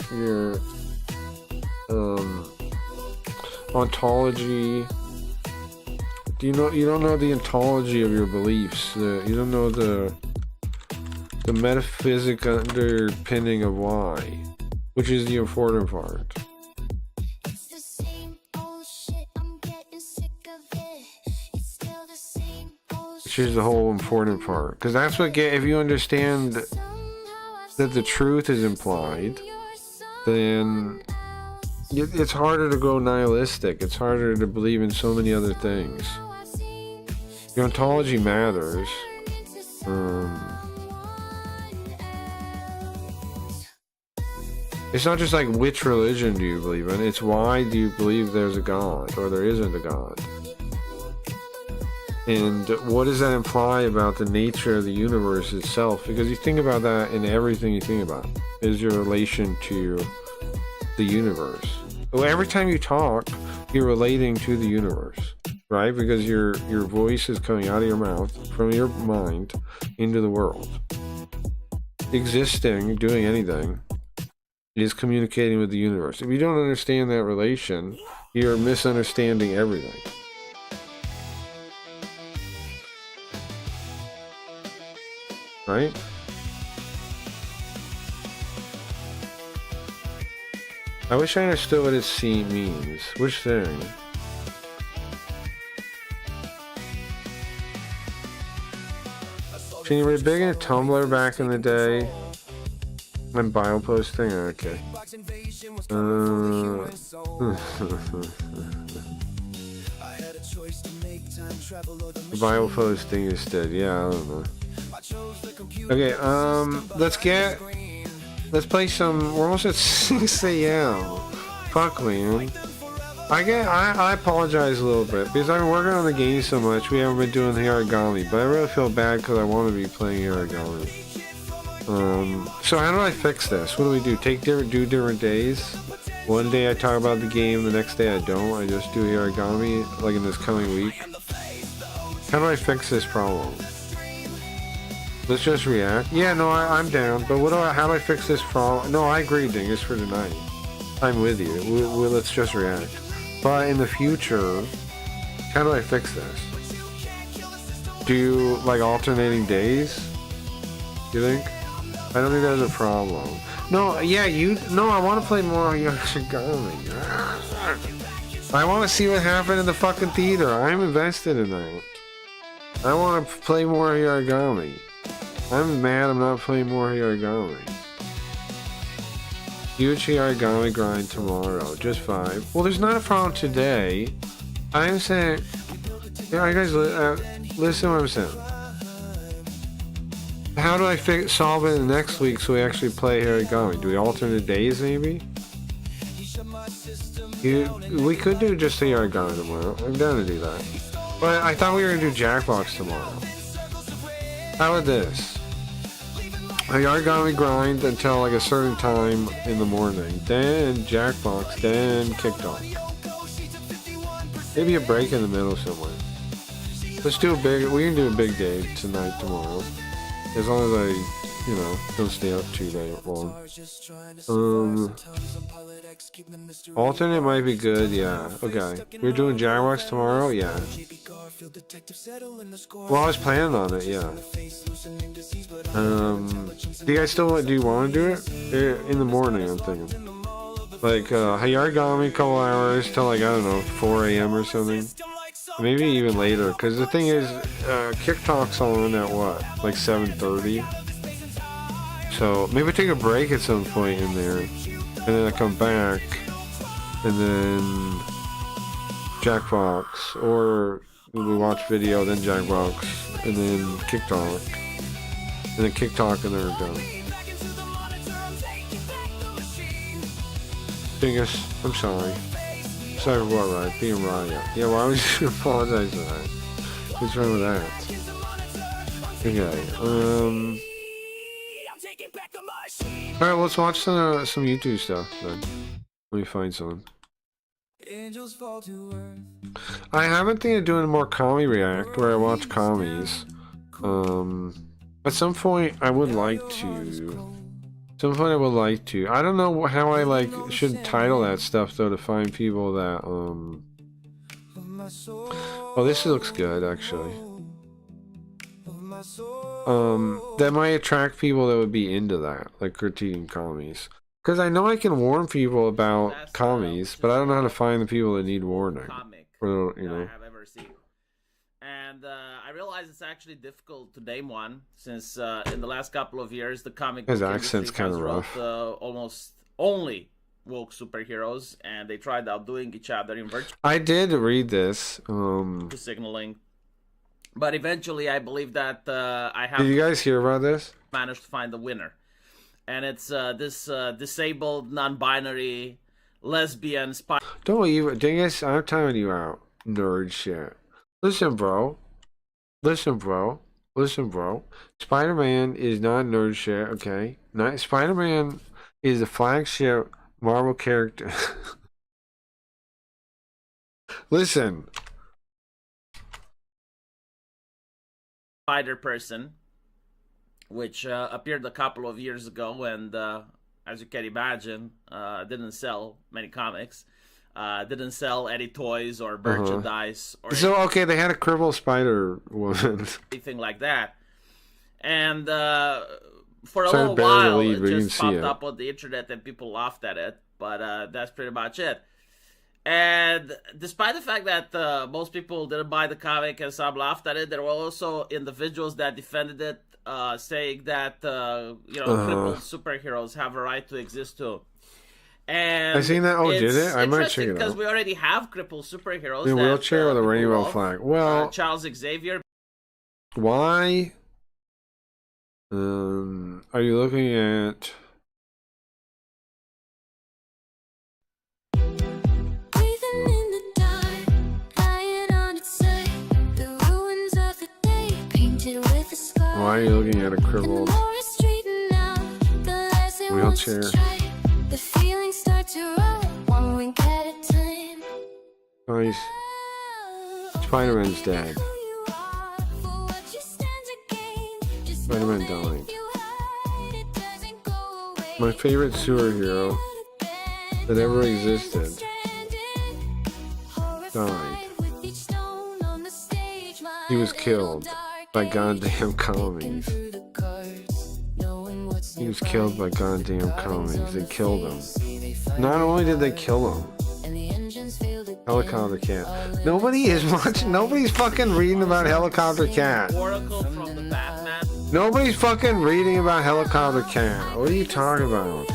ontology. You don't know the ontology of your beliefs. You don't know the metaphysic underpinning of why, which is the important part. Which is the whole important part, because that's what if you understand that the truth is implied, then it's harder to go nihilistic. It's harder to believe in so many other things. Your ontology matters. It's not just like which religion do you believe in, it's why do you believe there's a God or there isn't a God. And what does that imply about the nature of the universe itself? Because you think about that in everything you think about, is your relation to the universe. Well, every time you talk, you're relating to the universe, right? Because your voice is coming out of your mouth, from your mind, into the world. Existing, doing anything, is communicating with the universe. If you don't understand that relation, you're misunderstanding everything. Right? I wish I understood what its means. Which thing? So you were big into Tumblr back in the day? And bioposting? Okay. Bioposting instead. Yeah, I don't know. Okay, let's play some. We're almost at 6 a.m. Fuck, man. I apologize a little bit because I've been working on the game so much. We haven't been doing the origami, but I really feel bad because I want to be playing origami. So how do I fix this? What do we do? Do different days? One day I talk about the game, the next day I don't. I just do origami, like in this coming week. How do I fix this problem? Let's just react. Yeah, no, I'm down. But how do I fix this problem? No, I agree, Dingus, for tonight. I'm with you. Let's just react. But in the future, how do I fix this? Do you like alternating days? You think? I don't think that's a problem. No, yeah, I want to play more Yoshigami. I want to see what happened in the fucking theater. I'm invested in that. I want to play more origami. I'm mad I'm not playing more origami. Huge origami grind tomorrow. Just 5. Well, there's not a problem today. I'm saying... Yeah, you guys listen to what I'm saying. How do I solve it next week so we actually play origami? Do we alternate days, maybe? We could do just the origami tomorrow. I'm down to do that. But I thought we were going to do Jackbox tomorrow. How about this? A origami grind until like a certain time in the morning. Then Jackbox, then Kicktalk. Maybe a break in the middle somewhere. Let's do we can do a big day tonight, tomorrow. As long as I, don't stay up too long. Alternate might be good, yeah. Okay. We're doing Jackbox tomorrow? Yeah. Well, I was planning on it, yeah. Do you guys do you want to do it? In the morning, I'm thinking. Like, origami, couple hours till like, I don't know, 4 a.m. or something. Maybe even later, because the thing is, Kicktalk's on at what? Like 7:30? So, maybe take a break at some point in there, and then I come back, and then Jackbox, or we watch video, then Jackbox, and then Kicktalk, and then Kicktalk, and then we're done. Dingus, I'm sorry. Sorry for what, right? Being right, yeah. Why would you apologize for that? What's wrong with that? Okay, alright, let's watch some YouTube stuff then. Let me find some. I haven't think of doing more Kami React where I watch commies. At some point I would like to. I don't know how I should title that stuff though to find people that Oh, this looks good actually. That might attract people that would be into that, like critiquing commies. Because I know I can warn people about commies, but I don't know how to find the people that need warning. Or, I have ever seen. And I realize it's actually difficult to name one, since in the last couple of years the comic book his accent's kind of rough. Almost only woke superheroes, and they tried outdoing each other in virtual. I did read this. Signaling, but eventually I believe that I have. Did you guys hear about this? Managed to find the winner, and it's this disabled, non-binary, lesbian spy. Don't even, Dingus, I'm timing you out, nerd shit. Listen, bro. Spider-Man is not nerd shit, okay? Spider-Man is the flagship Marvel character. Listen. Spider person, which appeared a couple of years ago, and as you can imagine, didn't sell many comics, didn't sell any toys or merchandise or So okay, they had a crippled Spider Woman. anything like that. And for a Sorry, little barely while, leave, it but you just can see popped it. up on the internet and people laughed at it. But that's pretty much it. And despite the fact that most people didn't buy the comic and some laughed at it, there were also individuals that defended it, saying that crippled superheroes have a right to exist too. And I seen that. Oh, did it's it? I might check it because out. we already have crippled superheroes. In a that, wheelchair with a people rainbow love. flag. Well, Charles Xavier. why? Are you looking at? Why are you looking at a crippled wheelchair? Nice. Spider-Man's dead. Spider-Man died. My favorite superhero that ever existed died. He was killed by goddamn commies. He was killed by goddamn commies. They killed him. Not only did they kill him, Helicopter Cat. Nobody is watching. Nobody's fucking reading about Helicopter Cat. Oracle from the Batman. Nobody's fucking reading about Helicopter Cat. What are you talking about?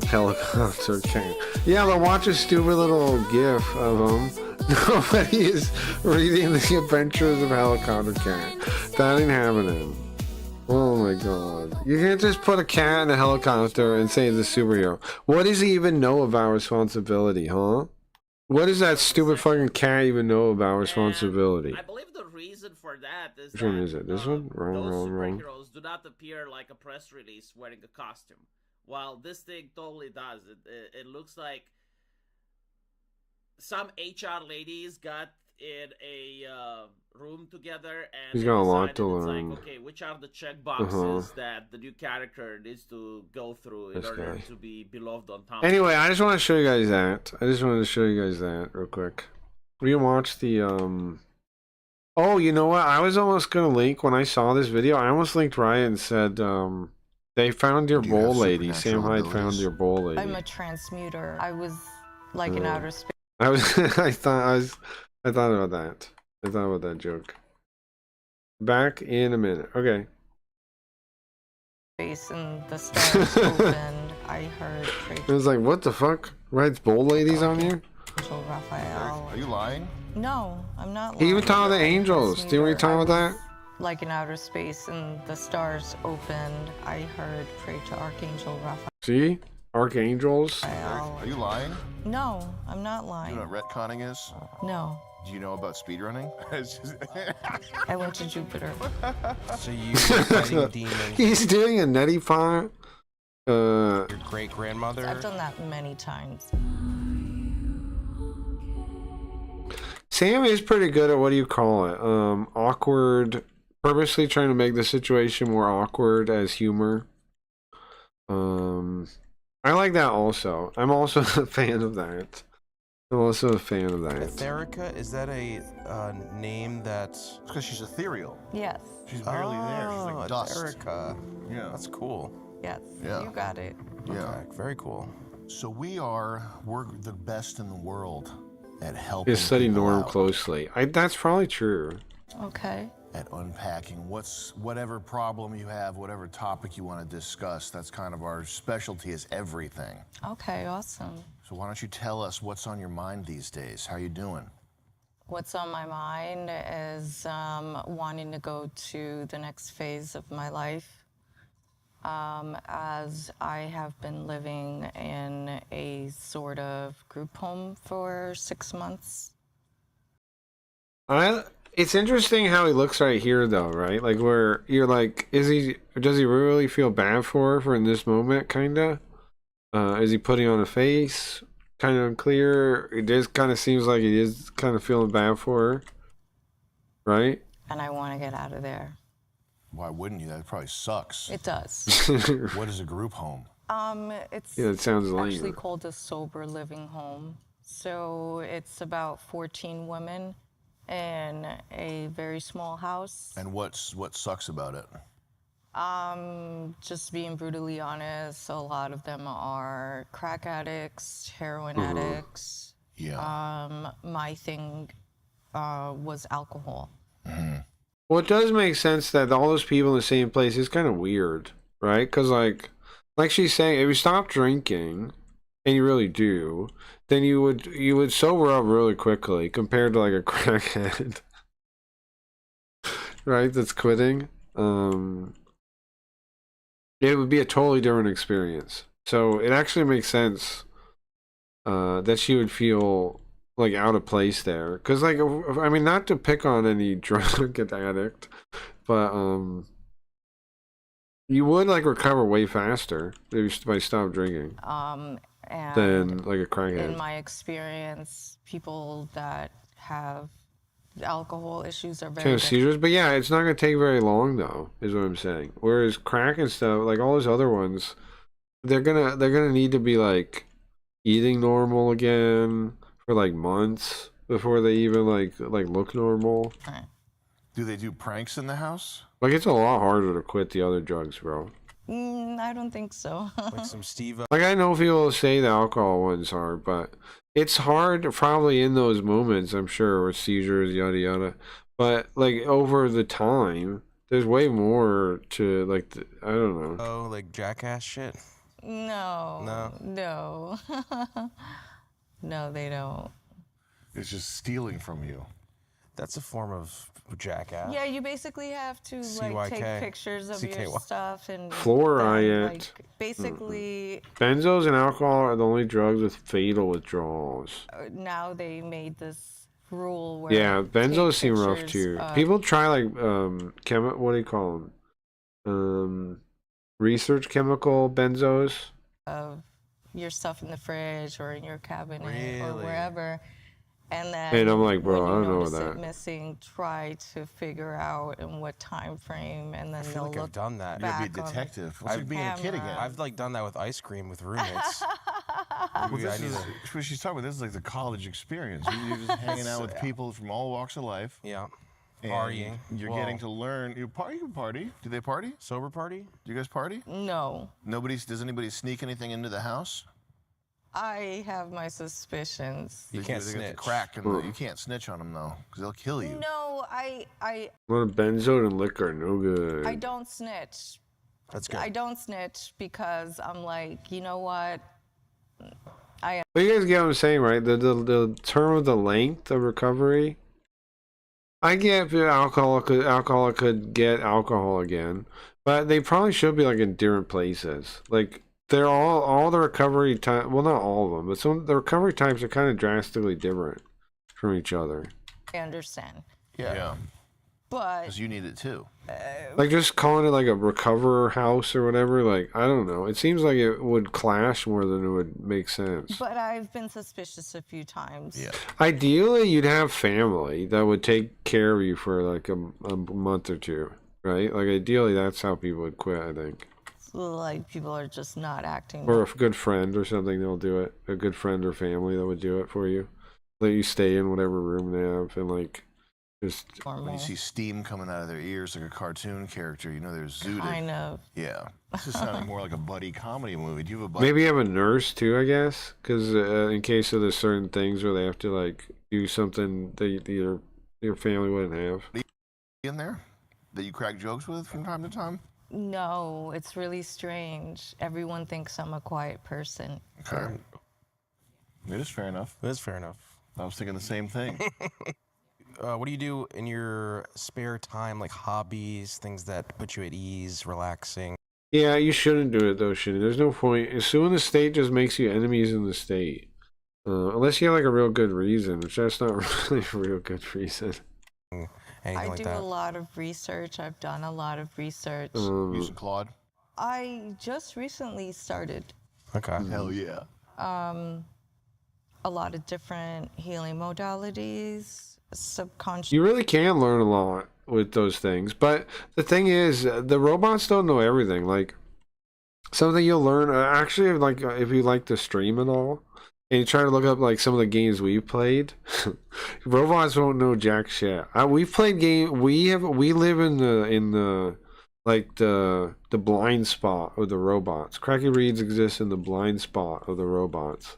Helicopter Cat. Yeah, but watch a stupid little gif of him. Nobody is reading the adventures of Helicopter Cat. That ain't happening. Oh my god. You can't just put a cat in a helicopter and say he's a superhero. What does he even know about responsibility, huh? What does that stupid fucking cat even know about responsibility? I believe the reason for that is Which one is it? This one? Wrong, those wrong, wrong. superheroes do not appear like a press release wearing a costume. While this thing totally does. It looks like some HR ladies got in a room together and He's they got a lot to decided, learn. It's like, okay, which are the check boxes that the new character needs to go through in This order guy. to be beloved on top. Anyway, I just want to show you guys that. I just wanted to show you guys that real quick. We watched the Oh, you know what? I was almost gonna link when I saw this video. I almost linked Riot and said, they found your bowl lady. Sam Hyde found your bowl lady. I'm a transmuter. I was like in outer space. I was I thought about that. I thought about that joke. Back in a minute. Okay. And the stars opened. I heard It was like, what the fuck? Riot's bowl ladies on here? Rachel Raphael. Are you lying? No, I'm not He lying. even talked about the angels. Do you want to talk about that? Like in outer space and the stars opened. I heard pray to Archangel Raphael. See? Archangels. Are you lying? No, I'm not Do lying. you know what retconning is? No. Do you know about speedrunning? I went to Jupiter. So you fighting demons. He's doing a nutty part. Your great grandmother. I've done that many times. Sam is pretty good at, what do you call it? Awkward, purposely trying to make the situation more awkward as humor. I like that also. I'm also a fan of that. I'm also a fan of that. Etherica, is that a name that's because she's ethereal? Yes. She's barely there. She's like dust. Etherica. Yeah, that's cool. Yes. Yeah. You got it. Yeah, okay, very cool. So we're the best in the world at helping. You study people Norm out, closely. That's probably true. Okay. at unpacking whatever problem you have, whatever topic you want to discuss. That's kind of our specialty, is everything. Okay, awesome. So why don't you tell us what's on your mind these days? How you doing? What's on my mind is wanting to go to the next phase of my life, as I have been living in a sort of group home for 6 months. It's interesting how he looks right here, though, right? Like, where you're like, does he really feel bad for her in this moment, kinda? Is he putting on a face? Kind of unclear. It just kind of seems like he is kind of feeling bad for her, right? And I want to get out of there. Why wouldn't you? That probably sucks. It does. What is a group home? It's Yeah, it sounds actually lame. called a sober living home. So it's about 14 women in a very small house. And what sucks about it? Just being brutally honest, a lot of them are crack addicts, heroin addicts. Yeah. My thing was alcohol. Well, it does make sense that all those people in the same place is kind of weird, right? Because like she's saying, if you stop drinking, and you really do, then you would sober up really quickly compared to like a crackhead, right? That's quitting. It would be a totally different experience. So it actually makes sense that she would feel like out of place there. Because like, I mean, not to pick on any drug addict, but you would like recover way faster if you stop drinking And than like a crackhead. in my experience, people that have alcohol issues are very Kind of seizures, but yeah, it's not gonna take very long though, is what I'm saying. Whereas crack and stuff, like all those other ones, they're gonna need to be like eating normal again for like months before they even like look normal. Do they do pranks in the house? Like it's a lot harder to quit the other drugs, bro. I don't think so. Like some Steve. Like I know people say the alcohol ones are, but it's hard probably in those moments, I'm sure, with seizures, yada yada. But like over the time, there's way more to like I don't know. Oh, like jackass shit. No. No, they don't. It's just stealing from you. That's a form of jackass. Yeah, you basically have to like take CKYK. pictures of your CKY. stuff and Fluoride. like, basically Benzos and alcohol are the only drugs with fatal withdrawals. now they made this rule where Yeah, take benzos seem rough pictures too. of- People try like what do you call them? Research chemical benzos. of your stuff in the fridge or in your cabinet or Really? wherever. And then And I'm like, bro, when I you don't know notice that. it missing, try to figure out in what time frame, and then I feel thell like look I've done that. You gotta be a back on detective. the It's like being a kid again. camera. I've like done that with ice cream with roommates. Well, Maybe I this need is to- what she's talking about. This is like the college experience. You're just hanging out with people from all walks of life. Yeah. and Partying. You're Well- getting to learn. You can party. Do they party? Sober party? Do you guys party? No, Does anybody sneak anything into the house? I have my suspicions. You can't They got the snitch. crack, and you can't snitch on them though, because they'll kill you. No, I Well, benzo and liquor, no good. I don't snitch. That's good. I don't snitch because I'm like, you know what? But you guys get what I'm saying, right? The term of the length of recovery. I get if alcoholic could get alcohol again, but they probably should be like in different places. Like they're all the recovery time. Well, not all of them, but some the recovery times are kind of drastically different from each other. I understand. Yeah. But Because you need it too. Like just calling it like a recover house or whatever. Like I don't know. It seems like it would clash more than it would make sense. but I've been suspicious a few times. Yeah. Ideally, you'd have family that would take care of you for like a month or two, right? Like ideally, that's how people would quit. I think, Like people are just not acting. or a good friend or something, they'll do it. A good friend or family that would do it for you. Let you stay in whatever room they have, and like just. When you see steam coming out of their ears like a cartoon character, you know they're zooted. Kind of. Yeah. This is sounding more like a buddy comedy movie. Do you have a buddy? Maybe have a nurse too, I guess, because in case of there's certain things where they have to like do something that your family wouldn't have. in there that you crack jokes with from time to time? No, it's really strange. Everyone thinks I'm a quiet person. Okay. It is fair enough. It is fair enough. I was thinking the same thing. What do you do in your spare time, like hobbies, things that put you at ease, relaxing? Yeah, you shouldn't do it though, Shinny. There's no point. Suing the state just makes you enemies in the state. Unless you have like a real good reason, which that's not really a real good reason. Anything I like do that? a lot of research. I've done a lot of research. Using Claude? I just recently started. Okay. Hell yeah. A lot of different healing modalities, subconscious. You really can learn a lot with those things. But the thing is, the robots don't know everything. Like, something you'll learn, actually, like, if you like to stream and all, and you try to look up, like, some of the games we've played, robots won't know jack shit. We've played we live in the like the blind spot of the robots. Cracky Reads exists in the blind spot of the robots.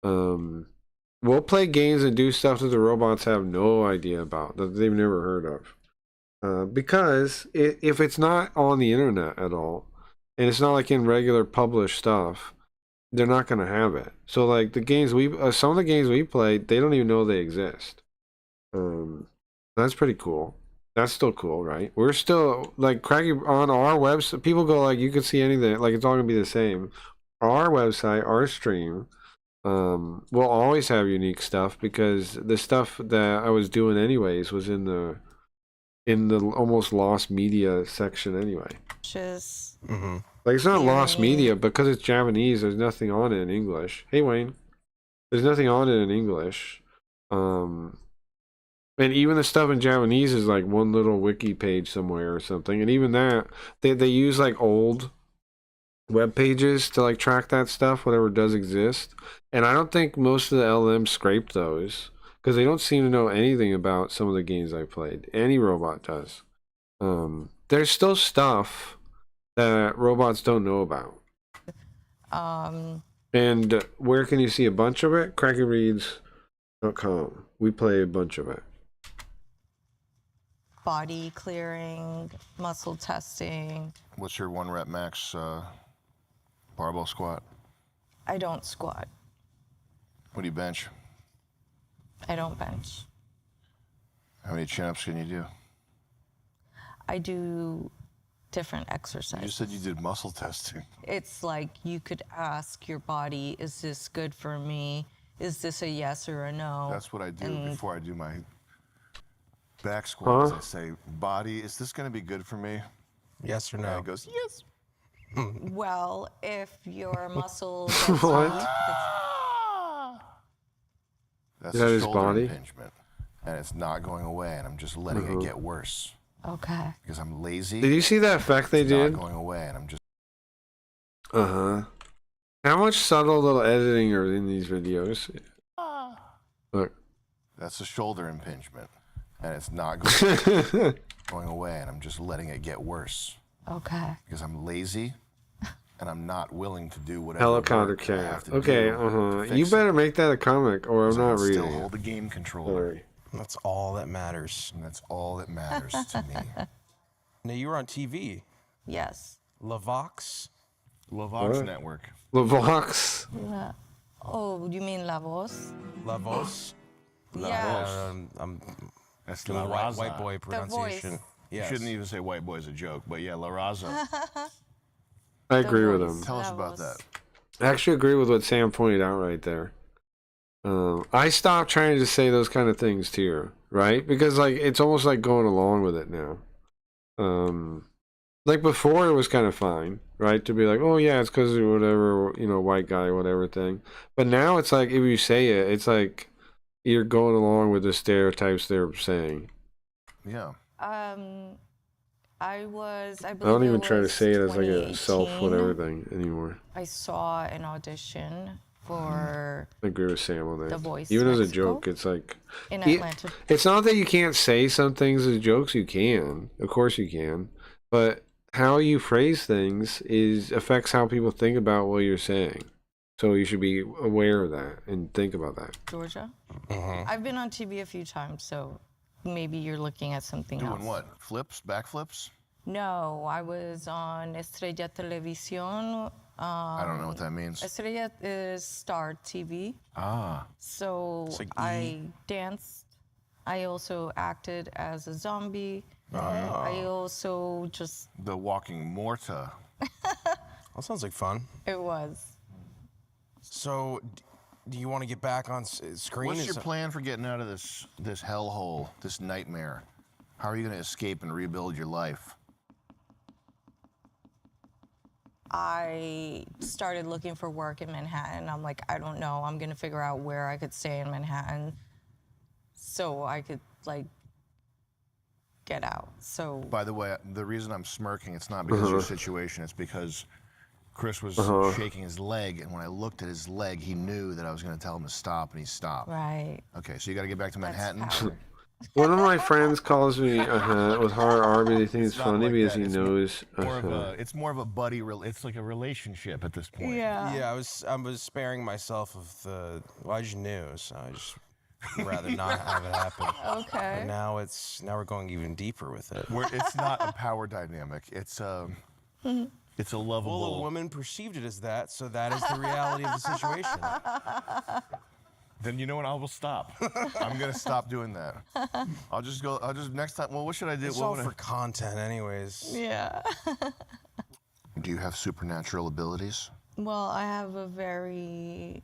We'll play games and do stuff that the robots have no idea about, that they've never heard of. Because if it's not on the internet at all, and it's not like in regular published stuff, they're not going to have it. So like the games some of the games we played, they don't even know they exist. That's pretty cool. That's still cool, right? We're still like Cracky on our website. People go like, you can see anything, like it's all gonna be the same. Our website, our stream, will always have unique stuff because the stuff that I was doing anyways was in the almost lost media section anyway. Like it's not lost media because it's Japanese. There's nothing on it in English. Hey Wayne, there's nothing on it in English. And even the stuff in Japanese is like one little wiki page somewhere or something. And even that, they use like old web pages to like track that stuff, whatever does exist. And I don't think most of the LMs scraped those because they don't seem to know anything about some of the games I played. Any robot does. There's still stuff that robots don't know about. And where can you see a bunch of it? CrackyReads.com. We play a bunch of it. Body clearing, muscle testing. What's your 1 rep max barbell squat? I don't squat. What do you bench? I don't bench. How many chin-ups can you do? I do different exercises. You said you did muscle testing. It's like you could ask your body, is this good for me? Is this a yes or a no? That's what I do before I do my back squats. Huh? I say, body, is this going to be good for me? Yes or no? And it goes, yes. Well, if your muscle What? That's Is that a his shoulder body? impingement. And it's not going away, and I'm just letting it get worse. Okay. Because I'm lazy. Did you see that effect they it's did? not going away, and I'm just... How much subtle little editing are in these videos? Look. That's a shoulder impingement. And it's not going away, and I'm just letting it get worse. Okay. Because I'm lazy, and I'm not willing to do whatever Helicopter work I have cat. to Okay, do to You fix better make that a comic, or I'm So I not can reading still it. hold the game controller. Sorry. That's all that matters. And that's all that matters to me. Now you were on TV. Yes. Lavox. Lavox What? Network. Lavox. Oh, you mean La Voz? Lavos. Yeah. I'm That's doing La the white Raza. boy pronunciation. voice. You Yes. shouldn't even say white boy's a joke, but yeah, La Raza. I agree with him. Tell us about that. I actually agree with what Sam pointed out right there. I stopped trying to say those kind of things to you, right? Because like it's almost like going along with it now. Like before it was kind of fine, right? To be like, oh yeah, it's because of whatever, white guy, whatever thing. But now it's like if you say it, it's like you're going along with the stereotypes they're saying. Yeah. I believe I don't even try to was say it as like a 2018. self whatever thing anymore. I saw an audition for I agree with Sam on that. The Voice Even as a Mexico joke, it's like in Yeah, Atlanta. it's not that you can't say some things as jokes. You can, of course, you can, but how you phrase things affects how people think about what you're saying. So you should be aware of that and think about that. Georgia. I've been on TV a few times, so maybe you're looking at something else. Doing what? Flips? Backflips? No, I was on Estrella Televisión. I don't know what that means. Estrella is Star TV. Ah. So It's like I danced. I also acted as a zombie. Ah. I also just. The Walking Morta. That sounds like fun. It was. So, do you want to get back on screen? What's your plan for getting out of this hellhole, this nightmare? How are you going to escape and rebuild your life? I started looking for work in Manhattan. I'm like, I don't know. I'm going to figure out where I could stay in Manhattan so I could, like, get out. So. By the way, the reason I'm smirking, it's not because of your situation, it's because Chris was shaking his leg, and when I looked at his leg, he knew that I was going to tell him to stop, and he stopped. Right. Okay, so you got to get back to Manhattan. One of my friends calls me with hard R, but he thinks it's funny like because that. he It's knows. It's more of a buddy. It's like a relationship at this point. Yeah, I was sparing myself of the. Well, I just knew, so I just rather not have it happen. Okay. But now we're going even deeper with it. It's not a power dynamic. It's a lovable. Well, the woman perceived it as that, so that is the reality of the situation. Then you know what? I will stop. I'm gonna stop doing that. I'll just next time. Well, what should I do? It's all for content, anyways. Yeah. Do you have supernatural abilities? Well, I have a very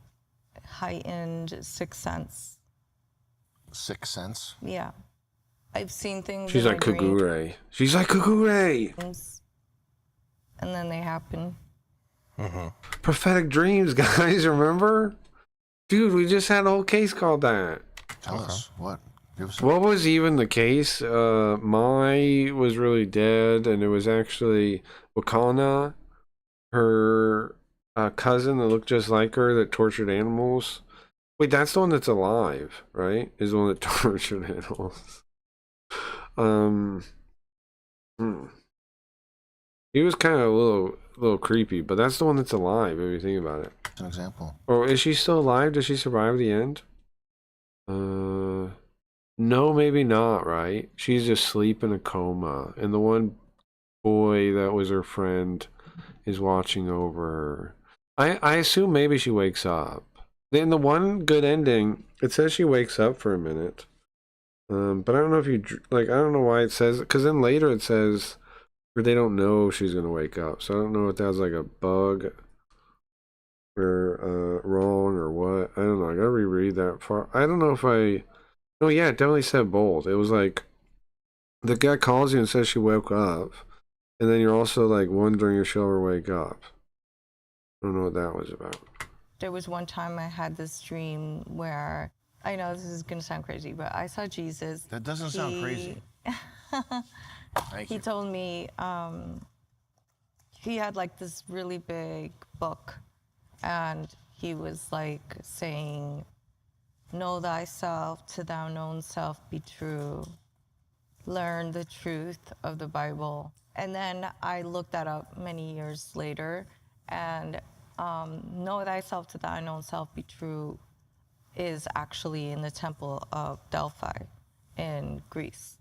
heightened sixth sense. Sixth sense? Yeah. I've seen things. She's in like my dreams, Kagure. She's like Kagure. and then they happen. Prophetic dreams, guys. Remember? Dude, we just had a whole case called that. Tell us what. Give us What was even the case? Mai was really dead, and it was actually Wakana, her cousin that looked just like her that tortured animals. Wait, that's the one that's alive, right? Is the one that tortured animals. He was kind of a little creepy, but that's the one that's alive if you think about it. an example. Or is she still alive? Does she survive the end? No, maybe not, right? She's just asleep in a coma. And the one boy that was her friend is watching over her. I assume maybe she wakes up. In the one good ending, it says she wakes up for a minute. But I don't know if you, like, I don't know why it says, because then later it says, or they don't know she's going to wake up. So I don't know if that was like a bug or wrong or what. I don't know. I got to reread that far. I don't know if I, no, yeah, it definitely said both. It was like, the guy calls you and says she woke up. And then you're also like wondering if she'll ever wake up. I don't know what that was about. There was one time I had this dream where, I know this is going to sound crazy, but I saw Jesus. That doesn't sound crazy. He told me he had like this really big book, and he was like saying, "Know thyself, to thine own self be true. Learn the truth of the Bible." And then I looked that up many years later, and know thyself, to thine own self be true is actually in the Temple of Delphi in Greece.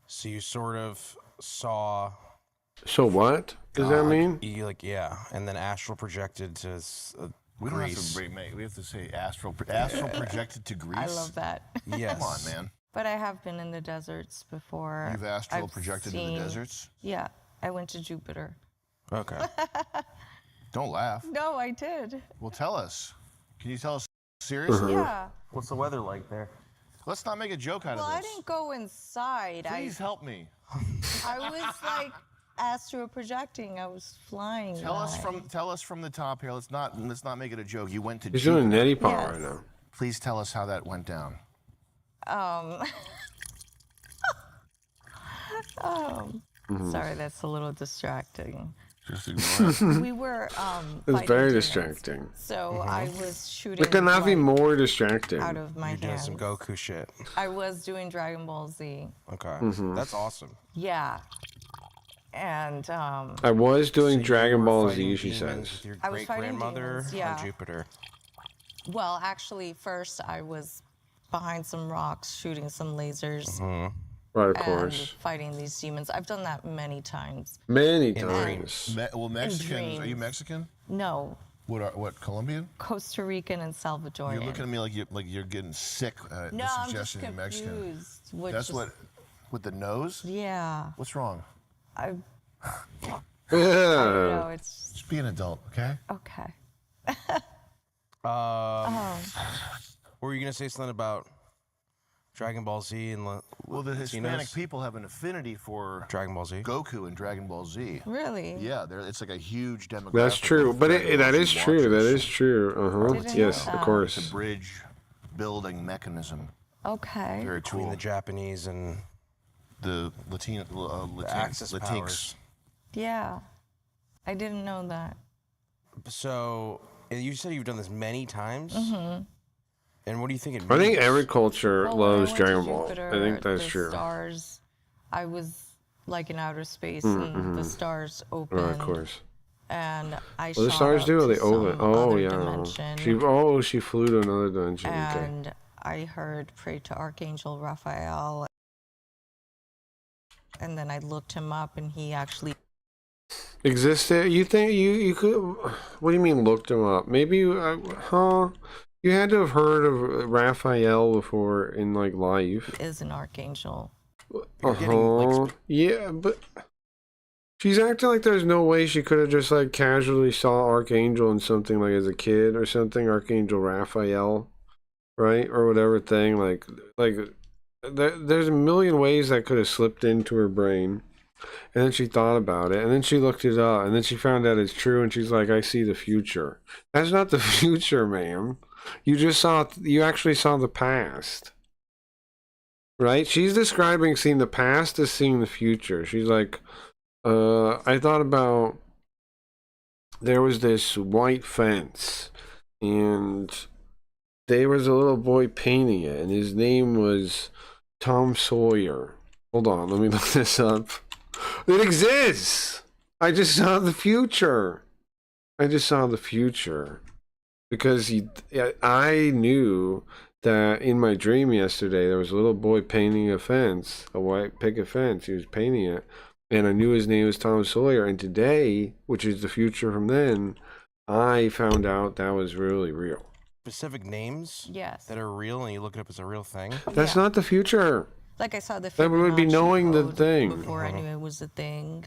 So you sort of saw. So what does that mean? You yeah, and then astral projected to We don't Greece. have to make. We have to say astral projected to Greece. I love that. Yes. Come on, man. But I have been in the deserts before. You've astral I've projected in the deserts? Yeah, I went to Jupiter. Okay. Don't laugh. No, I did. Well, tell us. Can you tell us seriously? Yeah. What's the weather like there? Let's not make a joke out Well, of I this. didn't go inside. Please help me. I was like astral projecting. I was flying. Tell us from the top here. Let's not make it a joke. You went to He's Jupiter. doing a neti pot Yes. right now. Please tell us how that went down. Sorry, that's a little distracting. Just ignore it. We were It's fighting very demons. distracting. So I was shooting It could not be light more distracting. out of my You're doing hands. some Goku shit. I was doing Dragon Ball Z. Okay. Mhm. That's awesome. Yeah. And I was doing So Dragon you were Ball fighting Z, she demons says. with your I was fighting great-grandmother demons, yeah. on Jupiter. well, actually, first I was behind some rocks shooting some lasers Right, of and course. fighting these demons. I've done that many times. Many In times. Well, Mexicans. Are you dreams. Mexican? No, What? Colombian? Costa Rican and Salvadorian. You're looking at me like you're getting sick. No, the I'm just suggestion you're Mexican. confused. Which That's is- what. With the nose? Yeah. What's wrong? I Yeah. don't know. It's Just be an adult, okay? okay. Or were you gonna say something about Dragon Ball Z and Well, the Hispanic Latinos? people have an affinity for Dragon Ball Z. Goku and Dragon Ball Z. Really? Yeah, it's like a huge demographic. That's true, but that is true. That is true. Didn't Yes, know of that. course. It's a bridge building mechanism. Okay. Very Between cool. the Japanese and the Latino, Axis Latinx. powers. Yeah. I didn't know that. So you said you've done this many times. Mm-hmm. And what do you think it means? I think every culture Well, when I loves went to Dragon Ball. Jupiter, I think that's the true. Stars, I was like in outer space, Mm, and the mhm. stars Oh, opened. of course. And I Well, the shot stars up do. to They open. some Oh other yeah. dimension, She flew to another dimension. Okay. and I heard "Pray to Archangel Raphael," and then I looked him up, and he actually Existed? You think you could? What do you mean looked him up? Maybe you had to have heard of Raphael before in like life. is an archangel. Yeah, but she's acting like there's no way she could have just like casually saw Archangel in something like as a kid or something, Archangel Raphael, right? Or whatever thing. Like there's a million ways that could have slipped into her brain. And then she thought about it, and then she looked it up, and then she found out it's true, and she's like, I see the future. That's not the future, ma'am. You actually saw the past. Right? She's describing seeing the past as seeing the future. She's like, I thought about, there was this white fence, and there was a little boy painting it, and his name was Tom Sawyer. Hold on, let me look this up. It exists! I just saw the future. Because I knew that in my dream yesterday, there was a little boy painting a fence, a white picket fence. He was painting it. And I knew his name was Tom Sawyer. And today, which is the future from then, I found out that was really real. Specific names Yes. that are real, and you look it up as a real thing. That's not the future. Like I saw the That would be Fibonacci knowing the code thing. before I knew it was a thing.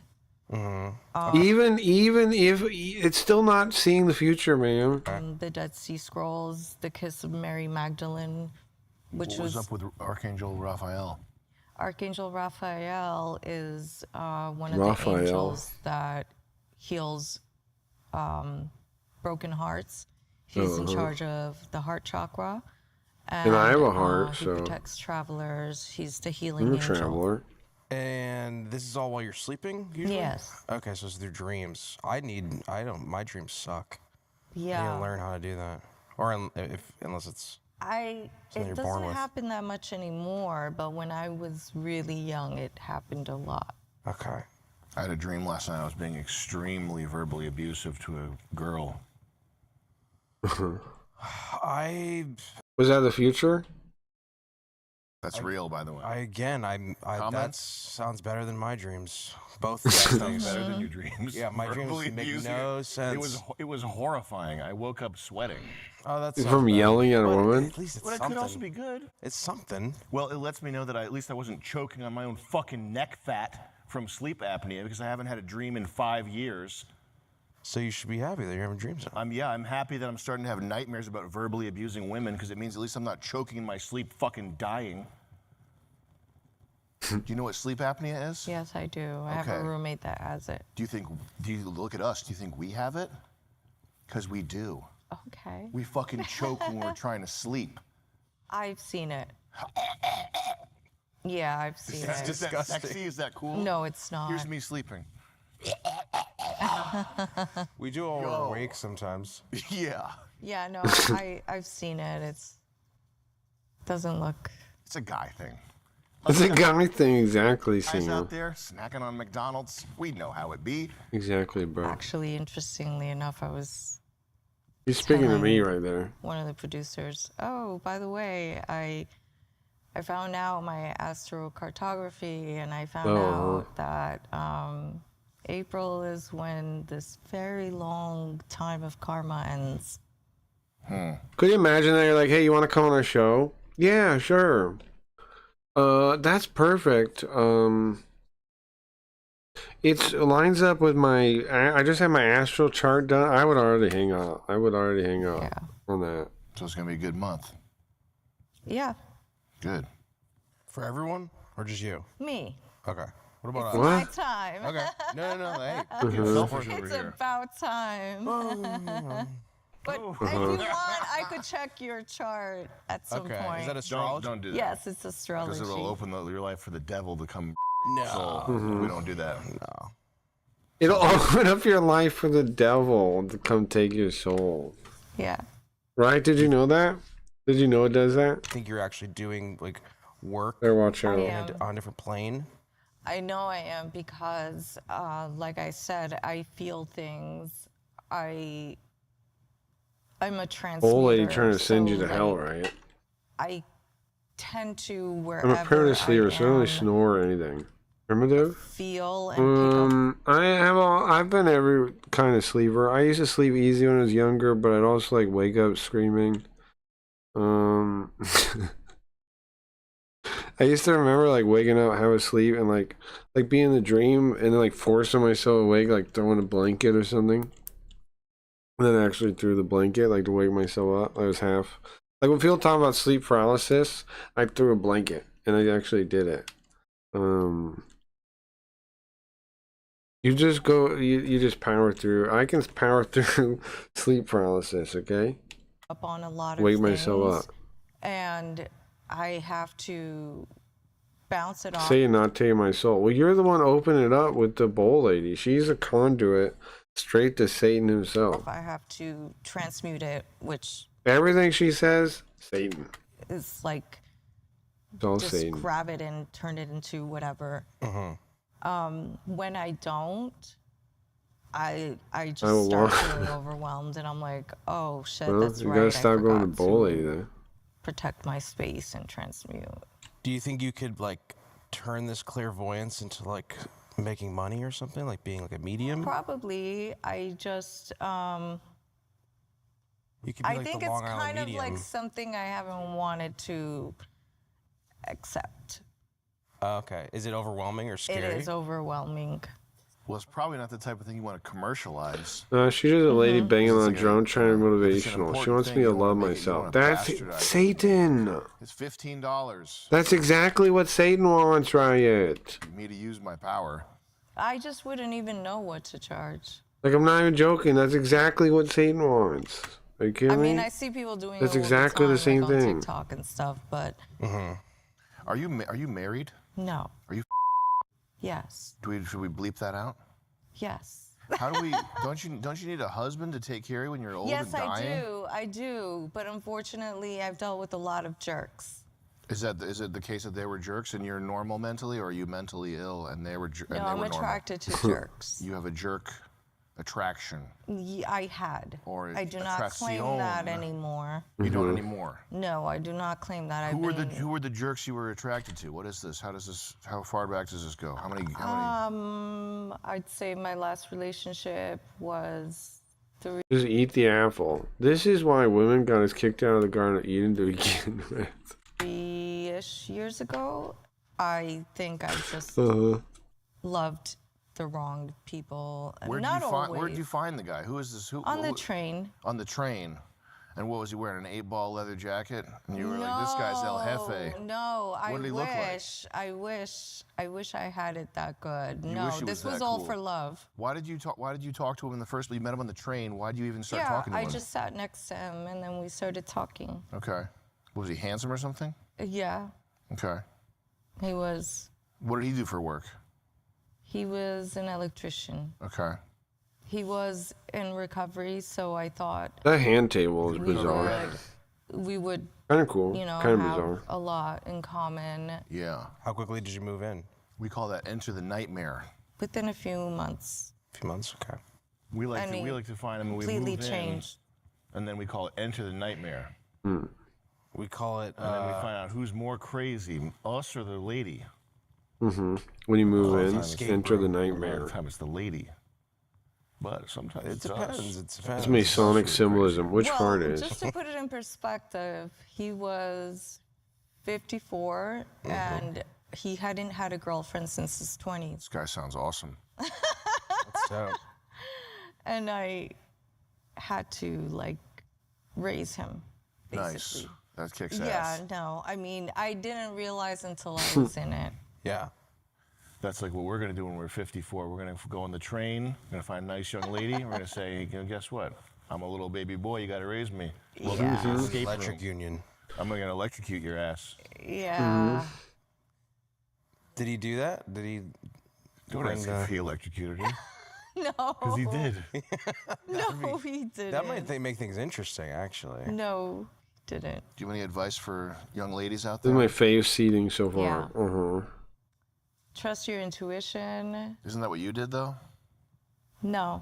Even if it's still not seeing the future, ma'am. The Dead Sea Scrolls, the Kiss of Mary Magdalene, which What was up with Archangel Raphael? Archangel Raphael is one of Raphael. the angels that heals broken hearts. He's in charge of the heart chakra. And I have a heart, he so protects travelers. He's the healing I'm a angel. traveler. And this is all while you're sleeping, usually? Yes. Okay, so it's through dreams. My dreams suck. I need Yeah. to learn how to do that. Or unless it's something It you're born doesn't with. happen that much anymore, but when I was really young, it happened a lot. Okay. I had a dream last night. I was being extremely verbally abusive to a girl. Was that the future? That's real, by the way. That Comments? sounds better than my dreams. Both of those things. Better than your dreams. Yeah, my dreams Verbally make abusing no her. sense. It was horrifying. I woke up sweating. Oh, that's From yelling at a woman? At least it's But it something. could also be good. It's something. Well, it lets me know that at least I wasn't choking on my own fucking neck fat from sleep apnea because I haven't had a dream in 5 years. So you should be happy that you're having dreams. I'm happy that I'm starting to have nightmares about verbally abusing women because it means at least I'm not choking in my sleep fucking dying. Do you know what sleep apnea is? Yes, I do. I have a Okay. roommate that has it. Do you look at us? Do you think we have it? Because we do. Okay. We fucking choke when we're trying to sleep. I've seen it. Yeah, I've seen Is it. that sexy? Is that cool? No, it's not. Here's me sleeping. We do all Yo. awake sometimes. Yeah. Yeah, no, I've seen it. Doesn't look. It's a guy thing. It's a guy thing, exactly, Guys Seymour. out there snacking on McDonald's, we know how it be. Exactly, bro. Actually, interestingly enough, I was You're speaking to me telling right there. one of the producers. Oh, by the way, I found out my astrocartography, and I found out that April is when this very long time of karma ends. Could you imagine that? You're like, hey, you want to come on our show? Yeah, sure. That's perfect. It lines up with my. I just had my astral chart done. I would already hang up. on that. So it's gonna be a good month. Yeah. Good. For everyone or just you? Me. Okay. What about It's us? my time. Okay. No. Hey, Mhm. selfish over It's here. about time. But if you want, I could check your chart at some Okay. point. Is that astrology? Don't do that. Yes, it's astrology. Because it'll open your life for the devil to come. No. Soul. Mhm. We don't do that. No. It'll open up your life for the devil to come take your soul. Yeah. Right? Did you know that? Did you know it does that? I think you're actually doing like work There, watch out. on a different plane. I know I am because, like I said, I feel things. I'm a transmitter. Old lady trying to send you so, to hell, like, right? I tend to I'm wherever a primitive sleeper, so I don't really snore or anything. Primitive? feel and pick up. I've been every kind of sleeper. I used to sleep easy when I was younger, but I'd also like wake up screaming. I used to remember like waking up, have a sleep, and like be in the dream, and then like forcing myself awake, like throwing a blanket or something. And then actually threw the blanket, like to wake myself up. I was half like when people talk about sleep paralysis, I threw a blanket, and I actually did it. You just go, you just power through. I can power through sleep paralysis, okay? Up on a lot of Wake things, myself up. and I have to bounce it off. Say not take my soul. Well, you're the one opening it up with the bowl lady. She's a conduit straight to Satan himself. I have to transmute it, which Everything she says, Satan. is like It's all just Satan. grab it and turn it into whatever. When I don't, I just will start walk. feeling overwhelmed, and I'm like, oh shit, Well, that's you right. gotta I stop going to forgot bowl lady then. protect my space and transmute. Do you think you could like turn this clairvoyance into like making money or something, like being like a medium? Probably. I just You could be I like think the it's Long Island kind of medium. like something I haven't wanted to accept. Okay. Is it overwhelming or scary? It is overwhelming. Well, it's probably not the type of thing you want to commercialize. She's just a lady banging on a like a- drum trying to if it's an motivational. She important wants thing, me to you wanna love make it- you myself. wanna That's bastardize it. Satan. It's $15. That's exactly what Satan wants, Riot. Me to use my power. I just wouldn't even know what to charge. Like, I'm not even joking. That's exactly what Satan wants. Are you kidding I mean, me? I see people doing That's it all exactly the, the time, same like on thing. TikTok and stuff, but Are you married? no. Are you? Yes. Should we bleep that out? Yes. How do we? Don't you need a husband to take care of you when you're old Yes, and dying? I do. But unfortunately, I've dealt with a lot of jerks. Is it the case that they were jerks and you're normal mentally, or are you mentally ill and they were? No, I'm attracted to jerks. You have a jerk attraction. I had. Or I do not claim that anymore. You don't anymore. No, I do not claim that. Who were the jerks you were attracted to? What is this? How far back does this go? How many? I'd say my last relationship was 3. Just eat the apple. This is why women got us kicked out of the Garden of Eden to begin with. 3-ish years ago. I think I just loved the wrong people. Where Not always. did you find the guy? Who is this? On the train. On the train. And what was he wearing? An 8-ball leather jacket? And you were like, this guy's El Jefe. No, What did he look like? I wish I had it that good. You No, wish it this was was that all cool. for love. Why did you talk to him in the first place? You met him on the train. Why did you even start Yeah, talking to I him? just sat next to him and then we started talking. Okay. Was he handsome or something? Yeah, Okay. he was. What did he do for work? He was an electrician. Okay. He was in recovery, so I thought That hand table is we bizarre. would, Kind of cool. you know, Kind of have bizarre. a lot in common Yeah. How quickly did you move in? We call that enter the nightmare. within a few months. A few months. Okay. We like I mean, to find him and we completely move changed. in, and then we call it enter the nightmare. We call it. And then we find out who's more crazy, us or the lady. When you move in, Escape enter the room. A lot nightmare. of time it's the lady. But sometimes It it's depends. us. It depends. It's Masonic symbolism. Which Well, part is? just to put it in perspective, he was 54 and he hadn't had a girlfriend since his 20s. This guy sounds awesome. That's dope. And I had to like raise him, basically. Nice. That kicks Yeah, ass. no. I mean, I didn't realize until I was in it. Yeah. That's like what we're gonna do when we're 54. We're gonna go on the train. We're gonna find a nice young lady. We're gonna say, hey, guess what? I'm a little baby boy. You gotta raise me. Welcome to the escape Electric room. Union. I'm gonna electrocute your ass. Yeah. Did he do that? Did he? Don't ask if he electrocuted her. No. Because he did. No, he didn't. That might make things interesting, actually. No, he didn't. Do you have any advice for young ladies out This there? is my fave seating so far. Yeah. Trust your intuition. Isn't that what you did though? No.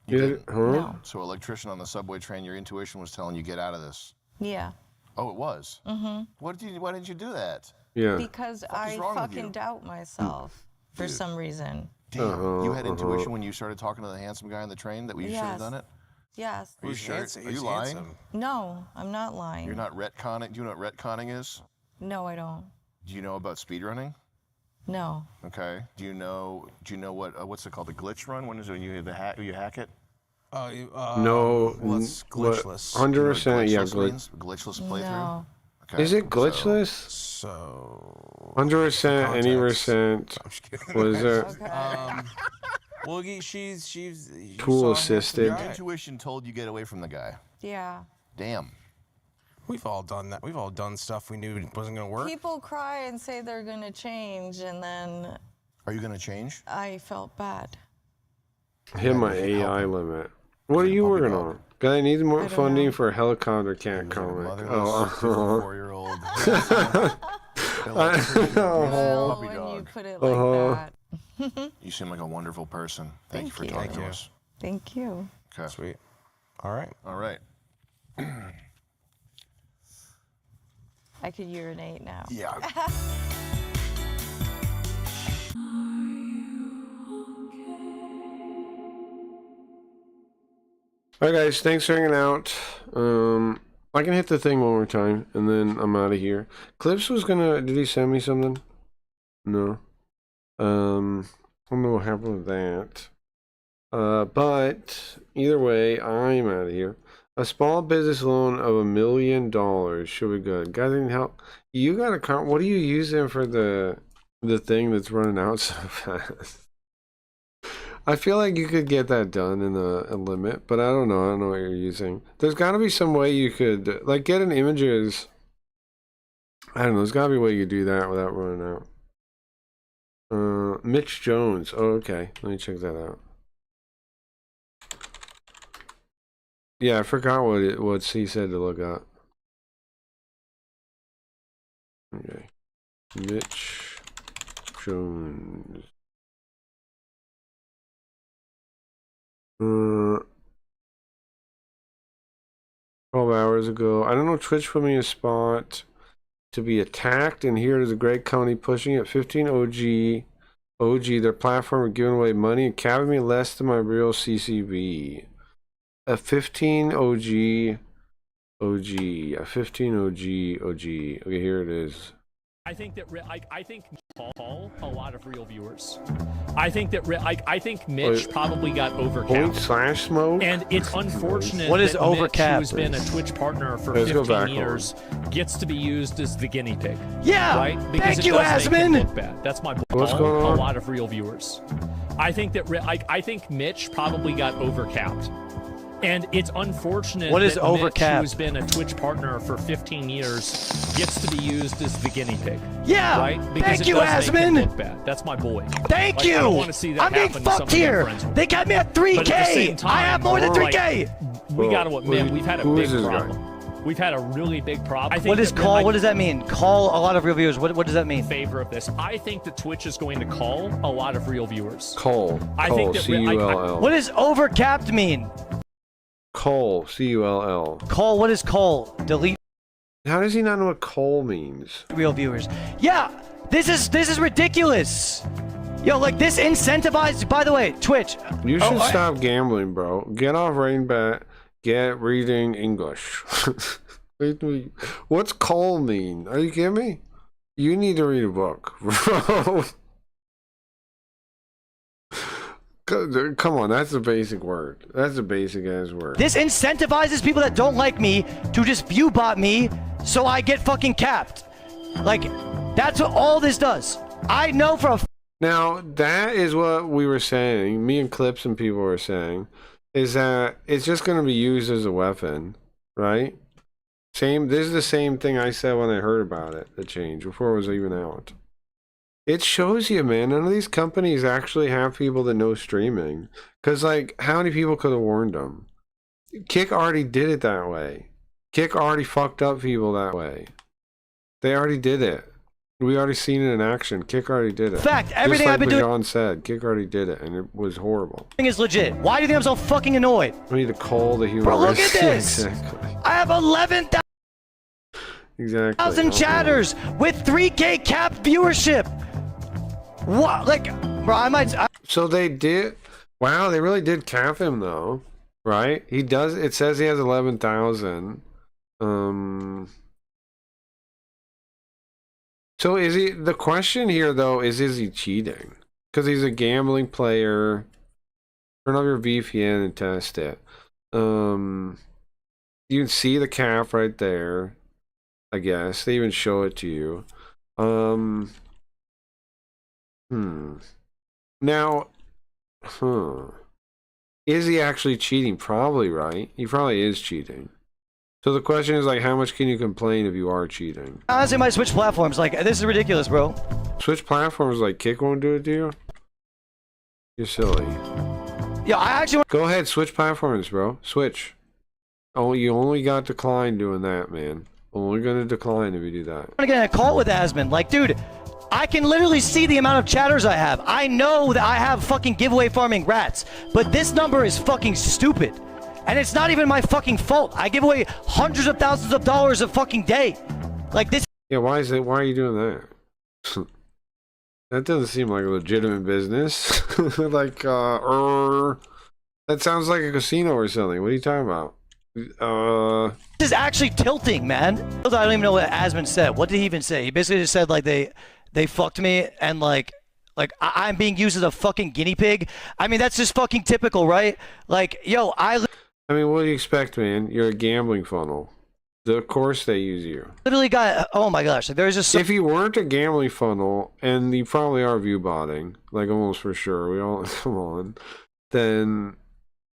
You didn't? Huh? No. So electrician on the subway train, your intuition was telling you get out of this. Yeah. Oh, it was. Mm-hmm. Why didn't you do that? Yeah. Because I wrong with fucking you? doubt myself for Dude. some reason. Damn. You had intuition when you started talking to the handsome guy on the train that we should have Yes. done it? Yes. Are you sure? Are you lying? No, I'm not lying. You're not retconning? Do you know what retconning is? No, I don't. Do you know about speedrunning? No. Okay. Do you know what what's it called? The glitch run? When is it? You hack it? No. What's glitchless? 100%. Yeah, glitch. Glitchless playthrough. No. Okay. Is it glitchless? So. 100%. Any percent. Was there? Well, she's Tool assisted. Your intuition told you get away from the guy. Yeah. Damn. We've all done that. We've all done stuff we knew wasn't gonna work. People cry and say they're gonna change, and then Are you gonna change? I felt bad. Hit my AI limit. What are you working on? Guy, I need more funding for a helicopter cat comic. Oh, 4-year-old. Well, when you put it like that. You seem like a wonderful person. Thank you for talking to us. Thank you. Okay. Sweet. All right. All right. I could urinate now. Yeah. Alright guys, thanks for hanging out. I can hit the thing one more time and then I'm out of here. Clips was gonna, did he send me something? No. I don't know what happened with that. But either way, I'm out of here. A small business loan of $1 million should be good. Guys, need help. You got a what are you using for the thing that's running out so fast? I feel like you could get that done in a limit, but I don't know. I don't know what you're using. There's got to be some way you could, like, get an images. I don't know. There's got to be a way you could do that without running out. Mitch Jones. Oh, okay. Let me check that out. Yeah, I forgot what he said to look up. Okay. Mitch Jones. 12 hours ago. I don't know, Twitch put me in a spot to be attacked, and here is a great company pushing it. 15 OG, their platform are giving away money and capping me less than my real CCB. A 15 OG, a 15 OG. Okay, here it is. I think that I think Paul a lot of real viewers. I think that I think Mitch probably got overcapped. /smoke. And it's unfortunate What is that Mitch, overcapped? who's been a Twitch partner for Let's go 15 back years, gets to be used as the guinea pig. Yeah, right. thank it you, does make him Asmund. look bad. That's my What's Paul, going on? a lot of real viewers. I think that I think Mitch probably got overcapped. And it's unfortunate What is that Mitch, overcapped? who's been a Twitch partner for 15 years, gets to be used as the guinea pig. Yeah, right? thank it you, does make him Asmund. look bad. That's my boy. Thank Like, you. I don't want to see that I'm getting happen to some fucked of my here. friends. They got me at But 3K. at the same time, I have more than 3K. Like, we got to admit, we've had a who big is this guy? problem. We've had a really big problem. I think What is that call? What does that mean? Call a lot of real viewers. What does that mean? Favor of this. I think that Twitch is going to call a lot of real viewers. Cull. I think that C-U-L-L. What does overcapped mean? Cull. C-U-L-L. Call. What is call? Delete How does he not know what cull means? real viewers. Yeah, this is ridiculous. Yo, like this incentivized. By the way, Twitch. You should stop gambling, bro. Get off Rain Bet. Get reading English. What's cull mean? Are you kidding me? You need to read a book, bro. Come on, that's a basic word. That's a basic ass word. This incentivizes people that don't like me to just view bot me so I get fucking capped. Like, that's what all this does. I know for a Now, that is what we were saying. Me and Clips and people were saying. Is that it's just going to be used as a weapon, right? This is the same thing I said when I heard about it, the change, before it was even out. It shows you, man, none of these companies actually have people that know streaming. Because, like, how many people could have warned them? Kick already did it that way. Kick already fucked up people that way. They already did it. We already seen it in action. Kick already did it. Fact, everything Just like I've been doing- John said, Kick already did it, and it was horrible. is legit. Why do you think I'm so fucking annoyed? We need to call the human Bro, look race. at this. Exactly. I have 11,000 Exactly. chatters with 3K cap viewership. What? Like, bro, So they did. Wow, they really did cap him though, right? He does. It says he has 11,000. So is he? The question here though is he cheating? Because he's a gambling player. Turn off your VPN and test it. You can see the cap right there. I guess they even show it to you. Now, is he actually cheating? Probably, right? He probably is cheating. So the question is, like, how much can you complain if you are cheating? honestly, my Switch platforms, like, this is ridiculous, bro. Switch platforms like Kick won't do it to you? You're silly. Yeah, I actually Go ahead, switch platforms, bro. Switch. Oh, you only got decline doing that, man. Only gonna decline if you do that. want to get in a call with Asmon. Like, dude, I can literally see the amount of chatters I have. I know that I have fucking giveaway farming rats, but this number is fucking stupid. And it's not even my fucking fault. I give away hundreds of thousands of dollars a fucking day. Like, this. Yeah, why are you doing that? That doesn't seem like a legitimate business. Like, that sounds like a casino or something. What are you talking about? This is actually tilting, man. I don't even know what Asmon said. What did he even say? He basically just said, like, they fucked me and, like I'm being used as a fucking guinea pig. I mean, that's just fucking typical, right? Like, yo, I mean, what do you expect, man? You're a gambling funnel. Of course they use you. literally got, oh my gosh, like, there's just If you weren't a gambling funnel, and you probably are view botting, like almost for sure, we all, come on, then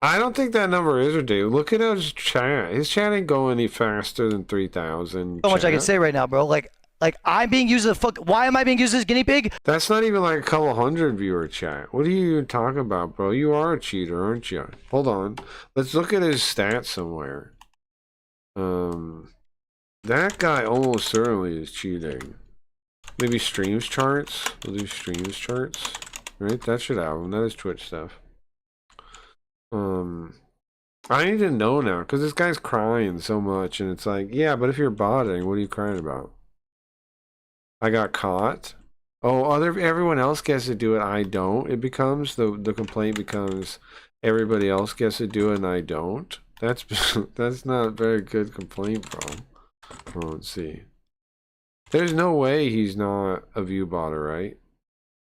I don't think that number is ridiculous. Look at his chat. His chat ain't going any faster than 3,000. so much I can say right now, bro. Like I'm being used as a fuck. Why am I being used as a guinea pig? That's not even like a couple hundred viewer chat. What are you even talking about, bro? You are a cheater, aren't you? Hold on. Let's look at his stats somewhere. That guy almost certainly is cheating. Maybe streams charts. We'll do streams charts. Right? That should have him. That is Twitch stuff. I need to know now, because this guy's crying so much, and it's like, yeah, but if you're botting, what are you crying about? I got caught. Oh, everyone else gets to do it, I don't. It becomes, the complaint becomes, everybody else gets to do it, and I don't. That's not a very good complaint, bro. Oh, let's see. There's no way he's not a view botter, right?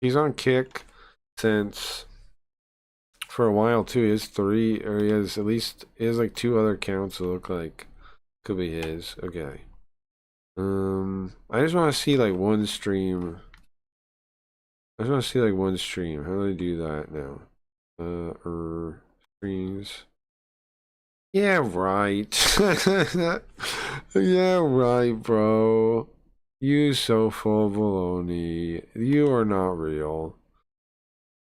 He's on Kick since... for a while too. He has he has like 2 other accounts that look like could be his. Okay. I just want to see like one stream. How do I do that now? Streams. Yeah, right. Yeah, right, bro. You so full of baloney. You are not real.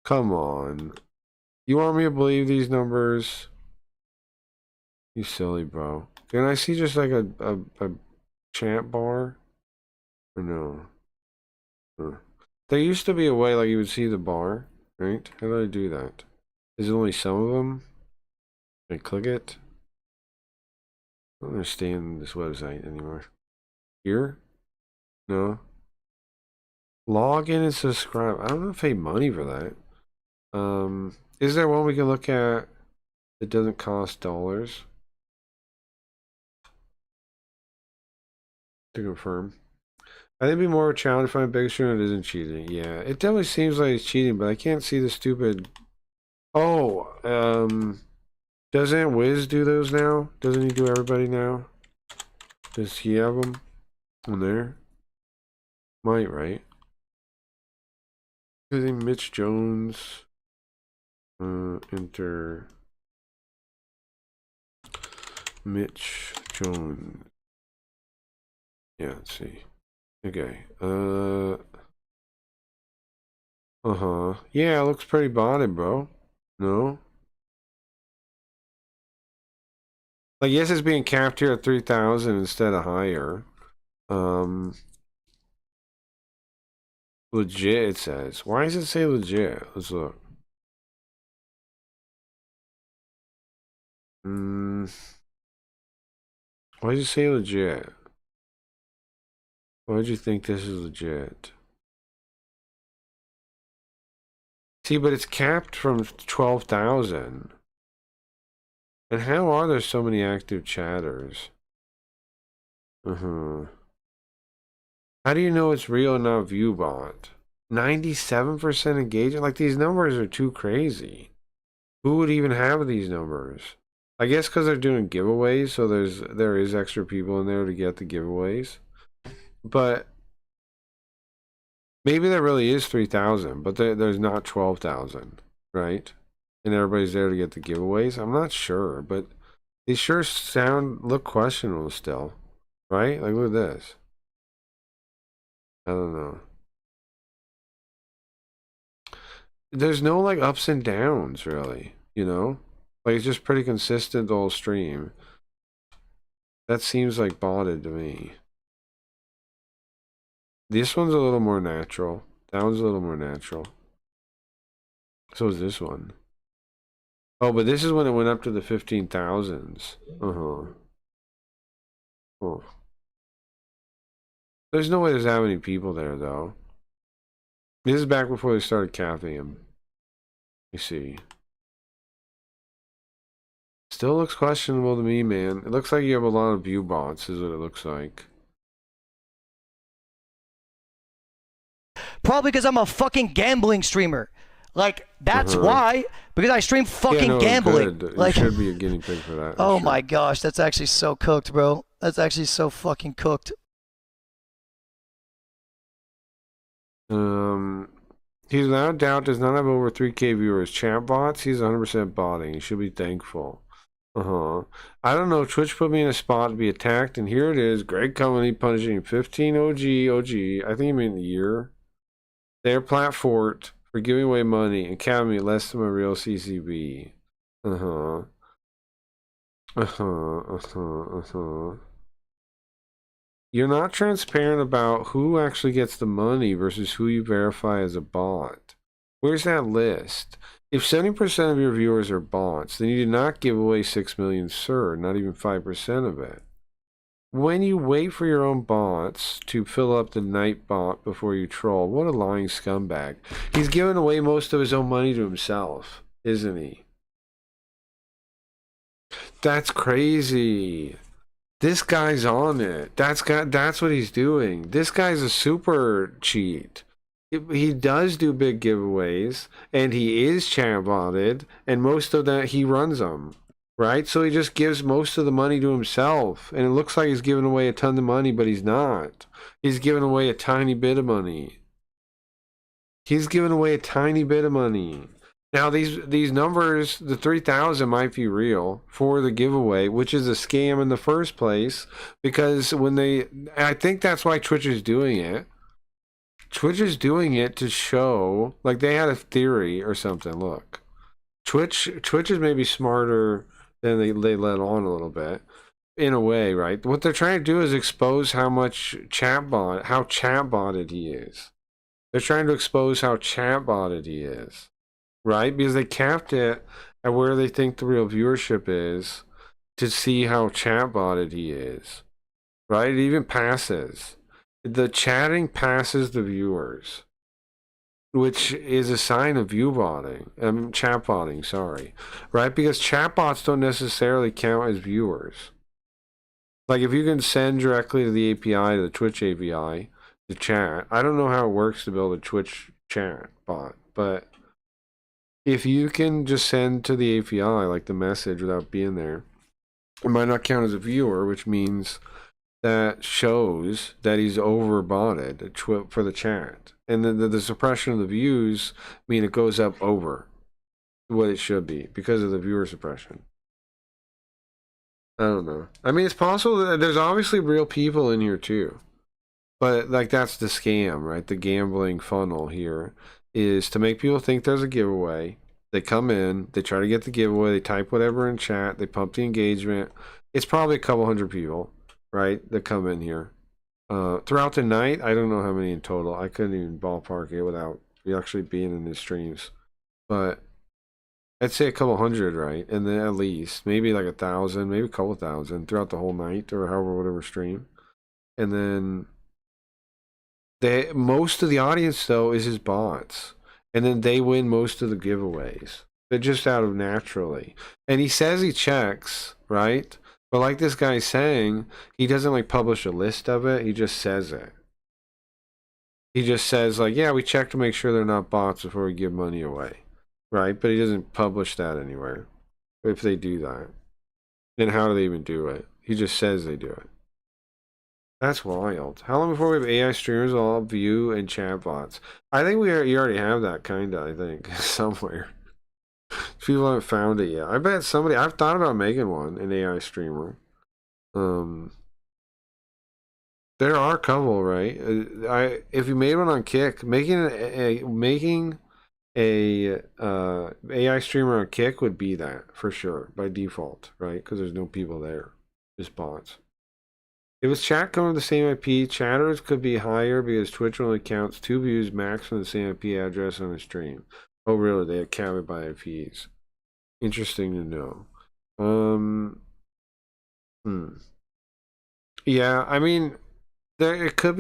Come on. You want me to believe these numbers? You silly bro. Can I see just like a chat bar? Or no? There used to be a way like you would see the bar, right? How do I do that? Is it only some of them? Can I click it? I don't understand this website anymore. Here? No. Log in and subscribe. I don't know if I pay money for that. Is there one we can look at that doesn't cost dollars? To confirm. I think it'd be more of a challenge to find a big streamer that isn't cheating. Yeah, it definitely seems like he's cheating, but I can't see the stupid Oh, doesn't Wiz do those now? Doesn't he do everybody now? Does he have them on there? Might, right? I think Mitch Jones. Enter Mitch Jones. Yeah, let's see. Okay. Yeah, it looks pretty botted, bro. No? Like, yes, it's being capped here at 3,000 instead of higher. Legit, it says. Why does it say legit? Let's look. Why does it say legit? Why would you think this is legit? See, but it's capped from 12,000. And how are there so many active chatters? How do you know it's real and not ViewBot? 97% engagement? Like, these numbers are too crazy. Who would even have these numbers? I guess because they're doing giveaways, so there is extra people in there to get the giveaways. But maybe there really is 3,000, but there's not 12,000, right? And everybody's there to get the giveaways. I'm not sure, but these sure look questionable still, right? Like, look at this. I don't know. There's no like ups and downs really, you know? Like, it's just pretty consistent the whole stream. That seems like botted to me. This one's a little more natural. That one's a little more natural. So is this one. Oh, but this is when it went up to the 15,000s. Oh. There's no way there's that many people there, though. This is back before they started capping him. You see. Still looks questionable to me, man. It looks like you have a lot of view bots, is what it looks like. Probably because I'm a fucking gambling streamer. Like, that's why. Because I stream fucking gambling. Good. Like, you should be a guinea pig for that. Oh my gosh, that's actually so cooked, bro. That's actually so fucking cooked. He's without doubt does not have over 3K viewers. Chat bots, he's 100% botting. He should be thankful. I don't know. Twitch put me in a spot to be attacked, and here it is. Greg Company punishing 15 OG. I think you mean the year. Their platfort for giving away money and counting me less than my real CCB. You're not transparent about who actually gets the money versus who you verify as a bot. Where's that list? If 70% of your viewers are bots, then you did not give away 6 million, sir, not even 5% of it. When you wait for your own bots to fill up the night bot before you troll, what a lying scumbag. He's giving away most of his own money to himself, isn't he? That's crazy. This guy's on it. That's what he's doing. This guy's a super cheat. He does do big giveaways, and he is chat-botted, and most of that he runs them, right? So he just gives most of the money to himself, and it looks like he's giving away a ton of money, but he's not. He's giving away a tiny bit of money. He's giving away a tiny bit of money. Now these numbers, the 3,000 might be real for the giveaway, which is a scam in the first place, because I think that's why Twitch is doing it. Twitch is doing it to show, like they had a theory or something. Look, Twitch is maybe smarter than they let on a little bit, in a way, right? What they're trying to do is expose how chat-botted he is. They're trying to expose how chat-botted he is, right? Because they capped it at where they think the real viewership is to see how chat-botted he is, right? It even passes. The chatting passes the viewers, which is a sign of chat botting, sorry, right? Because chat bots don't necessarily count as viewers. Like, if you can send directly to the API, to the Twitch API, to chat, I don't know how it works to build a Twitch chat bot, but if you can just send to the API like the message without being there, it might not count as a viewer, which means that shows that he's overbotted for the chat. And then the suppression of the views mean it goes up over what it should be because of the viewer suppression. I don't know. I mean, it's possible that there's obviously real people in here too. But like that's the scam, right? The gambling funnel here is to make people think there's a giveaway. They come in, they try to get the giveaway, they type whatever in chat, they pump the engagement. It's probably a couple hundred people, right, that come in here. Throughout the night, I don't know how many in total. I couldn't even ballpark it without actually being in the streams. But I'd say a couple hundred, right? And then at least, maybe like 1,000, maybe a couple thousand throughout the whole night or however, whatever stream. And then most of the audience, though, is his bots. And then they win most of the giveaways. They're just out of naturally. And he says he checks, right? But like this guy's saying, he doesn't like publish a list of it. He just says it. He just says like, yeah, we check to make sure they're not bots before we give money away. Right? But he doesn't publish that anywhere. If they do that. Then how do they even do it? He just says they do it. That's wild. How long before we have AI streamers all view and chat bots? I think you already have that kind of, I think, somewhere. People haven't found it yet. I bet somebody, I've thought about making one, an AI streamer. There are a couple, right? If you made one on Kick, making a AI streamer on Kick would be that, for sure, by default, right? Because there's no people there, just bots. If it's chat coming to the same IP, chatters could be higher because Twitch only counts 2 views max from the same IP address on the stream. Oh, really? They count it by IPs. Interesting to know. Yeah, I mean, there could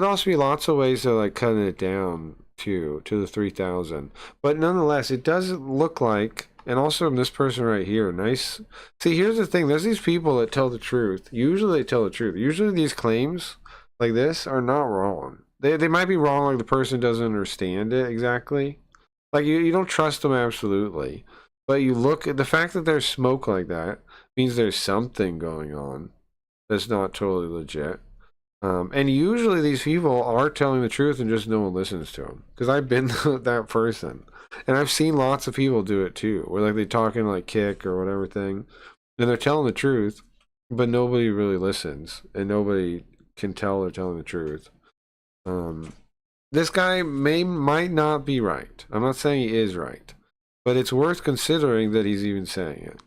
also be lots of ways of like cutting it down to the 3,000. But nonetheless, it does look like. And also this person right here, nice. See, here's the thing. There's these people that tell the truth. Usually they tell the truth. Usually these claims like this are not wrong. They might be wrong, like the person doesn't understand it exactly. Like you don't trust them absolutely. But you look at the fact that there's smoke like that means there's something going on that's not totally legit. And usually these people are telling the truth and just no one listens to them. Because I've been that person. And I've seen lots of people do it too, where like they talk in like Kick or whatever thing, and they're telling the truth, but nobody really listens, and nobody can tell they're telling the truth. This guy might not be right. I'm not saying he is right, but it's worth considering that he's even saying it.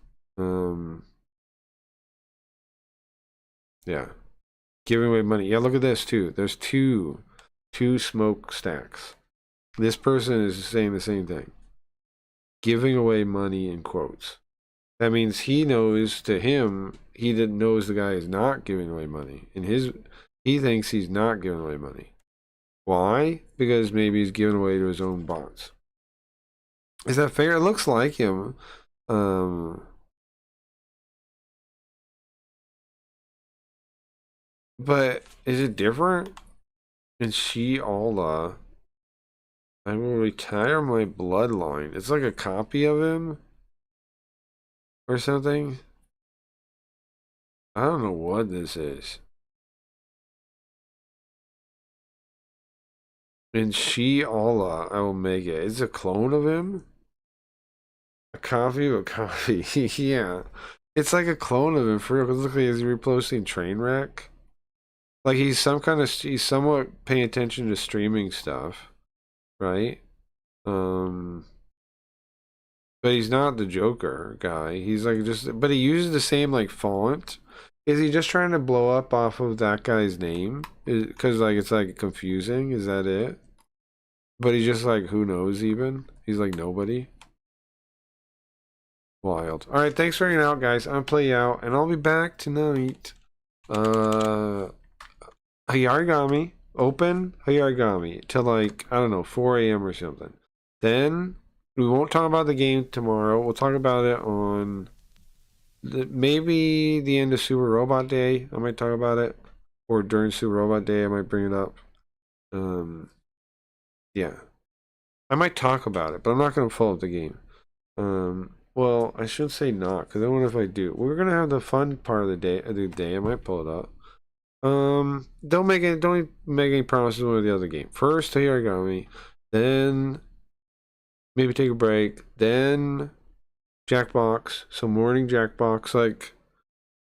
Yeah, giving away money. Yeah, look at this too. There's two smoke stacks. This person is saying the same thing. Giving away money in quotes. That means he knows, to him, he knows the guy is not giving away money. He thinks he's not giving away money. Why? Because maybe he's giving away to his own bots. Is that fair? It looks like him. But is it different? And Allah. I will retire my bloodline. It's like a copy of him or something. I don't know what this is. And Allah, I will make it. It's a clone of him? A copy of a copy. Yeah. It's like a clone of him for real. It looks like he's reposting Trainwreck. Like he's somewhat paying attention to streaming stuff. Right? But he's not the Joker guy. He's like but he uses the same like font. Is he just trying to blow up off of that guy's name? Because like it's like confusing. Is that it? But he's just like, who knows even? He's like nobody. Wild. All right, thanks for hanging out, guys. I'm gonna play you out, and I'll be back tonight. Hayarigami. Open Hayarigami till like, I don't know, 4 a.m. or something. Then we won't talk about the game tomorrow. We'll talk about it on maybe the end of Super Robot Day. I might talk about it. Or during Super Robot Day, I might bring it up. Yeah. I might talk about it, but I'm not gonna pull up the game. Well, I should say not, because I wonder if I do. We're gonna have the fun part of the day. I might pull it up. Don't make any promises with the other game. First, Here Origami, then maybe take a break, then Jackbox. So morning Jackbox, like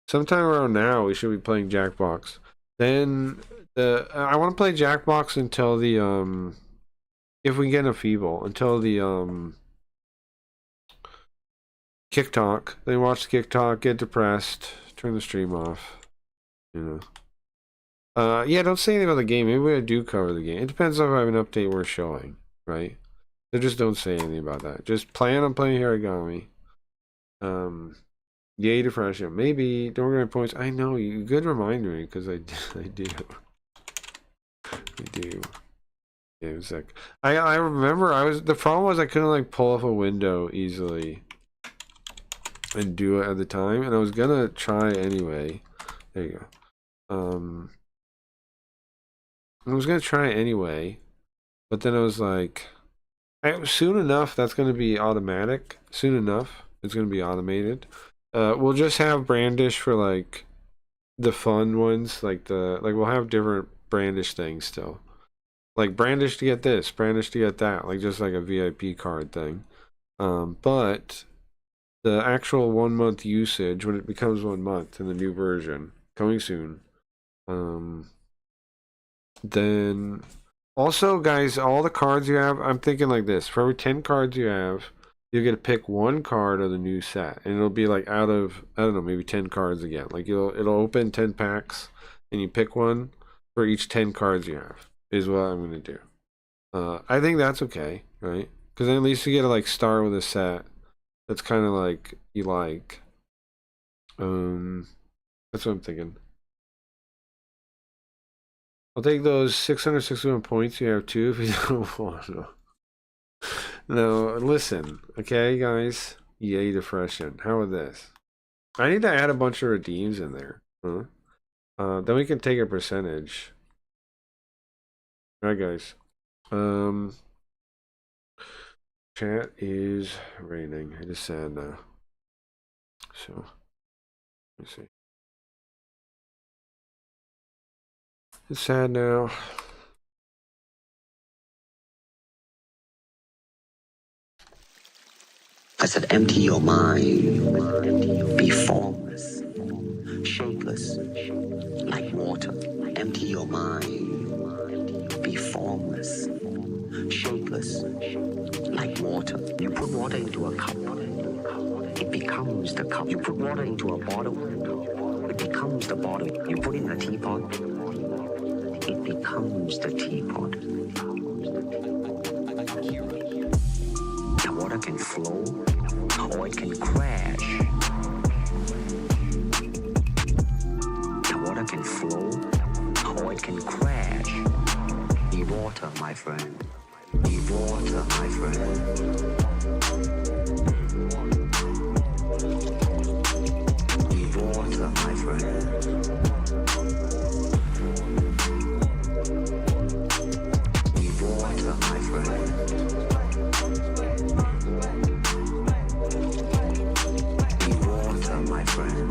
sometime around now, we should be playing Jackbox. Then I want to play Jackbox until the if we get a feeble, until the Kick Talk. Then watch the Kick Talk, get depressed, turn the stream off. You know. Yeah, don't say anything about the game. Maybe I do cover the game. It depends if I have an update worth showing, right? So just don't say anything about that. Just plan on playing Here Origami. Yay to Fresh. Maybe don't get my points. I know you. Good reminder me because I do. Yeah, it was like I remember the problem was I couldn't like pull up a window easily and do it at the time, and I was gonna try anyway. There you go. I was gonna try anyway, but then I was like, soon enough that's gonna be automatic. Soon enough it's gonna be automated. We'll just have Brandish for like the fun ones, like we'll have different Brandish things still. Like Brandish to get this, Brandish to get that, like just like a VIP card thing. But the actual 1 month usage, when it becomes 1 month in the new version, coming soon. Then also guys, all the cards you have, I'm thinking like this, for every 10 cards you have, you get to pick one card of the new set, and it'll be like out of, I don't know, maybe 10 cards again. Like it'll open 10 packs and you pick one for each 10 cards you have, is what I'm gonna do. I think that's okay, right? Because then at least you get to like start with a set that's kind of like you like. That's what I'm thinking. I'll take those 661 points you have too if you don't want to. No, listen, okay, guys. Yay to Freshen. How about this? I need to add a bunch of redeems in there. Huh? Then we can take a percentage. Alright, guys. Chat is raining. I just said so let me see. It's sad now. I said, empty your mind. Be formless, shapeless, like water. Empty your mind. Be formless, shapeless, like water. You put water into a cup, it becomes the cup. You put water into a bottle, it becomes the bottle. You put in a teapot, it becomes the teapot. The water can flow, or it can crash. The water can flow, or it can crash. Be water, my friend. Be water, my friend. Be water, my friend. Be water, my friend. Be water, my friend.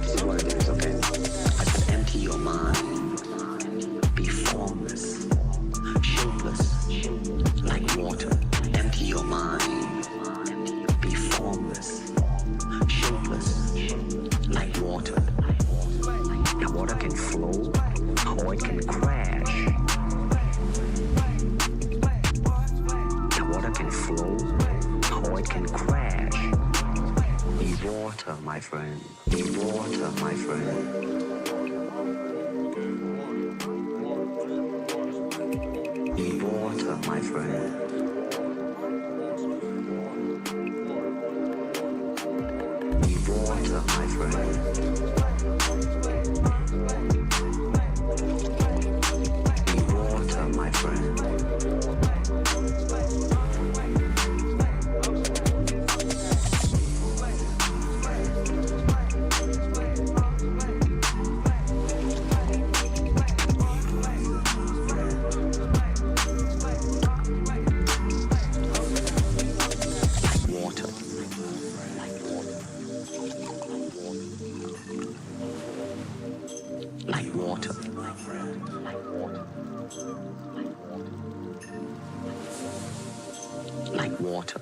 This is what it is, okay? I said empty your mind. Be formless, shapeless, like water. Empty your mind. Be formless, shapeless, like water. The water can flow, or it can crash. The water can flow, or it can crash. Be water, my friend. Be water, my friend. Be water, my friend. Be water, my friend. Be water, my friend. water.